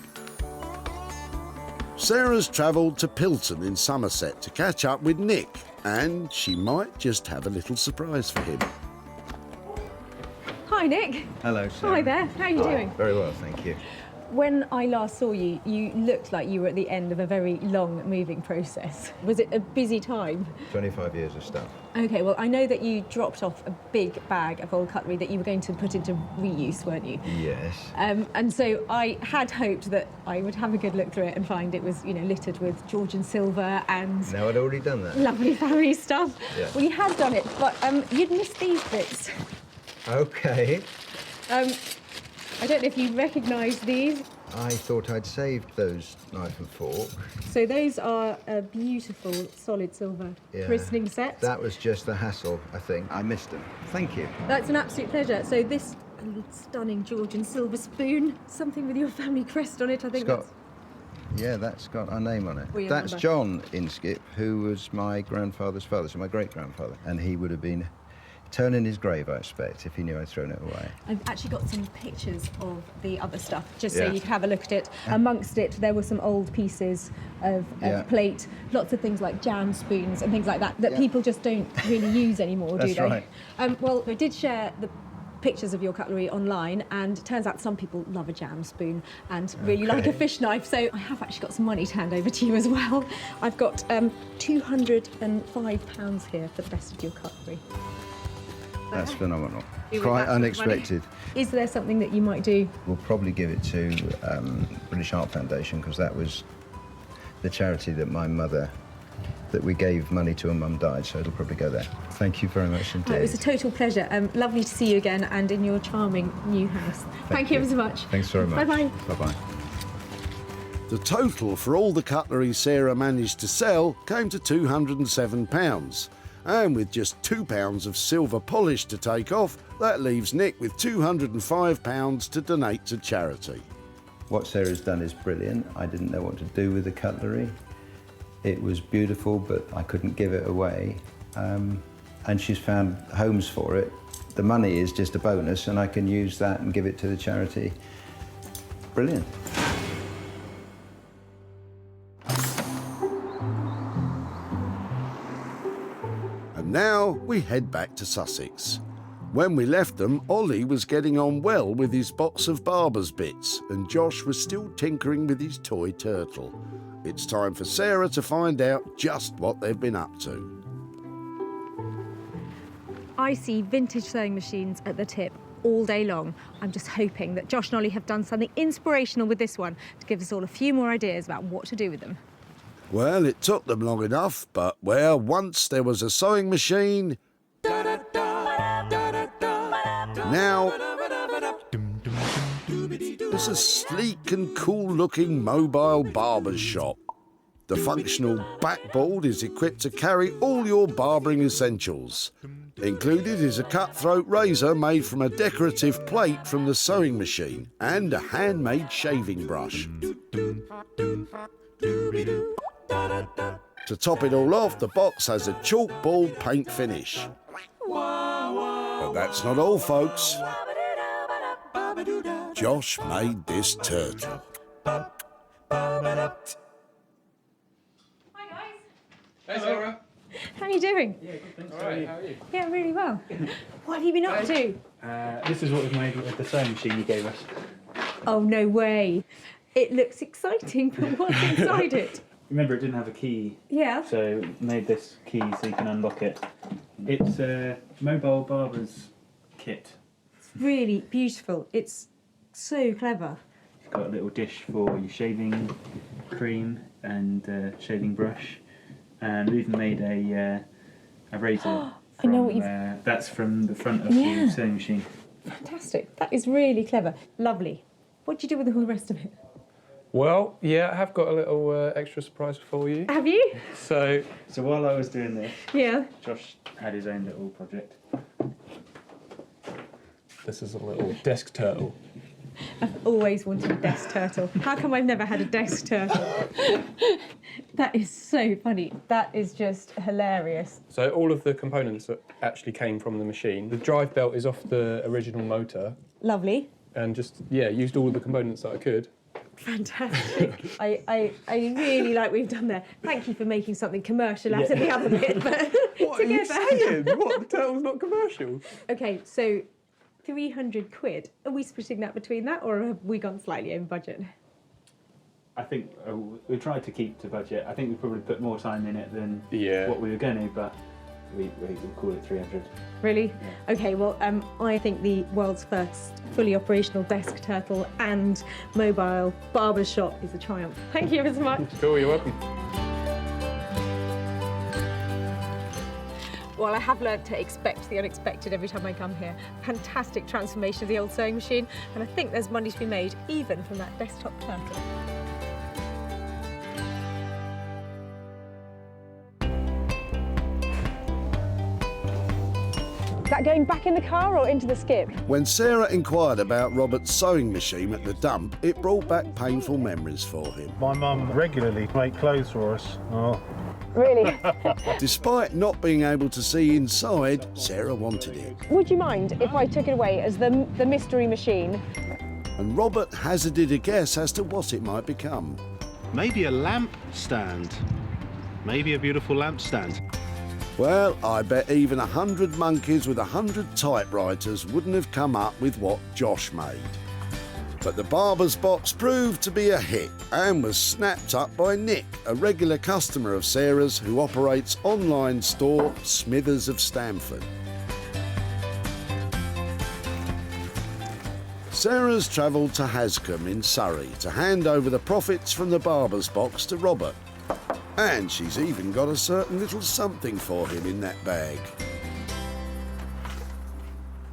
Sarah's travelled to Pilton in Somerset to catch up with Nick, and she might just have a little surprise for him. Hi, Nick. Hello, Sarah. Hi there. How are you doing? Very well, thank you. When I last saw you, you looked like you were at the end of a very long moving process. Was it a busy time? 25 years of stuff. Okay, well, I know that you dropped off a big bag of old cutlery that you were going to put into reuse, weren't you? Yes. And so I had hoped that I would have a good look through it and find it was, you know, littered with Georgian silver and... No, I'd already done that. Lovely family stuff. Yeah. Well, you had done it, but you'd missed these bits. Okay. I don't know if you recognise these. I thought I'd saved those knife and fork. So those are a beautiful solid silver christening set. That was just the hassle, I think. I missed them. Thank you. That's an absolute pleasure. So this stunning Georgian silver spoon, something with your family crest on it, I think That's got our name on it. Well, your That's number. John Inskip, who was my grandfather's father, so my great-grandfather. And he would have been turning his grave, I expect, if he knew I'd thrown it away. I've actually got some pictures of the other stuff, just so Yeah. you can have a look at it. Amongst it, there were some old pieces of plate, lots of things like jam spoons and things like that people just don't really use anymore, do That's they? right. Well, I did share the pictures of your cutlery online, and it turns out some people love a jam spoon and really like a fish knife, so I have actually got some money to hand over to you as well. I've got £205 here for the rest of your cutlery. That's phenomenal. You were Quite back with unexpected. Is there something that you might do? We'll probably give it to British Art Foundation, because that was the charity that my mother, that we gave money to when Mum died, so it'll probably go there. Thank you very much indeed. It was a total pleasure. Lovely to see you again and in your charming new house. Thank you ever so much. Thanks very much. Bye-bye. Bye-bye. The total for all the cutlery Sarah managed to sell came to £207. And with just £2 of silver polish to take off, that leaves Nick with £205 to donate to charity. What Sarah's done is brilliant. I didn't know what to do with the cutlery. It was beautiful, but I couldn't give it away. And she's found homes for it. The money is just a bonus, and I can use that and give it to the charity. Brilliant. And now we head back to Sussex. When we left them, Ollie was getting on well with his box of barber's bits, and Josh was still tinkering with his toy turtle. It's time for Sarah to find out just what they've been up to. I see vintage sewing machines at the tip all day long. I'm just hoping that Josh and Ollie have done something inspirational with this one to give us all a few more ideas about what to do with them. Well, it took them long enough, but once there was a sewing machine, now there's a sleek and cool-looking mobile barber's shop. The functional backboard is equipped to carry all your barbering essentials. Included is a cutthroat razor made from a decorative plate from the sewing machine and a handmade shaving brush. To top it all off, the box has a chalkboard paint finish. But that's not all, folks. Josh made this turtle. Hey, Sarah. How are you doing? Yeah, good, thanks. All right, how are you? Yeah, really well. What have you been up to? This is what we've made with the sewing machine you gave us. Oh, no way. It looks exciting, but what's inside it? Remember, it didn't have a key. Yeah. So made this key so you can unlock it. It's a mobile barber's kit. It's really beautiful. It's so clever. It's got a little dish for your shaving cream and shaving brush, and we've even made a razor. I know what that's from the front of Yeah. the sewing machine. Fantastic. That is really clever. Lovely. What did you do with the whole rest of it? Well, yeah, I have got a little extra surprise for you. Have you? So while I was doing this, Yeah. Josh had his own little project. This is a little desk turtle. I've always wanted a desk turtle. How come I've never had a desk turtle? That is so funny. That is just hilarious. So all of the components that actually came from the machine. The drive belt is off the original motor. Lovely. And just, yeah, used all of the components that I could. Fantastic. I really like what we've done there. Thank you for making something commercial out of the other bit. But What are you saying? What? The turtle's not commercial? Okay, so 300 quid. Are we splitting that between that, or have we gone slightly over budget? I think we tried to keep to budget. I think we probably put more time in it than what we were going to, but we call it 300. Really? Yeah. Okay, well, I think the world's first fully operational desk turtle and mobile barber shop is a triumph. Thank you ever so much. Cool, you're welcome. Well, I have learned to expect the unexpected every time I come here. Fantastic transformation of the old sewing machine, and I think there's money to be made even from that desktop turtle. Is that going back in the car or into the skip? When Sarah inquired about Robert's sewing machine at the dump, it brought back painful memories for him. My mum regularly makes clothes for us. Oh. Really? Despite not being able to see inside, Sarah wanted it. Would you mind if I took it away as the mystery machine? And Robert hazarded a guess as to what it might become. Maybe a lamp stand. Maybe a beautiful lamp stand. Well, I bet even 100 monkeys with 100 typewriters wouldn't have come up with what Josh made. But the barber's box proved to be a hit and was snapped up by Nick, a regular customer of Sarah's who operates online store Smithers of Stamford. Sarah's travelled to Hascombe in Surrey to hand over the profits from the barber's box to Robert. And she's even got a certain little something for him in that bag.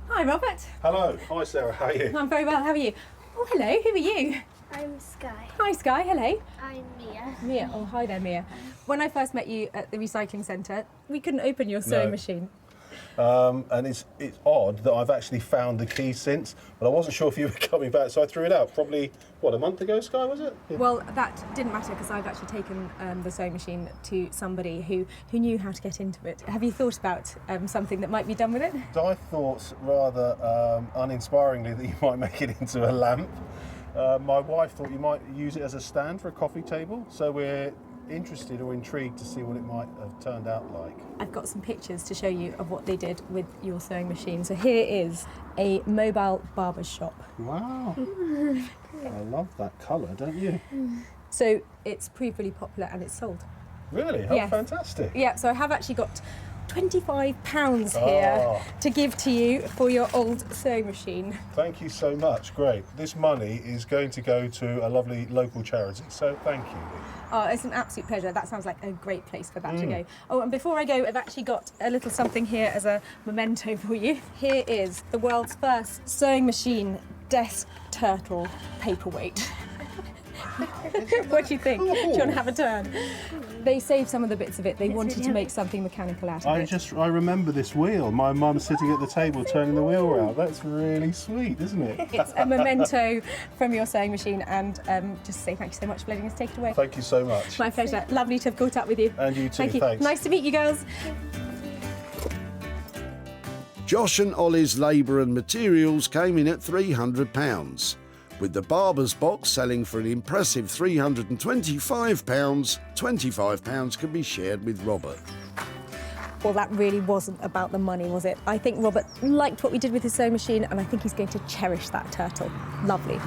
Hi, Robert. Hello. Hi, Sarah. How are you? I'm very well, how are you? Oh, hello, who are you? I'm Sky. Hi, Sky, hello. I'm Mia. Mia, oh, hi there, Mia. When I first met you at the recycling centre, we couldn't open your sewing machine. And it's odd that I've actually found the key since, but I wasn't sure if you were coming back, so I threw it out. Probably, what, a month ago, Sky, was it? Yeah. Well, that didn't matter because I've actually taken the sewing machine to somebody who knew how to get into it. Have you thought about something that might be done with it? I thought rather uninspiringly that you might make it into a lamp. My wife thought you might use it as a stand for a coffee table, so we're interested or intrigued to see what it might have turned out like. I've got some pictures to show you of what they did with your sewing machine. So here is a mobile barber shop. Wow. I love that colour, don't you? So it's proved really popular and it's sold. Really? How fantastic. Yeah, so I have actually got £25 here to give to you for your old sewing machine. Thank you so much, great. This money is going to go to a lovely local charity, so thank you. Oh, it's an absolute pleasure. That sounds like a great place for that to go. Oh, and before I go, I've actually got a little something here as a memento for you. Here is the world's first sewing machine desk turtle paperweight. What do you think? Do you want to have a turn? They saved some of the bits of it. They wanted to make something mechanical out of it. I remember this wheel. My mum sitting at the table turning the wheel around. That's really sweet, isn't it? It's a memento from your sewing machine, and just say thank you so much for letting us take it away. Thank you so much. My pleasure. Lovely to have caught up with you. And you too, thank you. Thanks. Nice to meet you girls. Josh and Ollie's labour and materials came in at £300. With the barber's box selling for an impressive £325, £25 can be shared with Robert. Well, that really wasn't about the money, was it? I think Robert liked what we did with his sewing machine, and I think he's going to cherish that turtle. Lovely.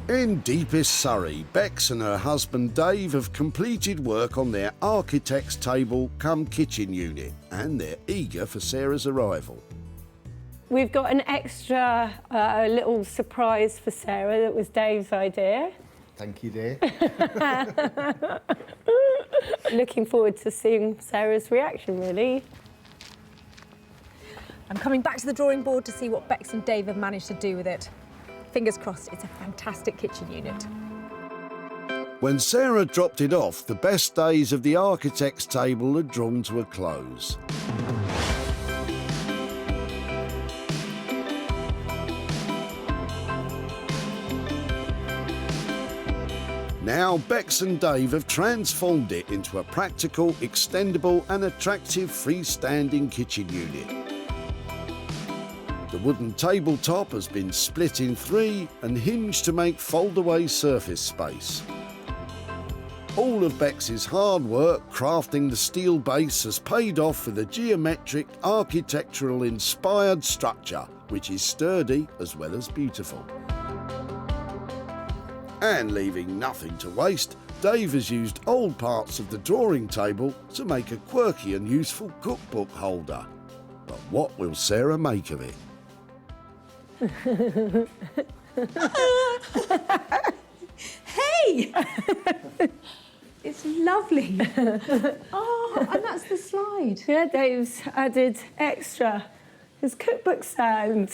In deepest Surrey, Bex and her husband Dave have completed work on their architect's table cum kitchen unit, and they're eager for Sarah's arrival. We've got an extra little surprise for Sarah that was Dave's idea. Thank you, dear. Looking forward to seeing Sarah's reaction, really. I'm coming back to the drawing board to see what Bex and Dave have managed to do with it. Fingers crossed, it's a fantastic kitchen unit. When Sarah dropped it off, the best days of the architect's table had drawn to a close. Now, Bex and Dave have transformed it into a practical, extendable and attractive freestanding kitchen unit. The wooden tabletop has been split in 3 and hinged to make fold-away surface space. All of Bex's hard work crafting the steel base has paid off with a geometric, architectural-inspired structure, which is sturdy as well as beautiful. And leaving nothing to waste, Dave has used old parts of the drawing table to make a quirky and useful cookbook holder. But what will Sarah make of it? Hey! It's lovely. Oh, and that's the slide. Yeah, Dave's added extra. His cookbook stand.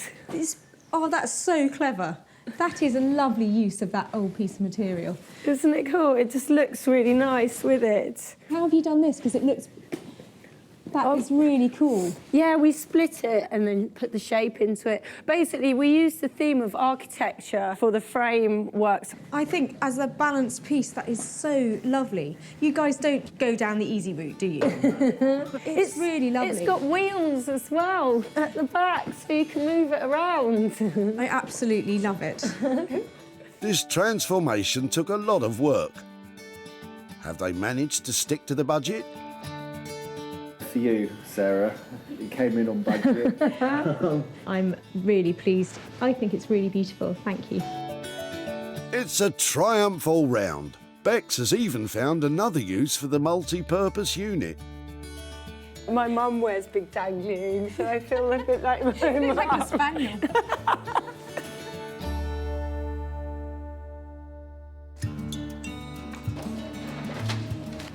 Oh, that's so clever. That is a lovely use of that old piece of material. Isn't it cool? It just looks really nice with it. How have you done this? Because it looks... That is really cool. Yeah, we split it and then put the shape into it. Basically, we used the theme of architecture for the frameworks. I think as a balanced piece, that is so lovely. You guys don't go down the easy route, do you? It's really lovely. It's got wheels as well at the back, so you can move it around. I absolutely love it. This transformation took a lot of work. Have they managed to stick to the budget? For you, Sarah, it came in on budget. I'm really pleased. I think it's really beautiful. Thank you. It's a triumph all round. Bex has even found another use for the multi-purpose unit. My mum wears big dangly earrings, so I feel a bit like my mum. Like a spaniel.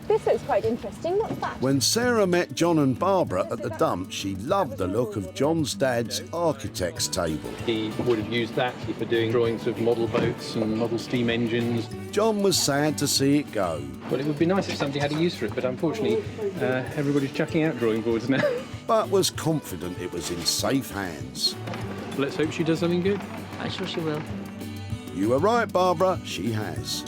This looks quite interesting. What's that? When Sarah met John and Barbara at the dump, she loved the look of John's dad's architect's table. He would have used that for doing drawings of model boats and model steam engines. John was sad to see it go. Well, it would be nice if somebody had a use for it, but unfortunately, everybody's chucking out drawing boards now. But was confident it was in safe hands. Let's hope she does something good. I'm sure she will. You were right, Barbara, she has.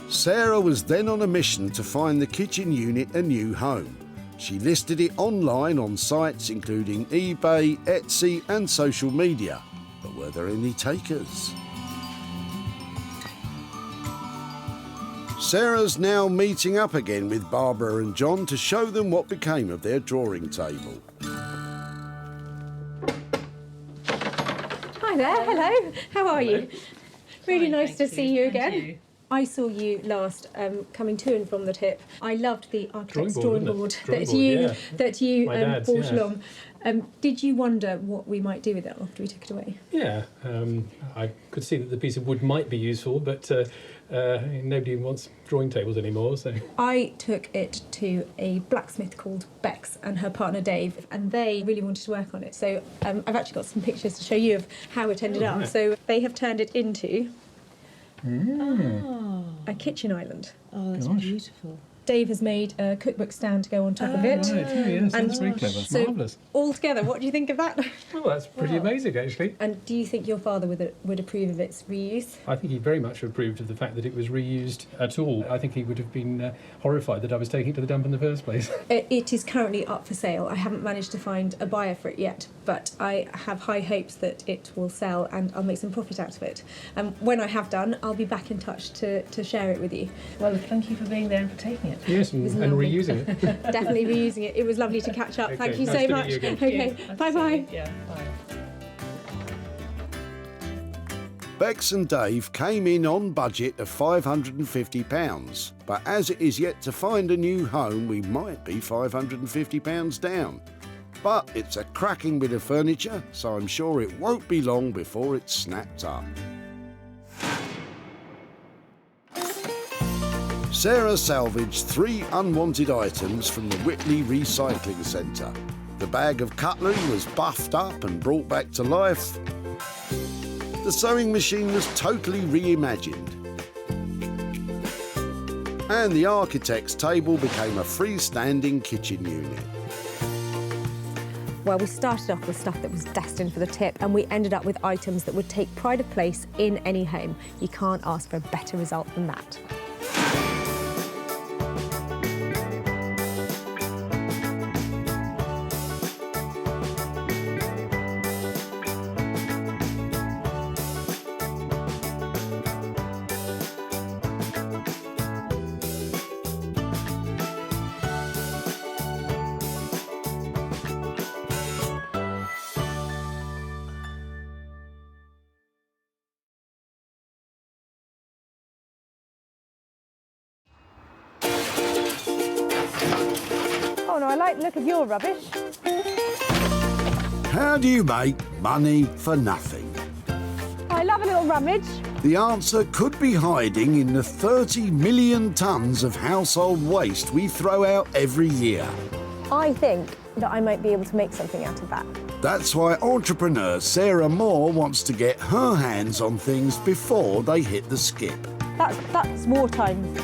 Sarah was then on a mission to find the kitchen unit a new home. She listed it online on sites including eBay, Etsy and social media. But were there any takers? Sarah's now meeting up again with Barbara and John to show them what became of their drawing table. Hi there. Hello. How are you? Really nice to see you again. I saw you last coming to and from the tip. I loved the architect's drawing board that you brought along. Did you wonder what we might do with it after we took it away? Yeah, I could see that the piece of wood might be useful, but nobody wants drawing tables anymore, so... I took it to a blacksmith called Bex and her partner Dave, and they really wanted to work on it. So I've actually got some pictures to show you of how it ended up. So they have turned it into a kitchen island. Oh, that's beautiful. Dave has made a cookbook stand to go on top of it. Right, yes, that's very clever. So Marvellous. all together, what do you think of that? Oh, that's pretty amazing, actually. And do you think your father would approve of its reuse? I think he very much approved of the fact that it was reused at all. I think he would have been horrified that I was taking it to the dump in the first place. It is currently up for sale. I haven't managed to find a buyer for it yet, but I have high hopes that it will sell and I'll make some profit out of it. When I have done, I'll be back in touch to share it with you. Well, thank you for being there and for taking it. Yes, and reusing it. Definitely reusing it. It was lovely to catch up. Okay, Thank you nice so to meet much. you again. Okay, bye-bye. Yeah, bye. Bex and Dave came in on budget of £550, but as it is yet to find a new home, we might be £550 down. But it's a cracking bit of furniture, so I'm sure it won't be long before it's snapped up. Sarah salvaged 3 unwanted items from the Whitley Recycling Centre. The bag of cutlery was buffed up and brought back to life. The sewing machine was totally reimagined. And the architect's table became a freestanding kitchen unit. Well, we started off with stuff that was destined for the tip, and we ended up with items that would take pride of place in any home. You can't ask for a better result than that. Oh no, I like the look of your rubbish. How do you make money for nothing? I love a little rummage. The answer could be hiding in the 30 million tonnes of household waste we throw out every year. I think that I might be able to make something out of that. That's why entrepreneur Sarah Moore wants to get her hands on things before they hit the skip. That's wartime.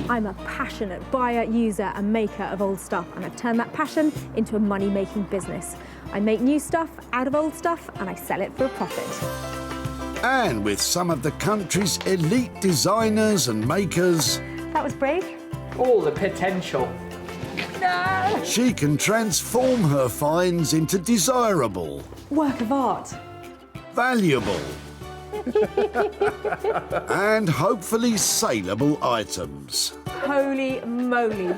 I'm a passionate buyer, user and maker of old stuff, and I've turned that passion into a money-making business. I make new stuff out of old stuff and I sell it for a profit. And with some of the country's elite designers and makers, That was brave. All the potential. No! she can transform her finds into desirable, Work of art. valuable, and hopefully saleable items. Holy moly.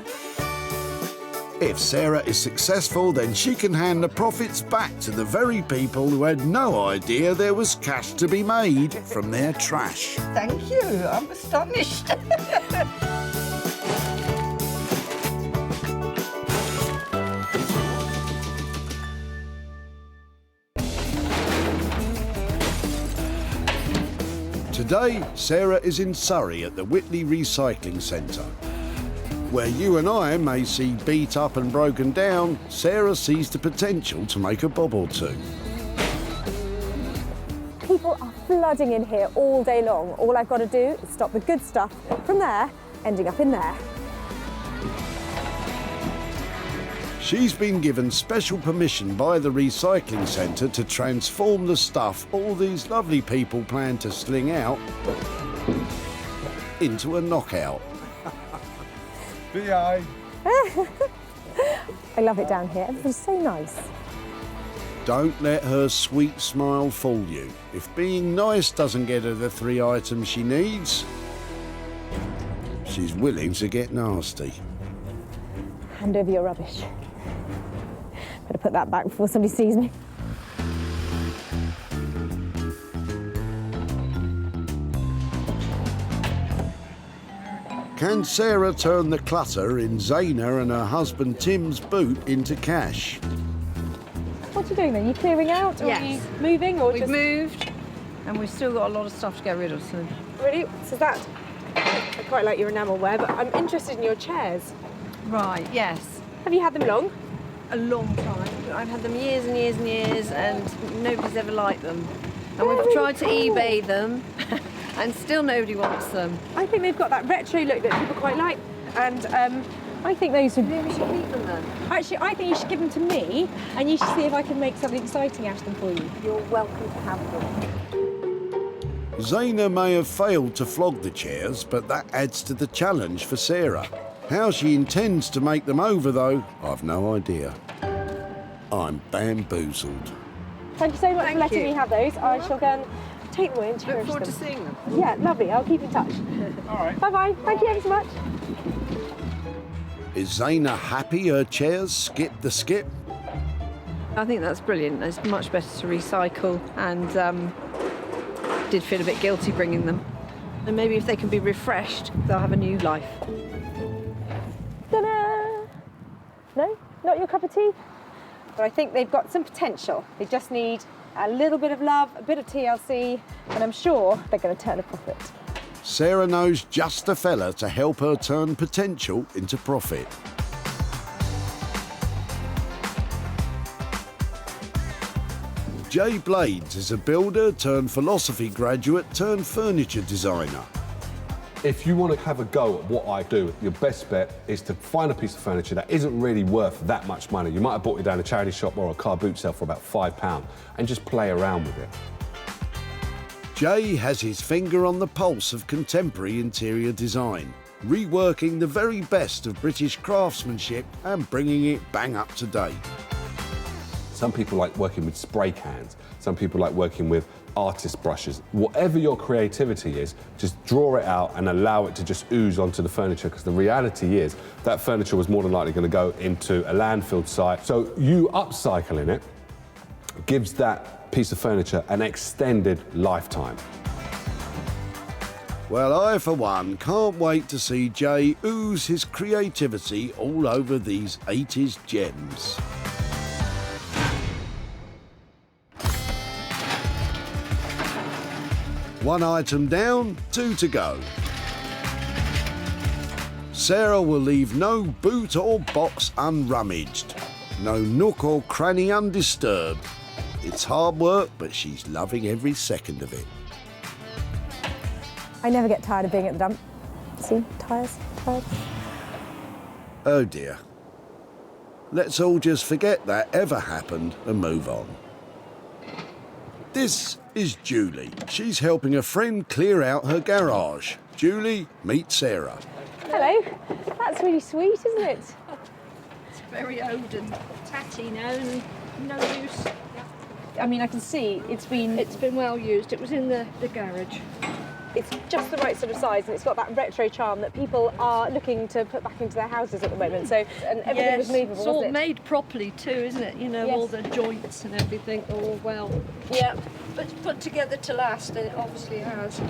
If Sarah is successful, then she can hand the profits back to the very people who had no idea there was cash to be made from their trash. Thank you, I'm astonished. Today, Sarah is in Surrey at the Whitley Recycling Centre. Where you and I may see beat up and broken down, Sarah sees the potential to make a bob or two. People are flooding in here all day long. All I've got to do is stop the good stuff from there ending up in there. She's been given special permission by the recycling centre to transform the stuff all these lovely people plan to sling out into a knockout. I love it down here. Everything's so nice. Don't let her sweet smile fool you. If being nice doesn't get her the 3 items she needs, she's willing to get nasty. Hand over your rubbish. Better put that back before somebody sees me. Can Sarah turn the clutter in Zaina and her husband Tim's boot into cash? What are you doing then? You clearing out? Or Yes. are you moving? Or We've just... moved and we've still got a lot of stuff to get rid of. So. Really? So that... I quite like your enamelware, but I'm interested in your chairs. Right, yes. Have you had them long? A long time. I've had them years and years and years and nobody's ever liked them. And we've tried to eBay them and still nobody wants them. I think they've got that retro look that people quite like. And I think those would... Maybe we should keep them then. Actually, I think you should give them to me and you should see if I can make something exciting out of them for you. You're welcome to have them. Zaina may have failed to flog the chairs, but that adds to the challenge for Sarah. How she intends to make them over, though, I've no idea. I'm bamboozled. Thank you so much for letting me have those. I shall go and take them away and cherish them. Look forward to seeing them. Yeah, lovely. I'll keep in touch. All right. Bye-bye. Thank you ever so much. Is Zaina happy her chairs skip the skip? I think that's brilliant. It's much better to recycle and did feel a bit guilty bringing them. And maybe if they can be refreshed, they'll have a new life. Ta-da! No? Not your cup of tea? But I think they've got some potential. They just need a little bit of love, a bit of TLC, and I'm sure they're going to turn a profit. Sarah knows just the fella to help her turn potential into profit. Jay Blades is a builder turned philosophy graduate turned furniture designer. If you want to have a go at what I do, your best bet is to find a piece of furniture that isn't really worth that much money. You might have bought it down a charity shop or a car boot sale for about £5 and just play around with it. Jay has his finger on the pulse of contemporary interior design, reworking the very best of British craftsmanship and bringing it bang up to date. Some people like working with spray cans. Some people like working with artist brushes. Whatever your creativity is, just draw it out and allow it to just ooze onto the furniture, because the reality is that furniture was more than likely going to go into a landfill site. So you upcycling it gives that piece of furniture an extended lifetime. Well, I, for one, can't wait to see Jay ooze his creativity all over these 80s gems. One item down, 2 to go. Sarah will leave no boot or box unrummaged, no nook or cranny undisturbed. It's hard work, but she's loving every second of it. I never get tired of being at the dump. See, tyres. Oh dear. Let's all just forget that ever happened and move on. This is Julie. She's helping a friend clear out her garage. Julie, meet Sarah. Hello. That's really sweet, isn't it? It's very old and tatty now and no use. I mean, I can see it's been well used. It was in the garage. It's just the right sort of size, and it's got that retro charm that people are looking to put back into their houses at the moment. So, and everything was movable, it's all wasn't it? made properly too, isn't it? You know, Yes. all the joints and everything, all well. Yeah. But it's put together to last, and it obviously has.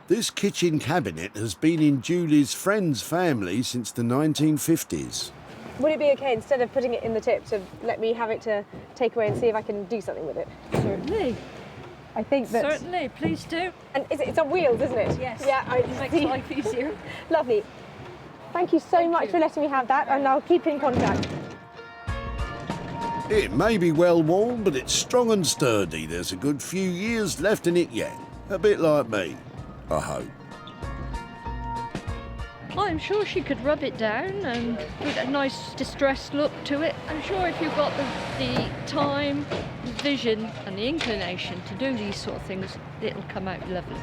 This kitchen cabinet has been in Julie's friend's family since the 1950s. Would it be okay, instead of putting it in the tip, to let me have it to take away and see if I can do something with it? Certainly. I think that... Certainly, please do. And it's on wheels, isn't it? Yes. Yeah, It makes life easier. Lovely. Thank you so much for letting me have that, and I'll keep in contact. It may be well worn, but it's strong and sturdy. There's a good few years left in it yet. A bit like me, I hope. I'm sure she could rub it down and put a nice distressed look to it. I'm sure if you've got the time, the vision and the inclination to do these sort of things, it'll come out lovely.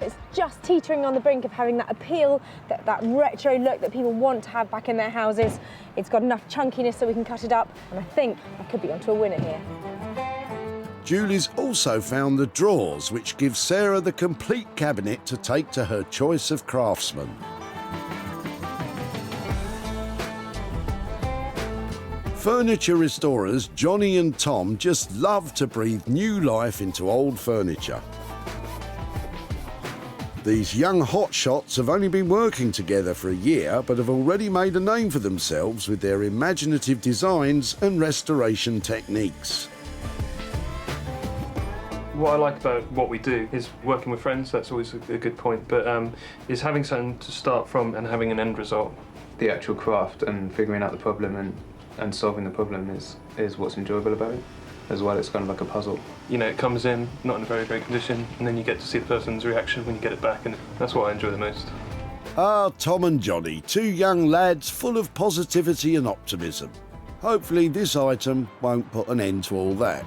It's just teetering on the brink of having that appeal, that retro look that people want to have back in their houses. It's got enough chunkiness so we can cut it up, and I think I could be onto a winner here. Julie's also found the drawers, which give Sarah the complete cabinet to take to her choice of craftsman. Furniture restorers Johnny and Tom just love to breathe new life into old furniture. These young hotshots have only been working together for a year, but have already made a name for themselves with their imaginative designs and restoration techniques. What I like about what we do is working with friends. That's always a good point, but is having something to start from and having an end result. The actual craft and figuring out the problem and solving the problem is what's enjoyable about it. As well, it's kind of like a puzzle. You know, it comes in not in a very great condition, and then you get to see the person's reaction when you get it back, and that's what I enjoy the most. Ah, Tom and Johnny, 2 young lads full of positivity and optimism. Hopefully this item won't put an end to all that.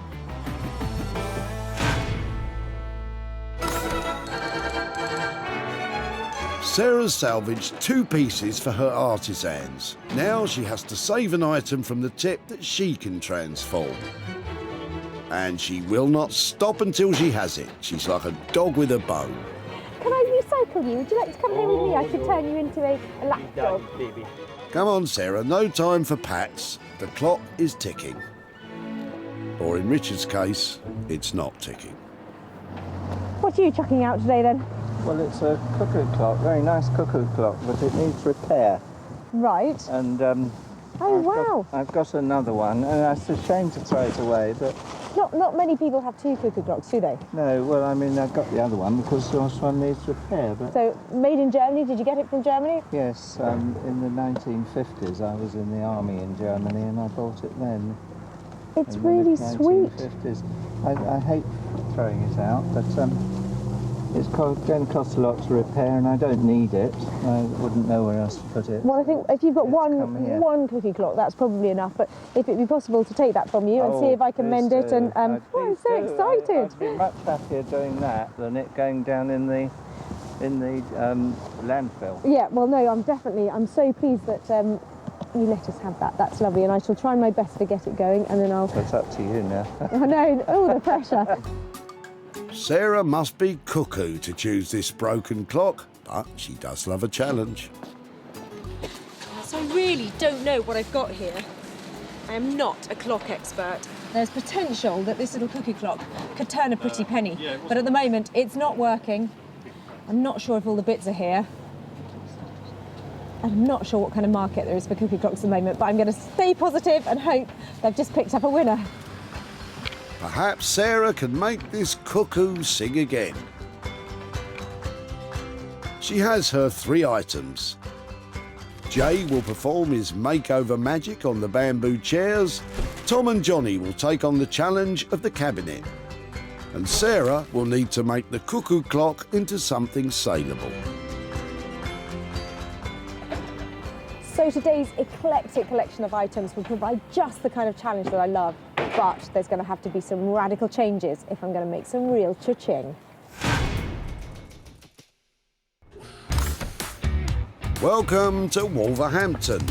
Sarah's salvaged 2 pieces for her artisans. Now she has to save an item from the tip that she can transform. And she will not stop until she has it. She's like a dog with a bone. Can I recycle you? Would you like to come here with me? I could turn you into a lapdog. Come on, Sarah, no time for pats. The clock is ticking. Or in Richard's case, it's not ticking. What are you chucking out today then? Well, it's a cuckoo clock, very nice cuckoo clock, but it needs repair. Right. And Oh, wow. I've got another one, and it's a shame to throw it away, but... Not many people have 2 cuckoo clocks, do they? No, well, I mean, I've got the other one because the last one needs repair, but... So, made in Germany, did you get it from Germany? Yes, in the 1950s, I was in the army in Germany, and I bought it then. It's really sweet. 1950s. I hate throwing it out, but it's going to cost a lot to repair, and I don't need it. I wouldn't know where else to put it. Well, I think if you've got one cookie clock, that's probably enough. But if it'd be possible to take that from you and see if I can mend it, and oh, I'm so excited! I'd be much happier doing that than it going down in the landfill. Yeah. Well, no, I'm so pleased that you let us have that. That's lovely, and I shall try my best to get it going, and then I'll. It's up to you now. I know. Oh, the pressure. Sarah must be cuckoo to choose this broken clock, but she does love a challenge. So I really don't know what I've got here. I am not a clock expert. There's potential that this little cookie clock could turn a pretty penny, but at the moment it's not working. I'm not sure if all the bits are here. I'm not sure what kind of market there is for cuckoo clocks at the moment, but I'm going to stay positive and hope they've just picked up a winner. Perhaps Sarah can make this cuckoo sing again. She has her 3 items. Jay will perform his makeover magic on the bamboo chairs. Tom and Johnny will take on the challenge of the cabinet. And Sarah will need to make the cuckoo clock into something saleable. So today's eclectic collection of items will provide just the kind of challenge that I love, but there's going to have to be some radical changes if I'm going to make some real cha-ching. Welcome to Wolverhampton,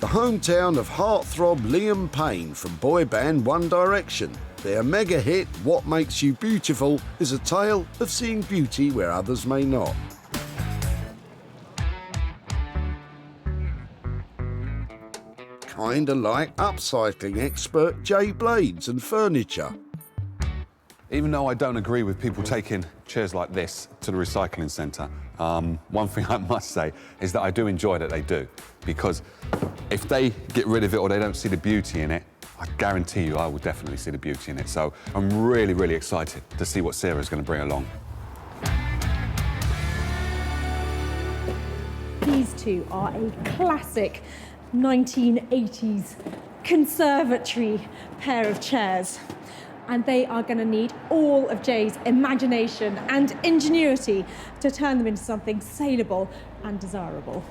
the hometown of heartthrob Liam Payne from boy band One Direction. Their mega hit, What Makes You Beautiful, is a tale of seeing beauty where others may not. Kinda like upcycling expert Jay Blades and furniture. Even though I don't agree with people taking chairs like this to the recycling centre, one thing I must say is that I do enjoy that they do, because if they get rid of it or they don't see the beauty in it, I guarantee you I will definitely see the beauty in it. So I'm really, really excited to see what Sarah's going to bring along. These two are a classic 1980s conservatory pair of chairs. And they are going to need all of Jay's imagination and ingenuity to turn them into something saleable and desirable.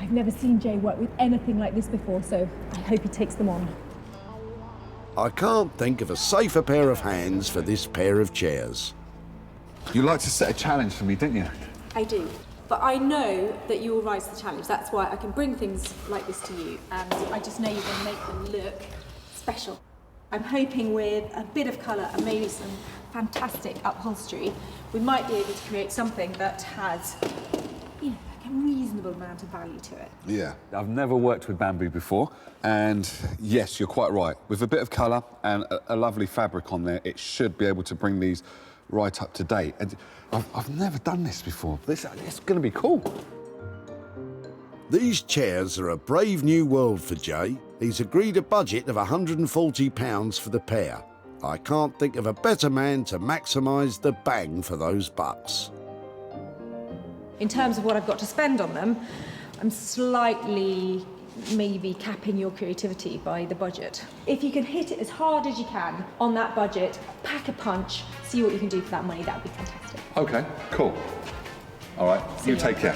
I've never seen Jay work with anything like this before, so I hope he takes them on. I can't think of a safer pair of hands for this pair of chairs. You like to set a challenge for me, didn't you? I do. But I know that you will rise to the challenge. That's why I can bring things like this to you, and I just know you're going to make them look special. I'm hoping with a bit of colour and maybe some fantastic upholstery, we might be able to create something that has, you know, like a reasonable amount of value to it. Yeah. I've never worked with bamboo before, and yes, you're quite right. With a bit of colour and a lovely fabric on there, it should be able to bring these right up to date. And I've never done this before. It's going to be cool. These chairs are a brave new world for Jay. He's agreed a budget of £140 for the pair. I can't think of a better man to maximise the bang for those bucks. In terms of what I've got to spend on them, I'm slightly maybe capping your creativity by the budget. If you can hit it as hard as you can on that budget, pack a punch, see what you can do for that money, that would be fantastic. OK, cool. All right, you take care.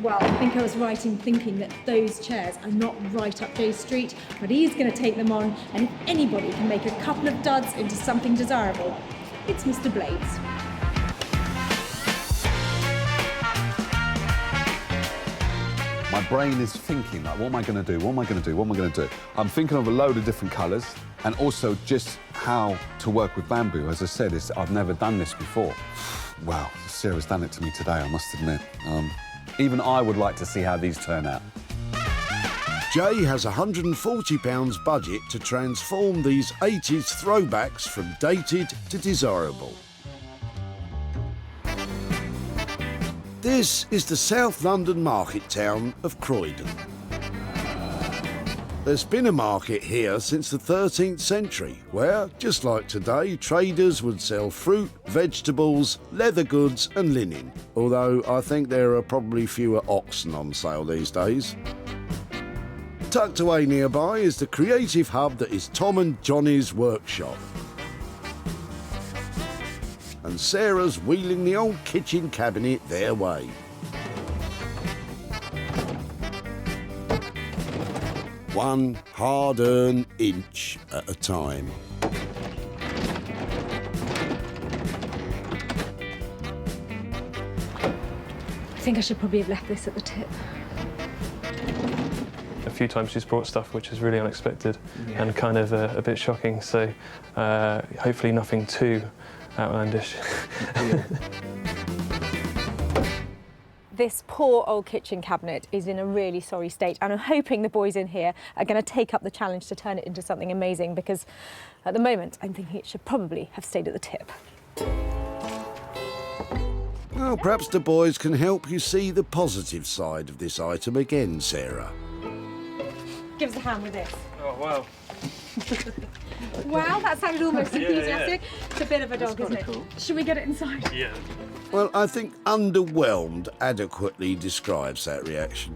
Well, I think I was right in thinking that those chairs are not right up Jay's street, but he's going to take them on, and if anybody can make a couple of duds into something desirable, it's Mr. Blades. My brain is thinking, like, what am I going to do? What am I going to do? What am I going to do? I'm thinking of a load of different colours and also just how to work with bamboo. As I said, I've never done this before. Wow, Sarah's done it to me today, I must admit. Even I would like to see how these turn out. Jay has £140 budget to transform these 80s throwbacks from dated to desirable. This is the South London market town of Croydon. There's been a market here since the 13th century, where, just like today, traders would sell fruit, vegetables, leather goods and linen, although I think there are probably fewer oxen on sale these days. Tucked away nearby is the creative hub that is Tom and Johnny's workshop. And Sarah's wheeling the old kitchen cabinet their way. One hard-earned inch at a time. I think I should probably have left this at the tip. A few times she's brought stuff which is really unexpected and kind of a bit shocking, so hopefully nothing too outlandish. This poor old kitchen cabinet is in a really sorry state, and I'm hoping the boys in here are going to take up the challenge to turn it into something amazing, because at the moment I'm thinking it should probably have stayed at the tip. Well, perhaps the boys can help you see the positive side of this item again, Sarah. Give us a hand with this. Oh, wow. Wow, that sounded almost Yeah, enthusiastic. yeah. It's a bit of a dog, isn't it? cool. Should we get it inside? Yeah. Well, I think underwhelmed adequately describes that reaction.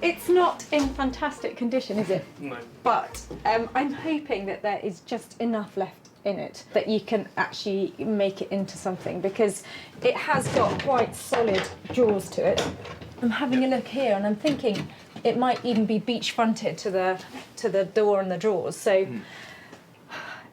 It's not in fantastic condition, is it? No. But I'm hoping that there is just enough left in it that you can actually make it into something, because it has got quite solid drawers to it. I'm having a look here and I'm thinking it might even be beach fronted to the door and the drawers. So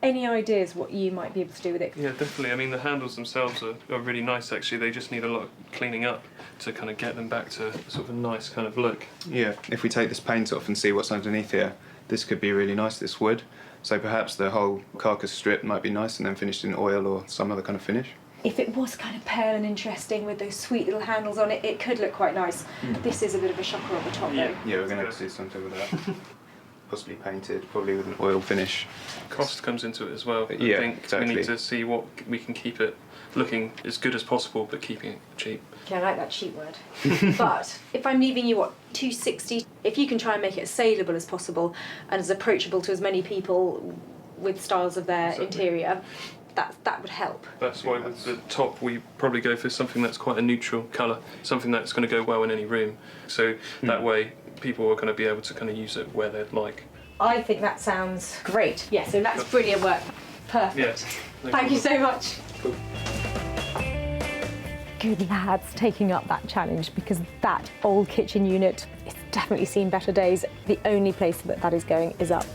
any ideas what you might be able to do with it? Yeah, definitely. I mean, the handles themselves are really nice, actually. They just need a lot of cleaning up to kind of get them back to sort of a nice kind of look. Yeah, if we take this paint off and see what's underneath here, this could be really nice, this wood. So perhaps the whole carcass strip might be nice and then finished in oil or some other kind of finish. If it was kind of pale and interesting with those sweet little handles on it, it could look quite nice. This is a bit of a shocker on the top, though. Yeah, we're going to have to do something with that. Possibly painted, probably with an oil finish. Cost comes into it as well. Yeah, I think exactly. we need to see what we can keep it looking as good as possible, but keeping it cheap. Yeah, I like that cheap word. But if I'm leaving you, what, $260? If you can try and make it as saleable as possible and as approachable to as many people with styles of their interior, that would help. That's why with the top we probably go for something that's quite a neutral colour, something that's going to go well in any room. So that way people are going to be able to kind of use it where they'd like. I think that sounds great. Yeah, so that's brilliant work. Perfect. Yeah, Thank you so much. Cool. Good lads taking up that challenge, because that old kitchen unit, it's definitely seen better days. The only place that is going is up.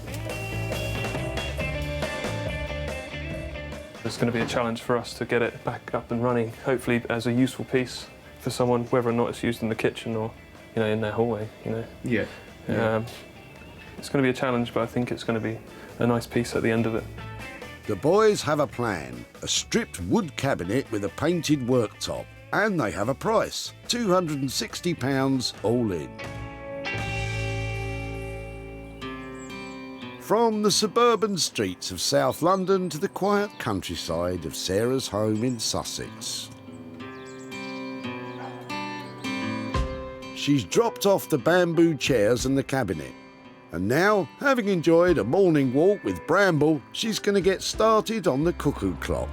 It's going to be a challenge for us to get it back up and running, hopefully as a useful piece for someone, whether or not it's used in the kitchen or, you know, in their hallway, you know. Yeah. It's going to be a challenge, but I think it's going to be a nice piece at the end of it. The boys have a plan, a stripped wood cabinet with a painted worktop, and they have a price, £260 all in. From the suburban streets of South London to the quiet countryside of Sarah's home in Sussex. She's dropped off the bamboo chairs and the cabinet. And now, having enjoyed a morning walk with Bramble, she's going to get started on the cuckoo clock.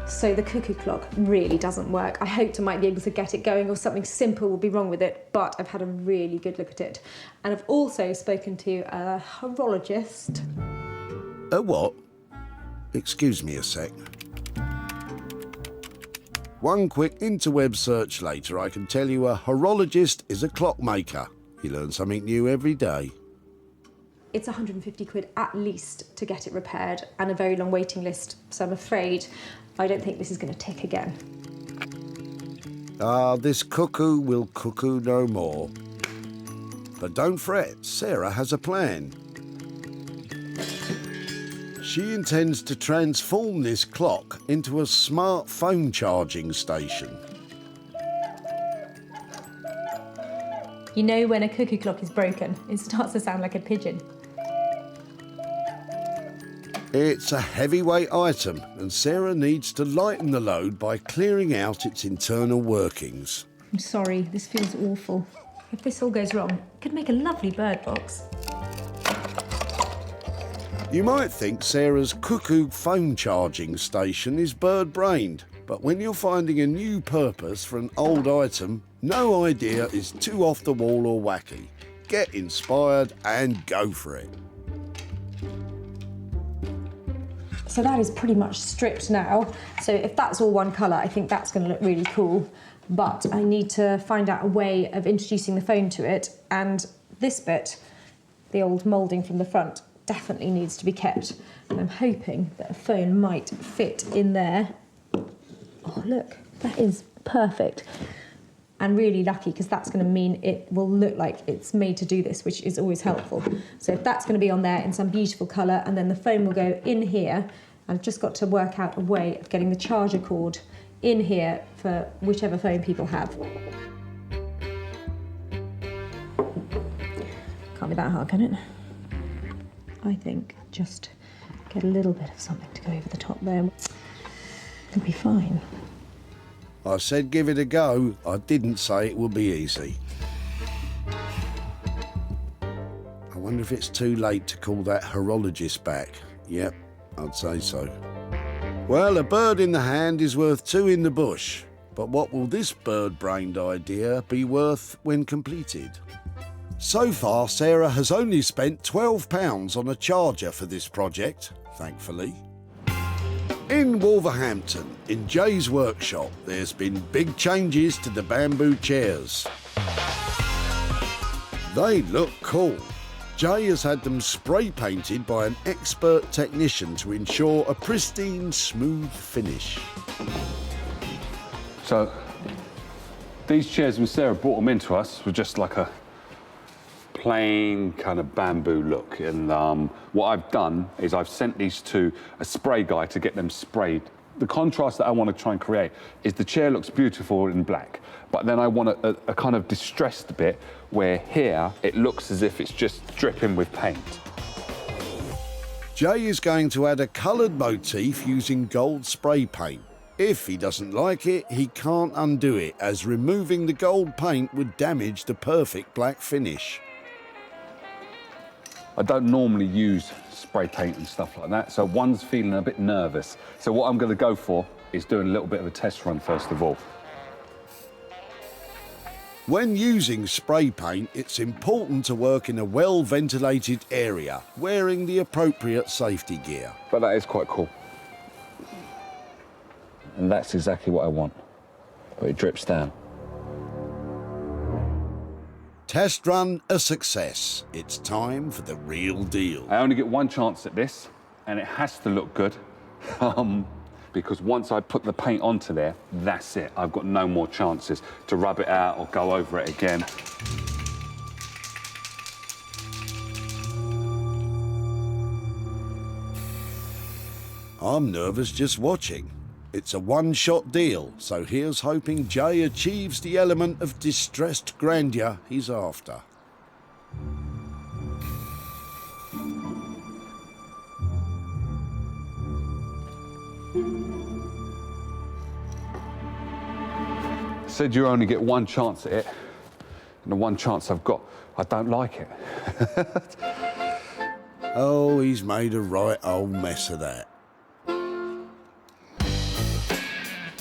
So the cuckoo clock really doesn't work. I hoped I might be able to get it going, or something simple will be wrong with it, but I've had a really good look at it. And I've also spoken to a horologist. A what? Excuse me a sec. One quick interweb search later, I can tell you a horologist is a clockmaker. You learn something new every day. It's 150 quid at least to get it repaired, and a very long waiting list, so I'm afraid I don't think this is going to tick again. This cuckoo will cuckoo no more. But don't fret, Sarah has a plan. She intends to transform this clock into a smart phone charging station. You know when a cuckoo clock is broken, it starts to sound like a pigeon. It's a heavyweight item, and Sarah needs to lighten the load by clearing out its internal workings. I'm sorry, this feels awful. If this all goes wrong, it could make a lovely bird box. You might think Sarah's cuckoo phone charging station is bird-brained, but when you're finding a new purpose for an old item, no idea is too off the wall or wacky. Get inspired and go for it. So that is pretty much stripped now. So if that's all one colour, I think that's going to look really cool. But I need to find out a way of introducing the phone to it. And this bit, the old moulding from the front, definitely needs to be kept. And I'm hoping that a phone might fit in there. Oh, look, that is perfect. and really lucky because that's going to mean it will look like it's made to do this, which is always helpful. So if that's going to be on there in some beautiful colour, and then the foam will go in here. I've just got to work out a way of getting the charger cord in here for whichever phone people have. Can't be that hard, can it? I think just get a little bit of something to go over the top there. It'll be fine. I said give it a go. I didn't say it would be easy. I wonder if it's too late to call that horologist back. Yep, I'd say so. Well, a bird in the hand is worth two in the bush. But what will this bird-brained idea be worth when completed? So far, Sarah has only spent £12 on a charger for this project, thankfully. In Wolverhampton, in Jay's workshop, there's been big changes to the bamboo chairs. They look cool. Jay has had them spray painted by an expert technician to ensure a pristine, smooth finish. So these chairs, when Sarah brought them into us, were just like a plain kind of bamboo look. And what I've done is I've sent these to a spray guy to get them sprayed. The contrast that I want to try and create is the chair looks beautiful in black, but then I want a kind of distressed bit where here it looks as if it's just dripping with paint. Jay is going to add a coloured motif using gold spray paint. If he doesn't like it, he can't undo it, as removing the gold paint would damage the perfect black finish. I don't normally use spray paint and stuff like that, so one's feeling a bit nervous. So what I'm going to go for is doing a little bit of a test run first of all. When using spray paint, it's important to work in a well-ventilated area, wearing the appropriate safety gear. But that is quite cool. And that's exactly what I want. But it drips down. Test run a success. It's time for the real deal. I only get one chance at this, and it has to look good. Because once I put the paint onto there, that's it. I've got no more chances to rub it out or go over it again. I'm nervous just watching. It's a one-shot deal, so here's hoping Jay achieves the element of distressed grandeur he's after. Said you only get one chance at it, and the one chance I've got, I don't like it. Oh, he's made a right old mess of that.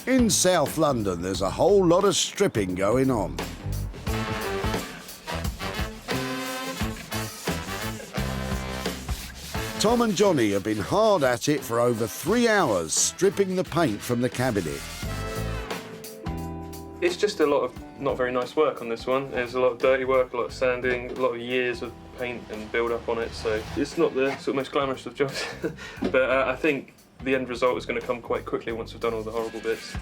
In South London, there's a whole lot of stripping going on. Tom and Johnny have been hard at it for over 3 hours, stripping the paint from the cabinet. It's just a lot of not very nice work on this one. There's a lot of dirty work, a lot of sanding, a lot of years of paint and build-up on it, so it's not the sort of most glamorous of jobs. But I think the end result is going to come quite quickly once we've done all the horrible bits.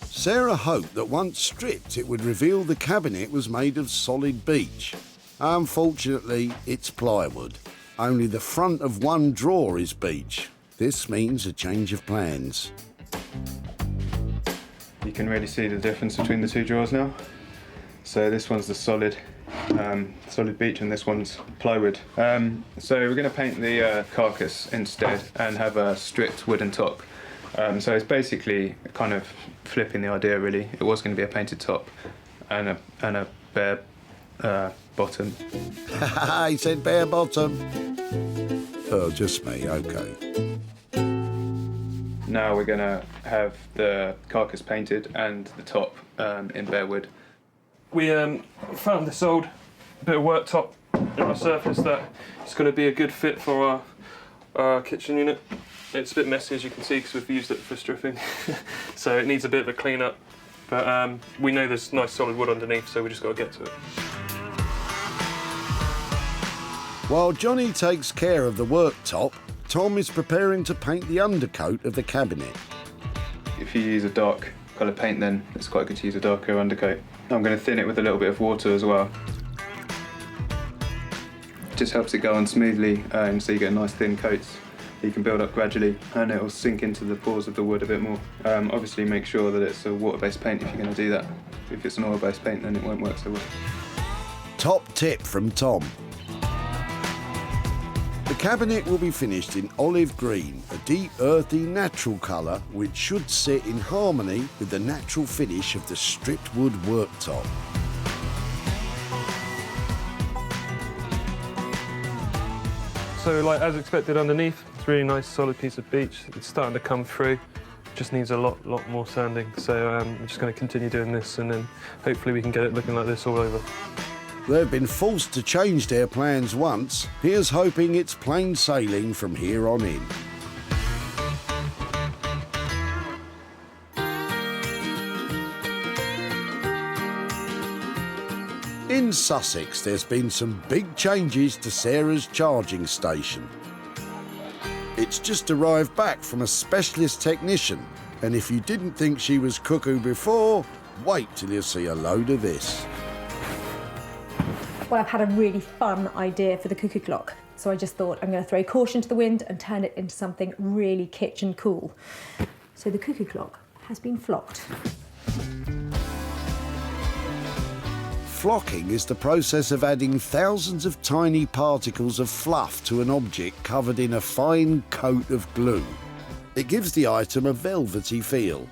Sarah hoped that once stripped, it would reveal the cabinet was made of solid beech. Unfortunately, it's plywood. Only the front of one drawer is beech. This means a change of plans. You can really see the difference between the two drawers now. So this one's the solid beech and this one's plywood. So we're going to paint the carcass instead and have a stripped wooden top. So it's basically kind of flipping the idea really. It was going to be a painted top and a bare bottom. He said bare bottom. Oh, just me, okay. Now we're going to have the carcass painted and the top in bare wood. We found this old bit of worktop in our surface that is going to be a good fit for our kitchen unit. It's a bit messy, as you can see, because we've used it for stripping. So it needs a bit of a clean up. But we know there's nice solid wood underneath, so we just got to get to it. While Johnny takes care of the worktop, Tom is preparing to paint the undercoat of the cabinet. If you use a dark colour paint, then it's quite good to use a darker undercoat. I'm going to thin it with a little bit of water as well. Just helps it go on smoothly, and so you get nice thin coats. You can build up gradually and it will sink into the pores of the wood a bit more. Obviously make sure that it's a water-based paint if you're going to do that. If it's an oil-based paint, then it won't work so well. Top tip from Tom. The cabinet will be finished in olive green, a deep earthy natural colour which should sit in harmony with the natural finish of the stripped wood worktop. So like as expected underneath, it's a really nice solid piece of beech. It's starting to come through, just needs a lot more sanding. So I'm just going to continue doing this and then hopefully we can get it looking like this all over. They've been forced to change their plans once. Here's hoping it's plain sailing from here on in. In Sussex, there's been some big changes to Sarah's charging station. It's just arrived back from a specialist technician, and if you didn't think she was Cuckoo before, wait till you see a load of this. Well, I've had a really fun idea for the Cuckoo clock, so I just thought I'm going to throw caution to the wind and turn it into something really kitsch and cool. So the Cuckoo clock has been flocked. Flocking is the process of adding thousands of tiny particles of fluff to an object covered in a fine coat of glue. It gives the item a velvety feel.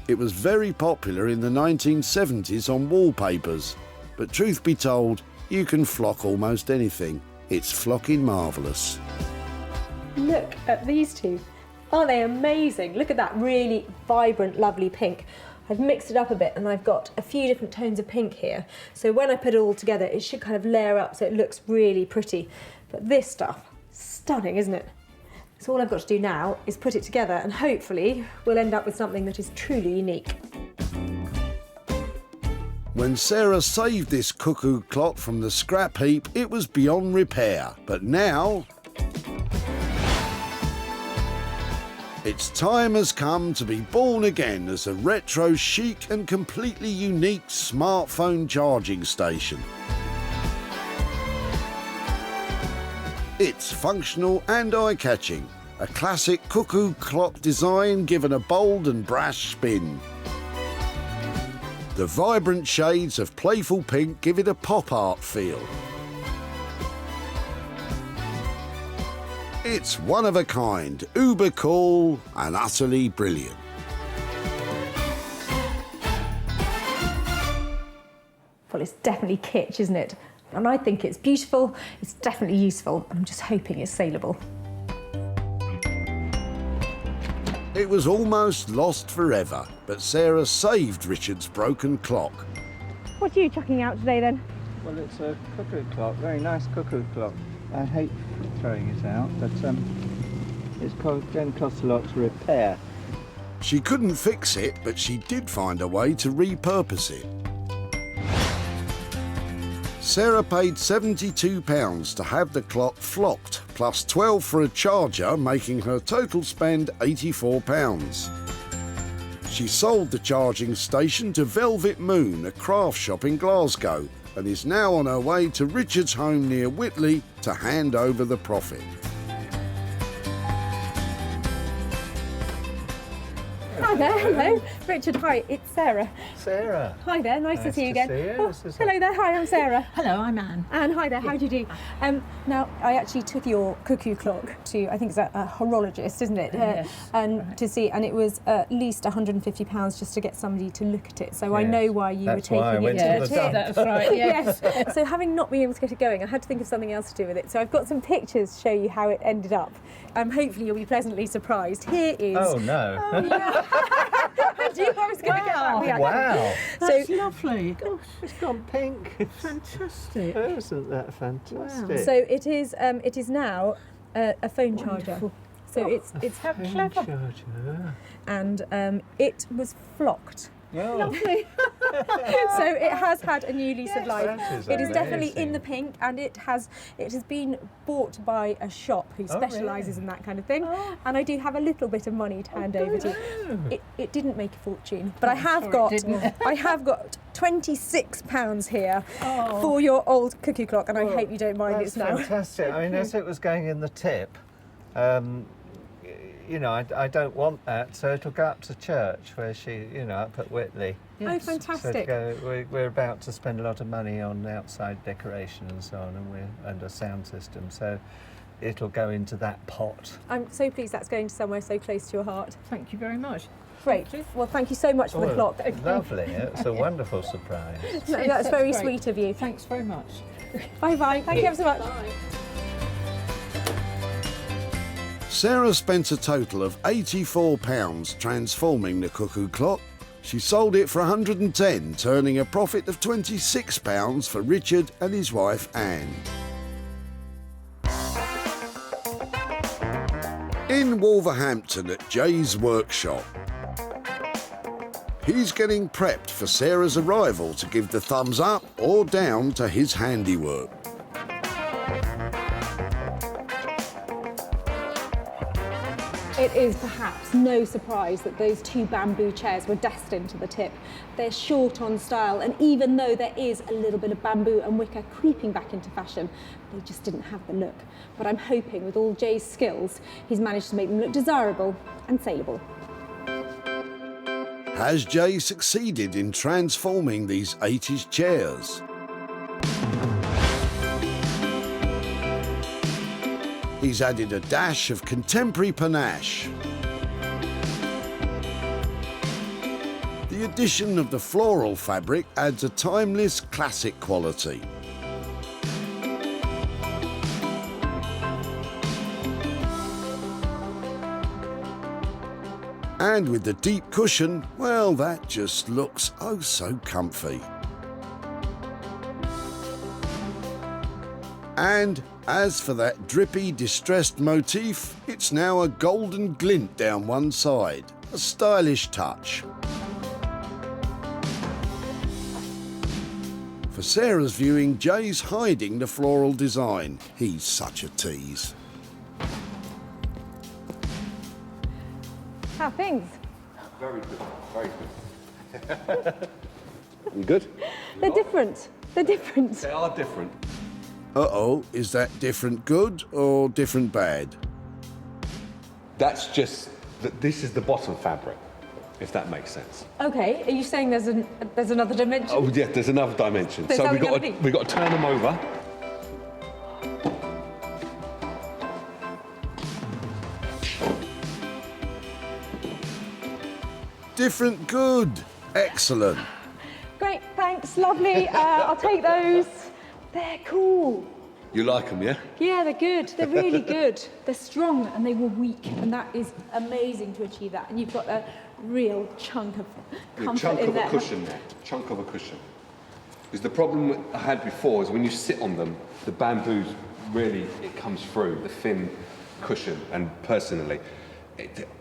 It was very popular in the 1970s on wallpapers, but truth be told, you can flock almost anything. It's flocking marvellous. Look at these two. Aren't they amazing? Look at that really vibrant, lovely pink. I've mixed it up a bit and I've got a few different tones of pink here. So when I put it all together, it should kind of layer up so it looks really pretty. But this stuff, stunning, isn't it? So all I've got to do now is put it together and hopefully we'll end up with something that is truly unique. When Sarah saved this Cuckoo clock from the scrap heap, it was beyond repair. But now, its time has come to be born again as a retro chic and completely unique smartphone charging station. It's functional and eye-catching, a classic Cuckoo clock design given a bold and brash spin. The vibrant shades of playful pink give it a pop art feel. It's one of a kind, uber cool and utterly brilliant. Well, it's definitely kitsch, isn't it? And I think it's beautiful, it's definitely useful. I'm just hoping it's saleable. It was almost lost forever, but Sarah saved Richard's broken clock. What are you chucking out today then? Well, it's a Cuckoo clock, very nice Cuckoo clock. I hate throwing it out, but it's going to cost a lot to repair. She couldn't fix it, but she did find a way to repurpose it. Sarah paid £72 to have the clock flocked, plus £12 for a charger, making her total spend £84. She sold the charging station to Velvet Moon, a craft shop in Glasgow, and is now on her way to Richard's home near Whitley to hand over the profit. Hi there, hello. Richard, hi, it's Sarah. Sarah. Hi there, nice to see you again. See you. Oh, hello there, hi, I'm Sarah. Hello, I'm Anne. Anne, hi there, how do you do? Now, I actually took your Cuckoo clock to, I think it's a horologist, isn't it? Yes, and to see, and it was at least £150 just to get somebody to look at it. So I know why you were taking it to the tip. That's right, yes. Yes. So having not been able to get it going, I had to think of something else to do with it. So I've got some pictures to show you how it ended up. Hopefully you'll be pleasantly surprised. Here is... Oh, no. Oh, yeah. I knew I was going to get that reaction. Wow. That's lovely. Gosh, It's gone pink. fantastic. Isn't that fantastic? So it is now a phone charger. So it's How clever. Charger. and it was flocked Lovely. So it has had a new lease of life. that is It is definitely amazing. in the pink, and it has been bought by a shop who specialises in that kind of thing. And I do have a little bit of money to hand over to you. It didn't make a fortune, but I have got £26 here for your old cuckoo clock, and I hope you don't mind That's it now. fantastic. I mean, as it was going in the tip, you know, I don't want that, so it'll go up to church where she, you know, up at Whitley. Oh, fantastic. So we're about to spend a lot of money on outside decoration and so on, and a sound system, so it'll go into that pot. I'm so pleased that's going somewhere so close to your heart. Thank you very much. Great. Well, thank you so much for the clock. Lovely. It's a wonderful surprise. No, that's very great. sweet of you. Thanks very much. Bye-bye. Thank you ever so much. Sarah spent a total of £84 transforming the cuckoo clock. She sold it for £110, turning a profit of £26 for Richard and his wife Anne. In Wolverhampton at Jay's workshop, he's getting prepped for Sarah's arrival to give the thumbs up or down to his handiwork. It is perhaps no surprise that those two bamboo chairs were destined to the tip. They're short on style, and even though there is a little bit of bamboo and wicker creeping back into fashion, they just didn't have the look. But I'm hoping with all Jay's skills, he's managed to make them look desirable and saleable. Has Jay succeeded in transforming these 80s chairs? He's added a dash of contemporary panache. The addition of the floral fabric adds a timeless classic quality. And with the deep cushion, well, that just looks oh so comfy. And as for that drippy, distressed motif, it's now a golden glint down one side, a stylish touch. For Sarah's viewing, Jay's hiding the floral design. He's such a tease. How are things? Very good, very good. You good? They're different. They're different. They are different. Uh-oh, is that different good or different bad? That's just, this is the bottom fabric, if that makes sense. Okay, are you saying there's another dimension? Oh yeah, there's another dimension. There's So something we've got to turn them over. Different good. Excellent. Great, thanks, lovely. I'll take those. They're cool. You like them, yeah? Yeah, they're good. They're really good. They're strong and they were weak, and that is amazing to achieve that. And you've got a real chunk of comfort in there. Chunk of a cushion there. Chunk of a cushion. Because the problem I had before is when you sit on them, the bamboo really, it comes through, the thin cushion. And personally,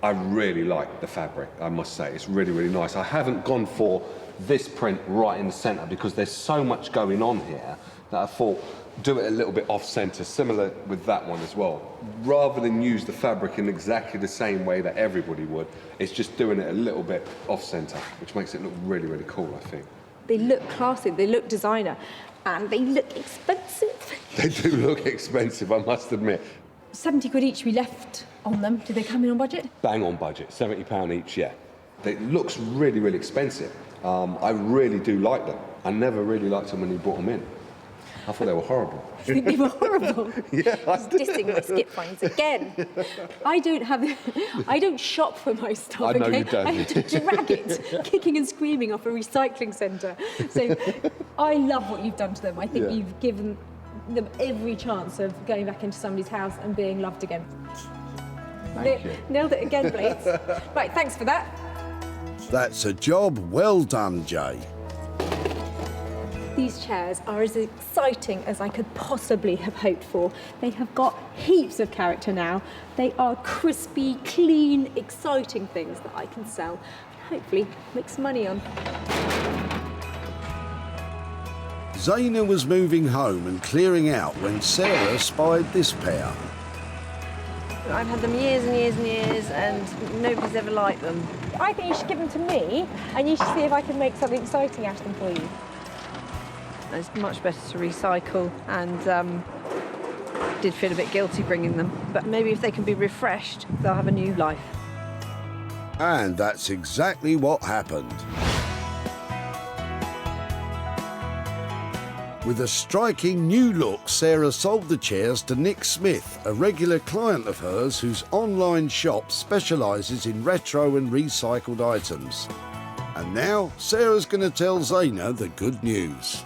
I really like the fabric, I must say. It's really, really nice. I haven't gone for this print right in the centre because there's so much going on here that I thought do it a little bit off-centre, similar with that one as well. Rather than use the fabric in exactly the same way that everybody would, it's just doing it a little bit off-centre, which makes it look really, really cool, I think. They look classy, they look designer, and they look expensive. They do look expensive, I must admit. 70 quid each we left on them. Do they come in on budget? Bang on budget, £70 each, yeah. It looks really, really expensive. I really do like them. I never really liked them when you brought them in. I thought they were horrible. You think they were horrible? Yeah, I did. Dissing my skip finds again. I don't shop for my stuff. I know okay? you don't. I have to drag it, kicking and screaming off a recycling centre. So I love what you've done to them. I think you've given them every chance of going back into somebody's house and being loved again. Thank you. Nailed it again, Blades. Right, thanks for that. That's a job well done, Jay. These chairs are as exciting as I could possibly have hoped for. They have got heaps of character now. They are crispy, clean, exciting things that I can sell. hopefully make some money on. Zaina was moving home and clearing out when Sarah spied this pair. I've had them years and years and years, and nobody's ever liked them. I think you should give them to me, and you should see if I can make something exciting out of them for you. It's much better to recycle, and did feel a bit guilty bringing them. But maybe if they can be refreshed, they'll have a new life. And that's exactly what happened. With a striking new look, Sarah sold the chairs to Nick Smith, a regular client of hers whose online shop specialises in retro and recycled items. And now, Sarah's going to tell Zaina the good news.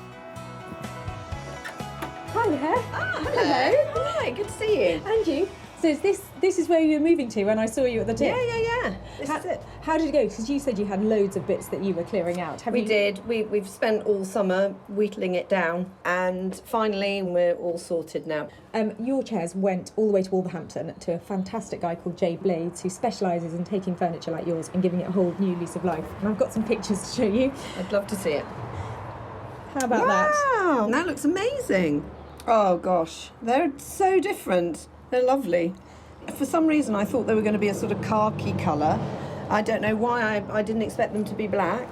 Hi there. Hello. Hi, good to see you. And you. So this is where you were moving to when I saw you at the tip? Yeah. This is it. How did it go? Because you said you had loads of bits that you were clearing out. We did. We've spent all summer whittling it down, and finally we're all sorted now. Your chairs went all the way to Wolverhampton to a fantastic guy called Jay Blades, who specialises in taking furniture like yours and giving it a whole new lease of life. And I've got some pictures to show you. I'd love to see it. How about that? Wow, that looks amazing. Oh gosh, they're so different. They're lovely. For some reason I thought they were going to be a sort of khaki colour. I don't know why I didn't expect them to be black.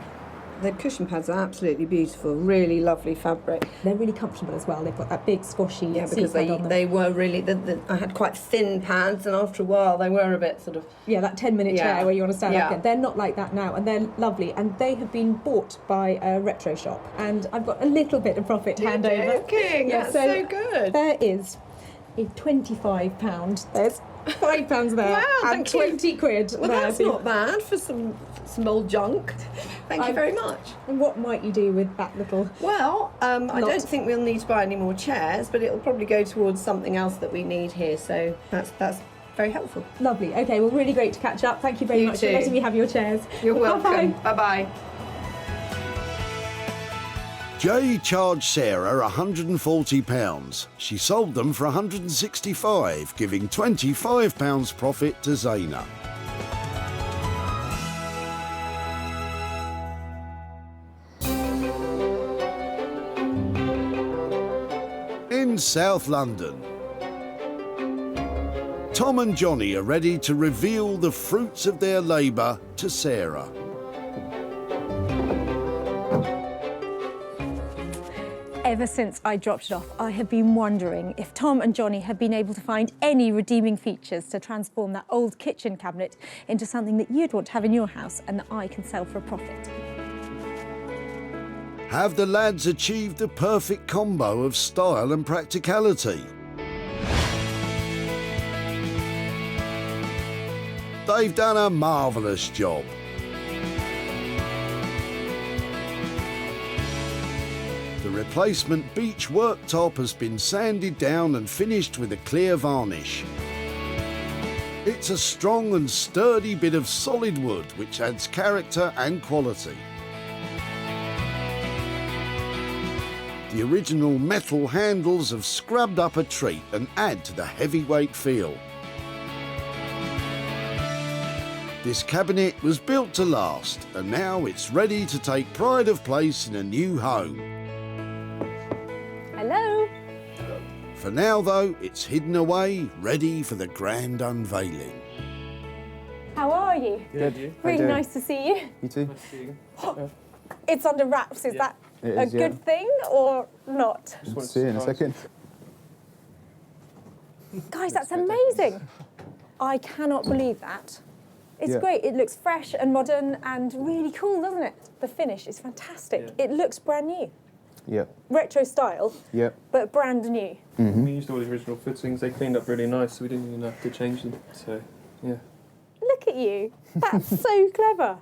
The cushion pads are absolutely beautiful, really lovely fabric. They're really comfortable as well. They've got that big squashy because seat pad on them. they were really, I had quite thin pads, and after a while they were a bit sort of... Yeah, that 10-minute chair where you want to stand up. Yeah. They're not like that now, and they're lovely. And they have been bought by a retro shop, and I've got a little bit of profit to hand over. Joking? That's so good. There is a £25. There's £5 there. Wow, and thank you. 20 quid Well, there. that's not bad for some old junk. Thank you very much. And what might you do with that little... Well, I don't think we'll need to buy any more chairs, but it'll probably go towards something else that we need here, so that's very helpful. Lovely. OK, well, really great to catch up. Thank you very much for letting me have your chairs. You're welcome. Bye-bye. Bye-bye. Jay charged Sarah £140. She sold them for £165, giving £25 profit to Zaina. In South London, Tom and Johnny are ready to reveal the fruits of their labour to Sarah. Ever since I dropped it off, I have been wondering if Tom and Johnny have been able to find any redeeming features to transform that old kitchen cabinet into something that you'd want to have in your house and that I can sell for a profit. Have the lads achieved the perfect combo of style and practicality? They've done a marvellous job. The replacement beech worktop has been sanded down and finished with a clear varnish. It's a strong and sturdy bit of solid wood which adds character and quality. The original metal handles have scrubbed up a treat and add to the heavyweight feel. This cabinet was built to last, and now it's ready to take pride of place in a new home. Hello. For now, though, it's hidden away, ready for the grand unveiling. How are you? Good. You? Really nice to see you. You too. It's under wraps. Is that It a is, good thing or not? We'll see you in a second. Guys, that's amazing. I cannot believe that. It's Yeah. great. It looks fresh and modern and really cool, doesn't it? The finish is fantastic. Yeah. It looks brand new. Yep. Retro style, Yep. but brand new. We used all the original fittings. They cleaned up really nice, so we didn't even have to change them. So, yeah. Look at you. That's so clever.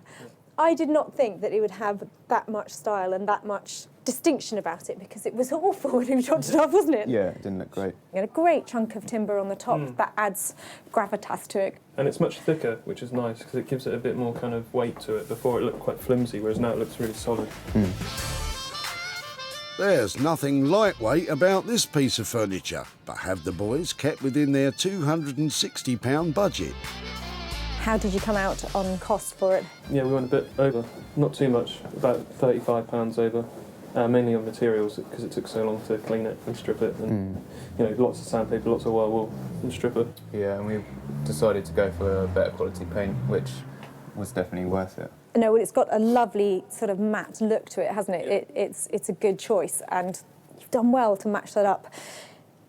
I did not think that it would have that much style and that much distinction about it, because it was awful when we dropped it off, wasn't it? Yeah, it didn't look great. You had a great chunk of timber on the top that adds gravitas to it. And it's much thicker, which is nice, because it gives it a bit more kind of weight to it. Before it looked quite flimsy, whereas now it looks really solid. There's nothing lightweight about this piece of furniture, but have the boys kept within their £260 budget? How did you come out on cost for it? Yeah, we went a bit over, not too much, about £35 over, mainly on materials because it took so long to clean it and strip it, and you know, lots of sandpaper, lots of wire wool and stripper. Yeah, and we decided to go for a better quality paint, which was definitely worth it. No, well, it's got a lovely sort of matte look to it, hasn't it? It's a good choice, and you've done well to match that up.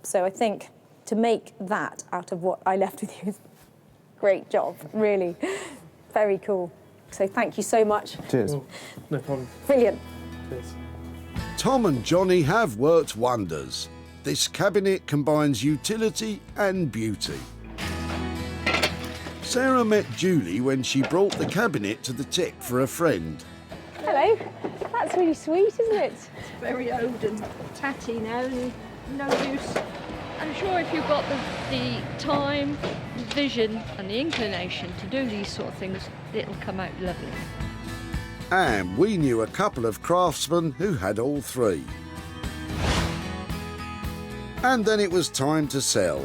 So I think to make that out of what I left with you is great job, really. Very cool. So thank you so much. Cheers. No problem. Brilliant. Cheers. Tom and Johnny have worked wonders. This cabinet combines utility and beauty. Sarah met Julie when she brought the cabinet to the tech for a friend. Hello. That's really sweet, isn't it? It's very old and tatty now and no use. I'm sure if you've got the time, the vision and the inclination to do these sort of things, it'll come out lovely. And we knew a couple of craftsmen who had all three. And then it was time to sell.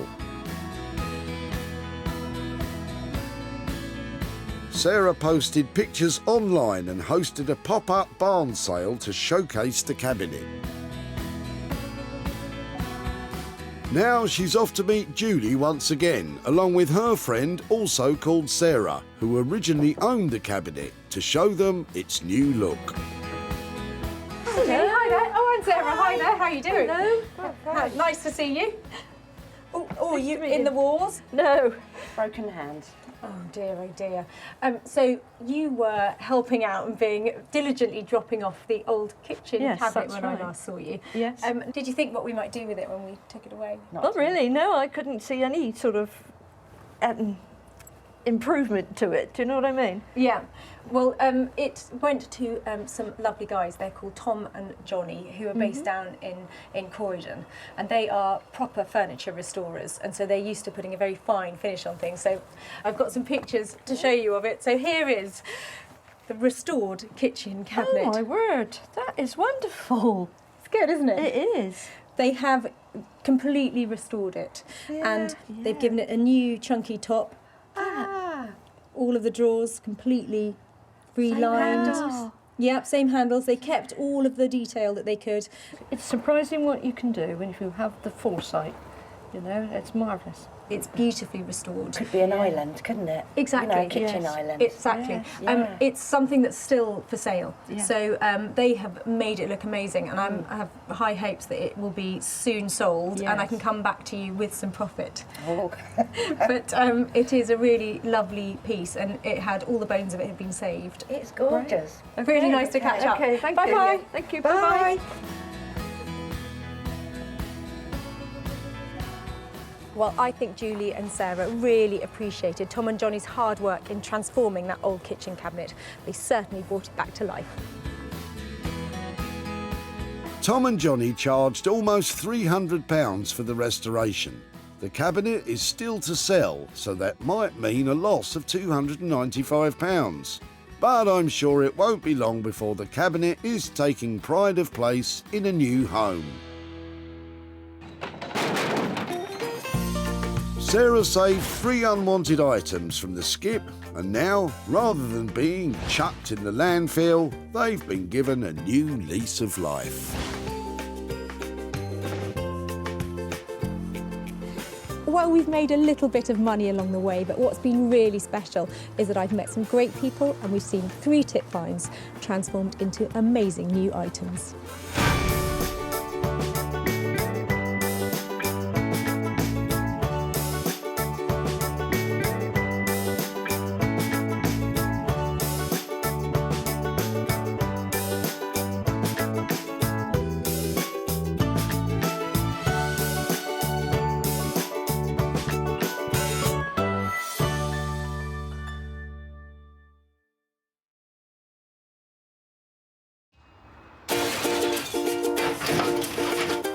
Sarah posted pictures online and hosted a pop-up barn sale to showcase the cabinet. Now she's off to meet Julie once again, along with her friend, also called Sarah, who originally owned the cabinet, to show them its new look. Hello. Hi there. Oh, I'm Sarah. Hi there. How are you doing? Hello. Nice to see you. Oh, you in the wars? No. Broken hand. Oh dear, oh dear. So you were helping out and being diligently dropping off the old kitchen cabinet when I last saw you. Yes. Did you think what we might do with it when we took it away? Not really, no. I couldn't see any sort of improvement to it. Do you know what I mean? Yeah. Well, it went to some lovely guys. They're called Tom and Johnny, who are based down in Croydon, and they are proper furniture restorers, and so they're used to putting a very fine finish on things. So I've got some pictures to show you of it. So here is the restored kitchen cabinet. Oh my word, that is wonderful. It's good, isn't it? It is. They have completely restored it, and they've given it a new chunky top. All of the drawers completely relined. Yep, same handles. They kept all of the detail that they could. It's surprising what you can do when you have the foresight. You know, it's marvellous. It's beautifully restored. Could be an island, couldn't it? Exactly. You know, a kitchen island. Exactly. Yeah. It's something that's still for sale. Yeah. So they have made it look amazing, and I have high hopes that it will be soon sold, and I can come back to you with some profit. Oh. But it is a really lovely piece, and it had all the bones of it have been saved. It's gorgeous. Okay. Really nice to catch up. Okay, thank you. Bye-bye. Thank you. Bye. Bye-bye. Well, I think Julie and Sarah really appreciated Tom and Johnny's hard work in transforming that old kitchen cabinet. They certainly brought it back to life. Tom and Johnny charged almost £300 for the restoration. The cabinet is still to sell, so that might mean a loss of £295. But I'm sure it won't be long before the cabinet is taking pride of place in a new home. Sarah saved 3 unwanted items from the skip, and now, rather than being chucked in the landfill, they've been given a new lease of life. Well, we've made a little bit of money along the way, but what's been really special is that I've met some great people, and we've seen 3 tip finds transformed into amazing new items.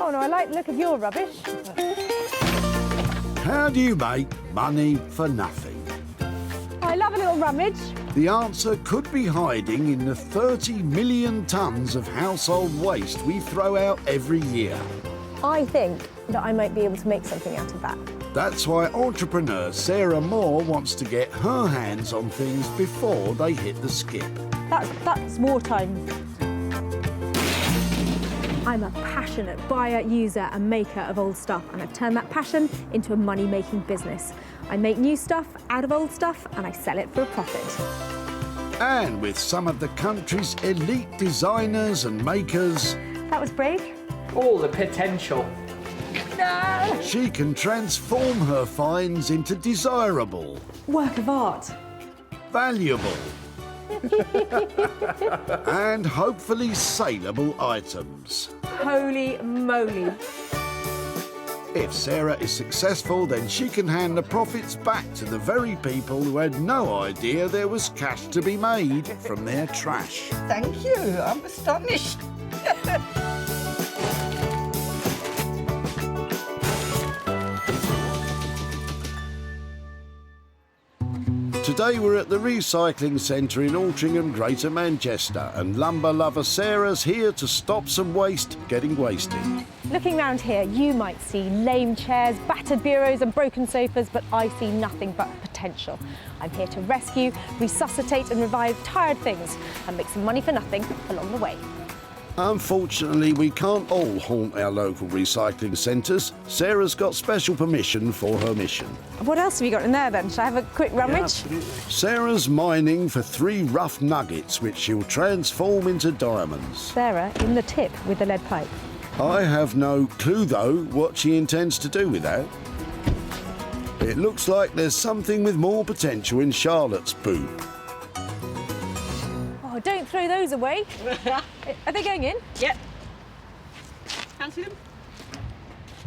Oh no, I like the look of your rubbish. How do you make money for nothing? I love a little rummage. The answer could be hiding in the 30 million tonnes of household waste we throw out every year. I think that I might be able to make something out of that. That's why entrepreneur Sarah Moore wants to get her hands on things before they hit the skip. That's wartime. I'm a passionate buyer, user and maker of old stuff, and I've turned that passion into a money-making business. I make new stuff out of old stuff and I sell it for a profit. And with some of the country's elite designers and makers... That was brave. All the potential. No! She can transform her finds into desirable, Work of art. valuable, and hopefully saleable items. Holy moly. If Sarah is successful, then she can hand the profits back to the very people who had no idea there was cash to be made from their trash. Thank you. I'm astonished. Today we're at the recycling centre in Altrincham, Greater Manchester, and lumber lover Sarah's here to stop some waste getting wasted. Looking round here, you might see lame chairs, battered bureaus and broken sofas, but I see nothing but potential. I'm here to rescue, resuscitate and revive tired things and make some money for nothing along the way. Unfortunately, we can't all haunt our local recycling centres. Sarah's got special permission for her mission. What else have you got in there then? Shall I have a quick rummage? Sarah's mining for 3 rough nuggets, which she'll transform into diamonds. Sarah in the tip with the lead pipe. I have no clue, though, what she intends to do with that. It looks like there's something with more potential in Charlotte's boot. Oh, don't throw those away. Are they going in? Yep. Fancy them?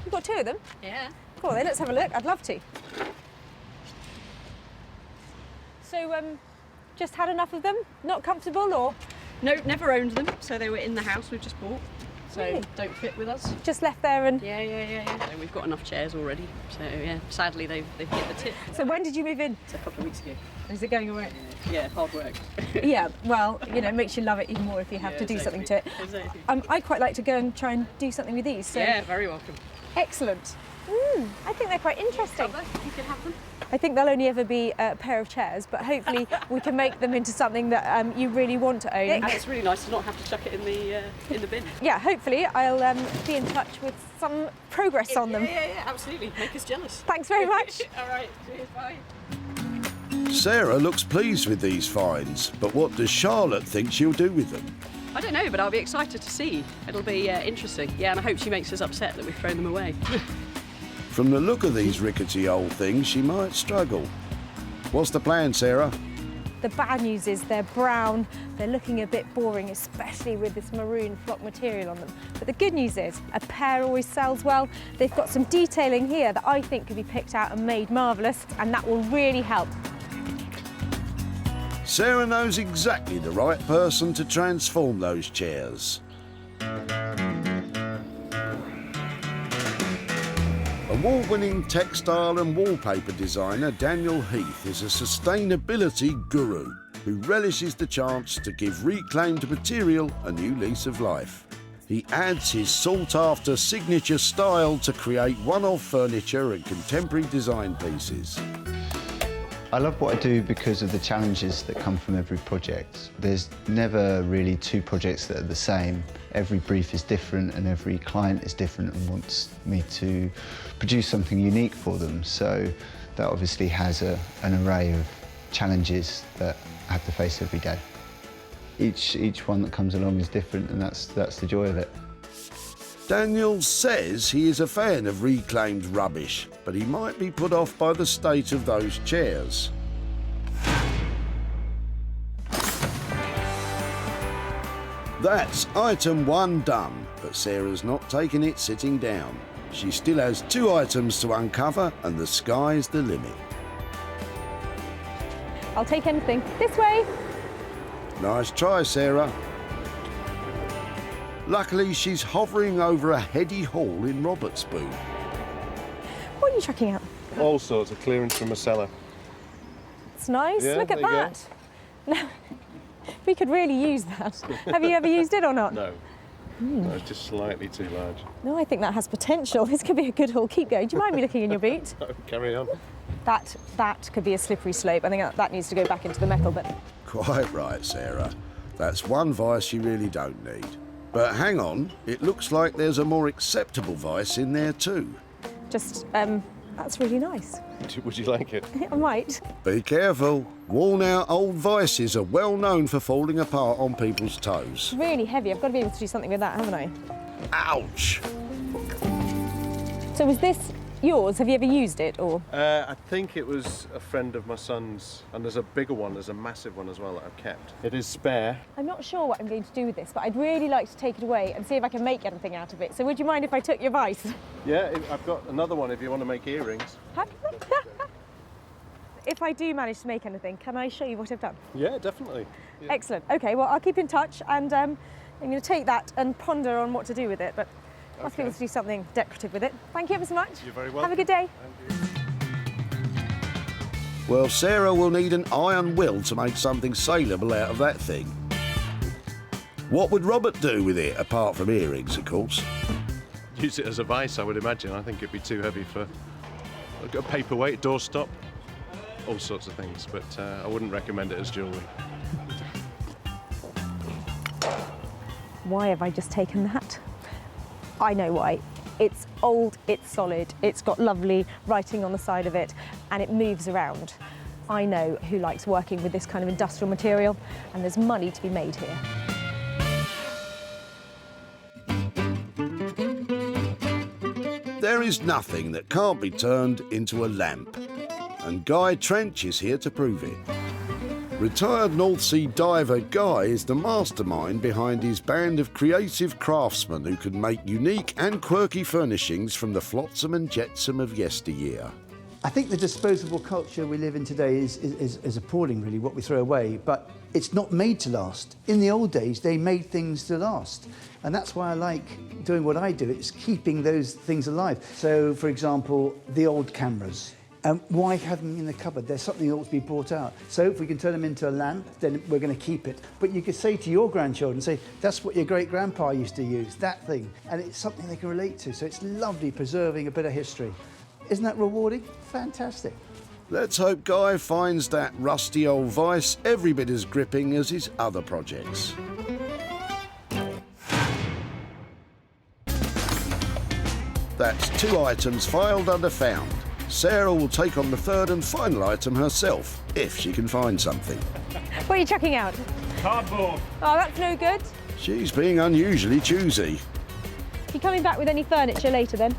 You've got 2 of them? Yeah. Cool, then let's have a look. I'd love to. So, just had enough of them? Not comfortable, or? No, never owned them, so they were in the house we've just bought. So Really? don't fit with us. Just left there and... Yeah. So we've got enough chairs already. So yeah, sadly they've hit the tip. So when did you move in? It's a couple of weeks ago. Is it going all right? Yeah, hard work. Yeah, well, you know, it makes you love it even more if you have to do something to it. Exactly. I'd quite like to go and try and do something with these. So. Yeah, very welcome. Excellent. I think they're quite interesting. You can have them. I think they'll only ever be a pair of chairs, but hopefully we can make them into something that you really want to own. And it's really nice to not have to chuck it in the bin. Yeah, hopefully I'll be in touch with some progress on them. Yeah, absolutely. Make us jealous. Thanks very much. All right, cheers, bye. Sarah looks pleased with these finds, but what does Charlotte think she'll do with them? I don't know, but I'll be excited to see. It'll be interesting. Yeah, and I hope she makes us upset that we've thrown them away. From the look of these rickety old things, she might struggle. What's the plan, Sarah? The bad news is they're brown, they're looking a bit boring, especially with this maroon flock material on them. But the good news is a pair always sells well. They've got some detailing here that I think could be picked out and made marvellous, and that will really help. Sarah knows exactly the right person to transform those chairs. Award-winning textile and wallpaper designer Daniel Heath is a sustainability guru who relishes the chance to give reclaimed material a new lease of life. He adds his sought-after signature style to create one-off furniture and contemporary design pieces. I love what I do because of the challenges that come from every project. There's never really 2 projects that are the same. Every brief is different and every client is different and wants me to produce something unique for them. So that obviously has an array of challenges that I have to face every day. Each one that comes along is different, and that's the joy of it. Daniel says he is a fan of reclaimed rubbish, but he might be put off by the state of those chairs. That's item 1 done, but Sarah's not taking it sitting down. She still has 2 items to uncover, and the sky's the limit. I'll take anything. This way. Nice try, Sarah. Luckily, she's hovering over a heady haul in Robert's boot. What are you chucking out? All sorts of clearance from a cellar. It's nice. Yeah, Look at there you that. No, we could really use that. Have you ever used it or not? No. No, it's just slightly too large. No, I think that has potential. This could be a good haul. Keep going. Do you mind me looking in your boot? Carry on. That could be a slippery slope. I think that needs to go back into the metal, but... Quite right, Sarah. That's one vice you really don't need. But hang on, it looks like there's a more acceptable vice in there too. Just, that's really nice. Would you like it? I might. Be careful. Worn-out old vices are well known for falling apart on people's toes. It's really heavy. I've got to be able to do something with that, haven't I? Ouch! So was this yours? Have you ever used it, or...? I think it was a friend of my son's, and there's a bigger one, there's a massive one as well that I've kept. It is spare. I'm not sure what I'm going to do with this, but I'd really like to take it away and see if I can make anything out of it. So would you mind if I took your vice? Yeah, I've got another one if you want to make earrings. If I do manage to make anything, can I show you what I've done? Yeah, definitely. Yeah. Excellent. OK, well, I'll keep in touch, and I'm going to take that and ponder on what to do with it, but must be able to do something decorative with it. Thank you ever so much. You're very welcome. Have a good day. Well, Sarah will need an iron will to make something saleable out of that thing. What would Robert do with it, apart from earrings, of course? Use it as a vice, I would imagine. I think it'd be too heavy for a paperweight, doorstop, all sorts of things, but I wouldn't recommend it as jewellery. Why have I just taken that? I know why. It's old, it's solid, it's got lovely writing on the side of it, and it moves around. I know who likes working with this kind of industrial material, and there's money to be made here. There is nothing that can't be turned into a lamp, and Guy Trench is here to prove it. Retired North Sea diver Guy is the mastermind behind his band of creative craftsmen who can make unique and quirky furnishings from the flotsam and jetsam of yesteryear. I think the disposable culture we live in today is appalling, really, what we throw away, but it's not made to last. In the old days, they made things to last, and that's why I like doing what I do. It's keeping those things alive. So, for example, the old cameras. Why have them in the cupboard? There's something that ought to be brought out. So if we can turn them into a lamp, then we're going to keep it. But you could say to your grandchildren, say, that's what your great-grandpa used to use, that thing. And it's something they can relate to. So it's lovely preserving a bit of history. Isn't that rewarding? Fantastic. Let's hope Guy finds that rusty old vice every bit as gripping as his other projects. That's 2 items filed under found. Sarah will take on the third and final item herself, if she can find something. What are you chucking out? Cardboard. Oh, that's no good. She's being unusually choosy. You coming back with any furniture later, then?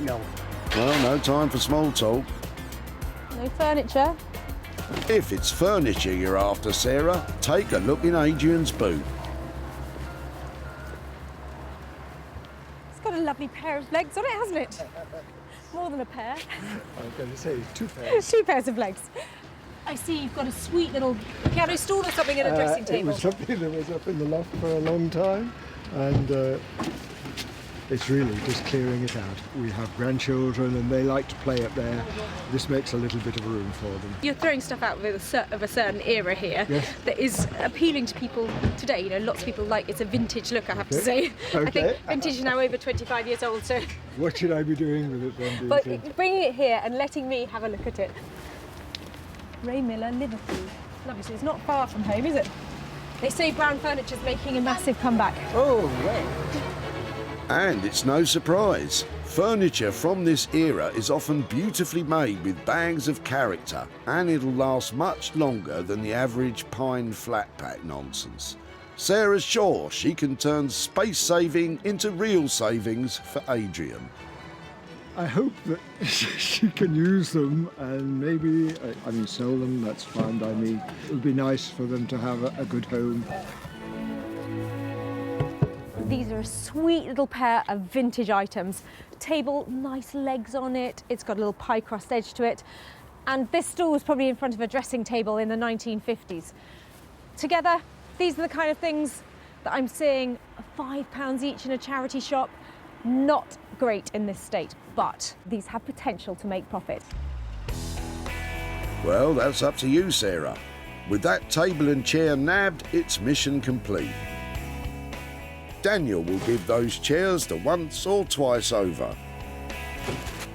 No. Well, no time for small talk. No furniture? If it's furniture you're after, Sarah, take a look in Adrian's boot. It's got a lovely pair of legs on it, hasn't it? More than a pair. I was going to say 2 pairs. 2 pairs of legs. I see you've got a sweet little piano stool or something at a dressing table. It was something that was up in the loft for a long time, and it's really just clearing it out. We have grandchildren and they like to play up there. This makes a little bit of room for them. You're throwing stuff out of a certain era here that is appealing to people today. You know, lots of people like it's a vintage look, I have to say. I think vintage is now over 25 years old, so... What should I be doing with it then, do you But think? bringing it here and letting me have a look at it. Ray Miller, Liverpool. Lovely, so it's not far from home, is it? They say brown furniture's making a massive comeback. Oh, right. And it's no surprise. Furniture from this era is often beautifully made with bags of character, and it'll last much longer than the average pine flat pack nonsense. Sarah's sure she can turn space saving into real savings for Adrian. I hope that she can use them and maybe, I mean, sell them, that's fine by me. It would be nice for them to have a good home. These are a sweet little pair of vintage items. Table, nice legs on it. It's got a little pie crust edge to it. And this stool was probably in front of a dressing table in the 1950s. Together, these are the kind of things that I'm seeing £5 each in a charity shop. Not great in this state, but these have potential to make profit. Well, that's up to you, Sarah. With that table and chair nabbed, it's mission complete. Daniel will give those chairs the once or twice over.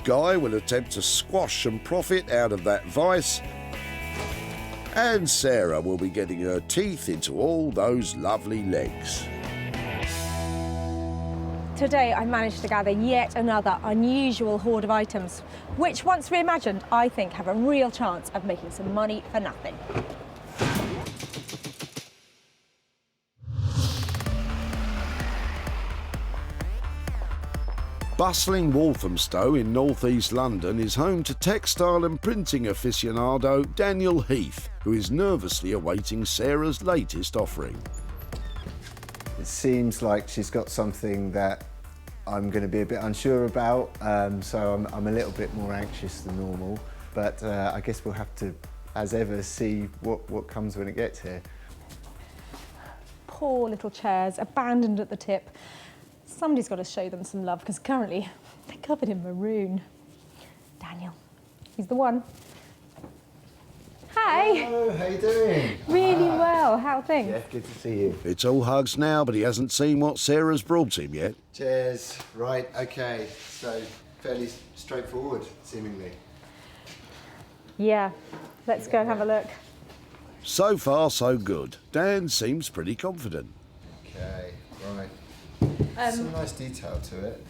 Guy will attempt to squash some profit out of that vice. And Sarah will be getting her teeth into all those lovely legs. Today I managed to gather yet another unusual hoard of items, which once reimagined I think have a real chance of making some money for nothing. Bustling Walthamstow in north-east London is home to textile and printing aficionado Daniel Heath, who is nervously awaiting Sarah's latest offering. It seems like she's got something that I'm going to be a bit unsure about, so I'm a little bit more anxious than normal. But I guess we'll have to, as ever, see what comes when it gets here. Poor little chairs, abandoned at the tip. Somebody's got to show them some love, because currently they're covered in maroon. Daniel, he's the one. Hi. Hello, how you doing? Really well, how are things? Yeah, good to see you. It's all hugs now, but he hasn't seen what Sarah's brought him yet. Cheers. Right, okay, so fairly straightforward, seemingly. Yeah, let's go and have a look. So far, so good. Dan seems pretty confident. Okay, right. Some nice detail to it.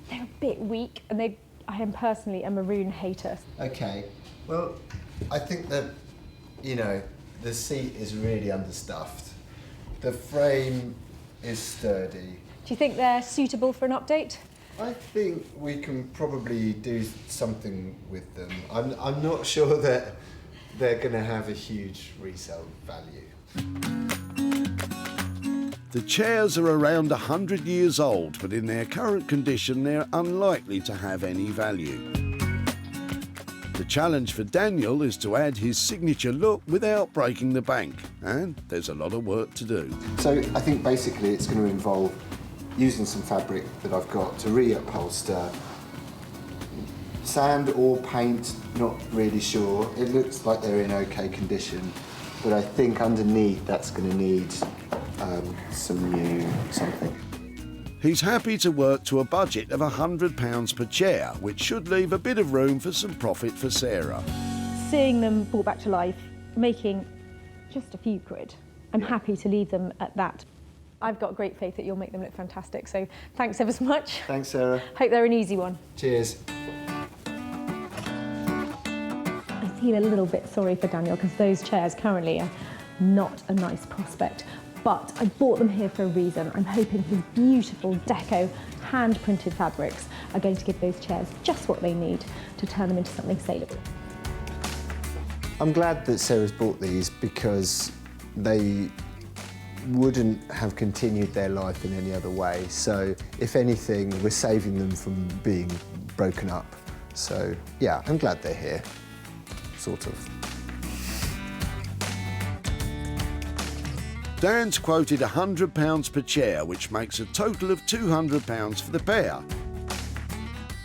They're a bit weak, and I am personally a maroon hater. Okay, well, I think that, you know, the seat is really understuffed. The frame is sturdy. Do you think they're suitable for an update? I think we can probably do something with them. I'm not sure that they're going to have a huge resale value. The chairs are around 100 years old, but in their current condition, they're unlikely to have any value. The challenge for Daniel is to add his signature look without breaking the bank, and there's a lot of work to do. So I think basically it's going to involve using some fabric that I've got to reupholster. Sand or paint, not really sure. It looks like they're in okay condition, but I think underneath that's going to need some new something. He's happy to work to a budget of £100 per chair, which should leave a bit of room for some profit for Sarah. Seeing them brought back to life, making just a few quid, I'm happy to leave them at that. I've got great faith that you'll make them look fantastic, so thanks ever so much. Thanks, Sarah. Hope they're an easy one. Cheers. I feel a little bit sorry for Daniel, because those chairs currently are not a nice prospect. But I bought them here for a reason. I'm hoping his beautiful deco hand-printed fabrics are going to give those chairs just what they need to turn them into something saleable. I'm glad that Sarah's bought these because they wouldn't have continued their life in any other way. So if anything, we're saving them from being broken up. So yeah, I'm glad they're here, sort of. Dan's quoted £100 per chair, which makes a total of £200 for the pair.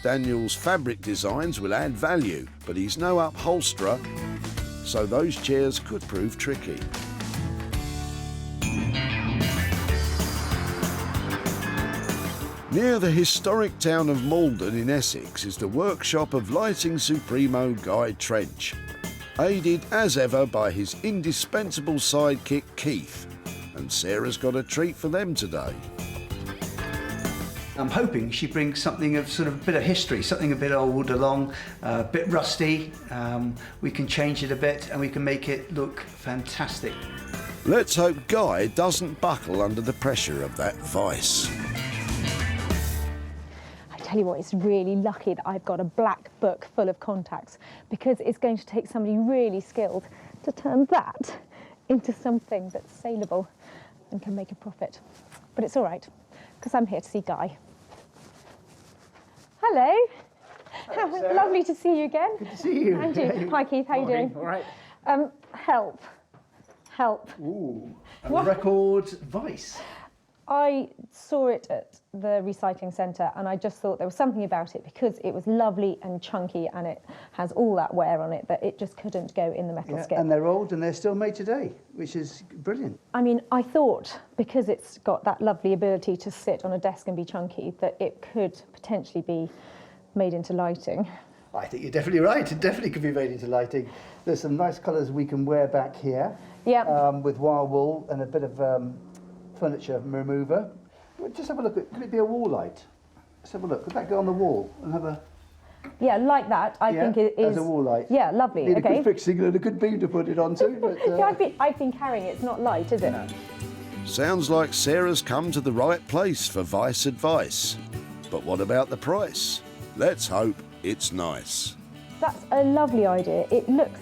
Daniel's fabric designs will add value, but he's no upholsterer, so those chairs could prove tricky. Near the historic town of Malden in Essex is the workshop of lighting supremo Guy Trench, aided as ever by his indispensable sidekick Keith. And Sarah's got a treat for them today. I'm hoping she brings something of sort of a bit of history, something a bit old along, a bit rusty. We can change it a bit and we can make it look fantastic. Let's hope Guy doesn't buckle under the pressure of that vice. I tell you what, it's really lucky that I've got a black book full of contacts, because it's going to take somebody really skilled to turn that into something that's saleable and can make a profit. But it's all right, because I'm here to see Guy. Hello. Hello, Lovely to see you again. Good to see you. And you. Hi, Keith. How you doing? All right. Help. Ooh, a What? record vice. I saw it at the recycling centre and I just thought there was something about it because it was lovely and chunky and it has all that wear on it that it just couldn't go in the metal skip. And they're old and they're still made today, which is brilliant. I mean, I thought because it's got that lovely ability to sit on a desk and be chunky that it could potentially be made into lighting. I think you're definitely right. It definitely could be made into lighting. There's some nice colours we can wear back here. Yeah. With wire wool and a bit of furniture remover. Just have a look at, could it be a wall light? Let's have a look. Could that go on the wall and have a... Yeah, like that. I think it is... as a wall light. Yeah, lovely. Need okay. a good fixing and a good beam to put it onto. But, yeah, I've been carrying it. It's not light, is it? No. Sounds like Sarah's come to the right place for vice advice. But what about the price? Let's hope it's nice. That's a lovely idea. It looks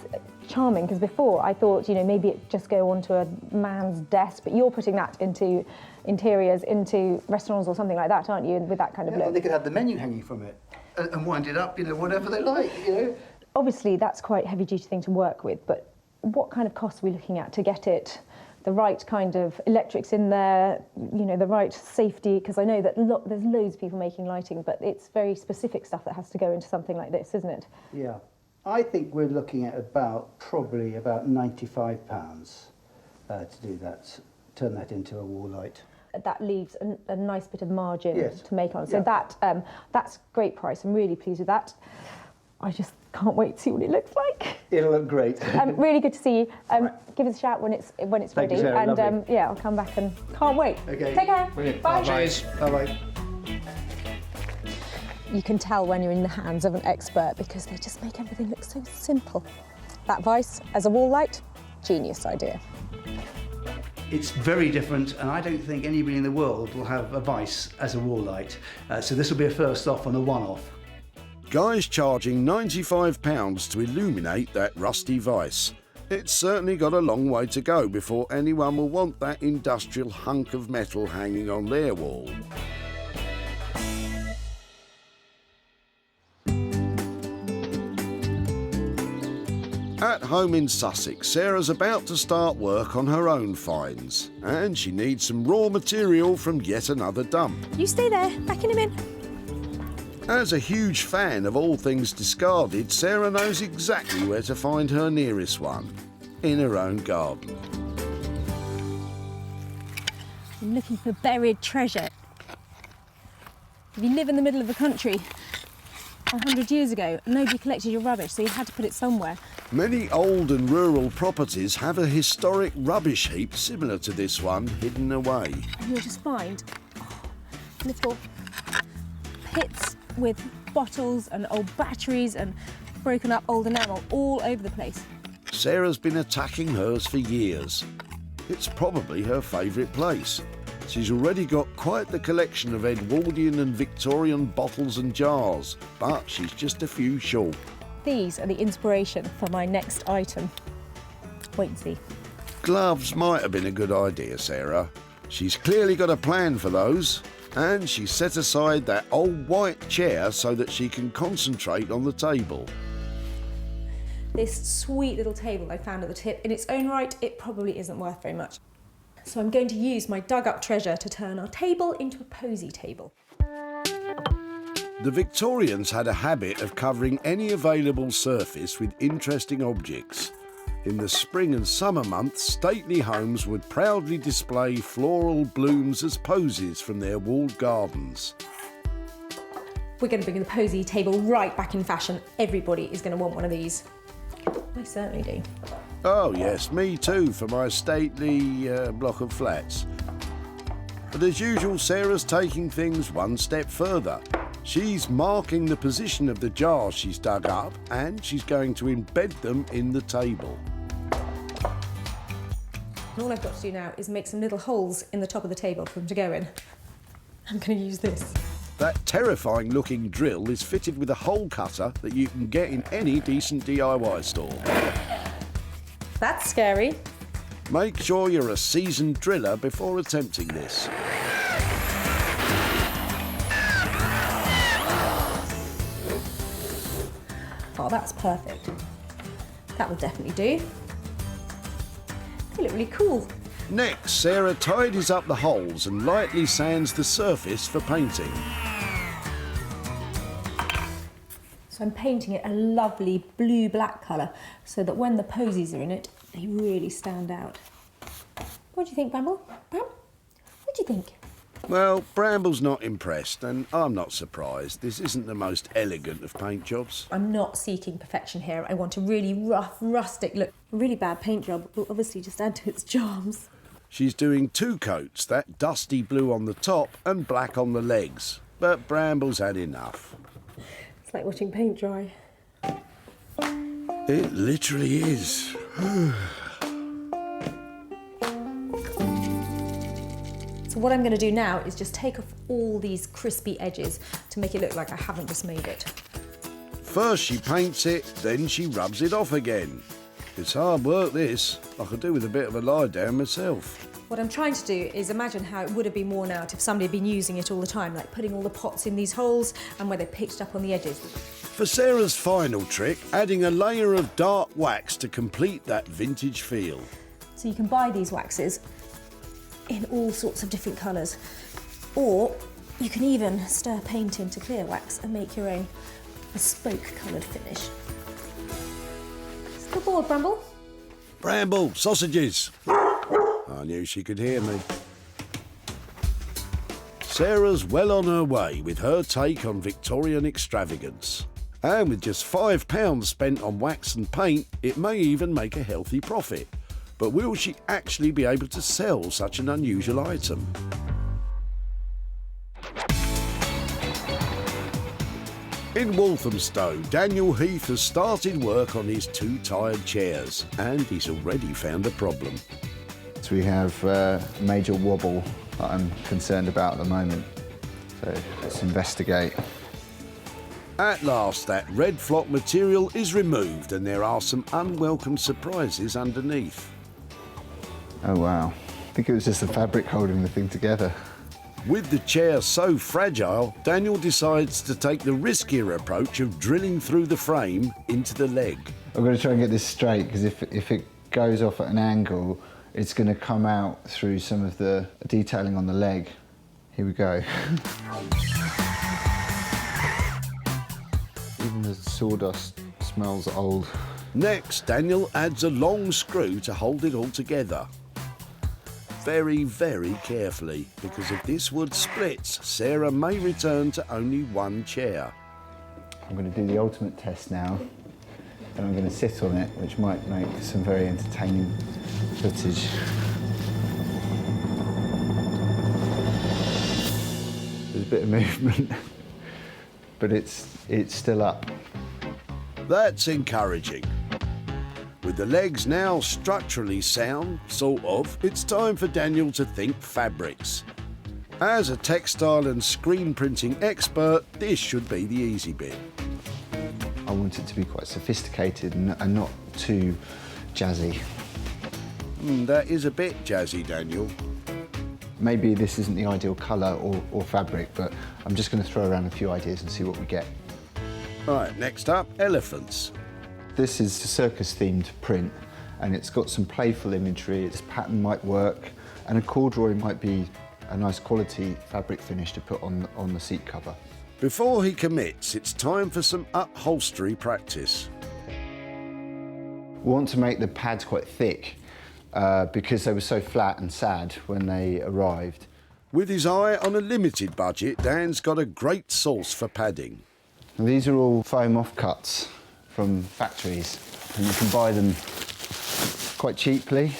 charming because before I thought, you know, maybe it just go onto a man's desk, but you're putting that into interiors, into restaurants or something like that, aren't you? With that kind of look. They could have the menu hanging from it and wind it up, you know, whatever they like, you know. Obviously, that's quite a heavy-duty thing to work with, but what kind of costs are we looking at to get it? The right kind of electrics in there, you know, the right safety, because I know that there's loads of people making lighting, but it's very specific stuff that has to go into something like this, isn't it? Yeah. I think we're looking at probably about £95 to do that, turn that into a wall light. That leaves a nice bit of margin to make on. So Yeah. that's great price. I'm really pleased with that. I just can't wait to see what it looks like. It'll look great. Really good to see you. Give us a shout when it's Thank ready, you, Sarah. and Lovely. yeah, I'll come back and can't wait. Okay. Take care. Brilliant. Bye. Cheers. Bye-bye. You can tell when you're in the hands of an expert because they just make everything look so simple. That vice as a wall light, genius idea. It's very different, and I don't think anybody in the world will have a vice as a wall light. So this will be a first off and a one-off. Guy's charging £95 to illuminate that rusty vice. It's certainly got a long way to go before anyone will want that industrial hunk of metal hanging on their wall. At home in Sussex, Sarah's about to start work on her own finds, and she needs some raw material from yet another dump. You stay there, back in a minute. As a huge fan of all things discarded, Sarah knows exactly where to find her nearest one, in her own garden. I'm looking for buried treasure. If you live in the middle of the country 100 years ago, nobody collected your rubbish, so you had to put it somewhere. Many old and rural properties have a historic rubbish heap similar to this one hidden away. And you'll just find little pits with bottles and old batteries and broken up old enamel all over the place. Sarah's been attacking hers for years. It's probably her favourite place. She's already got quite the collection of Edwardian and Victorian bottles and jars, but she's just a few short. These are the inspiration for my next item. Wait and see. Gloves might have been a good idea, Sarah. She's clearly got a plan for those, and she set aside that old white chair so that she can concentrate on the table. This sweet little table I found at the tip, in its own right, it probably isn't worth very much. So I'm going to use my dug-up treasure to turn our table into a posy table. The Victorians had a habit of covering any available surface with interesting objects. In the spring and summer months, stately homes would proudly display floral blooms as posies from their walled gardens. We're going to bring the posy table right back in fashion. Everybody is going to want one of these. I certainly do. Oh yes, me too, for my stately block of flats. But as usual, Sarah's taking things one step further. She's marking the position of the jars she's dug up, and she's going to embed them in the table. And all I've got to do now is make some little holes in the top of the table for them to go in. I'm going to use this. That terrifying looking drill is fitted with a hole cutter that you can get in any decent DIY store. That's scary. Make sure you're a seasoned driller before attempting this. Oh, that's perfect. That will definitely do. They look really cool. Next, Sarah tidies up the holes and lightly sands the surface for painting. So I'm painting it a lovely blue-black colour so that when the posies are in it, they really stand out. What do you think, Bramble? Bram? What do you think? Well, Bramble's not impressed, and I'm not surprised. This isn't the most elegant of paint jobs. I'm not seeking perfection here. I want a really rough, rustic look. A really bad paint job will obviously just add to its charms. She's doing 2 coats, that dusty blue on the top and black on the legs. But Bramble's had enough. It's like watching paint dry. It literally is. So what I'm going to do now is just take off all these crispy edges to make it look like I haven't just made it. First she paints it, then she rubs it off again. It's hard work, this. I could do with a bit of a lie down myself. What I'm trying to do is imagine how it would have been worn out if somebody had been using it all the time, like putting all the pots in these holes and where they picked up on the edges. For Sarah's final trick, adding a layer of dark wax to complete that vintage feel. So you can buy these waxes in all sorts of different colours, or you can even stir paint into clear wax and make your own bespoke coloured finish. Still bored, Bramble? Bramble, sausages! I knew she could hear me. Sarah's well on her way with her take on Victorian extravagance. And with just £5 spent on wax and paint, it may even make a healthy profit. But will she actually be able to sell such an unusual item? In Walthamstow, Daniel Heath has started work on his 2 tired chairs, and he's already found a problem. So we have a major wobble that I'm concerned about at the moment. So let's investigate. At last, that red flock material is removed and there are some unwelcome surprises underneath. Oh wow, I think it was just the fabric holding the thing together. With the chair so fragile, Daniel decides to take the riskier approach of drilling through the frame into the leg. I'm going to try and get this straight, because if it goes off at an angle, it's going to come out through some of the detailing on the leg. Here we go. Even the sawdust smells old. Next, Daniel adds a long screw to hold it all together. Very, very carefully, because if this wood splits, Sarah may return to only 1 chair. I'm going to do the ultimate test now, and I'm going to sit on it, which might make some very entertaining footage. There's a bit of movement, but it's still up. That's encouraging. With the legs now structurally sound, sort of, it's time for Daniel to think fabrics. As a textile and screen printing expert, this should be the easy bit. I want it to be quite sophisticated and not too jazzy. That is a bit jazzy, Daniel. Maybe this isn't the ideal colour or fabric, but I'm just going to throw around a few ideas and see what we get. Right, next up, elephants. This is a circus-themed print, and it's got some playful imagery. Its pattern might work, and a corduroy might be a nice quality fabric finish to put on the seat cover. Before he commits, it's time for some upholstery practice. We want to make the pads quite thick because they were so flat and sad when they arrived. With his eye on a limited budget, Dan's got a great source for padding. And these are all foam offcuts from factories, and you can buy them quite cheaply.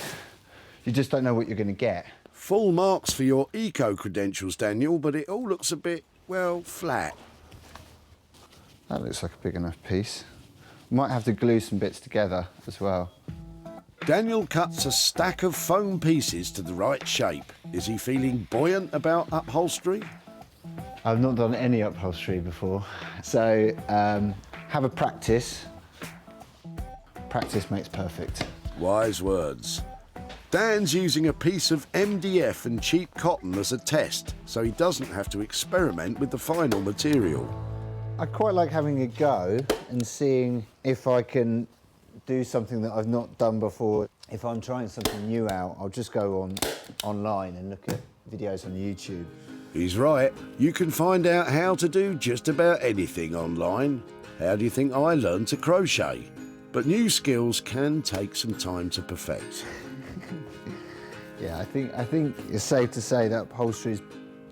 You just don't know what you're going to get. Full marks for your eco-credentials, Daniel, but it all looks a bit, well, flat. That looks like a big enough piece. Might have to glue some bits together as well. Daniel cuts a stack of foam pieces to the right shape. Is he feeling buoyant about upholstery? I've not done any upholstery before, so have a practice. Practice makes perfect. Wise words. Dan's using a piece of MDF and cheap cotton as a test, so he doesn't have to experiment with the final material. I quite like having a go and seeing if I can do something that I've not done before. if I'm trying something new out, I'll just go online and look at videos on YouTube. He's right. You can find out how to do just about anything online. How do you think I learned to crochet? But new skills can take some time to perfect. Yeah, I think it's safe to say that upholstery is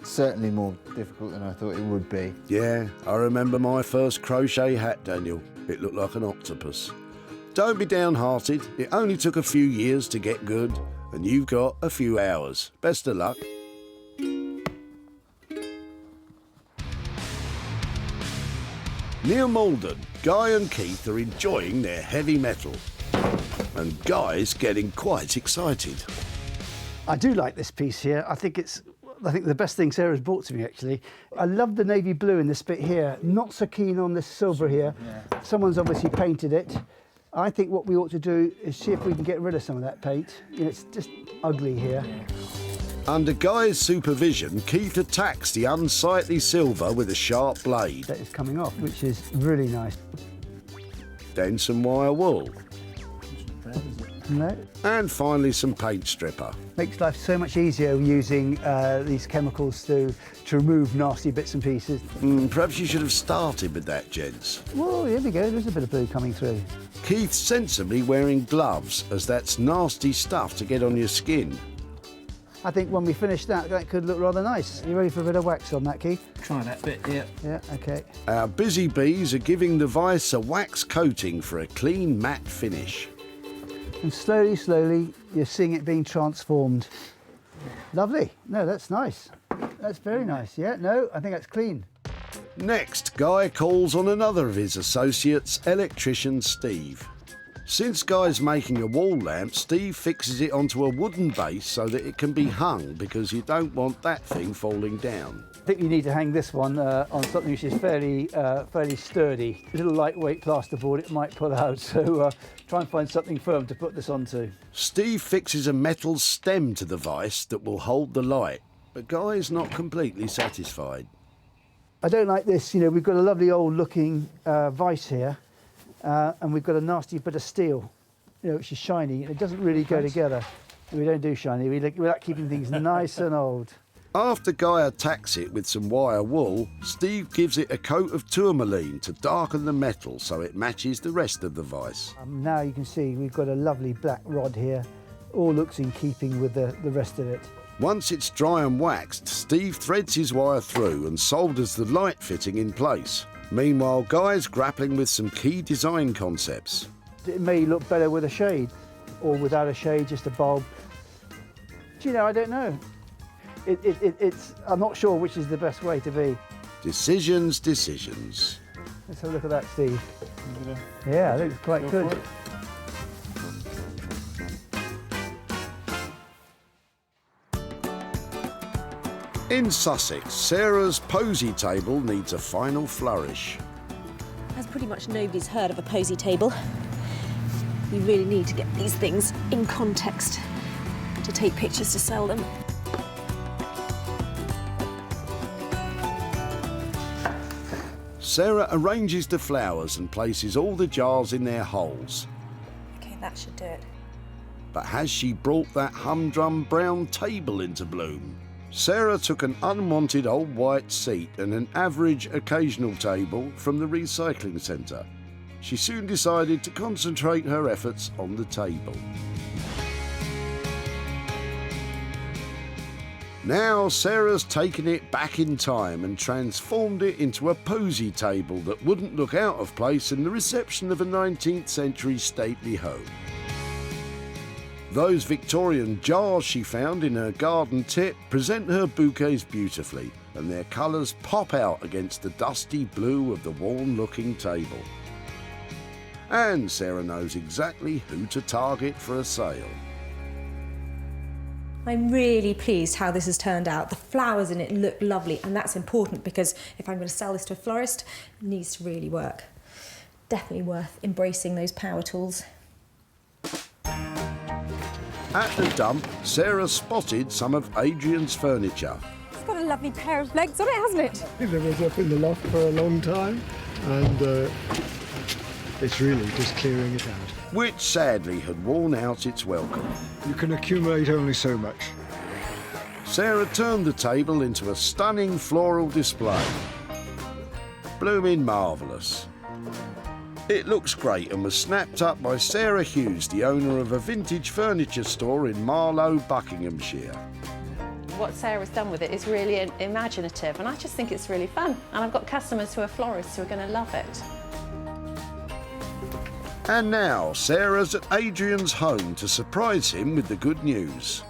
certainly more difficult than I thought it would be. Yeah, I remember my first crochet hat, Daniel. It looked like an octopus. Don't be downhearted. It only took a few years to get good, and you've got a few hours. Best of luck. Near Malden, Guy and Keith are enjoying their heavy metal. And Guy's getting quite excited. I do like this piece here. I think the best thing Sarah's brought to me, actually. I love the navy blue in this bit here. Not so keen on this silver here. Yeah. Someone's obviously painted it. I think what we ought to do is see if we can get rid of some of that paint. You know, it's just ugly here. Under Guy's supervision, Keith attacks the unsightly silver with a sharp blade. That is coming off, which is really nice. Then some wire wool. No. And finally some paint stripper. Makes life so much easier using these chemicals to remove nasty bits and pieces. Perhaps you should have started with that, gents. Whoa, here we go, there's a bit of blue coming through. Keith's sensibly wearing gloves, as that's nasty stuff to get on your skin. I think when we finish that could look rather nice. You ready for a bit of wax on that, Keith? Try that bit, yeah. Yeah, OK. Our busy bees are giving the vice a wax coating for a clean, matte finish. And slowly, slowly, you're seeing it being transformed. Lovely. No, that's nice. That's very nice. Yeah, no, I think that's clean. Next, Guy calls on another of his associates, electrician Steve. Since Guy's making a wall lamp, Steve fixes it onto a wooden base so that it can be hung, because you don't want that thing falling down. I think you need to hang this one on something which is fairly sturdy. A little lightweight plasterboard, it might pull out, so try and find something firm to put this onto. Steve fixes a metal stem to the vice that will hold the light, but Guy is not completely satisfied. I don't like this, you know, we've got a lovely old looking vice here, and we've got a nasty bit of steel, you know, which is shiny. It doesn't really go together. We don't do shiny, we like keeping things nice and old. After Guy attacks it with some wire wool, Steve gives it a coat of tourmaline to darken the metal so it matches the rest of the vice. Now you can see we've got a lovely black rod here. All looks in keeping with the rest of it. Once it's dry and waxed, Steve threads his wire through and solders the light fitting in place. Meanwhile, Guy's grappling with some key design concepts. It may look better with a shade, or without a shade, just a bulb. Do you know, I don't know. I'm not sure which is the best way to be. Decisions. Let's have a look at that, Steve. Yeah, I think it's quite good. In Sussex, Sarah's posy table needs a final flourish. As pretty much nobody's heard of a posy table, we really need to get these things in context to take pictures to sell them. Sarah arranges the flowers and places all the jars in their holes. OK, that should do it. But has she brought that humdrum brown table into bloom? Sarah took an unwanted old white seat and an average occasional table from the recycling centre. She soon decided to concentrate her efforts on the table. Now Sarah's taken it back in time and transformed it into a posy table that wouldn't look out of place in the reception of a 19th century stately home. Those Victorian jars she found in her garden tip present her bouquets beautifully, and their colours pop out against the dusty blue of the worn-looking table. And Sarah knows exactly who to target for a sale. I'm really pleased how this has turned out. The flowers in it look lovely, and that's important because if I'm going to sell this to a florist, it needs to really work. Definitely worth embracing those power tools. At the dump, Sarah spotted some of Adrian's furniture. It's got a lovely pair of legs on it, hasn't it? It was up in the loft for a long time, and It's really just clearing it out. which sadly had worn out its welcome. You can accumulate only so much. Sarah turned the table into a stunning floral display. Blooming marvellous. It looks great and was snapped up by Sarah Hughes, the owner of a vintage furniture store in Marlow, Buckinghamshire. What Sarah's done with it is really imaginative, and I just think it's really fun. And I've got customers who are florists who are going to love it. And now Sarah's at Adrian's home to surprise him with the good news.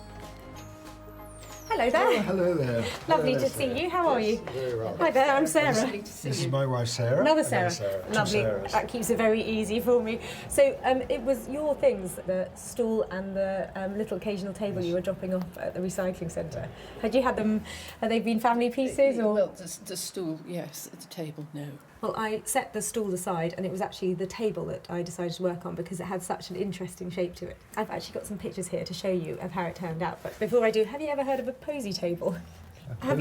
Hello there. Oh, hello there. Lovely Hello to there, see you. How are you? Very well. Hi there, I'm Sarah. This is my wife, Sarah. Another Sarah. Two Lovely. Sarahs. That keeps it very easy for me. So it was your things, the stool and the little occasional table you were dropping off at the recycling centre. Had you had them, have they been family pieces or? Well, the stool, yes. The table, no. Well, I set the stool aside and it was actually the table that I decided to work on because it had such an interesting shape to it. I've actually got some pictures here to show you of how it turned out. But before I do, have you ever heard of a posy table? A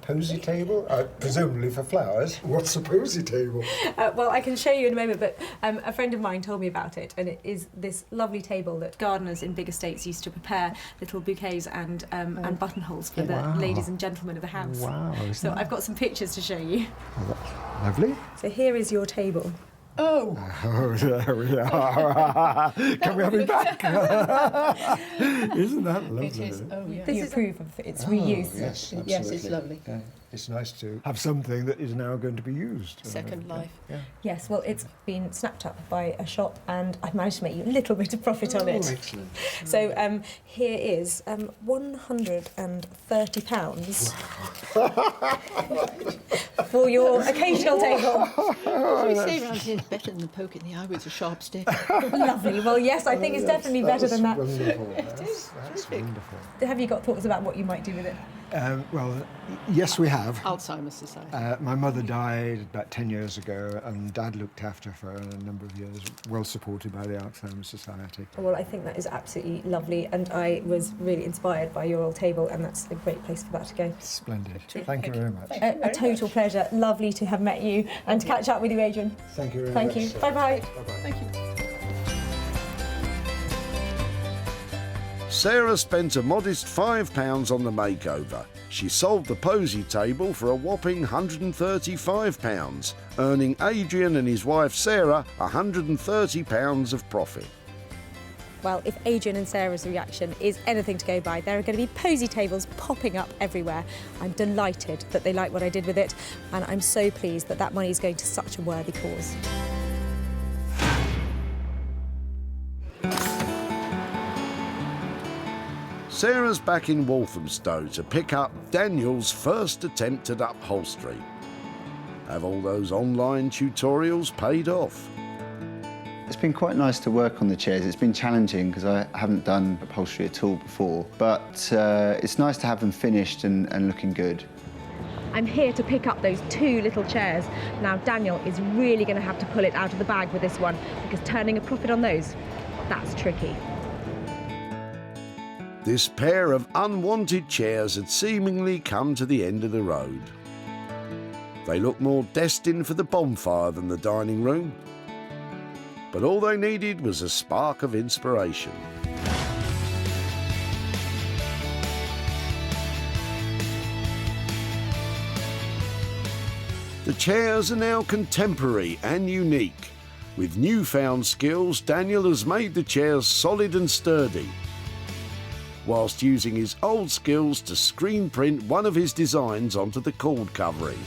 posy table? Presumably for flowers. What's a posy table? Well, I can show you in a moment, but a friend of mine told me about it, and it is this lovely table that gardeners in big estates used to prepare little bouquets and buttonholes for the ladies and gentlemen of the house. Wow. So I've got some pictures to show you. Lovely. So here is your table. Oh. Oh, there we are. Can we have it back? Isn't that lovely? It is. Oh, yeah. You approve of its reuse. Yes, absolutely. Yes, it's lovely. Yeah. It's nice to have something that is now going to be used. Second life. Yeah. Yes, well, it's been snapped up by a shop and I've managed to make you a little bit of profit on it. Excellent. So here is £130 for your occasional table. What we say around here is better than the poke in the eye with a sharp stick. Lovely. Well, yes, I think it's definitely better than that. Wonderful. It is. That's wonderful. Have you got thoughts about what you might do with it? Well, yes, we have. Alzheimer's Society. My mother died about 10 years ago, and Dad looked after her for a number of years, well supported by the Alzheimer's Society. Well, I think that is absolutely lovely, and I was really inspired by your old table, and that's a great place for that to go. Splendid. Thank you very much. A total pleasure. Lovely to have met you and to catch up with you, Adrian. Thank you very Thank much. you. Bye-bye. Bye-bye. Thank you. Sarah spent a modest £5 on the makeover. She sold the posy table for a whopping £135, earning Adrian and his wife Sarah £130 of profit. Well, if Adrian and Sarah's reaction is anything to go by, there are going to be posy tables popping up everywhere. I'm delighted that they like what I did with it, and I'm so pleased that that money is going to such a worthy cause. Sarah's back in Walthamstow to pick up Daniel's first attempt at upholstery. Have all those online tutorials paid off? It's been quite nice to work on the chairs. It's been challenging because I haven't done upholstery at all before, but it's nice to have them finished and looking good. I'm here to pick up those two little chairs. Now Daniel is really going to have to pull it out of the bag with this one, because turning a profit on those, that's tricky. This pair of unwanted chairs had seemingly come to the end of the road. They look more destined for the bonfire than the dining room, but all they needed was a spark of inspiration. The chairs are now contemporary and unique. With newfound skills, Daniel has made the chairs solid and sturdy, whilst using his old skills to screen print one of his designs onto the cord covering.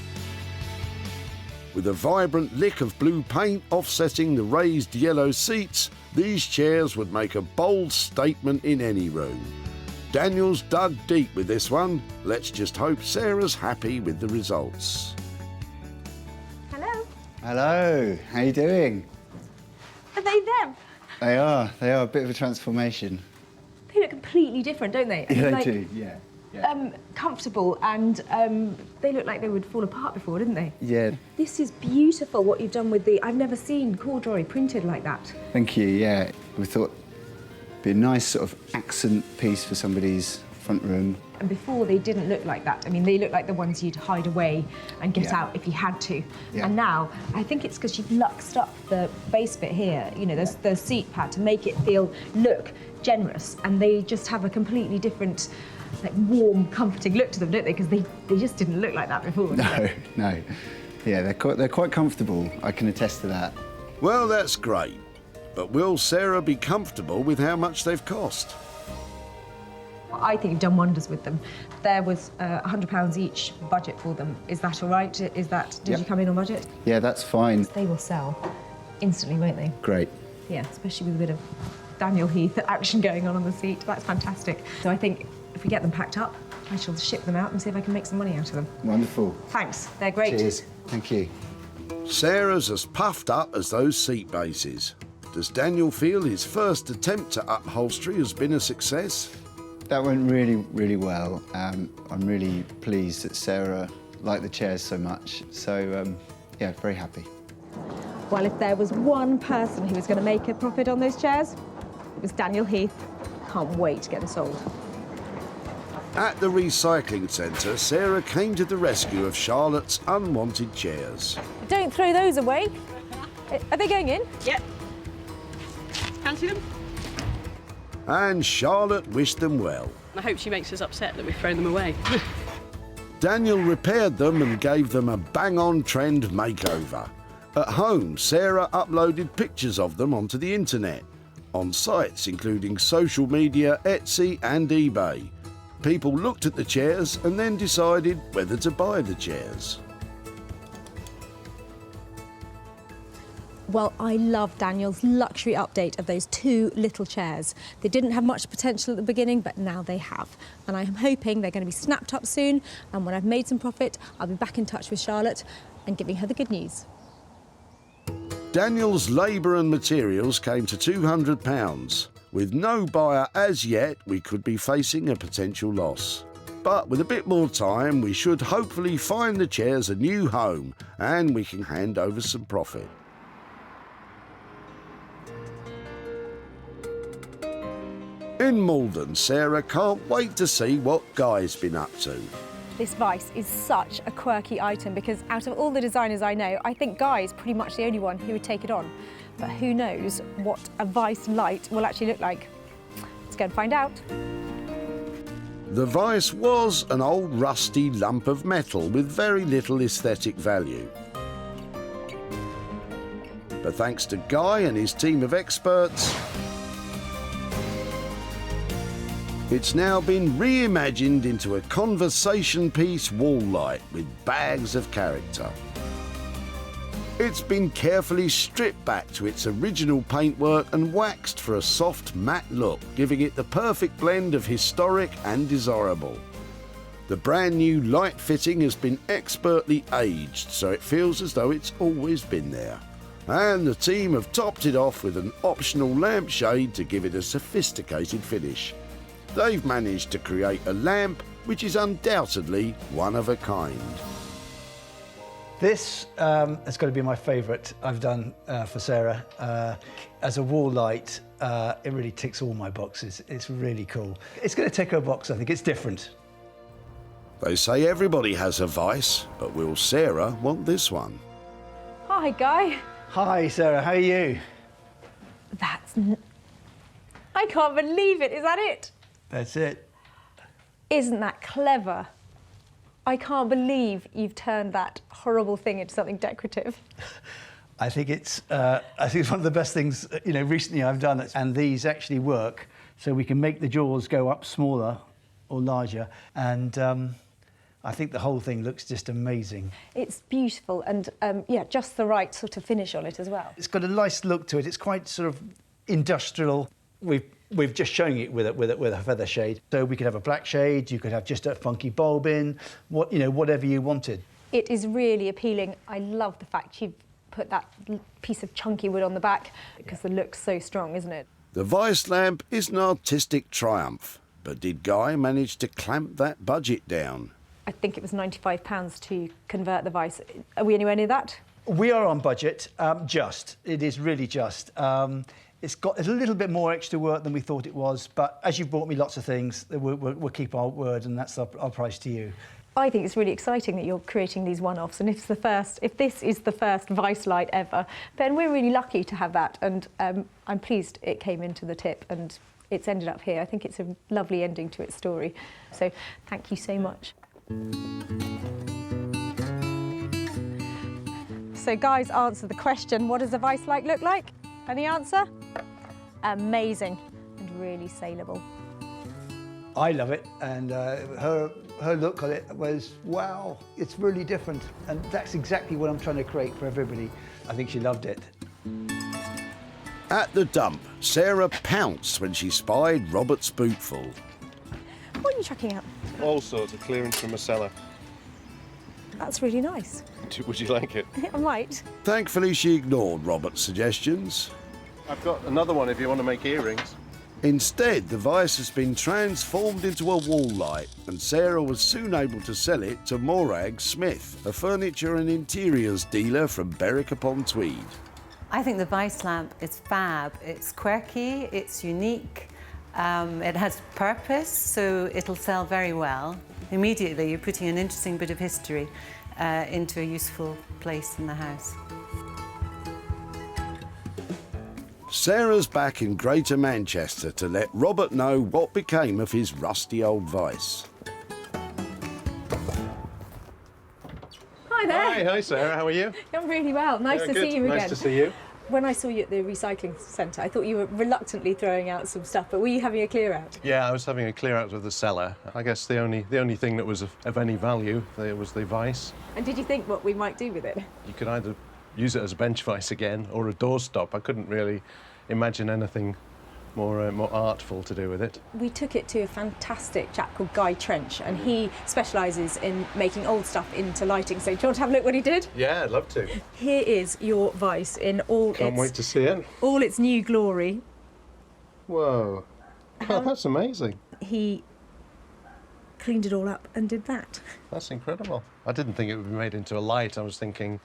With a vibrant lick of blue paint offsetting the raised yellow seats, these chairs would make a bold statement in any room. Daniel's dug deep with this one. Let's just hope Sarah's happy with the results. Hello. Hello, how you doing? Are they them? They are a bit of a transformation. They look completely different, don't they? Yeah, Like, they do, yeah. comfortable, and they look like they would fall apart before, didn't they? Yeah, This is beautiful, what you've done with the... I've never seen corduroy printed like that. thank you, yeah. We thought it'd be a nice sort of accent piece for somebody's front room. And before they didn't look like that. I mean, they look like the ones you'd hide away and get out if you had to. Yeah. And now, I think it's because you've luxed up the base bit here, you know, there's the seat pad to make it look generous, and they just have a completely different, like, warm, comforting look to them, don't they? Because they just didn't look like that before. No. Yeah, they're quite comfortable. I can attest to that. Well, that's great. But will Sarah be comfortable with how much they've cost? I think you've done wonders with them. There was £100 each budget for them. Is that all right? Did you come in on budget? Yeah, that's fine. They will sell instantly, won't they? Great. Yeah, especially with a bit of Daniel Heath action going on the seat. That's fantastic. So I think if we get them packed up, I shall ship them out and see if I can make some money out of them. Wonderful. Thanks, they're great. Cheers. Thank you. Sarah's as puffed up as those seat bases. Does Daniel feel his first attempt at upholstery has been a success? That went really, really well. I'm really pleased that Sarah liked the chairs so much. So, yeah, very happy. Well, if there was one person who was going to make a profit on those chairs, it was Daniel Heath. Can't wait to get them sold. At the recycling centre, Sarah came to the rescue of Charlotte's unwanted chairs. Don't throw those away. Are they going in? Yep. Fancy them? And Charlotte wished them well. I hope she makes us upset that we've thrown them away. Daniel repaired them and gave them a bang-on trend makeover. At home, Sarah uploaded pictures of them onto the internet, on sites including social media, Etsy and eBay. People looked at the chairs and then decided whether to buy the chairs. Well, I love Daniel's luxury update of those two little chairs. They didn't have much potential at the beginning, but now they have. And I'm hoping they're going to be snapped up soon, and when I've made some profit, I'll be back in touch with Charlotte and giving her the good news. Daniel's labour and materials came to £200. With no buyer as yet, we could be facing a potential loss. But with a bit more time, we should hopefully find the chairs a new home and we can hand over some profit. In Malden, Sarah can't wait to see what Guy's been up to. This vise is such a quirky item because out of all the designers I know, I think Guy is pretty much the only one who would take it on. But who knows what a vise light will actually look like. Let's go and find out. The vise was an old rusty lump of metal with very little aesthetic value. But thanks to Guy and his team of experts, it's now been reimagined into a conversation piece wall light with bags of character. It's been carefully stripped back to its original paintwork and waxed for a soft matte look, giving it the perfect blend of historic and desirable. The brand new light fitting has been expertly aged, so it feels as though it's always been there. And the team have topped it off with an optional lampshade to give it a sophisticated finish. They've managed to create a lamp which is undoubtedly one of a kind. This has got to be my favourite I've done for Sarah. As a wall light, it really ticks all my boxes. It's really cool. It's going to tick her box, I think. It's different. They say everybody has a vice, but will Sarah want this one? Hi, Guy. Hi, Sarah. How are you? I can't believe it. Is that it? That's it. Isn't that clever? I can't believe you've turned that horrible thing into something decorative. I think it's one of the best things recently I've done. And these actually work, so we can make the jaws go up smaller or larger. And I think the whole thing looks just amazing. It's beautiful and yeah, just the right sort of finish on it as well. It's got a nice look to it. It's quite sort of industrial. We've just shown it with a feather shade. So we could have a black shade, you could have just a funky bulb in, whatever you wanted. It is really appealing. I love the fact you've put that piece of chunky wood on the back because the look's so strong, isn't it? The vice lamp is an artistic triumph, but did Guy manage to clamp that budget down? I think it was £95 to convert the vice. Are we anywhere near that? We are on budget, just. It is really just. It's got a little bit more extra work than we thought it was, but as you've bought me lots of things, we'll keep our word, and that's our price to you. I think it's really exciting that you're creating these one-offs, and if this is the first Vice light ever, then we're really lucky to have that, and I'm pleased it came into the tip and it's ended up here. I think it's a lovely ending to its story. So thank you so much. So guys, answer the question, what does a Vice light look like? And the answer? Amazing and really saleable. I love it, and her look on it was, wow, it's really different, and that's exactly what I'm trying to create for everybody. I think she loved it. At the dump, Sarah pounced when she spied Robert's bootful. What are you chucking out? All sorts of clearance from a cellar. That's really nice. Would you like it? I might. Thankfully, she ignored Robert's suggestions. I've got another one if you want to make earrings. Instead, the Vice has been transformed into a wall light, and Sarah was soon able to sell it to Morag Smith, a furniture and interiors dealer from Berwick-upon-Tweed. I think the Vice lamp is fab. It's quirky, it's unique, it has purpose, so it'll sell very well. Immediately, you're putting an interesting bit of history into a useful place in the house. Sarah's back in Greater Manchester to let Robert know what became of his rusty old Vice. Hi there. Hi Sarah, how are you? I'm really well. Nice to see you again. Nice to see you. When I saw you at the recycling centre, I thought you were reluctantly throwing out some stuff, but were you having a clear out? Yeah, I was having a clear out of the cellar. I guess the only thing that was of any value there was the Vice. And did you think what we might do with it? You could either use it as a bench Vice again or a doorstop. I couldn't really imagine anything more artful to do with it. We took it to a fantastic chap called Guy Trench, and he specialises in making old stuff into lighting. So do you want to have a look what he did? Yeah, I'd love to. Here is your Vice in all Can't wait to see it. all its new glory. Whoa. Oh, that's amazing. He cleaned it all up and did that. That's incredible. I didn't think it would be made into a light. I was thinking,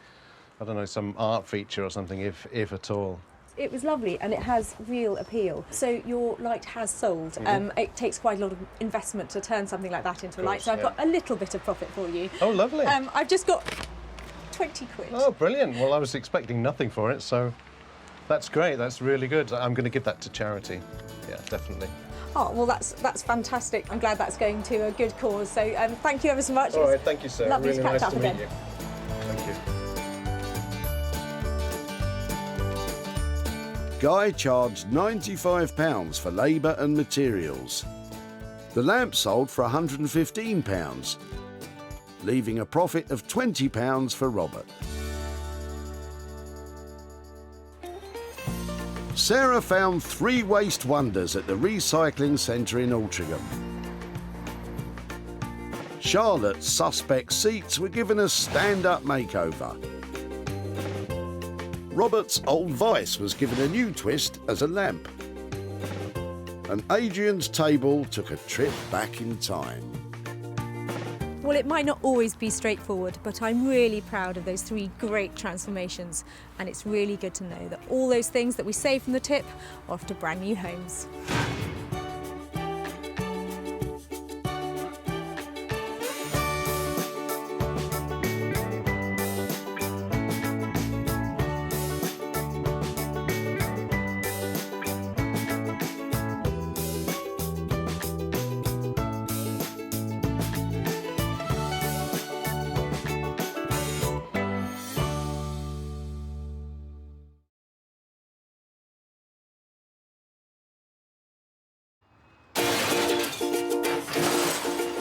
I don't know, some art feature or something, if at all. It was lovely and it has real appeal. So your light has sold. It takes quite a lot of investment to turn something like that into a light. So I've got a little bit of profit for you. Oh, lovely. I've just got 20 quid. Oh, brilliant. Well, I was expecting nothing for it, so that's great. That's really good. I'm going to give that to charity. Yeah, definitely. Oh, well, that's fantastic. I'm glad that's going to a good cause. So thank you ever so much. All right, thank you, sir. Lovely really to catch nice up to again. meet you. Thank you. Guy charged £95 for labour and materials. The lamp sold for £115, leaving a profit of £20 for Robert. Sarah found 3 waste wonders at the recycling centre in Altrincham. Charlotte's suspect seats were given a stand-up makeover. Robert's old Vice was given a new twist as a lamp. And Adrian's table took a trip back in time. Well, it might not always be straightforward, but I'm really proud of those 3 great transformations. And it's really good to know that all those things that we saved from the tip are off to brand new homes.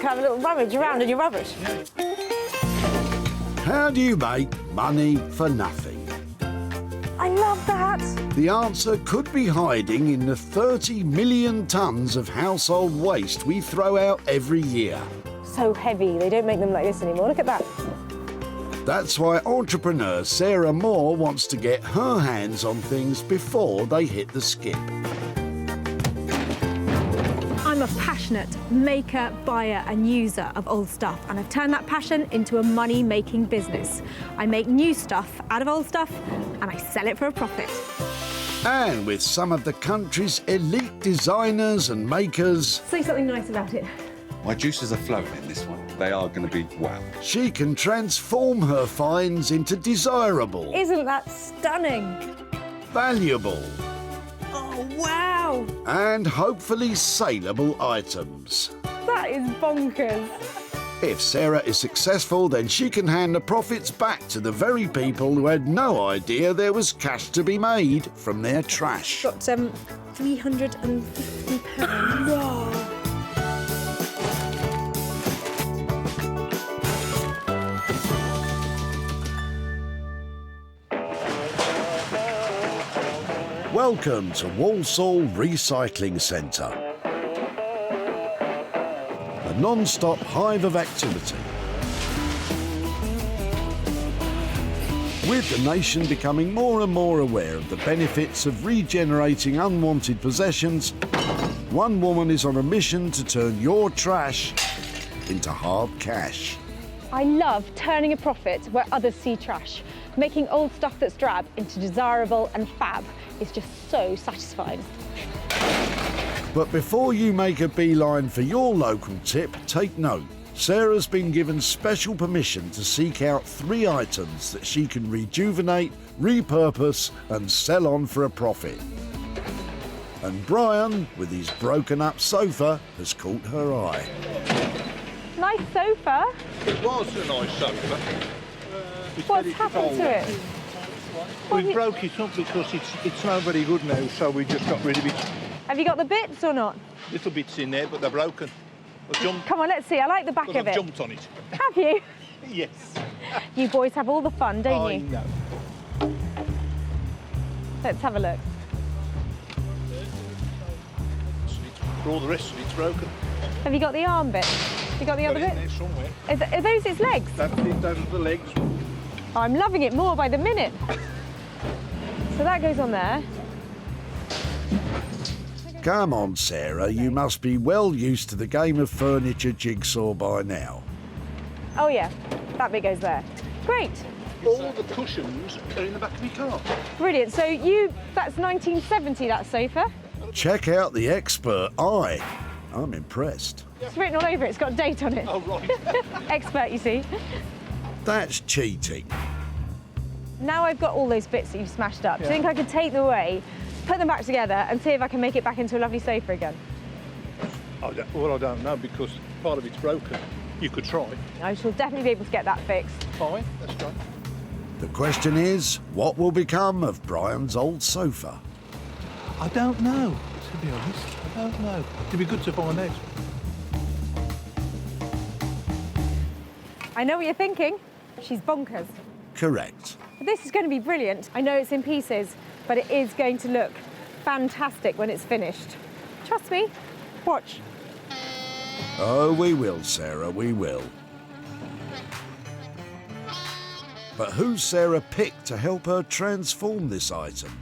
Can I have a little rummage around in your rubbish? How do you make money for nothing? I love that. The answer could be hiding in the 30 million tonnes of household waste we throw out every year. So heavy, they don't make them like this anymore. Look at that. That's why entrepreneur Sarah Moore wants to get her hands on things before they hit the skip. I'm a passionate maker, buyer and user of old stuff, and I've turned that passion into a money-making business. I make new stuff out of old stuff and I sell it for a profit. And with some of the country's elite designers and makers, Say something nice about it. My juices are flowing in this one. They are going to be wow. she can transform her finds into desirable, Isn't that stunning? valuable, Oh, wow. and hopefully saleable items. That is bonkers. If Sarah is successful, then she can hand the profits back to the very people who had no idea there was cash to be made from their trash. Got £350. Whoa. Welcome to Walsall Recycling Centre, a non-stop hive of activity. With the nation becoming more and more aware of the benefits of regenerating unwanted possessions, one woman is on a mission to turn your trash into hard cash. I love turning a profit where others see trash. Making old stuff that's drab into desirable and fab is just so satisfying. But before you make a beeline for your local tip, take note. Sarah's been given special permission to seek out 3 items that she can rejuvenate, repurpose and sell on for a profit. And Brian, with his broken up sofa, has caught her eye. Nice sofa. It was a nice sofa. What's happened to it? We broke it up because it's not very good now, so we just got rid of it. Have you got the bits or not? Little bits in there, but they're broken. Come on, let's see. I like the back of I've it. jumped on it. Have you? Yes. You boys have all the fun, don't I you? know. Let's have a look. For all the rest of it's broken. Have you got the arm bit? Have you got the other Got it bit? in there somewhere. Are those its legs? That's it, those are the legs. I'm loving it more by the minute. So that goes on there. Come on, Sarah, you must be well used to the game of furniture jigsaw by now. Oh yeah, that bit goes there. Great. All the cushions are in the back of your car. Brilliant. So that's 1970, that sofa. Check out the expert eye. I'm impressed. It's written all over it. It's got a date on it. Oh, right. Expert, you see. That's cheating. Now I've got all those bits that you've smashed up. Do you think I could take them away, put them back together and see if I can make it back into a lovely sofa again? Well, I don't know, because part of it's broken. You could try. I shall definitely be able to get that fixed. Fine, that's great. The question is, what will become of Brian's old sofa? I don't know, to be honest. I don't know. It'd be good to find out. I know what you're thinking. She's bonkers. Correct. But this is going to be brilliant. I know it's in pieces, but it is going to look fantastic when it's finished. Trust me. Watch. Oh, we will, Sarah, we will. But who's Sarah picked to help her transform this item?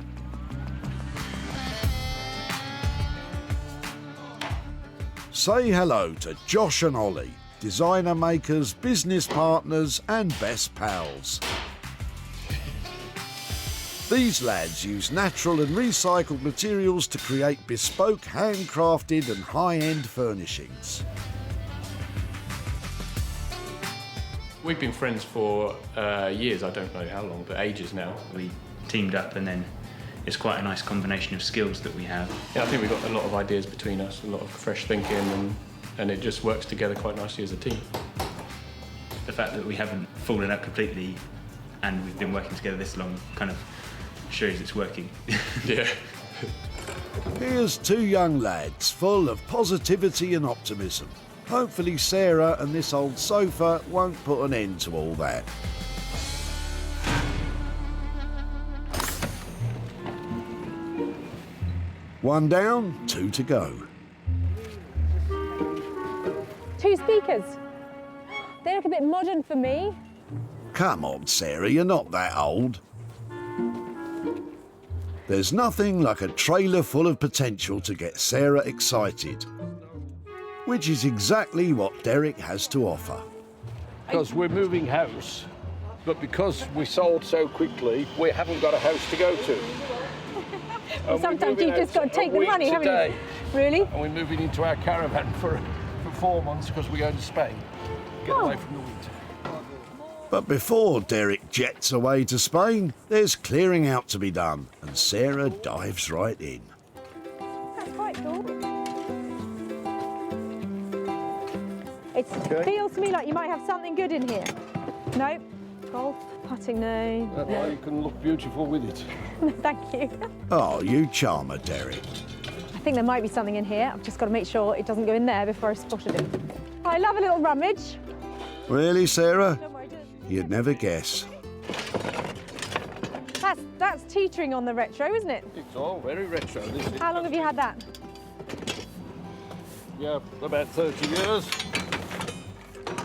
Say hello to Josh and Ollie, designer makers, business partners and best pals. These lads use natural and recycled materials to create bespoke, handcrafted and high-end furnishings. We've been friends for years, I don't know how long, but ages now. We teamed up and then it's quite a nice combination of skills that we have. Yeah, I think we've got a lot of ideas between us, a lot of fresh thinking, and it just works together quite nicely as a team. The fact that we haven't fallen out completely and we've been working together this long kind of shows it's working. Yeah. Here's 2 young lads full of positivity and optimism. Hopefully Sarah and this old sofa won't put an end to all that. One down, 2 to go. 2 speakers. They look a bit modern for me. Come on, Sarah, you're not that old. There's nothing like a trailer full of potential to get Sarah excited, which is exactly what Derek has to offer. Because we're moving house, but because we sold so quickly, we haven't got a house to go to. Sometimes you've just got to take the money, haven't you? Really? And we're moving into our caravan for 4 months because we're going to Spain. Get away from the winter. But before Derek jets away to Spain, there's clearing out to be done, and Sarah dives right in. That's quite cool. It feels to me like you might have something good in here. No? Golf, putting, no. That's why you can look beautiful with it. Thank you. Oh, you charmer, Derek. I think there might be something in here. I've just got to make sure it doesn't go in there before I spotted it. I love a little rummage. Really, Sarah? Don't worry, just... You'd never guess. That's teetering on the retro, isn't it? It's all very retro, this is. How long have you had that? Yeah, about 30 years.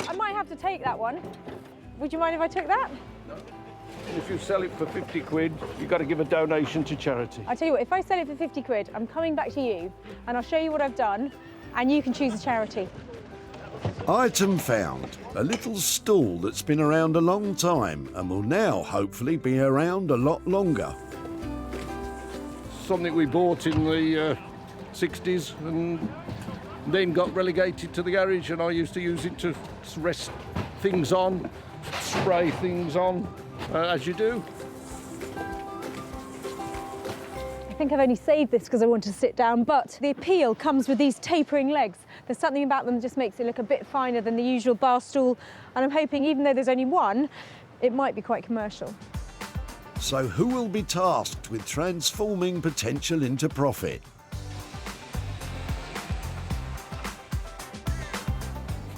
I might have to take that one. Would you mind if I took that? No. If you sell it for 50 quid, you've got to give a donation to charity. I tell you what, if I sell it for 50 quid, I'm coming back to you and I'll show you what I've done and you can choose a charity. Item found. A little stool that's been around a long time and will now hopefully be around a lot longer. Something we bought in the 60s and then got relegated to the garage, and I used to use it to rest things on, spray things on, as you do. I think I've only saved this because I want to sit down, but the appeal comes with these tapering legs. There's something about them that just makes it look a bit finer than the usual bar stool, and I'm hoping, even though there's only one, it might be quite commercial. So who will be tasked with transforming potential into profit?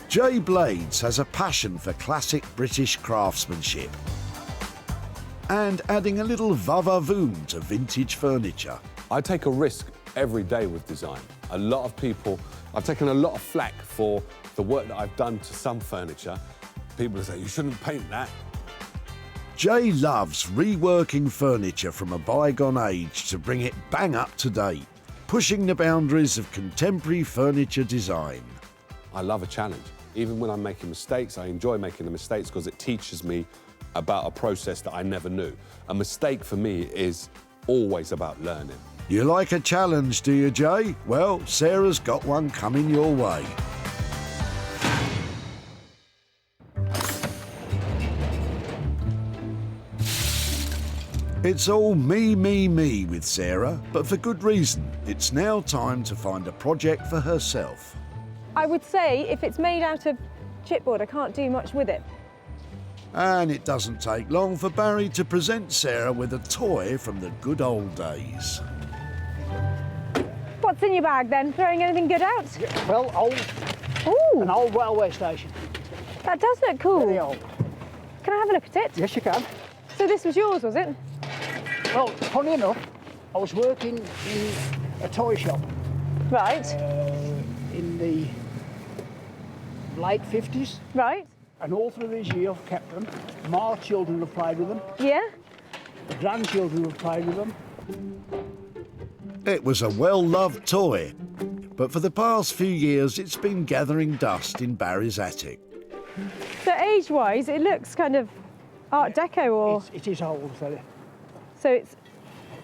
Jay Blades has a passion for classic British craftsmanship and adding a little va-va-voom to vintage furniture. I take a risk every day with design. A lot of people, I've taken a lot of flack for the work that I've done to some furniture. People say, you shouldn't paint that. Jay loves reworking furniture from a bygone age to bring it bang up to date, pushing the boundaries of contemporary furniture design. I love a challenge. Even when I'm making mistakes, I enjoy making the mistakes because it teaches me about a process that I never knew. A mistake for me is always about learning. You like a challenge, do you, Jay? Well, Sarah's got one coming your way. It's all me, me, me with Sarah, but for good reason. It's now time to find a project for herself. I would say if it's made out of chipboard, I can't do much with it. And it doesn't take long for Barry to present Sarah with a toy from the good old days. What's in your bag then? Throwing anything good out? Yeah, well, an old railway station. That does look cool. Very old. Can I have a look at it? Yes, you can. So this was yours, was it? Well, funny enough, I was working in a toy shop. Right. In the late 50s. Right. And all through these years I've kept them. My children have played with them. Yeah? The grandchildren have played with them. It was a well-loved toy, but for the past few years it's been gathering dust in Barry's attic. So age-wise, it looks kind of Art Deco or... It is old, so it's...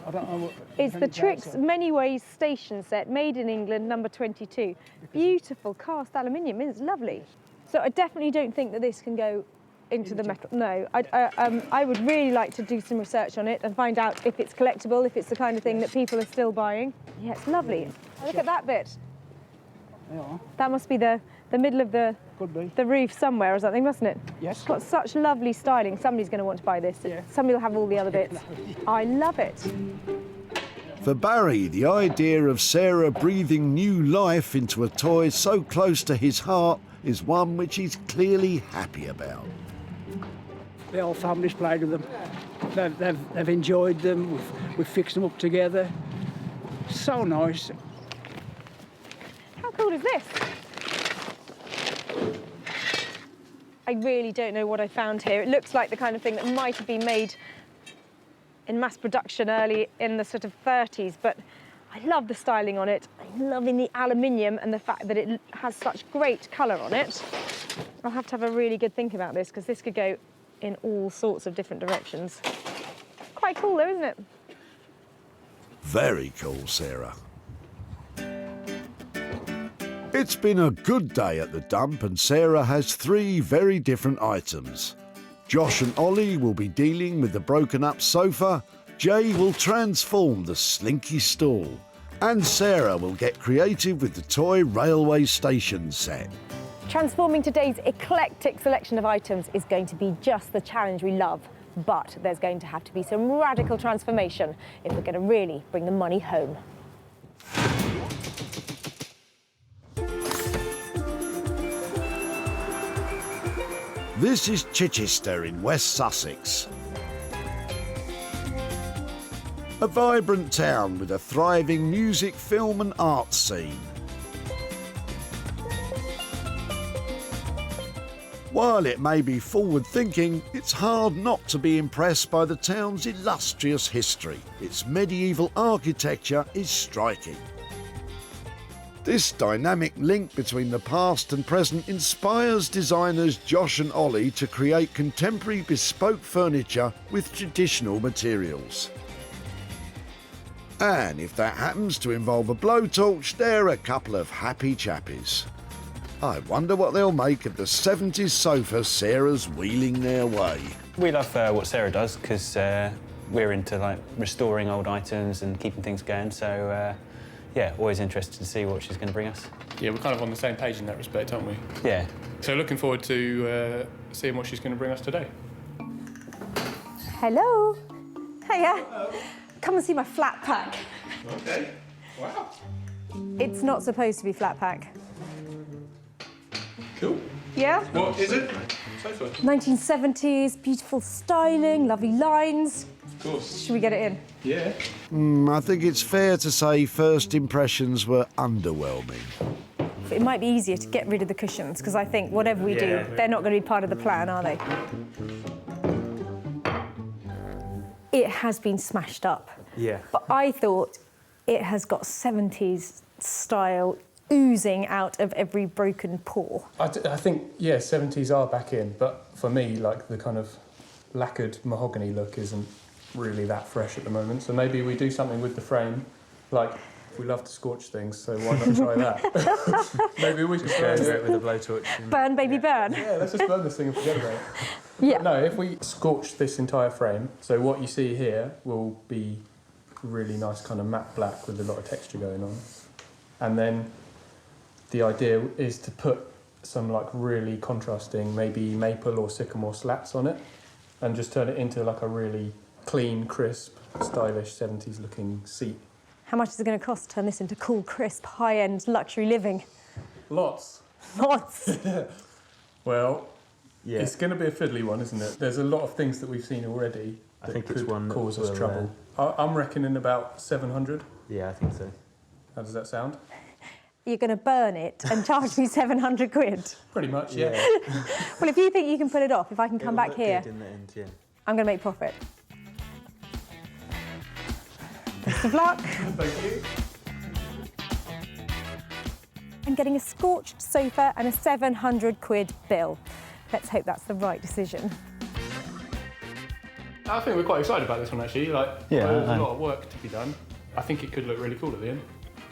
I don't know what... It's the Tricks Many Ways station set, made in England, number 22. Beautiful cast aluminium, it's lovely. So I definitely don't think that this can go into the metal. No, I would really like to do some research on it and find out if it's collectible, if it's the kind of thing that people are still buying. Yeah, it's lovely. Look at that bit. Yeah. That must be the middle of the roof somewhere or something, mustn't it? Yes. It's got such lovely styling. Somebody's going to want to buy this. Yeah. Somebody will have all the other bits. I love it. For Barry, the idea of Sarah breathing new life into a toy so close to his heart is one which he's clearly happy about. The whole family's played with them. They've enjoyed them. We've fixed them up together. So nice. How cool is this? I really don't know what I found here. It looks like the kind of thing that might have been made in mass production early in the sort of 30s, but I love the styling on it. I'm loving the aluminium and the fact that it has such great colour on it. I'll have to have a really good think about this because this could go in all sorts of different directions. Quite cool though, isn't it? Very cool, Sarah. It's been a good day at the dump and Sarah has 3 very different items. Josh and Ollie will be dealing with the broken up sofa, Jay will transform the slinky stool, and Sarah will get creative with the toy railway station set. Transforming today's eclectic selection of items is going to be just the challenge we love, but there's going to have to be some radical transformation if we're going to really bring the money home. This is Chichester in West Sussex. A vibrant town with a thriving music, film and art scene. While it may be forward-thinking, it's hard not to be impressed by the town's illustrious history. Its medieval architecture is striking. This dynamic link between the past and present inspires designers Josh and Ollie to create contemporary bespoke furniture with traditional materials. And if that happens to involve a blowtorch, they're a couple of happy chappies. I wonder what they'll make of the 70s sofa Sarah's wheeling their way. We love what Sarah does because we're into like restoring old items and keeping things going. So yeah, always interested to see what she's going to bring us. Yeah, we're kind of on the same page in that respect, aren't we? Yeah. So looking forward to seeing what she's going to bring us today. Hello. Hiya. Come and see my flat pack. Okay. Wow. It's not supposed to be flat pack. Cool. Yeah? What is it? Sofa. 1970s, beautiful styling, lovely lines. Of course. Should we get it in? Yeah. I think it's fair to say first impressions were underwhelming. It might be easier to get rid of the cushions because I think whatever we do, they're not going to be part of the plan, are they? It has been smashed up. Yeah. But I thought it has got 70s style oozing out of every broken pore. I think, yeah, 70s are back in, but for me, like, the kind of lacquered mahogany look isn't really that fresh at the moment, so maybe we do something with the frame. Like, we love to scorch things, so why not try that? Maybe we could burn it with a blowtorch. Burn, baby, burn. Yeah, let's just burn this thing and forget about it. Yeah. But no, if we scorch this entire frame, so what you see here will be really nice kind of matte black with a lot of texture going on. And then the idea is to put some like really contrasting, maybe maple or sycamore slats on it and just turn it into like a really clean, crisp, stylish 70s looking seat. How much is it going to cost to turn this into cool, crisp, high-end luxury living? Lots. Lots. Well, yeah. It's going to be a fiddly one, isn't it? There's a lot of things that we've seen already that I think could it's one that cause us will, trouble. I'm reckoning about 700. Yeah, I think so. How does that sound? You're going to burn it and charge me 700 quid? Pretty much, yeah. Well, if you think you can pull it off, if I can come back here, Good in the end, yeah. I'm going to make profit. Best of luck. Thank you. I'm getting a scorched sofa and a 700 quid bill. Let's hope that's the right decision. I think we're quite excited about this one, actually. Like, Yeah, there's a I- lot of work to be done. I think it could look really cool at the end.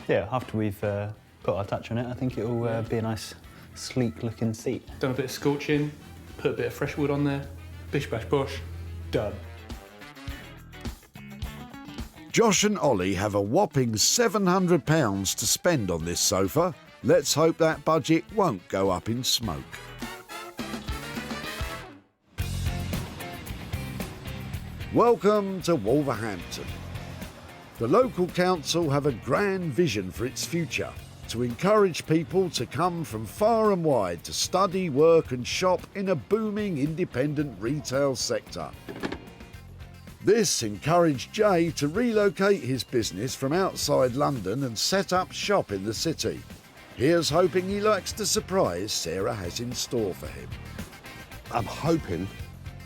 Yeah, after we've put our touch on it, I think it will be a nice, sleek-looking seat. Done a bit of scorching, put a bit of fresh wood on there, bish bash bosh, done. Josh and Ollie have a whopping £700 to spend on this sofa. Let's hope that budget won't go up in smoke. Welcome to Wolverhampton. The local council have a grand vision for its future, to encourage people to come from far and wide to study, work and shop in a booming independent retail sector. This encouraged Jay to relocate his business from outside London and set up shop in the city. Here's hoping he likes the surprise Sarah has in store for him. I'm hoping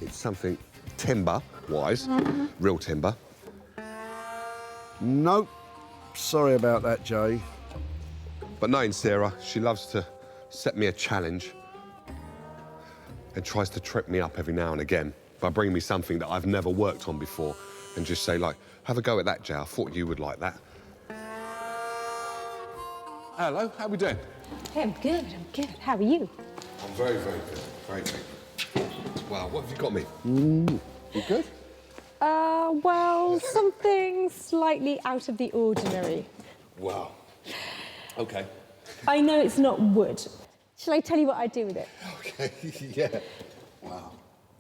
it's something timber-wise, real timber. Nope. Sorry about that, Jay. But knowing Sarah, she loves to set me a challenge and tries to trip me up every now and again by bringing me something that I've never worked on before and just say, like, Have a go at that, Jay. I thought you would like that. Hello, how we doing? Hey, I'm good. How are you? I'm very, very good. Very, very good. Wow, what have you got me? You good? Well, something slightly out of the ordinary. Wow. Okay. I know it's not wood. Shall I tell you what I'd do with it? Okay, yeah. Wow.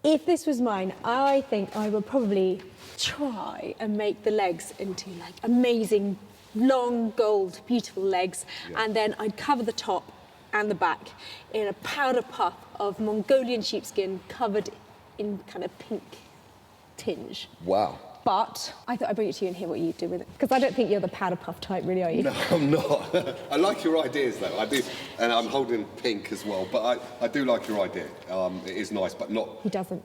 If this was mine, I think I would probably try and make the legs into like amazing, long, gold, beautiful legs. Yeah. And then I'd cover the top and the back in a powder puff of Mongolian sheepskin covered in kind of pink tinge. Wow. But I thought I'd bring it to you and hear what you do with it. Because I don't think you're the powder puff type, really, are you? No, I'm not. I like your ideas, though. I do. And I'm holding pink as well. But I do like your idea. It is nice, but not... He doesn't.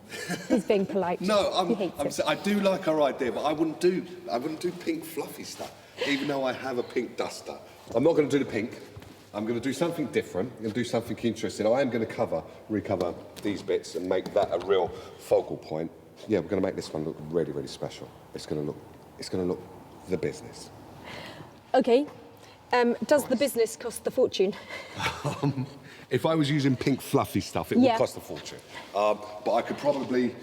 He's being polite. No, he hates it. I do like our idea, but I wouldn't do pink fluffy stuff, even though I have a pink duster. I'm not going to do the pink. I'm going to do something different. I'm going to do something interesting. I am going to recover these bits and make that a real focal point. Yeah, we're going to make this one look really, really special. It's going to look the business. Okay. Does the business cost the fortune? If I was using pink fluffy stuff, it would cost a fortune. But I could probably,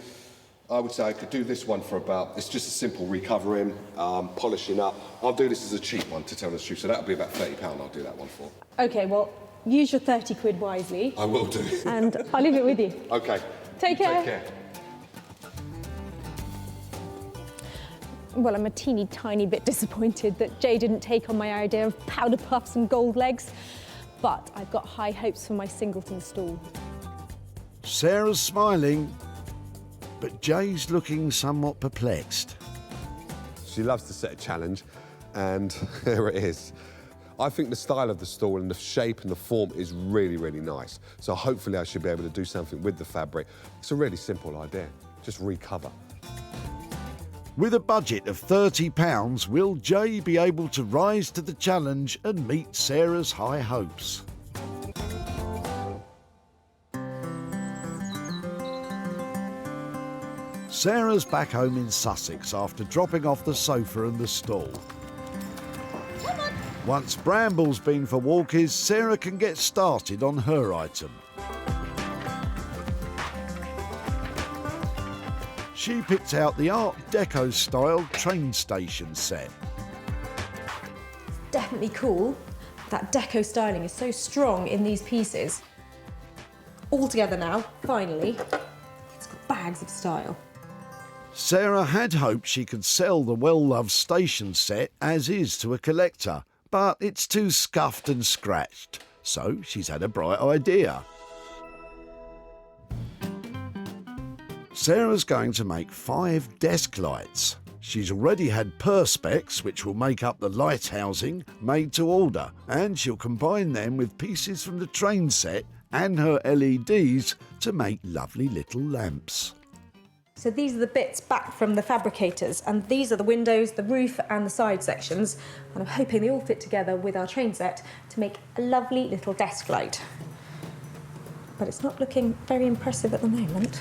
I would say I could do this one for about, it's just a simple recovering, polishing up. I'll do this as a cheap one, to tell the truth, so that'll be about £30 I'll do that one for. Okay, well, use your 30 quid wisely. I will do. And I'll leave it with you. Okay. Take care. Take care. Well, I'm a teeny tiny bit disappointed that Jay didn't take on my idea of powder puffs and gold legs, but I've got high hopes for my singleton stall. Sarah's smiling, but Jay's looking somewhat perplexed. She loves to set a challenge, and there it is. I think the style of the stall and the shape and the form is really, really nice. So hopefully I should be able to do something with the fabric. It's a really simple idea, just recover. With a budget of £30, will Jay be able to rise to the challenge and meet Sarah's high hopes? Sarah's back home in Sussex after dropping off the sofa and the stall. Once Bramble's been for walkies, Sarah can get started on her item. She picked out the Art Deco style train station set. Definitely cool. That deco styling is so strong in these pieces. All together now, finally. It's got bags of style. Sarah had hoped she could sell the well-loved station set as is to a collector, but it's too scuffed and scratched, so she's had a bright idea. Sarah's going to make 5 desk lights. She's already had perspex, which will make up the light housing, made to order, and she'll combine them with pieces from the train set and her LEDs to make lovely little lamps. So these are the bits back from the fabricators, and these are the windows, the roof and the side sections, and I'm hoping they all fit together with our train set to make a lovely little desk light. But it's not looking very impressive at the moment.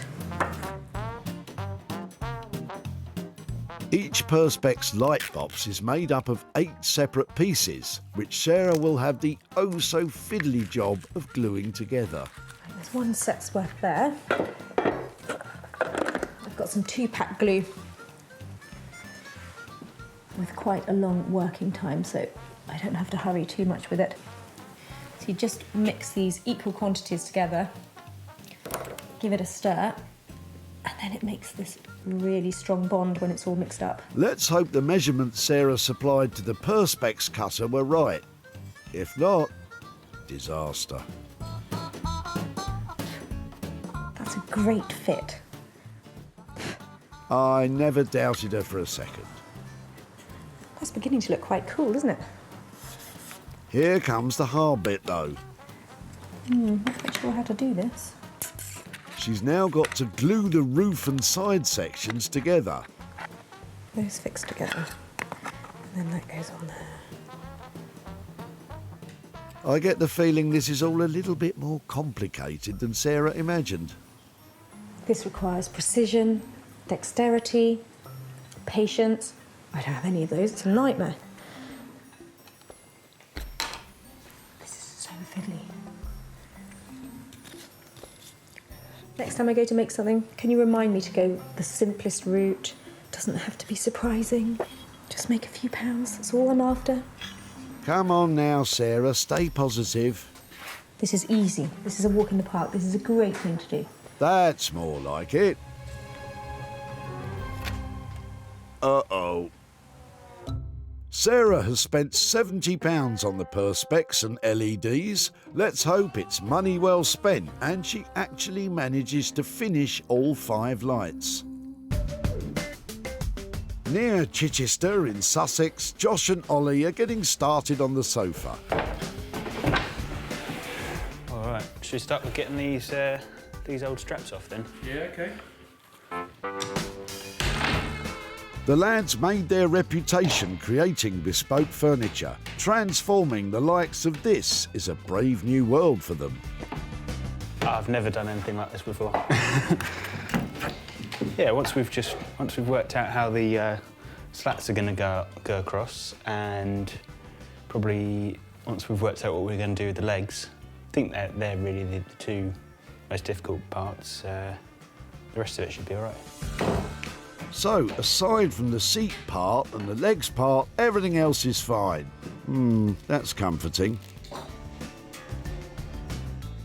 Each perspex light box is made up of 8 separate pieces, which Sarah will have the oh-so-fiddly job of gluing together. There's one set's worth there. I've got some 2-pack glue with quite a long working time, so I don't have to hurry too much with it. So you just mix these equal quantities together, give it a stir, and then it makes this really strong bond when it's all mixed up. Let's hope the measurements Sarah supplied to the perspex cutter were right. If not, disaster. That's a great fit. I never doubted her for a second. That's beginning to look quite cool, isn't it? Here comes the hard bit, though. Not quite sure how to do this. She's now got to glue the roof and side sections together. Those fix together, and then that goes on there. I get the feeling this is all a little bit more complicated than Sarah imagined. This requires precision, dexterity, patience, I don't have any of those, it's a nightmare. This is so fiddly. Next time I go to make something, can you remind me to go the simplest route? Doesn't have to be surprising. Just make a few pounds, that's all I'm after. Come on now, Sarah, stay positive. This is easy. This is a walk in the park. This is a great thing to do. That's more like it. Uh-oh. Sarah has spent £70 on the perspex and LEDs. Let's hope it's money well spent and she actually manages to finish all 5 lights. Near Chichester in Sussex, Josh and Ollie are getting started on the sofa. All right, should we start with getting these old straps off then? Yeah, okay. The lads made their reputation creating bespoke furniture. Transforming the likes of this is a brave new world for them. I've never done anything like this before. Yeah, once we've worked out how the slats are going to go across, and probably once we've worked out what we're going to do with the legs, I think they're really the 2 most difficult parts. The rest of it should be all right. So, aside from the seat part and the legs part, everything else is fine. That's comforting.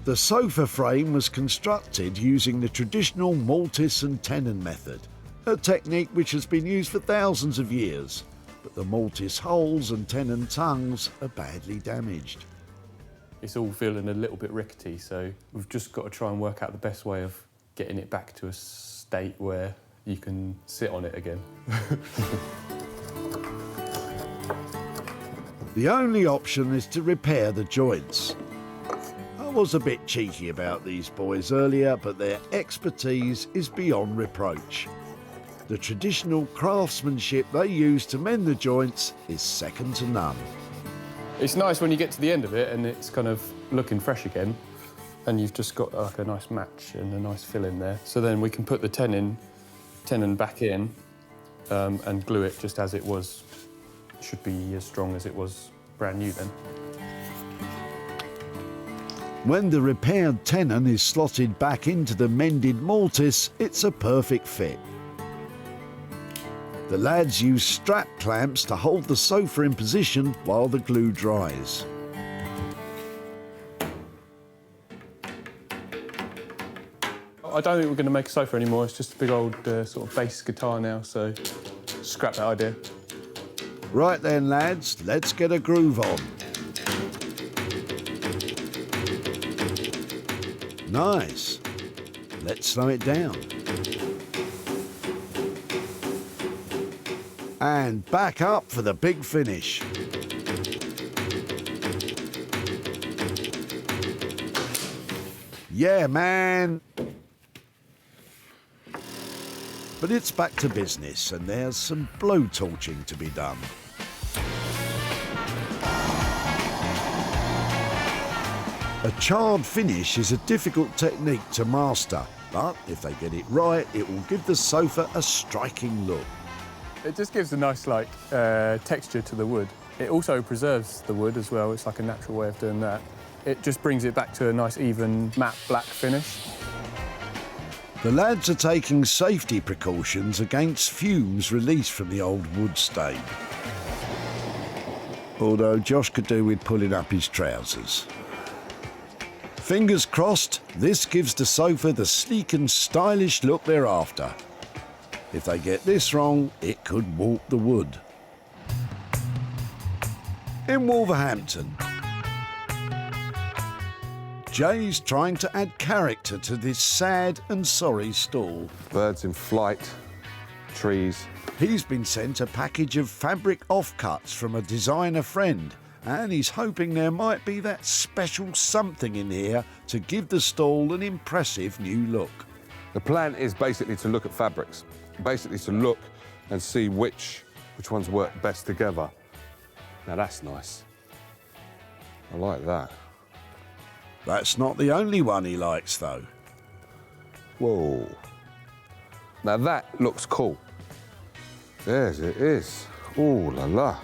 The sofa frame was constructed using the traditional mortise and tenon method, a technique which has been used for thousands of years, but the mortise holes and tenon tongues are badly damaged. It's all feeling a little bit rickety, so we've just got to try and work out the best way of getting it back to a state where you can sit on it again. The only option is to repair the joints. I was a bit cheeky about these boys earlier, but their expertise is beyond reproach. The traditional craftsmanship they use to mend the joints is second to none. It's nice when you get to the end of it and it's kind of looking fresh again, and you've just got like a nice match and a nice fill in there. So then we can put the tenon back in and glue it just as it was. It should be as strong as it was brand new then. When the repaired tenon is slotted back into the mended mortise, it's a perfect fit. The lads use strap clamps to hold the sofa in position while the glue dries. I don't think we're going to make a sofa anymore. It's just a big old sort of bass guitar now, so scrap that idea. Right then, lads, let's get a groove on. Nice. Let's slow it down. And back up for the big finish. Yeah, man. But it's back to business, and there's some blowtorching to be done. A charred finish is a difficult technique to master, but if they get it right, it will give the sofa a striking look. It just gives a nice texture to the wood. It also preserves the wood as well. It's like a natural way of doing that. It just brings it back to a nice even matte black finish. The lads are taking safety precautions against fumes released from the old wood stain. Although Josh could do with pulling up his trousers. Fingers crossed, this gives the sofa the sleek and stylish look they're after. If they get this wrong, it could warp the wood. In Wolverhampton, Jay's trying to add character to this sad and sorry stall. Birds in flight, trees. He's been sent a package of fabric offcuts from a designer friend, and he's hoping there might be that special something in here to give the stall an impressive new look. The plan is basically to look at fabrics, basically to look and see which ones work best together. Now that's nice. I like that. That's not the only one he likes, though. Whoa. Now that looks cool. Yes, it is. Ooh la la.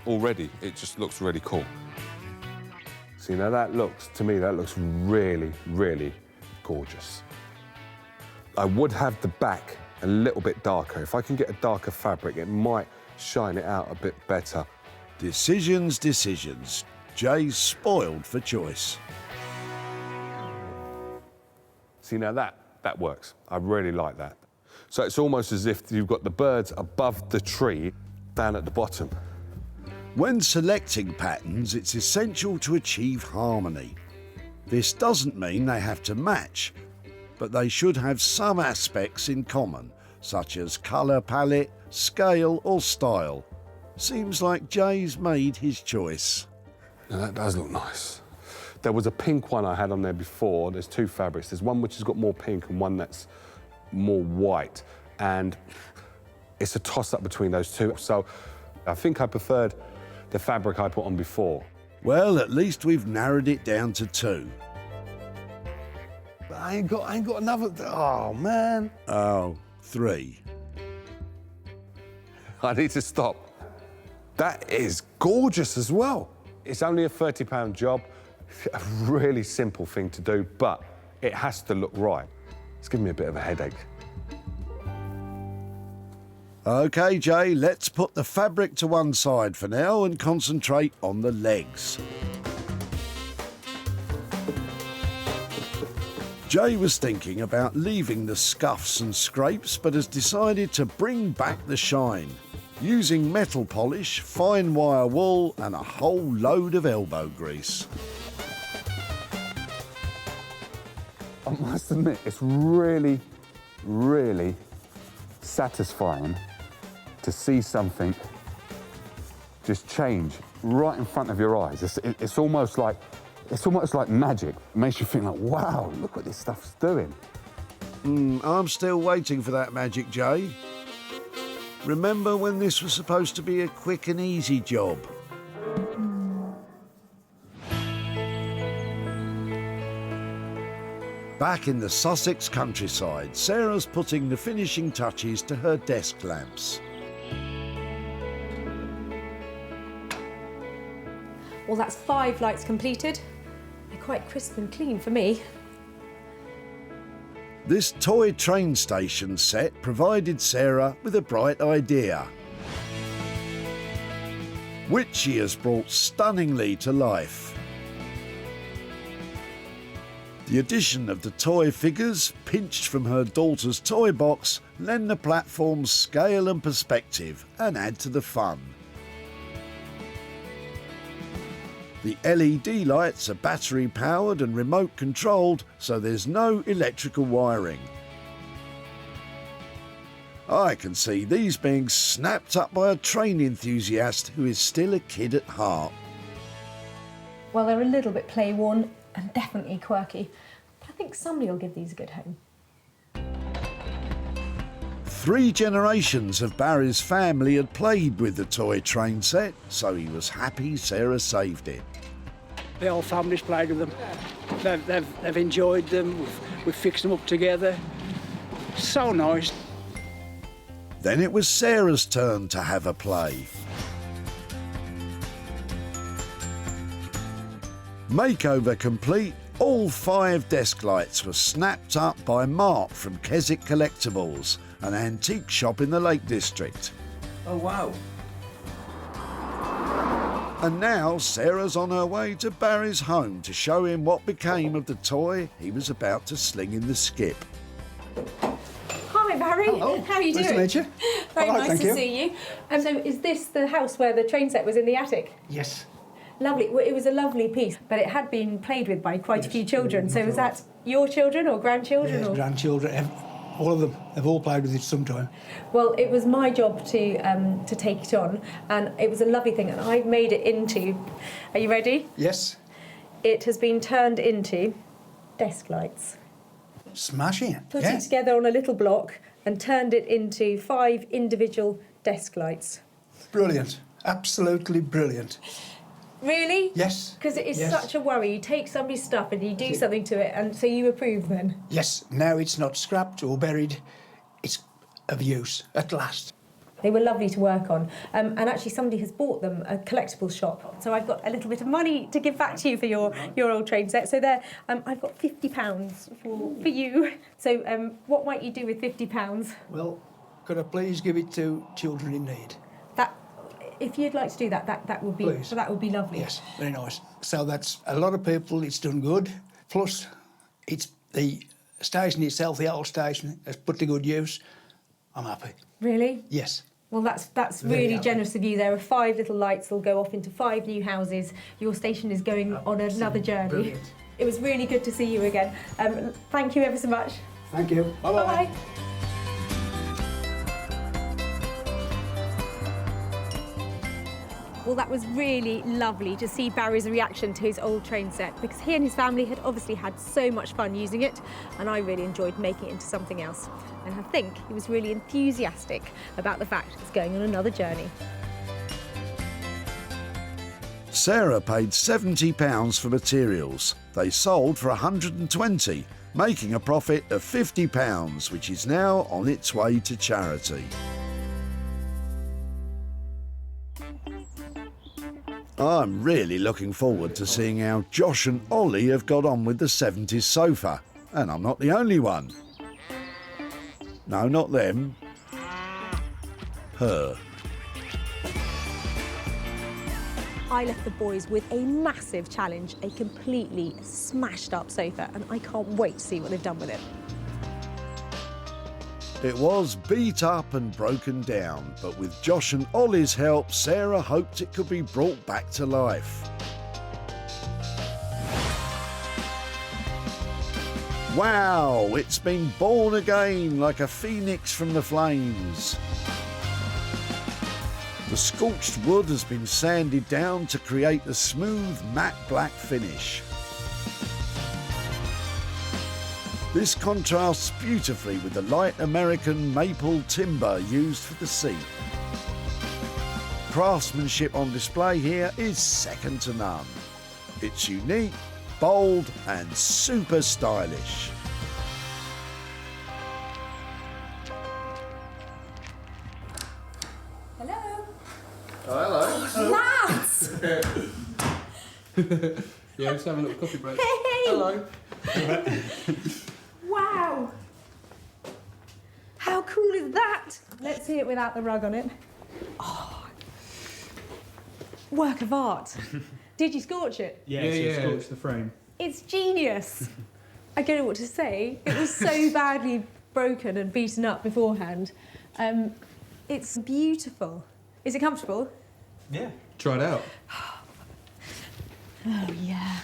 Already, it just looks really cool. See, now that looks, to me, that looks really, really gorgeous. I would have the back a little bit darker. If I can get a darker fabric, it might shine it out a bit better. Decisions, decisions. Jay's spoiled for choice. See, now that works. I really like that. So it's almost as if you've got the birds above the tree, down at the bottom. When selecting patterns, it's essential to achieve harmony. This doesn't mean they have to match, but they should have some aspects in common, such as colour palette, scale or style. Seems like Jay's made his choice. Now that does look nice. There was a pink one I had on there before. There's two fabrics. There's one which has got more pink and one that's more white. And it's a toss-up between those two. So I think I preferred the fabric I put on before. Well, at least we've narrowed it down to 2. But I ain't got another, oh man. Oh, 3. I need to stop. That is gorgeous as well. It's only a £30 job, a really simple thing to do, but it has to look right. It's giving me a bit of a headache. OK, Jay, let's put the fabric to one side for now and concentrate on the legs. Jay was thinking about leaving the scuffs and scrapes, but has decided to bring back the shine, using metal polish, fine wire wool and a whole load of elbow grease. I must admit, it's really, really satisfying to see something just change right in front of your eyes. It's almost like magic. It makes you think like, wow, look what this stuff's doing. I'm still waiting for that magic, Jay. Remember when this was supposed to be a quick and easy job? Back in the Sussex countryside, Sarah's putting the finishing touches to her desk lamps. Well, that's 5 lights completed. They're quite crisp and clean for me. This toy train station set provided Sarah with a bright idea, which she has brought stunningly to life. The addition of the toy figures, pinched from her daughter's toy box, lend the platform's scale and perspective and add to the fun. The LED lights are battery powered and remote controlled, so there's no electrical wiring. I can see these being snapped up by a train enthusiast who is still a kid at heart. Well, they're a little bit play-worn and definitely quirky, but I think somebody will give these a good home. 3 generations of Barry's family had played with the toy train set, so he was happy Sarah saved it. The whole family's played with them. They've enjoyed them. We've fixed them up together. So nice. Then it was Sarah's turn to have a play. Makeover complete, all 5 desk lights were snapped up by Mark from Keswick Collectibles, an antique shop in the Lake District. Oh, wow. And now Sarah's on her way to Barry's home to show him what became of the toy he was about to sling in the skip. Hi, Barry. Hello. How are you Nice doing? to meet you. Very Hello, nice thank to you. see you. So is this the house where the train set was in the attic? Yes. Lovely. Well, it was a lovely piece, but it had been played with by quite a few children. So was that your children or grandchildren? Yes, or? grandchildren, all of them. They've all played with it sometime. Well, it was my job to take it on, and it was a lovely thing, and I've made it into... Are you ready? Yes. It has been turned into desk lights. Smashing. Put Yeah. it together on a little block and turned it into 5 individual desk lights. Brilliant. Absolutely brilliant. Really? Yes. Because it is Yes. such a worry. You take somebody's stuff and you do something to it, and so you approve then? Yes. Now it's not scrapped or buried. It's of use at last. They were lovely to work on. And actually somebody has bought them, a collectibles shop. So I've got a little bit of money to give back to you for your old train set. So there, I've got £50 for you. So what might you do with £50? Well, could I please give it to children in need? If you'd like to do that, that would be Please. that would be lovely. Yes, very nice. So that's a lot of people. It's done good. Plus, it's the station itself, the old station, has put to good use. I'm happy. Really? Yes. Well, that's Very really happy. generous of you. There are 5 little lights that'll go off into 5 new houses. Your station is going on another journey. Brilliant. It was really good to see you again. Thank you ever so much. Thank you. Bye-bye. Bye-bye. Well, that was really lovely to see Barry's reaction to his old train set, because he and his family had obviously had so much fun using it, and I really enjoyed making it into something else. And I think he was really enthusiastic about the fact it's going on another journey. Sarah paid £70 for materials. They sold for £120, making a profit of £50, which is now on its way to charity. I'm really looking forward to seeing how Josh and Ollie have got on with the 70s sofa. And I'm not the only one. No, not them. Her. I left the boys with a massive challenge, a completely smashed up sofa, and I can't wait to see what they've done with it. It was beat up and broken down, but with Josh and Ollie's help, Sarah hoped it could be brought back to life. Wow, it's been born again like a phoenix from the flames. The scorched wood has been sanded down to create a smooth matte black finish. This contrasts beautifully with the light American maple timber used for the seat. Craftsmanship on display here is second to none. It's unique, bold and super stylish. Hello. Oh, hello. Lads! Yeah, just having a little coffee break. Hey! Hello. Wow! How cool is that? Let's see it without the rug on it. Oh. Work of art. Did you scorch it? Yeah. Scorched the frame. It's genius. I don't know what to say. It was so badly broken and beaten up beforehand. It's beautiful. Is it comfortable? Yeah. Try it out. Oh, yeah.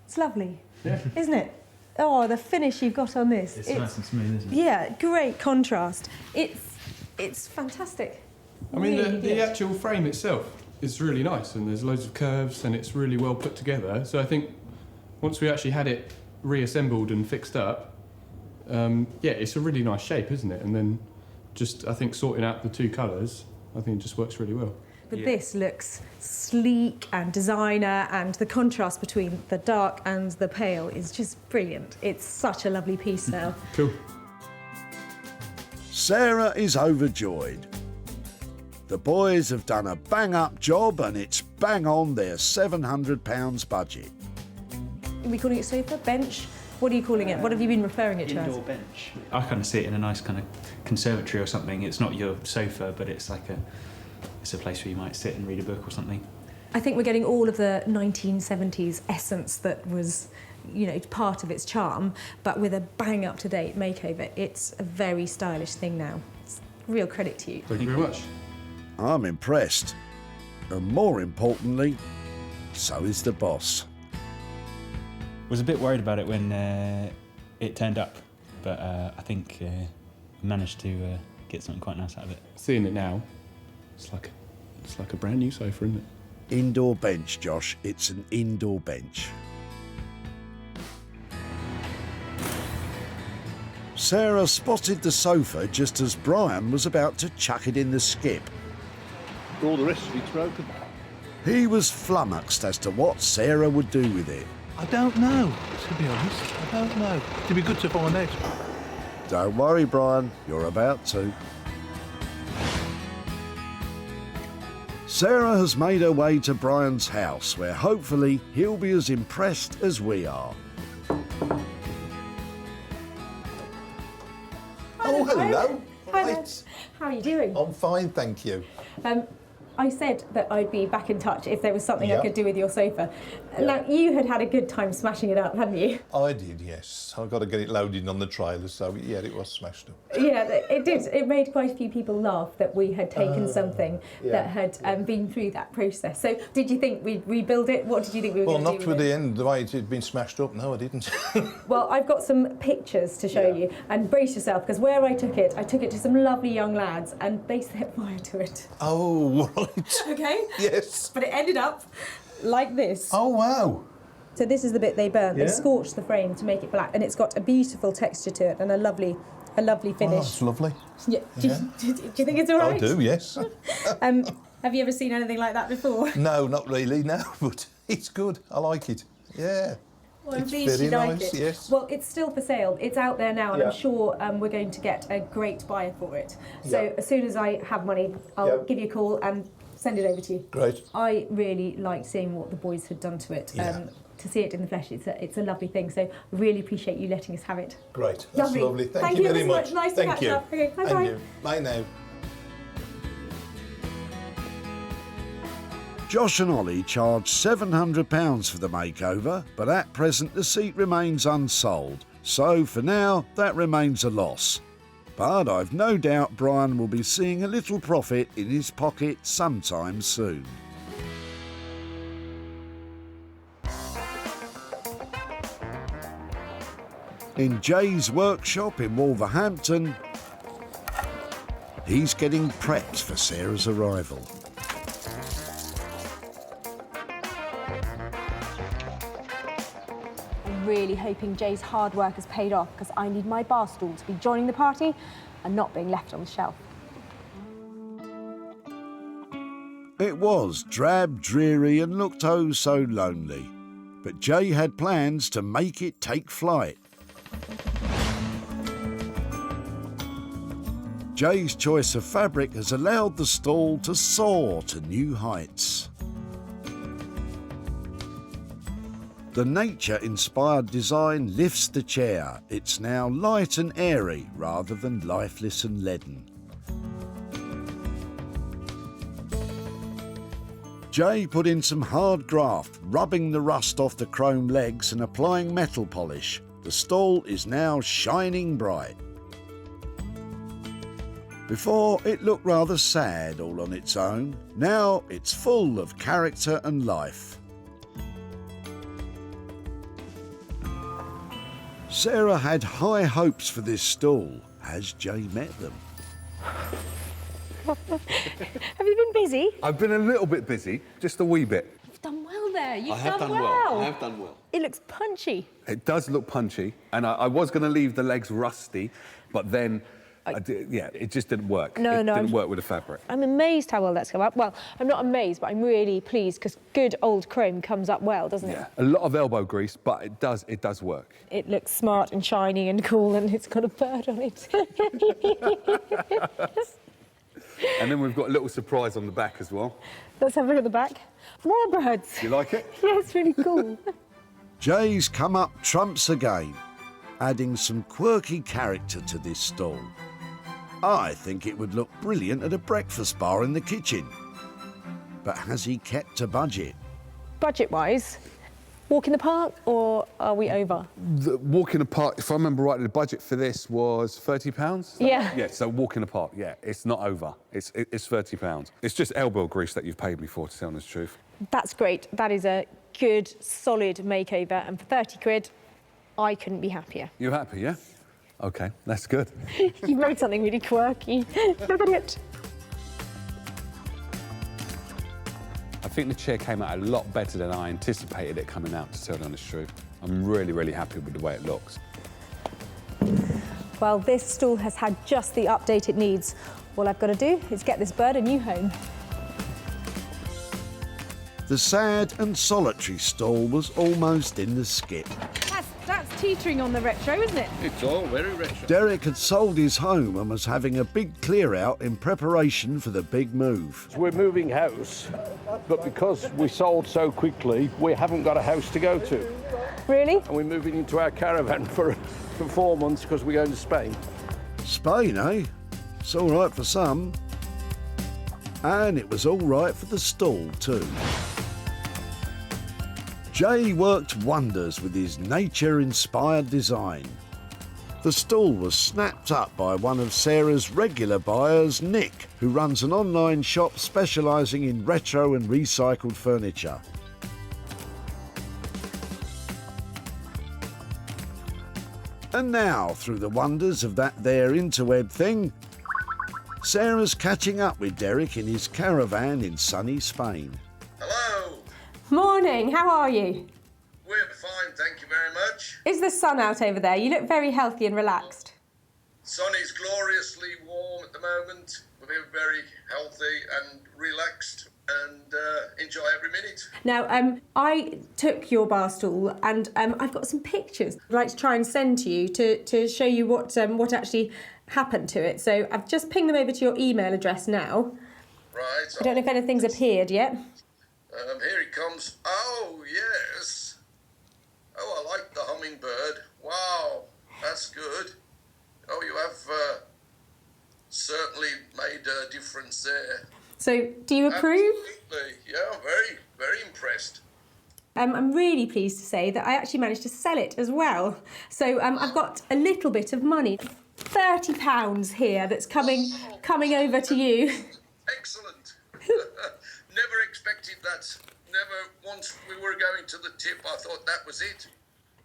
It's lovely, Yeah. isn't it? Oh, the finish you've got on this. It's nice and smooth, isn't it? Yeah, great contrast. It's fantastic. I mean, Really the good. actual frame itself is really nice, and there's loads of curves, and it's really well put together. So I think once we actually had it reassembled and fixed up, yeah, it's a really nice shape, isn't it? And then just, I think, sorting out the 2 colours, I think it just works really well. But this looks sleek and designer, and the contrast between the dark and the pale is just brilliant. It's such a lovely piece now. Cool. Sarah is overjoyed. The boys have done a bang-up job and it's bang on their £700 budget. Are we calling it sofa? Bench? What are you calling it? What have you been referring it to as? Indoor bench. I kind of see it in a nice kind of conservatory or something. It's not your sofa, but it's like it's a place where you might sit and read a book or something. I think we're getting all of the 1970s essence that was, you know, part of its charm, but with a bang up-to-date makeover. It's a very stylish thing now. It's real credit to you. Thank you very much. I'm impressed. And more importantly, so is the boss. Was a bit worried about it when it turned up, but I think we managed to get something quite nice out of it. Seeing it now, it's like a brand new sofa, isn't it? Indoor bench, Josh. It's an indoor bench. Sarah spotted the sofa just as Brian was about to chuck it in the skip. All the rest of it's broken. He was flummoxed as to what Sarah would do with it. I don't know, to be honest. I don't know. It'd be good to find out. Don't worry, Brian. You're about to. Sarah has made her way to Brian's house, where hopefully he'll be as impressed as we are. Oh, hello. Hi there. Right. How are you doing? I'm fine, thank you. I said that I'd be back in touch if there was something I Yeah. could do with your sofa. Yeah. Now, you had a good time smashing it up, hadn't you? I did, yes. I've got to get it loaded on the trailer, so yeah, it was smashed up. Yeah, it did. It made quite a few people laugh that we had taken something that had been through that process. So, did you think we'd rebuild it? What did you think we were Well, going to do not with with it? the end, the way it had been smashed up. No, I didn't. Well, I've got some pictures to show you, and brace yourself, because where I took it to some lovely young lads, and they set fire to it. Oh, right. Okay? Yes. But it ended up like this. Oh, wow. So this is the bit they burnt. Yeah. They scorched the frame to make it black, and it's got a beautiful texture to it and a lovely Oh, finish. that's lovely. Yeah. Do you think it's all right? I do, yes. Have you ever seen anything like that before? No, not really, no, but it's good. I like it. Yeah. Well, I'm It's pleased you very like nice, it. yes. Well, it's still for sale. It's out there now, and Yeah. I'm sure we're going to get a great buyer for it. So Yeah. as soon as I have money, I'll Yeah. give you a call and send it over to you. Great. I really liked seeing what the boys had done to it. Yeah. To see it in the flesh, it's a lovely thing. So I really appreciate you letting us have it. Great. That's lovely. Thank you you very so much. Nice Thank to catch you. up. Okay, bye And bye. you. Bye now. Josh and Ollie charged £700 for the makeover, but at present the seat remains unsold. So for now, that remains a loss. But I've no doubt Brian will be seeing a little profit in his pocket sometime soon. In Jay's workshop in Wolverhampton, he's getting prepped for Sarah's arrival. I'm really hoping Jay's hard work has paid off, because I need my bar stool to be joining the party and not being left on the shelf. It was drab, dreary and looked oh so lonely. But Jay had plans to make it take flight. Jay's choice of fabric has allowed the stall to soar to new heights. The nature-inspired design lifts the chair. It's now light and airy rather than lifeless and leaden. Jay put in some hard graft, rubbing the rust off the chrome legs and applying metal polish. The stall is now shining bright. Before, it looked rather sad all on its own. Now it's full of character and life. Sarah had high hopes for this stall. Has Jay met them? Have you been busy? I've been a little bit busy, just a wee bit. You've done well there. You've I have done well. I have done well. It looks punchy. It does look punchy, and I was going to leave the legs rusty, but then, it just didn't work. No, it no, didn't I'm- work with the fabric. I'm amazed how well that's come up. Well, I'm not amazed, but I'm really pleased, because good old chrome comes up well, doesn't it? A lot of elbow grease, but it does work. It looks smart and shiny and cool, and it's got a bird on it. And then we've got a little surprise on the back as well. Let's have a look at the back. More birds. You like it? Yeah, it's really cool. Jay's come up trumps again, adding some quirky character to this stall. I think it would look brilliant at a breakfast bar in the kitchen. But has he kept a budget? Budget-wise, walk in the park, or are we over? The walk in the park, if I remember rightly, the budget for this was £30. Yeah. Yeah, so walk in the park, yeah, it's not over. It's £30. It's just elbow grease that you've paid me for, to tell the truth. That's great. That is a good, solid makeover, and for 30 quid, I couldn't be happier. You happy, yeah? OK, that's good. You wrote something really quirky. Look at it. I think the chair came out a lot better than I anticipated it coming out, to tell the honest truth. I'm really, really happy with the way it looks. Well, this stall has had just the update it needs. All I've got to do is get this bird a new home. The sad and solitary stall was almost in the skip. That's teetering on the retro, isn't it? It's all very retro. Derek had sold his home and was having a big clear out in preparation for the big move. We're moving house, but because we sold so quickly, we haven't got a house to go to. Really? And we're moving into our caravan for 4 months because we're going to Spain. Spain, eh? It's all right for some. And it was all right for the stall too. Jay worked wonders with his nature-inspired design. The stall was snapped up by one of Sarah's regular buyers, Nick, who runs an online shop specialising in retro and recycled furniture. And now, through the wonders of that there interweb thing, Sarah's catching up with Derek in his caravan in sunny Spain. Morning, how are you? We're fine, thank you very much. Is the sun out over there? You look very healthy and relaxed. Sun is gloriously warm at the moment. We're very healthy and relaxed and enjoy every minute. Now, I took your bar stool and I've got some pictures I'd like to try and send to you to show you what actually happened to it. So I've just pinged them over to your email address now. Right. I don't know if anything's appeared yet. Here it comes. Oh, yes. Oh, I like the hummingbird. Wow, that's good. Oh, you have certainly made a difference there. So, do you approve? Absolutely. Yeah, I'm very, very impressed. I'm really pleased to say that I actually managed to sell it as well. So I've got a little bit of money, £30 here, that's coming over to you. Excellent. Never expected that. Never, once we were going to the tip, I thought that was it.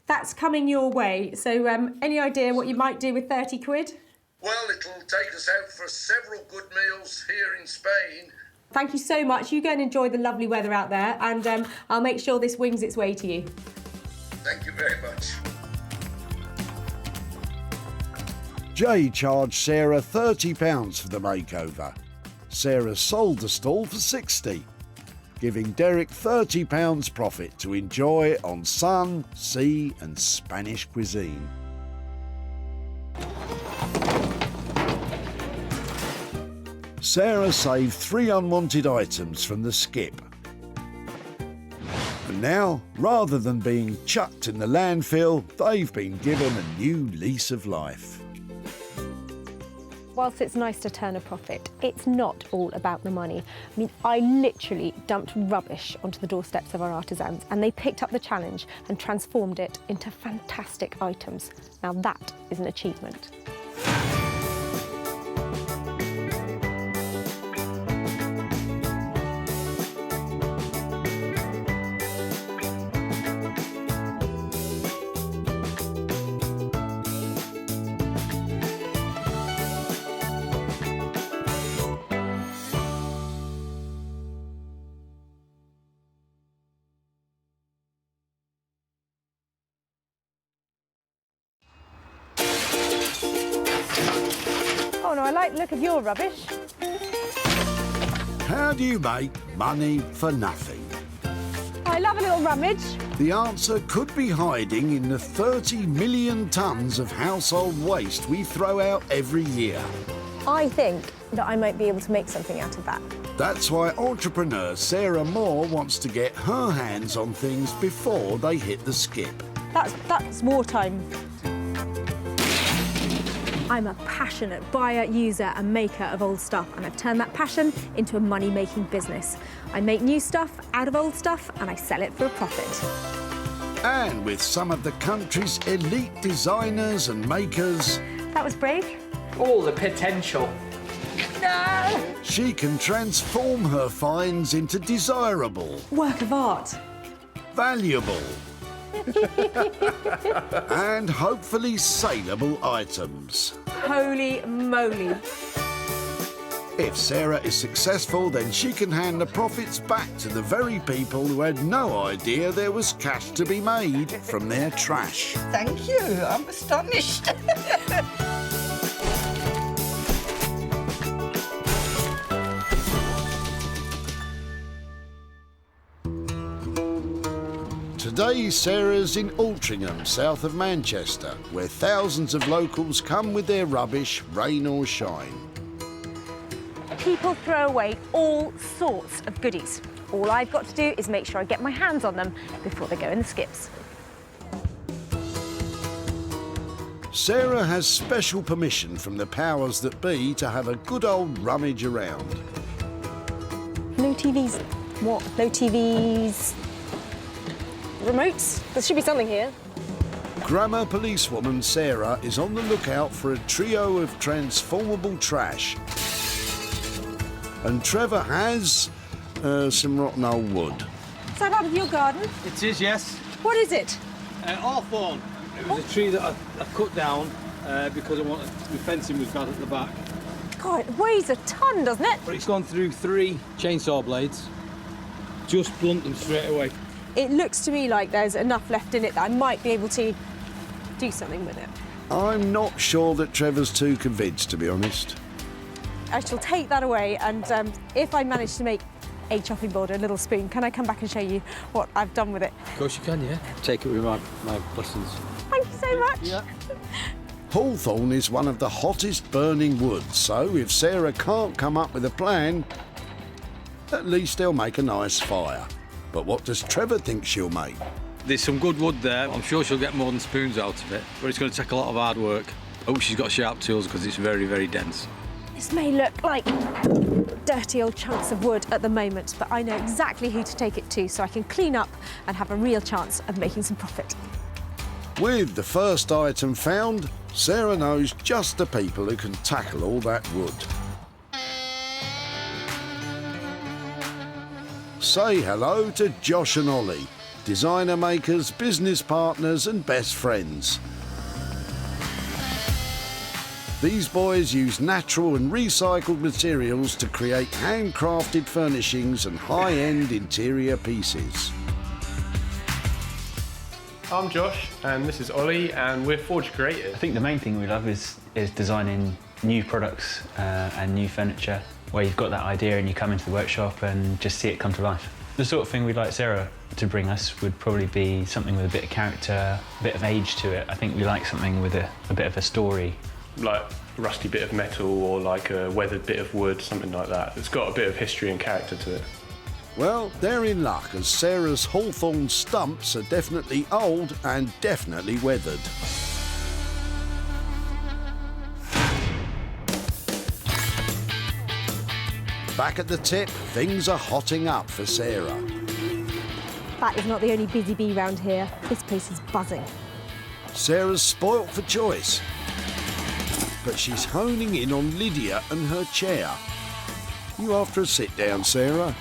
That's coming your way. So any idea what you might do with 30 quid? Well, it'll take us out for several good meals here in Spain. Thank you so much. You go and enjoy the lovely weather out there, and I'll make sure this wings its way to you. Thank you very much. Jay charged Sarah £30 for the makeover. Sarah sold the stall for £60, giving Derek £30 profit to enjoy on sun, sea and Spanish cuisine. Sarah saved 3 unwanted items from the skip. And now, rather than being chucked in the landfill, they've been given a new lease of life. Whilst it's nice to turn a profit, it's not all about the money. I mean, I literally dumped rubbish onto the doorsteps of our artisans and they picked up the challenge and transformed it into fantastic items. Now that is an achievement. Oh no, I like the look of your rubbish. How do you make money for nothing? I love a little rummage. The answer could be hiding in the 30 million tonnes of household waste we throw out every year. I think that I might be able to make something out of that. That's why entrepreneur Sarah Moore wants to get her hands on things before they hit the skip. That's wartime. I'm a passionate buyer, user and maker of old stuff, and I've turned that passion into a money-making business. I make new stuff out of old stuff and I sell it for a profit. And with some of the country's elite designers and makers... That was brave. All the potential. No! She can transform her finds into desirable, Work of art. valuable and hopefully saleable items. Holy moly. If Sarah is successful, then she can hand the profits back to the very people who had no idea there was cash to be made from their trash. Thank you, I'm astonished. Today, Sarah's in Altrincham, south of Manchester, where thousands of locals come with their rubbish, rain or shine. People throw away all sorts of goodies. All I've got to do is make sure I get my hands on them before they go in the skips. Sarah has special permission from the powers that be to have a good old rummage around. No TVs. What? No TVs? Remotes? There should be something here. Grammar policewoman Sarah is on the lookout for a trio of transformable trash. And Trevor has some rotten old wood. Is that out of your garden? It is, yes. What is it? Hawthorn. It was a tree that I cut down because I wanted the fencing was bad at the back. God, it weighs a ton, doesn't it? But it's gone through 3 chainsaw blades. Just blunt them straight away. It looks to me like there's enough left in it that I might be able to do something with it. I'm not sure that Trevor's too convinced, to be honest. I shall take that away, and if I manage to make a chopping board or a little spoon, can I come back and show you what I've done with it? Of course you can, yeah. Take it with my blessings. Thank you so much. Yeah. Hawthorn is one of the hottest burning woods, so if Sarah can't come up with a plan, at least they'll make a nice fire. But what does Trevor think she'll make? There's some good wood there. I'm sure she'll get more than spoons out of it, but it's going to take a lot of hard work. Oh, she's got sharp tools because it's very, very dense. This may look like dirty old chunks of wood at the moment, but I know exactly who to take it to so I can clean up and have a real chance of making some profit. With the first item found, Sarah knows just the people who can tackle all that wood. Say hello to Josh and Ollie, designer makers, business partners and best friends. These boys use natural and recycled materials to create handcrafted furnishings and high-end interior pieces. I'm Josh, and this is Ollie, and we're Forge Creative. I think the main thing we love is designing new products and new furniture, where you've got that idea and you come into the workshop and just see it come to life. The sort of thing we'd like Sarah to bring us would probably be something with a bit of character, a bit of age to it. I think we like something with a bit of a story. Like a rusty bit of metal or like a weathered bit of wood, something like that. It's got a bit of history and character to it. Well, they're in luck, as Sarah's Hawthorn stumps are definitely old and definitely weathered. Back at the tip, things are hotting up for Sarah. That is not the only busy bee round here. This place is buzzing. Sarah's spoilt for choice, but she's honing in on Lydia and her chair. You after a sit down, Sarah?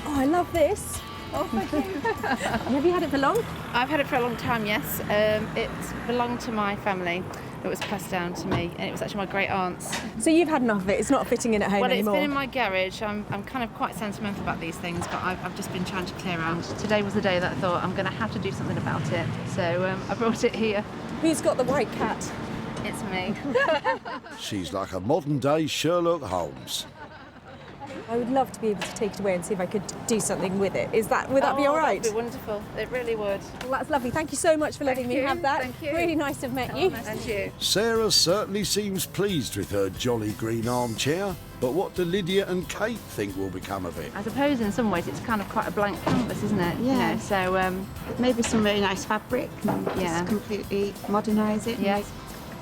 Oh, I love this. Oh, thank you. Have you had it for long? I've had it for a long time, yes. It belonged to my family. It was passed down to me, and it was actually my great aunt's. So you've had enough of it? It's not fitting in at home well, anymore? Well, it's been in my garage. I'm kind of quite sentimental about these things, but I've just been trying to clear out. Today was the day that I thought I'm going to have to do something about it, so I brought it here. Who's got the white cat? It's me. She's like a modern-day Sherlock Holmes. I would love to be able to take it away and see if I could do something with it. Would that be all right? That would be wonderful. It really would. Well, that's lovely. Thank you so much for letting me have that. Thank you. Really nice to have met you. Nice and you. Sarah certainly seems pleased with her jolly green armchair, but what do Lydia and Kate think will become of it? I suppose in some ways it's kind of quite a blank canvas, isn't it? Yeah. You know, so maybe some really nice fabric. Yeah. Just completely modernise it. Yes.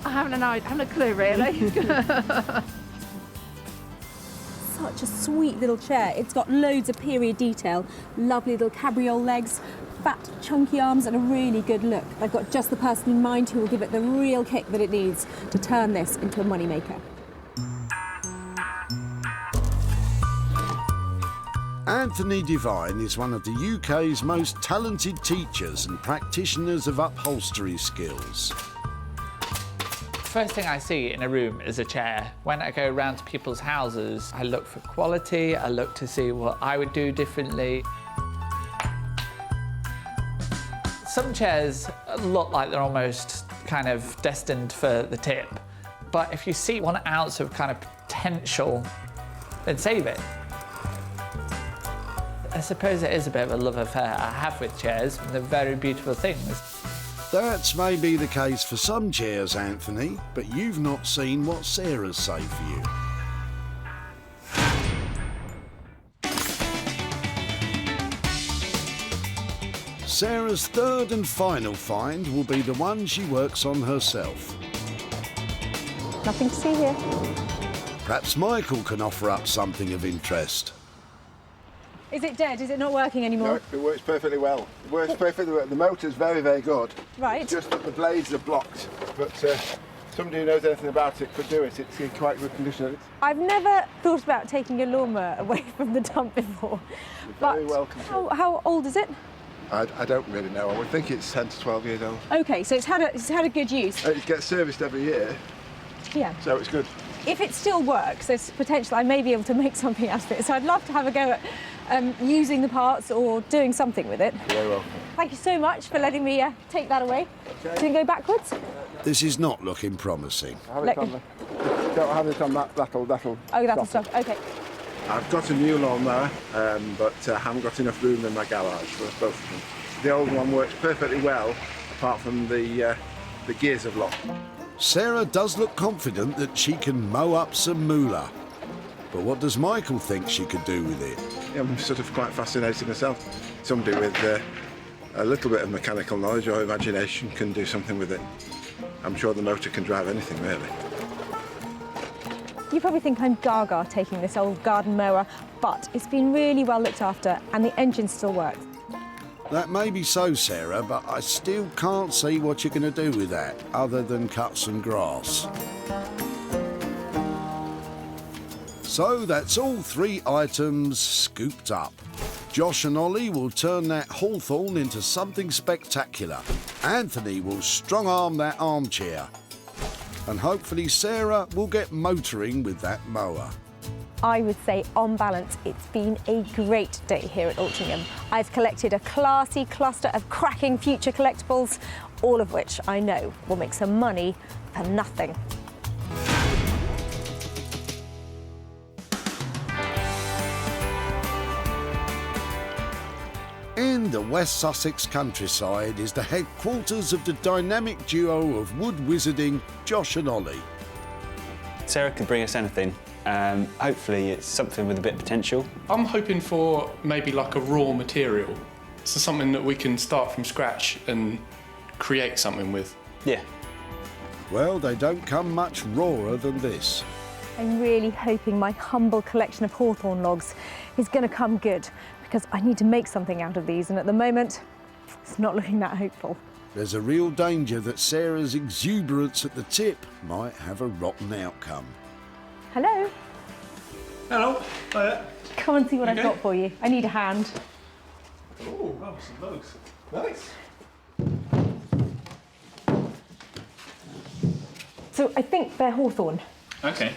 I haven't a clue really. Such a sweet little chair. It's got loads of period detail, lovely little cabriole legs, fat, chunky arms, and a really good look. They've got just the person in mind who will give it the real kick that it needs to turn this into a moneymaker. Anthony Devine is one of the UK's most talented teachers and practitioners of upholstery skills. First thing I see in a room is a chair. When I go around to people's houses, I look for quality, I look to see what I would do differently. Some chairs look like they're almost kind of destined for the tip, but if you see 1 ounce of kind of potential, then save it. I suppose it is a bit of a love affair I have with chairs, and they're very beautiful things. That's maybe the case for some chairs, Anthony, but you've not seen what Sarah's saved for you. Sarah's third and final find will be the one she works on herself. Nothing to see here. Perhaps Michael can offer up something of interest. Is it dead? Is it not working anymore? No, it works perfectly well. It works perfectly well. The motor's very, very good. Right. It's just that the blades are blocked. But somebody who knows anything about it could do it. It's in quite good condition. I've never thought about taking a lawnmower away from the dump before. You're very welcome. How old is it? I don't really know. I would think it's 10 to 12 years old. Okay, so it's had a good use. It gets serviced every year, Yeah. so it's good. If it still works, there's potential I may be able to make something out of it. So I'd love to have a go at using the parts or doing something with it. You're very welcome. Thank you so much for letting me take that away. Okay. Can you go backwards? This is not looking promising. Don't have it on that. That'll Oh, that'll stop. Okay. I've got a new lawnmower, but I haven't got enough room in my garage for both of them. The old one works perfectly well, apart from the gears have locked. Sarah does look confident that she can mow up some moolah. But what does Michael think she could do with it? I'm sort of quite fascinated myself. Somebody with a little bit of mechanical knowledge or imagination can do something with it. I'm sure the motor can drive anything, really. You probably think I'm gaga taking this old garden mower, but it's been really well looked after and the engine still works. That may be so, Sarah, but I still can't see what you're going to do with that, other than cut some grass. So that's all 3 items scooped up. Josh and Ollie will turn that Hawthorn into something spectacular. Anthony will strong-arm that armchair. And hopefully Sarah will get motoring with that mower. I would say, on balance, it's been a great day here at Altrincham. I've collected a classy cluster of cracking future collectibles, all of which I know will make some money for nothing. In the West Sussex countryside is the headquarters of the dynamic duo of wood wizarding Josh and Ollie. Sarah could bring us anything. Hopefully it's something with a bit of potential. I'm hoping for maybe like a raw material. So something that we can start from scratch and create something with. Yeah. Well, they don't come much rawer than this. I'm really hoping my humble collection of Hawthorn logs is going to come good, because I need to make something out of these, and at the moment, it's not looking that hopeful. There's a real danger that Sarah's exuberance at the tip might have a rotten outcome. Hello. Hello. Hiya. Come and see what I've Okay. got for you. I need a hand. Oh, some logs. Nice. So I think they're Hawthorn. Okay.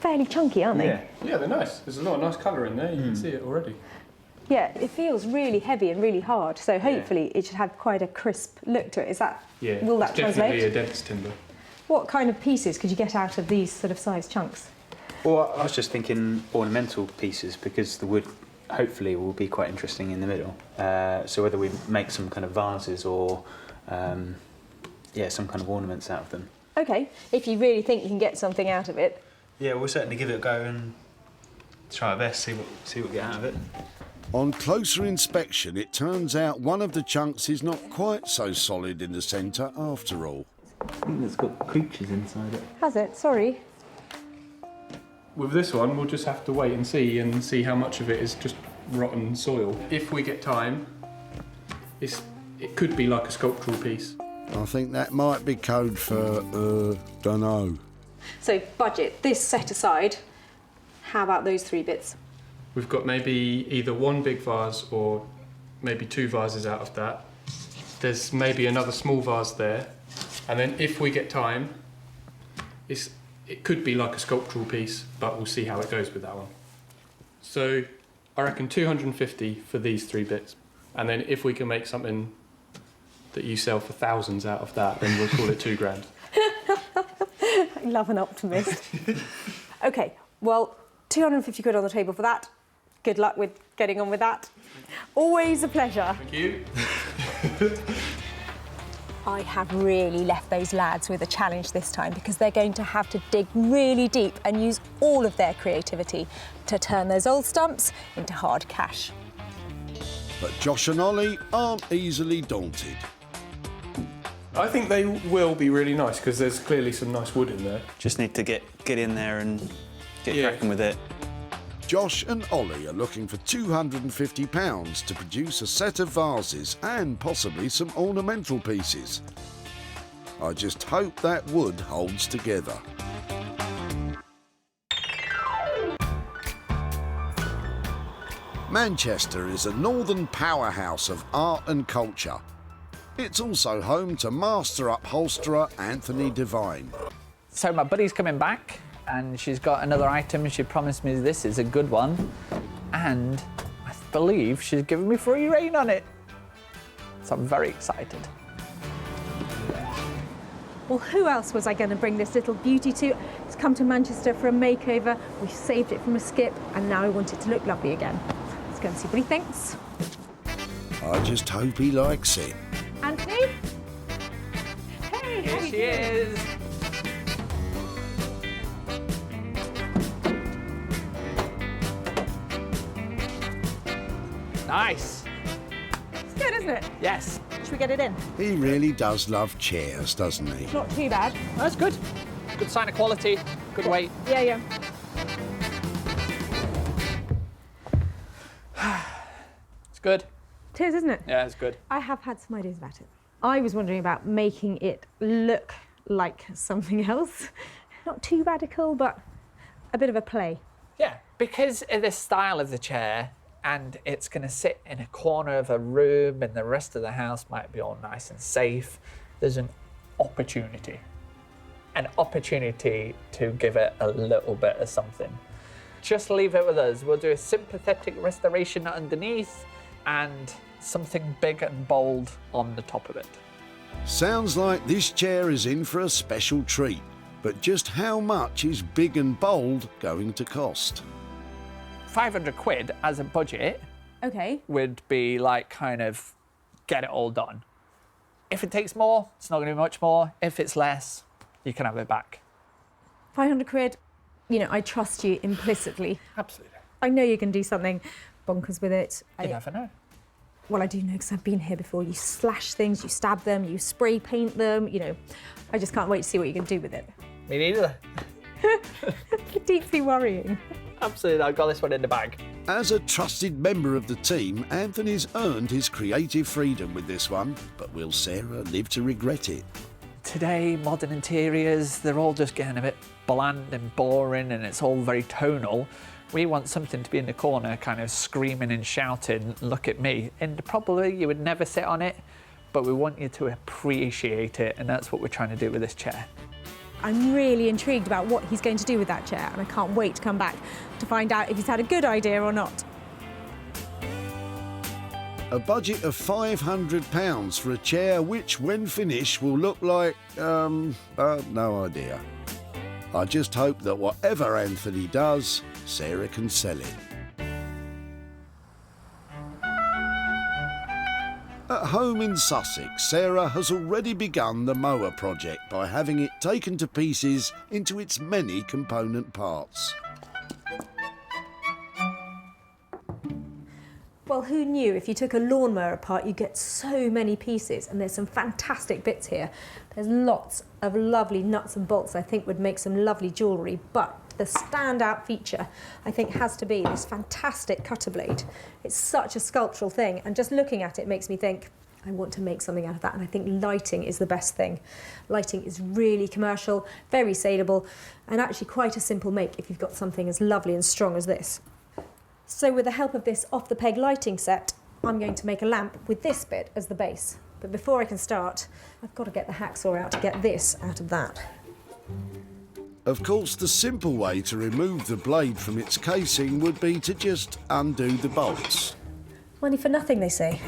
Fairly chunky, aren't they? Yeah, they're nice. There's a lot of nice colour in there. You can see it already. Yeah, it feels really heavy and really hard, so hopefully it should have quite a crisp look to it. Is that, Yeah, will that it's definitely translate? a dense timber. What kind of pieces could you get out of these sort of size chunks? Well, I was just thinking ornamental pieces, because the wood hopefully will be quite interesting in the middle. So whether we make some kind of vases or some kind of ornaments out of them. Okay, if you really think you can get something out of it. Yeah, we'll certainly give it a go and try our best, see what we get out of it. On closer inspection, it turns out one of the chunks is not quite so solid in the centre after all. I think it's got creatures inside it. Has it? Sorry. With this one, we'll just have to wait and see how much of it is just rotten soil. If we get time, it could be like a sculptural piece. I think that might be code for, dunno. So budget, this set aside, how about those 3 bits? We've got maybe either one big vase or maybe 2 vases out of that. There's maybe another small vase there. And then if we get time, it could be like a sculptural piece, but we'll see how it goes with that one. So I reckon 250 for these 3 bits. And then if we can make something that you sell for thousands out of that, then we'll call it £2,000. I love an optimist. Okay, well, 250 quid on the table for that. Good luck with getting on with that. Always a pleasure. Thank you. I have really left those lads with a challenge this time because they're going to have to dig really deep and use all of their creativity to turn those old stumps into hard cash. But Josh and Ollie aren't easily daunted. I think they will be really nice because there's clearly some nice wood in there. Just need to get in there and get cracking with it. Josh and Ollie are looking for £250 to produce a set of vases and possibly some ornamental pieces. I just hope that wood holds together. Manchester is a northern powerhouse of art and culture. It's also home to master upholsterer Anthony Devine. So my buddy's coming back and she's got another item. She promised me this is a good one. And I believe she's giving me free rein on it. So I'm very excited. Well, who else was I going to bring this little beauty to? It's come to Manchester for a makeover. We've saved it from a skip, and now I want it to look lovely again. Let's go and see what he thinks. I just hope he likes it. Anthony? Hey, here she is. Nice. It's good, isn't it? Yes. Should we get it in? He really does love chairs, doesn't he? Not too bad. That's good. Good sign of quality. Good weight. Yeah. It's good. It is, isn't it? Yeah, it's good. I have had some ideas about it. I was wondering about making it look like something else. Not too radical, but a bit of a play. Yeah, because of the style of the chair, and it's going to sit in a corner of a room and the rest of the house might be all nice and safe. There's an opportunity to give it a little bit of something. Just leave it with us. We'll do a sympathetic restoration underneath and something big and bold on the top of it. Sounds like this chair is in for a special treat. But just how much is big and bold going to cost? 500 quid as a budget Okay. would be like kind of get it all done. If it takes more, it's not going to be much more. If it's less, you can have it back. 500 quid, you know, I trust you implicitly. Absolutely. I know you can do something bonkers with it. You never know. Well, I do know because I've been here before. You slash things, you stab them, you spray paint them, you know. I just can't wait to see what you can do with it. Me neither. Deeply worrying. Absolutely, I've got this one in the bag. As a trusted member of the team, Anthony's earned his creative freedom with this one, but will Sarah live to regret it? Today, modern interiors, they're all just getting a bit bland and boring and it's all very tonal. We want something to be in the corner kind of screaming and shouting, look at me. And probably you would never sit on it, but we want you to appreciate it, and that's what we're trying to do with this chair. I'm really intrigued about what he's going to do with that chair, and I can't wait to come back to find out if he's had a good idea or not. A budget of £500 for a chair which, when finished, will look like, no idea. I just hope that whatever Anthony does, Sarah can sell it. At home in Sussex, Sarah has already begun the mower project by having it taken to pieces into its many component parts. Well, who knew if you took a lawnmower apart, you get so many pieces, and there's some fantastic bits here. There's lots of lovely nuts and bolts I think would make some lovely jewellery, but the standout feature, I think, has to be this fantastic cutter blade. It's such a sculptural thing, and just looking at it makes me think, I want to make something out of that, and I think lighting is the best thing. Lighting is really commercial, very saleable, and actually quite a simple make if you've got something as lovely and strong as this. So with the help of this off-the-peg lighting set, I'm going to make a lamp with this bit as the base. But before I can start, I've got to get the hacksaw out to get this out of that. Of course, the simple way to remove the blade from its casing would be to just undo the bolts. Money for nothing, they say.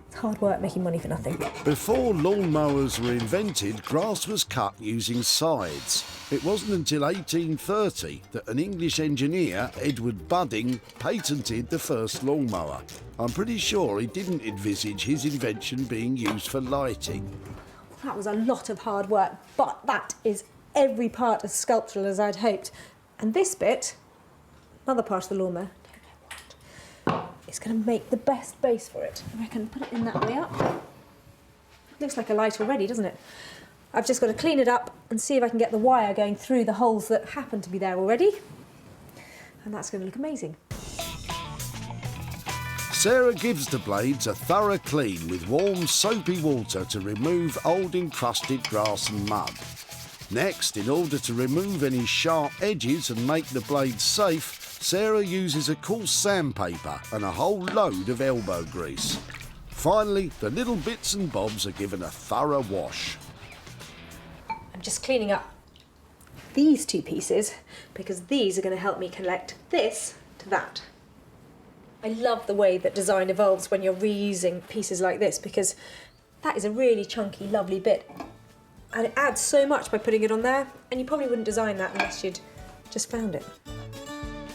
It's hard work making money for nothing. Before lawnmowers were invented, grass was cut using scythes. It wasn't until 1830 that an English engineer, Edward Budding, patented the first lawnmower. I'm pretty sure he didn't envisage his invention being used for lighting. That was a lot of hard work, but that is every part as sculptural as I'd hoped. And this bit, another part of the lawnmower, it's going to make the best base for it. I reckon put it in that way up. Looks like a light already, doesn't it? I've just got to clean it up and see if I can get the wire going through the holes that happen to be there already. And that's going to look amazing. Sarah gives the blades a thorough clean with warm, soapy water to remove old encrusted grass and mud. Next, in order to remove any sharp edges and make the blades safe, Sarah uses a coarse sandpaper and a whole load of elbow grease. Finally, the little bits and bobs are given a thorough wash. I'm just cleaning up these two pieces because these are going to help me connect this to that. I love the way that design evolves when you're reusing pieces like this because that is a really chunky, lovely bit. And it adds so much by putting it on there, and you probably wouldn't design that unless you'd just found it.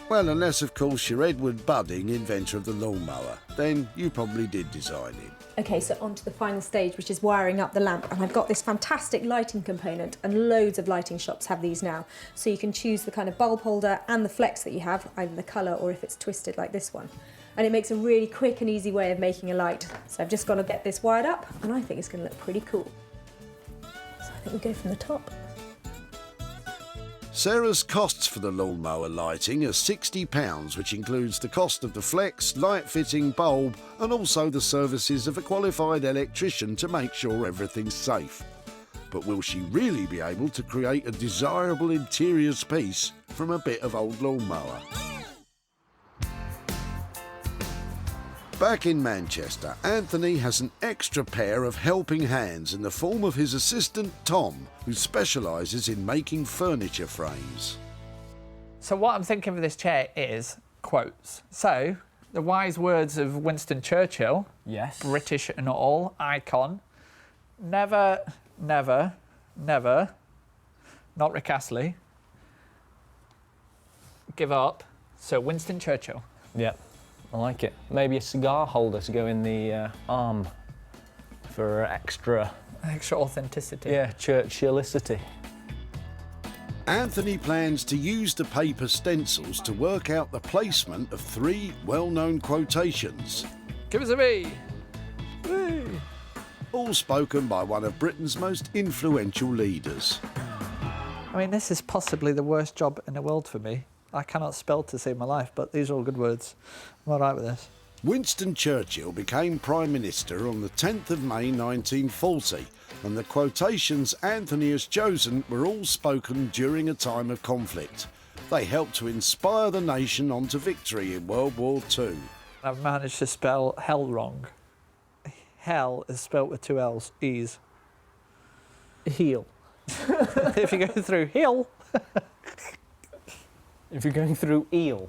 Well, unless, of course, you're Edward Budding, inventor of the lawnmower. Then you probably did design it. Okay, so on to the final stage, which is wiring up the lamp. And I've got this fantastic lighting component, and loads of lighting shops have these now. So you can choose the kind of bulb holder and the flex that you have, either the colour or if it's twisted like this one. And it makes a really quick and easy way of making a light. So I've just got to get this wired up, and I think it's going to look pretty cool. So I think we go from the top. Sarah's costs for the lawnmower lighting are £60, which includes the cost of the flex, light fitting, bulb, and also the services of a qualified electrician to make sure everything's safe. But will she really be able to create a desirable interiors piece from a bit of old lawnmower? Back in Manchester, Anthony has an extra pair of helping hands in the form of his assistant Tom, who specialises in making furniture frames. So what I'm thinking for this chair is quotes. So, the wise words of Winston Churchill, yes, British and all, icon, never, never, never, not Rick Astley, give up. So Winston Churchill. Yep. I like it. Maybe a cigar holder to go in the arm for extra authenticity. Yeah, Churchillicity. Anthony plans to use the paper stencils to work out the placement of 3 well-known quotations. Give us a B. Whee! All spoken by one of Britain's most influential leaders. I mean, this is possibly the worst job in the world for me. I cannot spell to save my life, but these are all good words. I'm all right with this. Winston Churchill became Prime Minister on the 10th of May 1940, and the quotations Anthony has chosen were all spoken during a time of conflict. They helped to inspire the nation on to victory in World War II. I've managed to spell hell wrong. Hell is spelt with 2 L's, E's. Heel. If you go through heel... If you're going through eel.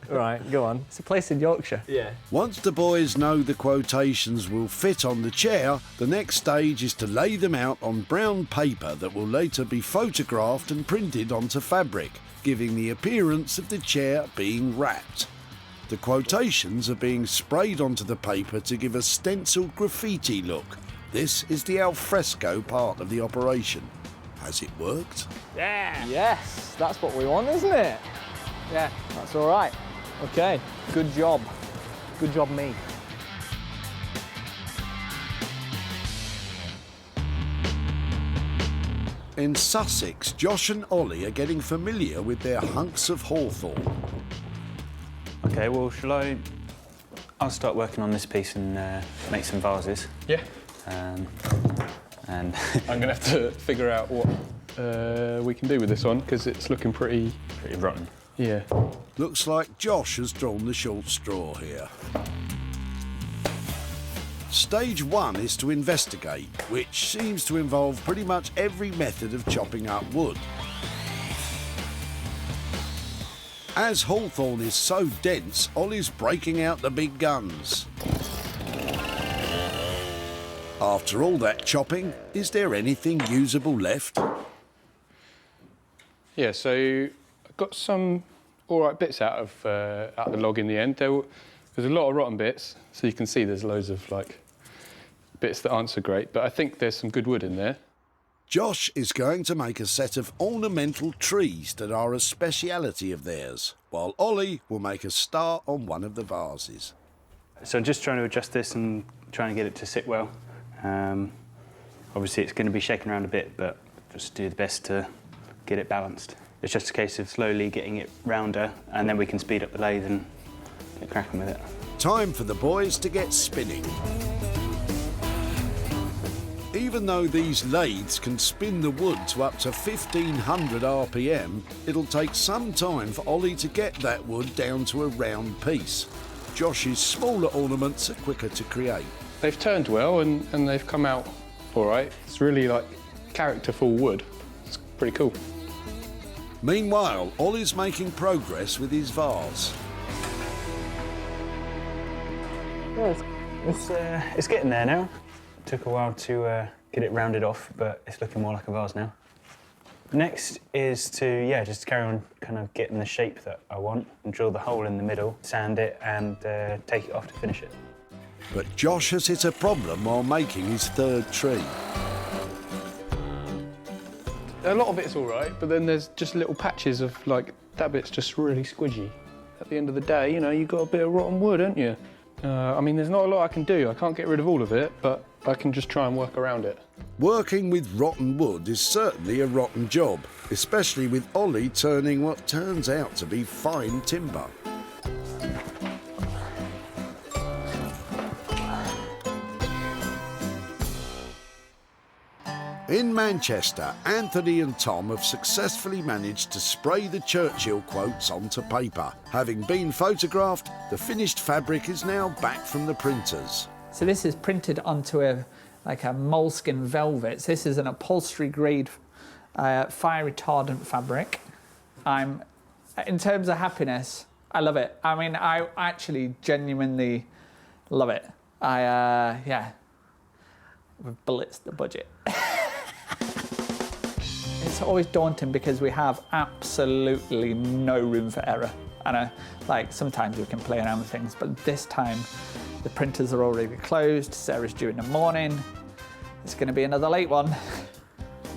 Right, go on. It's a place in Yorkshire. Yeah. Once the boys know the quotations will fit on the chair, the next stage is to lay them out on brown paper that will later be photographed and printed onto fabric, giving the appearance of the chair being wrapped. The quotations are being sprayed onto the paper to give a stenciled graffiti look. This is the alfresco part of the operation. Has it worked? Yeah. Yes, that's what we want, isn't it? Yeah, that's all right. Okay, good job. Good job, me. In Sussex, Josh and Ollie are getting familiar with their hunks of hawthorn. Okay, well, I'll start working on this piece and make some vases. Yeah. And I'm going to have to figure out what we can do with this one, because it's looking pretty rotten. Yeah. Looks like Josh has drawn the short straw here. Stage 1 is to investigate, which seems to involve pretty much every method of chopping up wood. As Hawthorn is so dense, Ollie's breaking out the big guns. After all that chopping, is there anything usable left? Yeah, so I got some all right bits out of the log in the end. There's a lot of rotten bits, so you can see there's loads of bits that aren't so great, but I think there's some good wood in there. Josh is going to make a set of ornamental trees that are a speciality of theirs, while Ollie will make a star on one of the vases. So I'm just trying to adjust this and trying to get it to sit well. Obviously it's going to be shaken around a bit, but just do the best to get it balanced. It's just a case of slowly getting it rounder, and then we can speed up the lathe and get cracking with it. Time for the boys to get spinning. Even though these lathes can spin the wood to up to 1500 RPM, it'll take some time for Ollie to get that wood down to a round piece. Josh's smaller ornaments are quicker to create. They've turned well and they've come out all right. It's really characterful wood. It's pretty cool. Meanwhile, Ollie's making progress with his vase. Yeah, it's getting there now. It took a while to get it rounded off, but it's looking more like a vase now. Next is to, just carry on kind of getting the shape that I want and drill the hole in the middle, sand it and take it off to finish it. But Josh has hit a problem while making his third tree. A lot of it's all right, but then there's just little patches of that bit's just really squidgy. At the end of the day, you've got a bit of rotten wood, haven't you? I mean, there's not a lot I can do. I can't get rid of all of it, but I can just try and work around it. Working with rotten wood is certainly a rotten job, especially with Ollie turning what turns out to be fine timber. In Manchester, Anthony and Tom have successfully managed to spray the Churchill quotes onto paper. Having been photographed, the finished fabric is now back from the printers. So this is printed onto a moleskin velvet. So this is an upholstery grade fire retardant fabric. In terms of happiness, I love it. I mean, I actually genuinely love it. We've blitzed the budget. It's always daunting because we have absolutely no room for error. And sometimes we can play around with things, but this time the printers are already closed. Sarah's due in the morning. It's going to be another late one.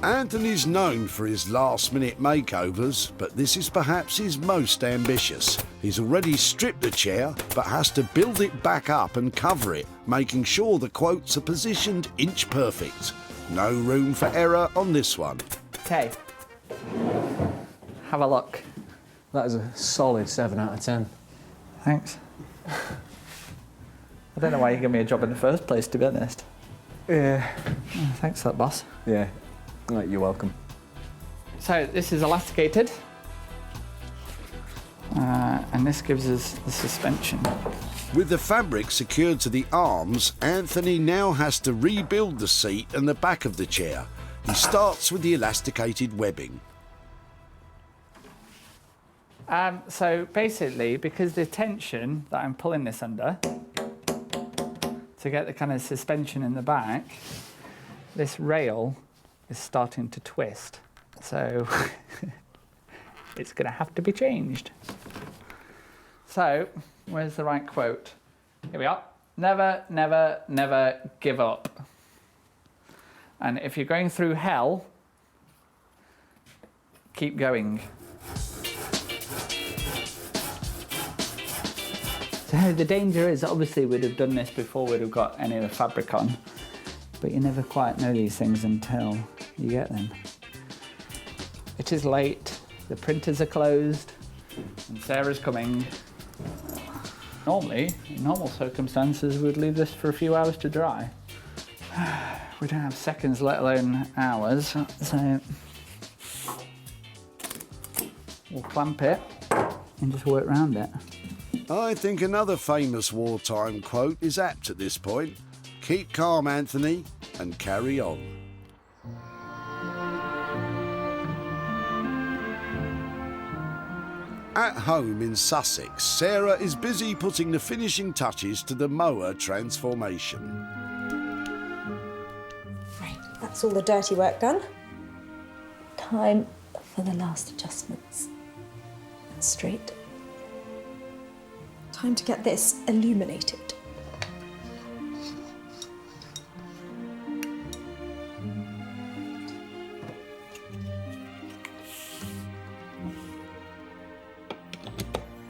Anthony's known for his last-minute makeovers, but this is perhaps his most ambitious. He's already stripped the chair, but has to build it back up and cover it, making sure the quotes are positioned inch perfect. No room for error on this one. Okay, have a look. That is a solid 7 out of 10. Thanks. I don't know why you gave me a job in the first place, to be honest. Yeah. Thanks for that, boss. Yeah, you're welcome. So this is elasticated. And this gives us the suspension. With the fabric secured to the arms, Anthony now has to rebuild the seat and the back of the chair. He starts with the elasticated webbing. So basically, because the tension that I'm pulling this under, to get the kind of suspension in the back, this rail is starting to twist. So it's going to have to be changed. So where's the right quote? Here we are. Never, never, never give up. And if you're going through hell, keep going. So the danger is, obviously we'd have done this before we'd have got any of the fabric on, but you never quite know these things until you get them. It is late, the printers are closed, and Sarah's coming. Normally, in normal circumstances, we'd leave this for a few hours to dry. We don't have seconds, let alone hours, so we'll clamp it and just work around it. I think another famous wartime quote is apt at this point. Keep calm, Anthony, and carry on. At home in Sussex, Sarah is busy putting the finishing touches to the mower transformation. Right, that's all the dirty work done. Time for the last adjustments. Straight. Time to get this illuminated.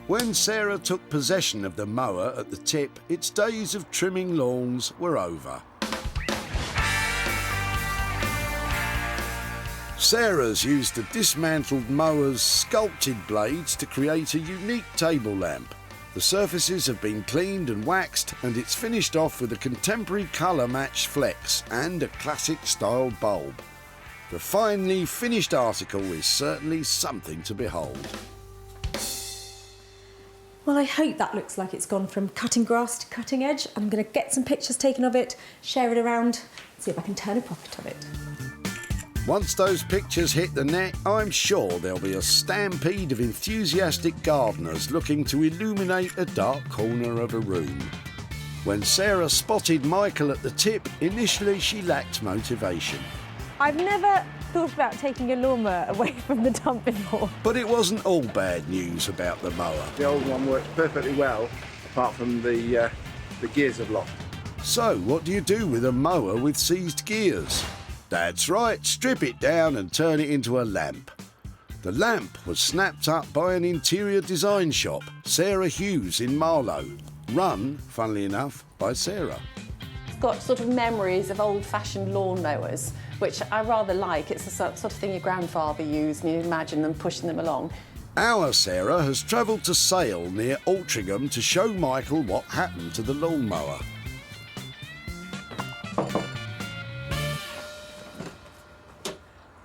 When Sarah took possession of the mower at the tip, its days of trimming lawns were over. Sarah's used the dismantled mower's sculpted blades to create a unique table lamp. The surfaces have been cleaned and waxed, and it's finished off with a contemporary colour-matched flex and a classic-style bulb. The finely finished article is certainly something to behold. Well, I hope that looks like it's gone from cutting grass to cutting edge. I'm going to get some pictures taken of it, share it around, see if I can turn a profit of it. Once those pictures hit the net, I'm sure there'll be a stampede of enthusiastic gardeners looking to illuminate a dark corner of a room. When Sarah spotted Michael at the tip, initially she lacked motivation. I've never thought about taking a lawnmower away from the dump before. But it wasn't all bad news about the mower. The old one works perfectly well, apart from the gears have locked. So, what do you do with a mower with seized gears? That's right, strip it down and turn it into a lamp. The lamp was snapped up by an interior design shop, Sarah Hughes in Marlow, run, funnily enough, by Sarah. It's got sort of memories of old-fashioned lawnmowers, which I rather like. It's the sort of thing your grandfather used, and you imagine them pushing them along. Our Sarah has travelled to Sale near Altrincham to show Michael what happened to the lawnmower.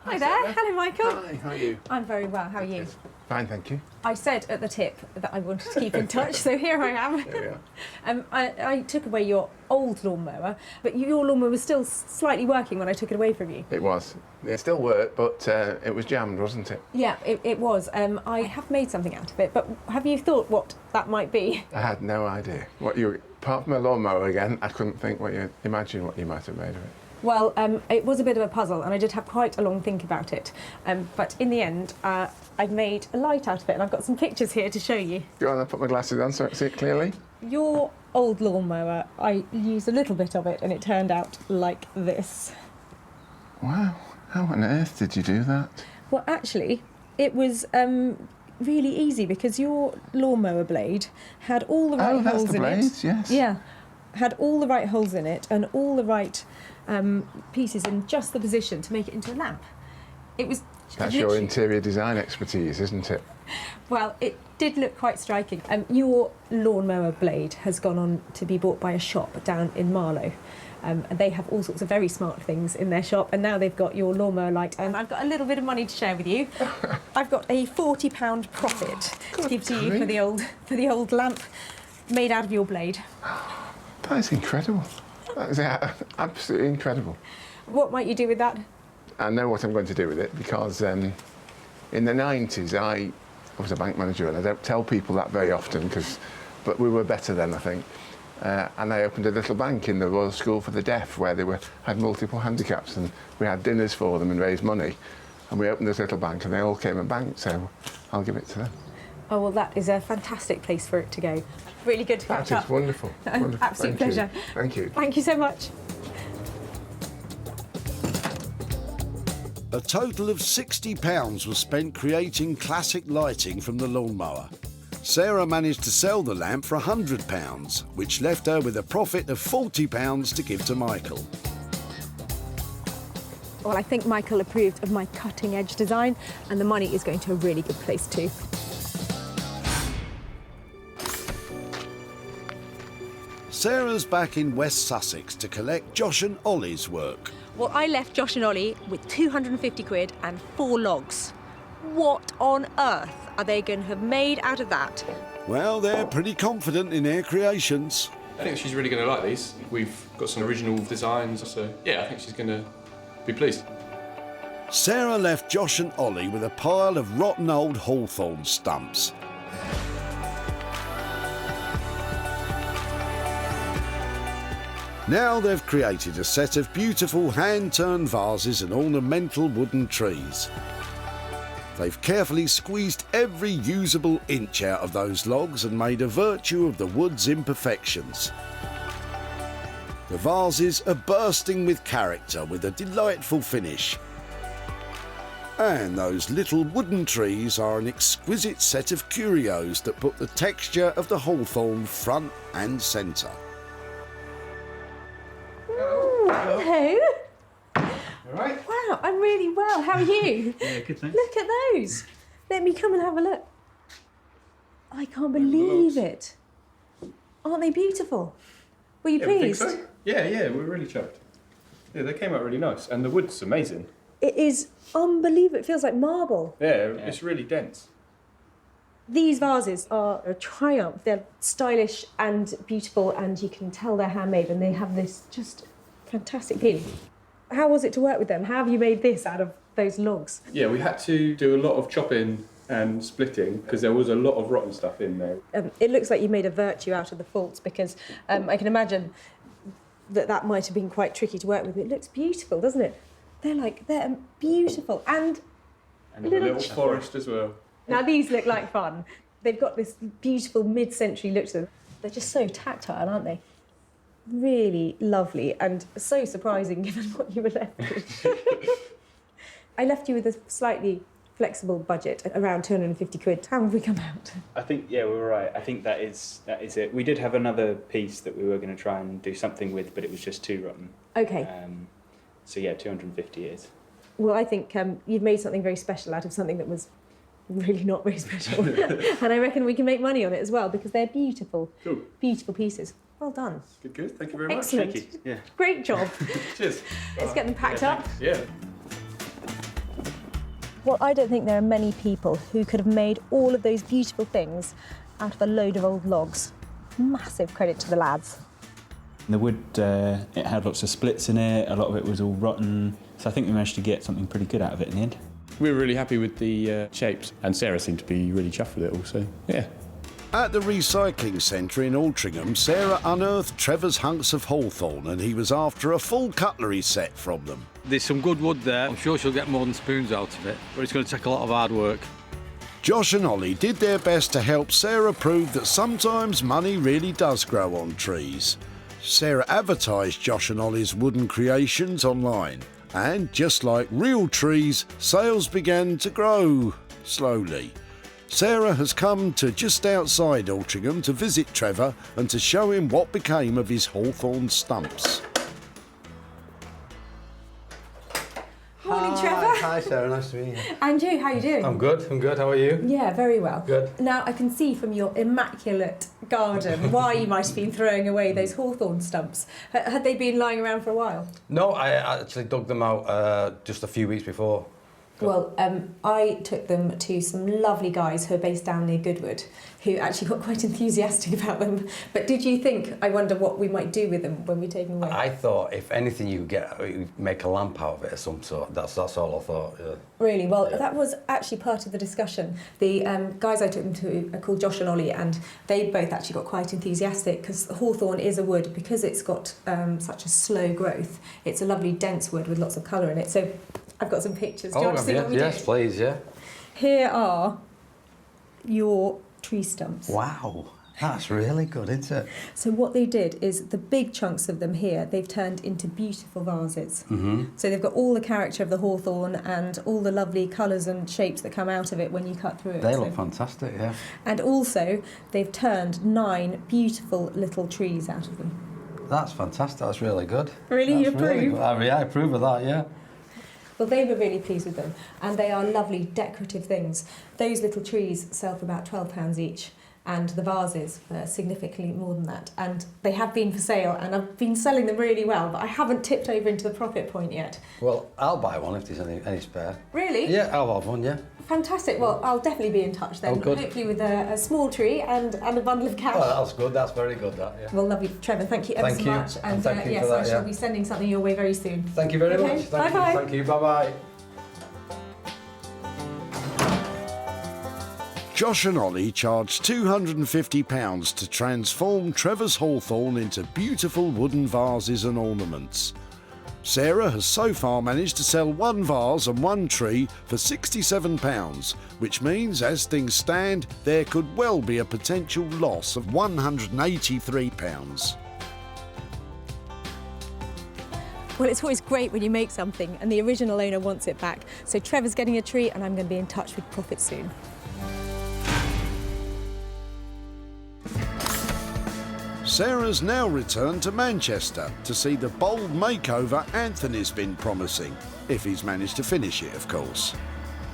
Hi there. Hello, Michael. Hi, how are you? I'm very well. How are you? Fine, thank you. I said at the tip that I wanted to keep in touch, so here I am. There we are. I took away your old lawnmower, but your lawnmower was still slightly working when I took it away from you. It was. It still worked, but it was jammed, wasn't it? Yeah, it was. I have made something out of it, but have you thought what that might be? I had no idea. Apart from a lawnmower again, I couldn't imagine what you might have made of it. Well, it was a bit of a puzzle, and I did have quite a long think about it. But in the end, I've made a light out of it, and I've got some pictures here to show you. Go on, I'll put my glasses on so I can see it clearly. Your old lawnmower, I used a little bit of it, and it turned out like this. Wow, how on earth did you do that? Well, actually, it was really easy because your lawnmower blade had all the right holes in it. Oh, that's the blades, yes. Yeah, had all the right holes in it and all the right pieces in just the position to make it into a lamp. It was That's your interior design expertise, isn't it? Well, it did look quite striking. Your lawnmower blade has gone on to be bought by a shop down in Marlow. And they have all sorts of very smart things in their shop, and now they've got your lawnmower light. And I've got a little bit of money to share with you. I've got a £40 profit to give to you for the old lamp made out of your blade. That is incredible. That is absolutely incredible. What might you do with that? I know what I'm going to do with it because in the 90s I was a bank manager, and I don't tell people that very often but we were better then, I think. And I opened a little bank in the Royal School for the Deaf where they had multiple handicaps, and we had dinners for them and raised money. And we opened this little bank and they all came and banked, so I'll give it to them. Oh, well, that is a fantastic place for it to go. Really good to catch up. That is wonderful. Wonderful. Absolute pleasure. Thank you. Thank you so much. A total of £60 was spent creating classic lighting from the lawnmower. Sarah managed to sell the lamp for £100, which left her with a profit of £40 to give to Michael. Well, I think Michael approved of my cutting-edge design, and the money is going to a really good place too. Sarah's back in West Sussex to collect Josh and Ollie's work. Well, I left Josh and Ollie with 250 quid and 4 logs. What on earth are they going to have made out of that? Well, they're pretty confident in their creations. I think she's really going to like these. We've got some original designs, so yeah, I think she's going to be pleased. Sarah left Josh and Ollie with a pile of rotten old Hawthorn stumps. Now they've created a set of beautiful hand-turned vases and ornamental wooden trees. They've carefully squeezed every usable inch out of those logs and made a virtue of the wood's imperfections. The vases are bursting with character with a delightful finish. And those little wooden trees are an exquisite set of curios that put the texture of the hawthorn front and centre. Hello. All right. Wow, I'm really well. How are you? Yeah, good, thanks. Look at those. Let me come and have a look. I can't believe it. Aren't they beautiful? Were you pleased? Think so. Yeah, we're really chuffed. Yeah, they came out really nice, and the wood's amazing. It is unbelievable. It feels like marble. Yeah, it's really dense. These vases are a triumph. They're stylish and beautiful, and you can tell they're handmade, and they have this just fantastic feeling. How was it to work with them? How have you made this out of those logs? Yeah, we had to do a lot of chopping and splitting because there was a lot of rotten stuff in there. It looks like you made a virtue out of the faults because I can imagine that might have been quite tricky to work with. It looks beautiful, doesn't it? They're beautiful and a little forest as well. Now these look like fun. They've got this beautiful mid-century look to them. They're just so tactile, aren't they? Really lovely and so surprising given what you were left with. I left you with a slightly flexible budget at around 250 quid. How have we come out? I think, yeah, we were right. I think that is it. We did have another piece that we were going to try and do something with, but it was just too rotten. Okay. So yeah, 250 is. Well, I think you've made something very special out of something that was really not very special. And I reckon we can make money on it as well because they're beautiful. Cool. Beautiful pieces. Well done. Good. Thank you very Excellent. much. Thank you. Yeah. Great job. Cheers. Let's get them packed up. Yeah. Well, I don't think there are many people who could have made all of those beautiful things out of a load of old logs. Massive credit to the lads. The wood, it had lots of splits in it, a lot of it was all rotten, so I think we managed to get something pretty good out of it in the end. We were really happy with the shapes, and Sarah seemed to be really chuffed with it also. Yeah. At the recycling centre in Altrincham, Sarah unearthed Trevor's hunks of hawthorn and he was after a full cutlery set from them. There's some good wood there. I'm sure she'll get more than spoons out of it, but it's going to take a lot of hard work. Josh and Ollie did their best to help Sarah prove that sometimes money really does grow on trees. Sarah advertised Josh and Ollie's wooden creations online, and just like real trees, sales began to grow slowly. Sarah has come to just outside Altrincham to visit Trevor and to show him what became of his hawthorn stumps. Morning, Trevor. Hi, Sarah. Nice to meet you. And you, how are you doing? I'm good. How are you? Yeah, very well. Good. Now, I can see from your immaculate garden why you might have been throwing away those hawthorn stumps. Had they been lying around for a while? No, I actually dug them out just a few weeks before. Well, I took them to some lovely guys who are based down near Goodwood, who actually got quite enthusiastic about them. But did you think, I wonder what we might do with them when we take them away? I thought if anything you make a lamp out of it of some sort. That's all I thought. Yeah. Really? Well, that was actually part of the discussion. The guys I took them to are called Josh and Ollie, and they both actually got quite enthusiastic because hawthorn is a wood, because it's got such a slow growth. It's a lovely dense wood with lots of colour in it. So I've got some pictures. Do you want to see what we did? Yes, please, yeah. Here are your tree stumps. Wow, that's really good, isn't it? So what they did is the big chunks of them here, they've turned into beautiful vases. Mm-hmm. So they've got all the character of the hawthorn and all the lovely colours and shapes that come out of it when you cut through it. They look fantastic, yeah. And also, they've turned 9 beautiful little trees out of them. That's fantastic. That's really good. Really? You approve? Really good. Yeah, I approve of that, yeah. Well, they were really pleased with them, and they are lovely decorative things. Those little trees sell for about £12 each, and the vases are significantly more than that. And they have been for sale, and I've been selling them really well, but I haven't tipped over into the profit point yet. Well, I'll buy one if there's any spare. Really? Yeah, I'll have one, yeah. Fantastic. Well, I'll definitely be in touch then. Oh, good. Hopefully with a small tree and a bundle of cash. Oh, that's good. That's very good, that, yeah. Well, lovely. Trevor, thank you ever so much. And thank you yes, for that, I shall be sending something your way very soon. Thank you very much. Bye-bye. Thank you. Bye-bye. Josh and Ollie charged £250 to transform Trevor's Hawthorn into beautiful wooden vases and ornaments. Sarah has so far managed to sell one vase and one tree for £67, which means, as things stand, there could well be a potential loss of £183. Well, it's always great when you make something and the original owner wants it back. So Trevor's getting a tree and I'm going to be in touch with profit soon. Sarah's now returned to Manchester to see the bold makeover Anthony's been promising, if he's managed to finish it, of course.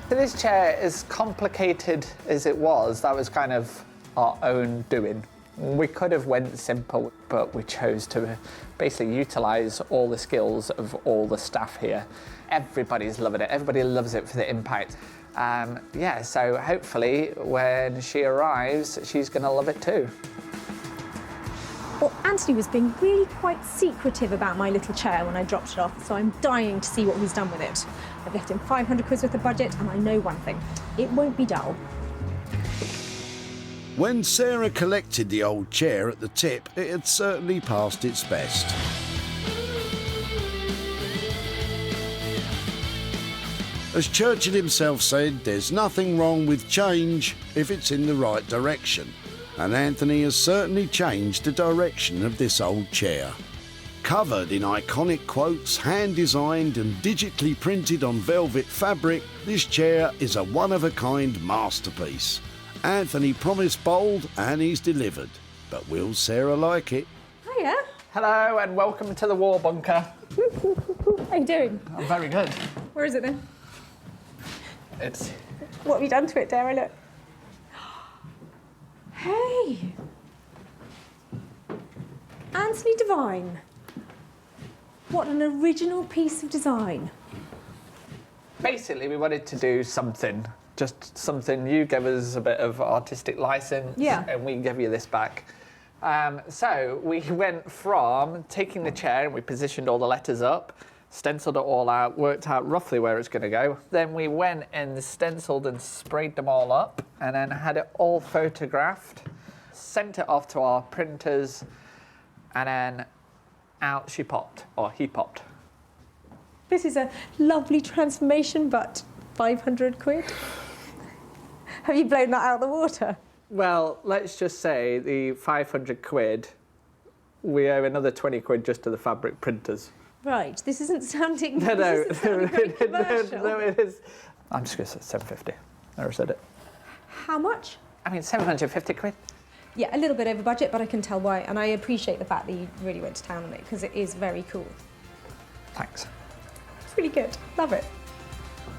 This chair, as complicated as it was, that was kind of our own doing. We could have went simple, but we chose to basically utilise all the skills of all the staff here. Everybody's loving it. Everybody loves it for the impact. Yeah, so hopefully when she arrives, she's going to love it too. Well, Anthony was being really quite secretive about my little chair when I dropped it off, so I'm dying to see what he's done with it. I've left him 500 quid worth of budget, and I know one thing, it won't be dull. When Sarah collected the old chair at the tip, it had certainly passed its best. As Churchill himself said, there's nothing wrong with change if it's in the right direction. And Anthony has certainly changed the direction of this old chair. Covered in iconic quotes, hand-designed and digitally printed on velvet fabric, this chair is a one-of-a-kind masterpiece. Anthony promised bold and he's delivered. But will Sarah like it? Hiya. Hello and welcome to the war bunker. How you doing? I'm very good. Where is it then? It's... What have you done to it, dare I look? Hey! Anthony Devine. What an original piece of design. Basically, we wanted to do something, just something. You gave us a bit of artistic license, yeah, and we gave you this back. So we went from taking the chair and we positioned all the letters up, stenciled it all out, worked out roughly where it's going to go. Then we went and stenciled and sprayed them all up and then had it all photographed, sent it off to our printers, and then out she popped, or he popped. This is a lovely transformation, but 500 quid? Have you blown that out of the water? Well, let's just say the 500 quid, we owe another 20 quid just to the fabric printers. Right, this isn't sounding, No, very commercial. no, it is. I'm just going to say 750. I already said it. How much? I mean, 750 quid. Yeah, a little bit over budget, but I can tell why. And I appreciate the fact that you really went to town on it, because it is very cool. Thanks. It's really good. Love it.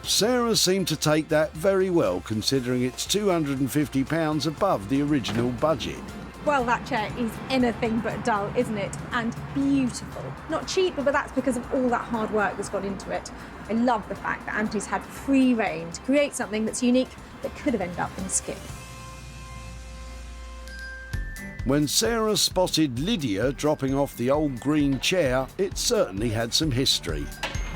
Sarah seemed to take that very well, considering it's £250 above the original budget. Well, that chair is anything but dull, isn't it? And beautiful. Not cheap, but that's because of all that hard work that's gone into it. I love the fact that Anthony's had free rein to create something that's unique that could have ended up in a skip. When Sarah spotted Lydia dropping off the old green chair, it certainly had some history.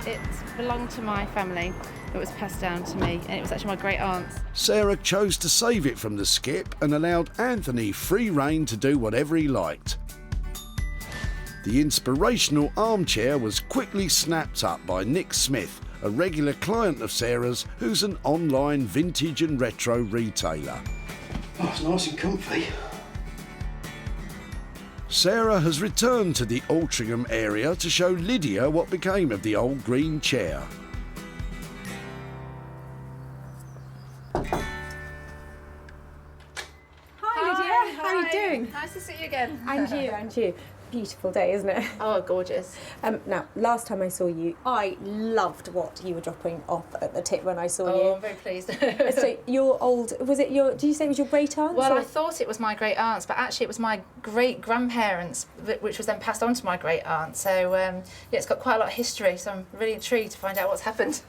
It belonged to my family. It was passed down to me, and it was actually my great aunt's. Sarah chose to save it from the skip and allowed Anthony free rein to do whatever he liked. The inspirational armchair was quickly snapped up by Nick Smith, a regular client of Sarah's who's an online vintage and retro retailer. Oh, it's nice and comfy. Sarah has returned to the Altrincham area to show Lydia what became of the old green chair. Hi, Lydia. How are you doing? Nice to see you again. And you, and you. Beautiful day, isn't it? Oh, gorgeous. Now, last time I saw you, I loved what you were dropping off at the tip when I saw you. Oh, I'm very pleased. So your old, was it your, did you say it was your great aunt? Well, I thought it was my great aunt's, but actually it was my great grandparents, which was then passed on to my great aunt. So yeah, it's got quite a lot of history. So I'm really intrigued to find out what's happened.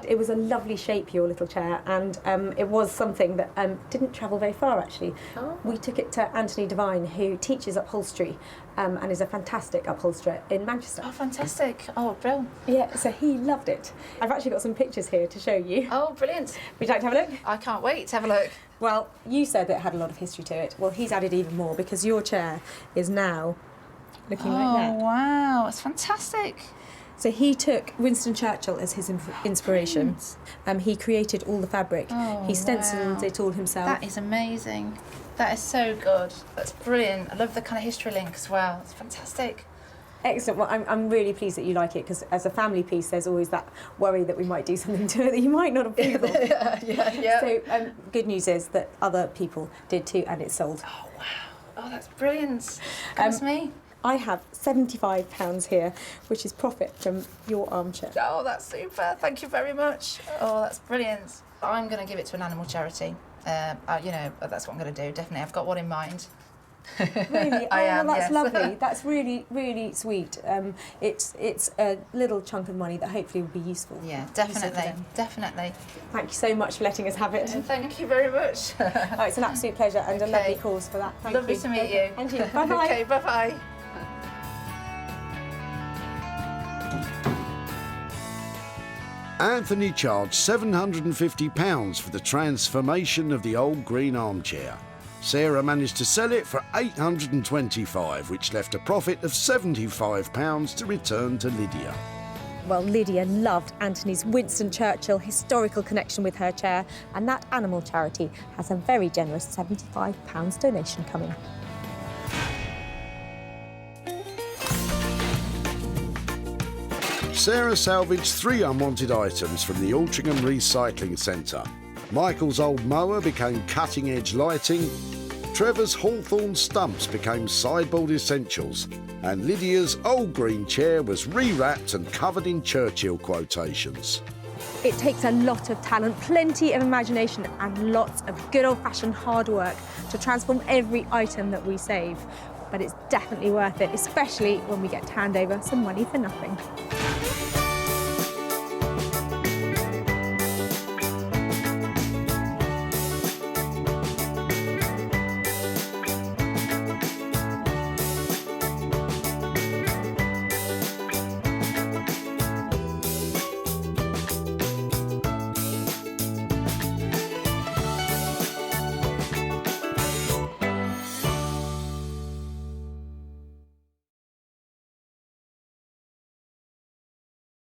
It was a lovely shape, your little chair, and it was something that didn't travel very far actually. Oh. We took it to Anthony Devine, who teaches upholstery and is a fantastic upholsterer in Manchester. Oh, fantastic. Oh, brilliant. Yeah, so he loved it. I've actually got some pictures here to show you. Oh, brilliant. Would you like to have a look? I can't wait to have a look. Well, you said that it had a lot of history to it. Well, he's added even more because your chair is now looking like that. Oh, wow, it's fantastic. So he took Winston Churchill as his inspiration. He created all the fabric. Oh, he stenciled wow. it all himself. That is amazing. That is so good. That's brilliant. I love the kind of history link as well. It's fantastic. Excellent. Well, I'm really pleased that you like it because as a family piece, there's always that worry that we might do something to it that you might not approve of. Yeah. So good news is that other people did too, and it's sold. Oh, wow. Oh, that's brilliant. That's me. I have £75 here, which is profit from your armchair. Oh, that's super. Thank you very much. Oh, that's brilliant. I'm going to give it to an animal charity. You know, that's what I'm going to do, definitely. I've got one in mind. Really? I am, that's yes. lovely. That's really, really sweet. It's a little chunk of money that hopefully will be useful. Yeah, definitely, definitely. Thank you so much for letting us have it. Thank you very much. Oh, it's an absolute pleasure and a lovely cause for that. Thank you. Lovely to meet you. And you. Bye-bye. Okay, bye-bye. Anthony charged £750 for the transformation of the old green armchair. Sarah managed to sell it for £825, which left a profit of £75 to return to Lydia. Well, Lydia loved Anthony's Winston Churchill historical connection with her chair, and that animal charity has a very generous £75 donation coming. Sarah salvaged 3 unwanted items from the Altrincham Recycling Centre. Michael's old mower became cutting-edge lighting, Trevor's Hawthorn stumps became sideboard essentials, and Lydia's old green chair was rewrapped and covered in Churchill quotations. It takes a lot of talent, plenty of imagination and lots of good old-fashioned hard work to transform every item that we save. But it's definitely worth it, especially when we get to hand over some money for nothing.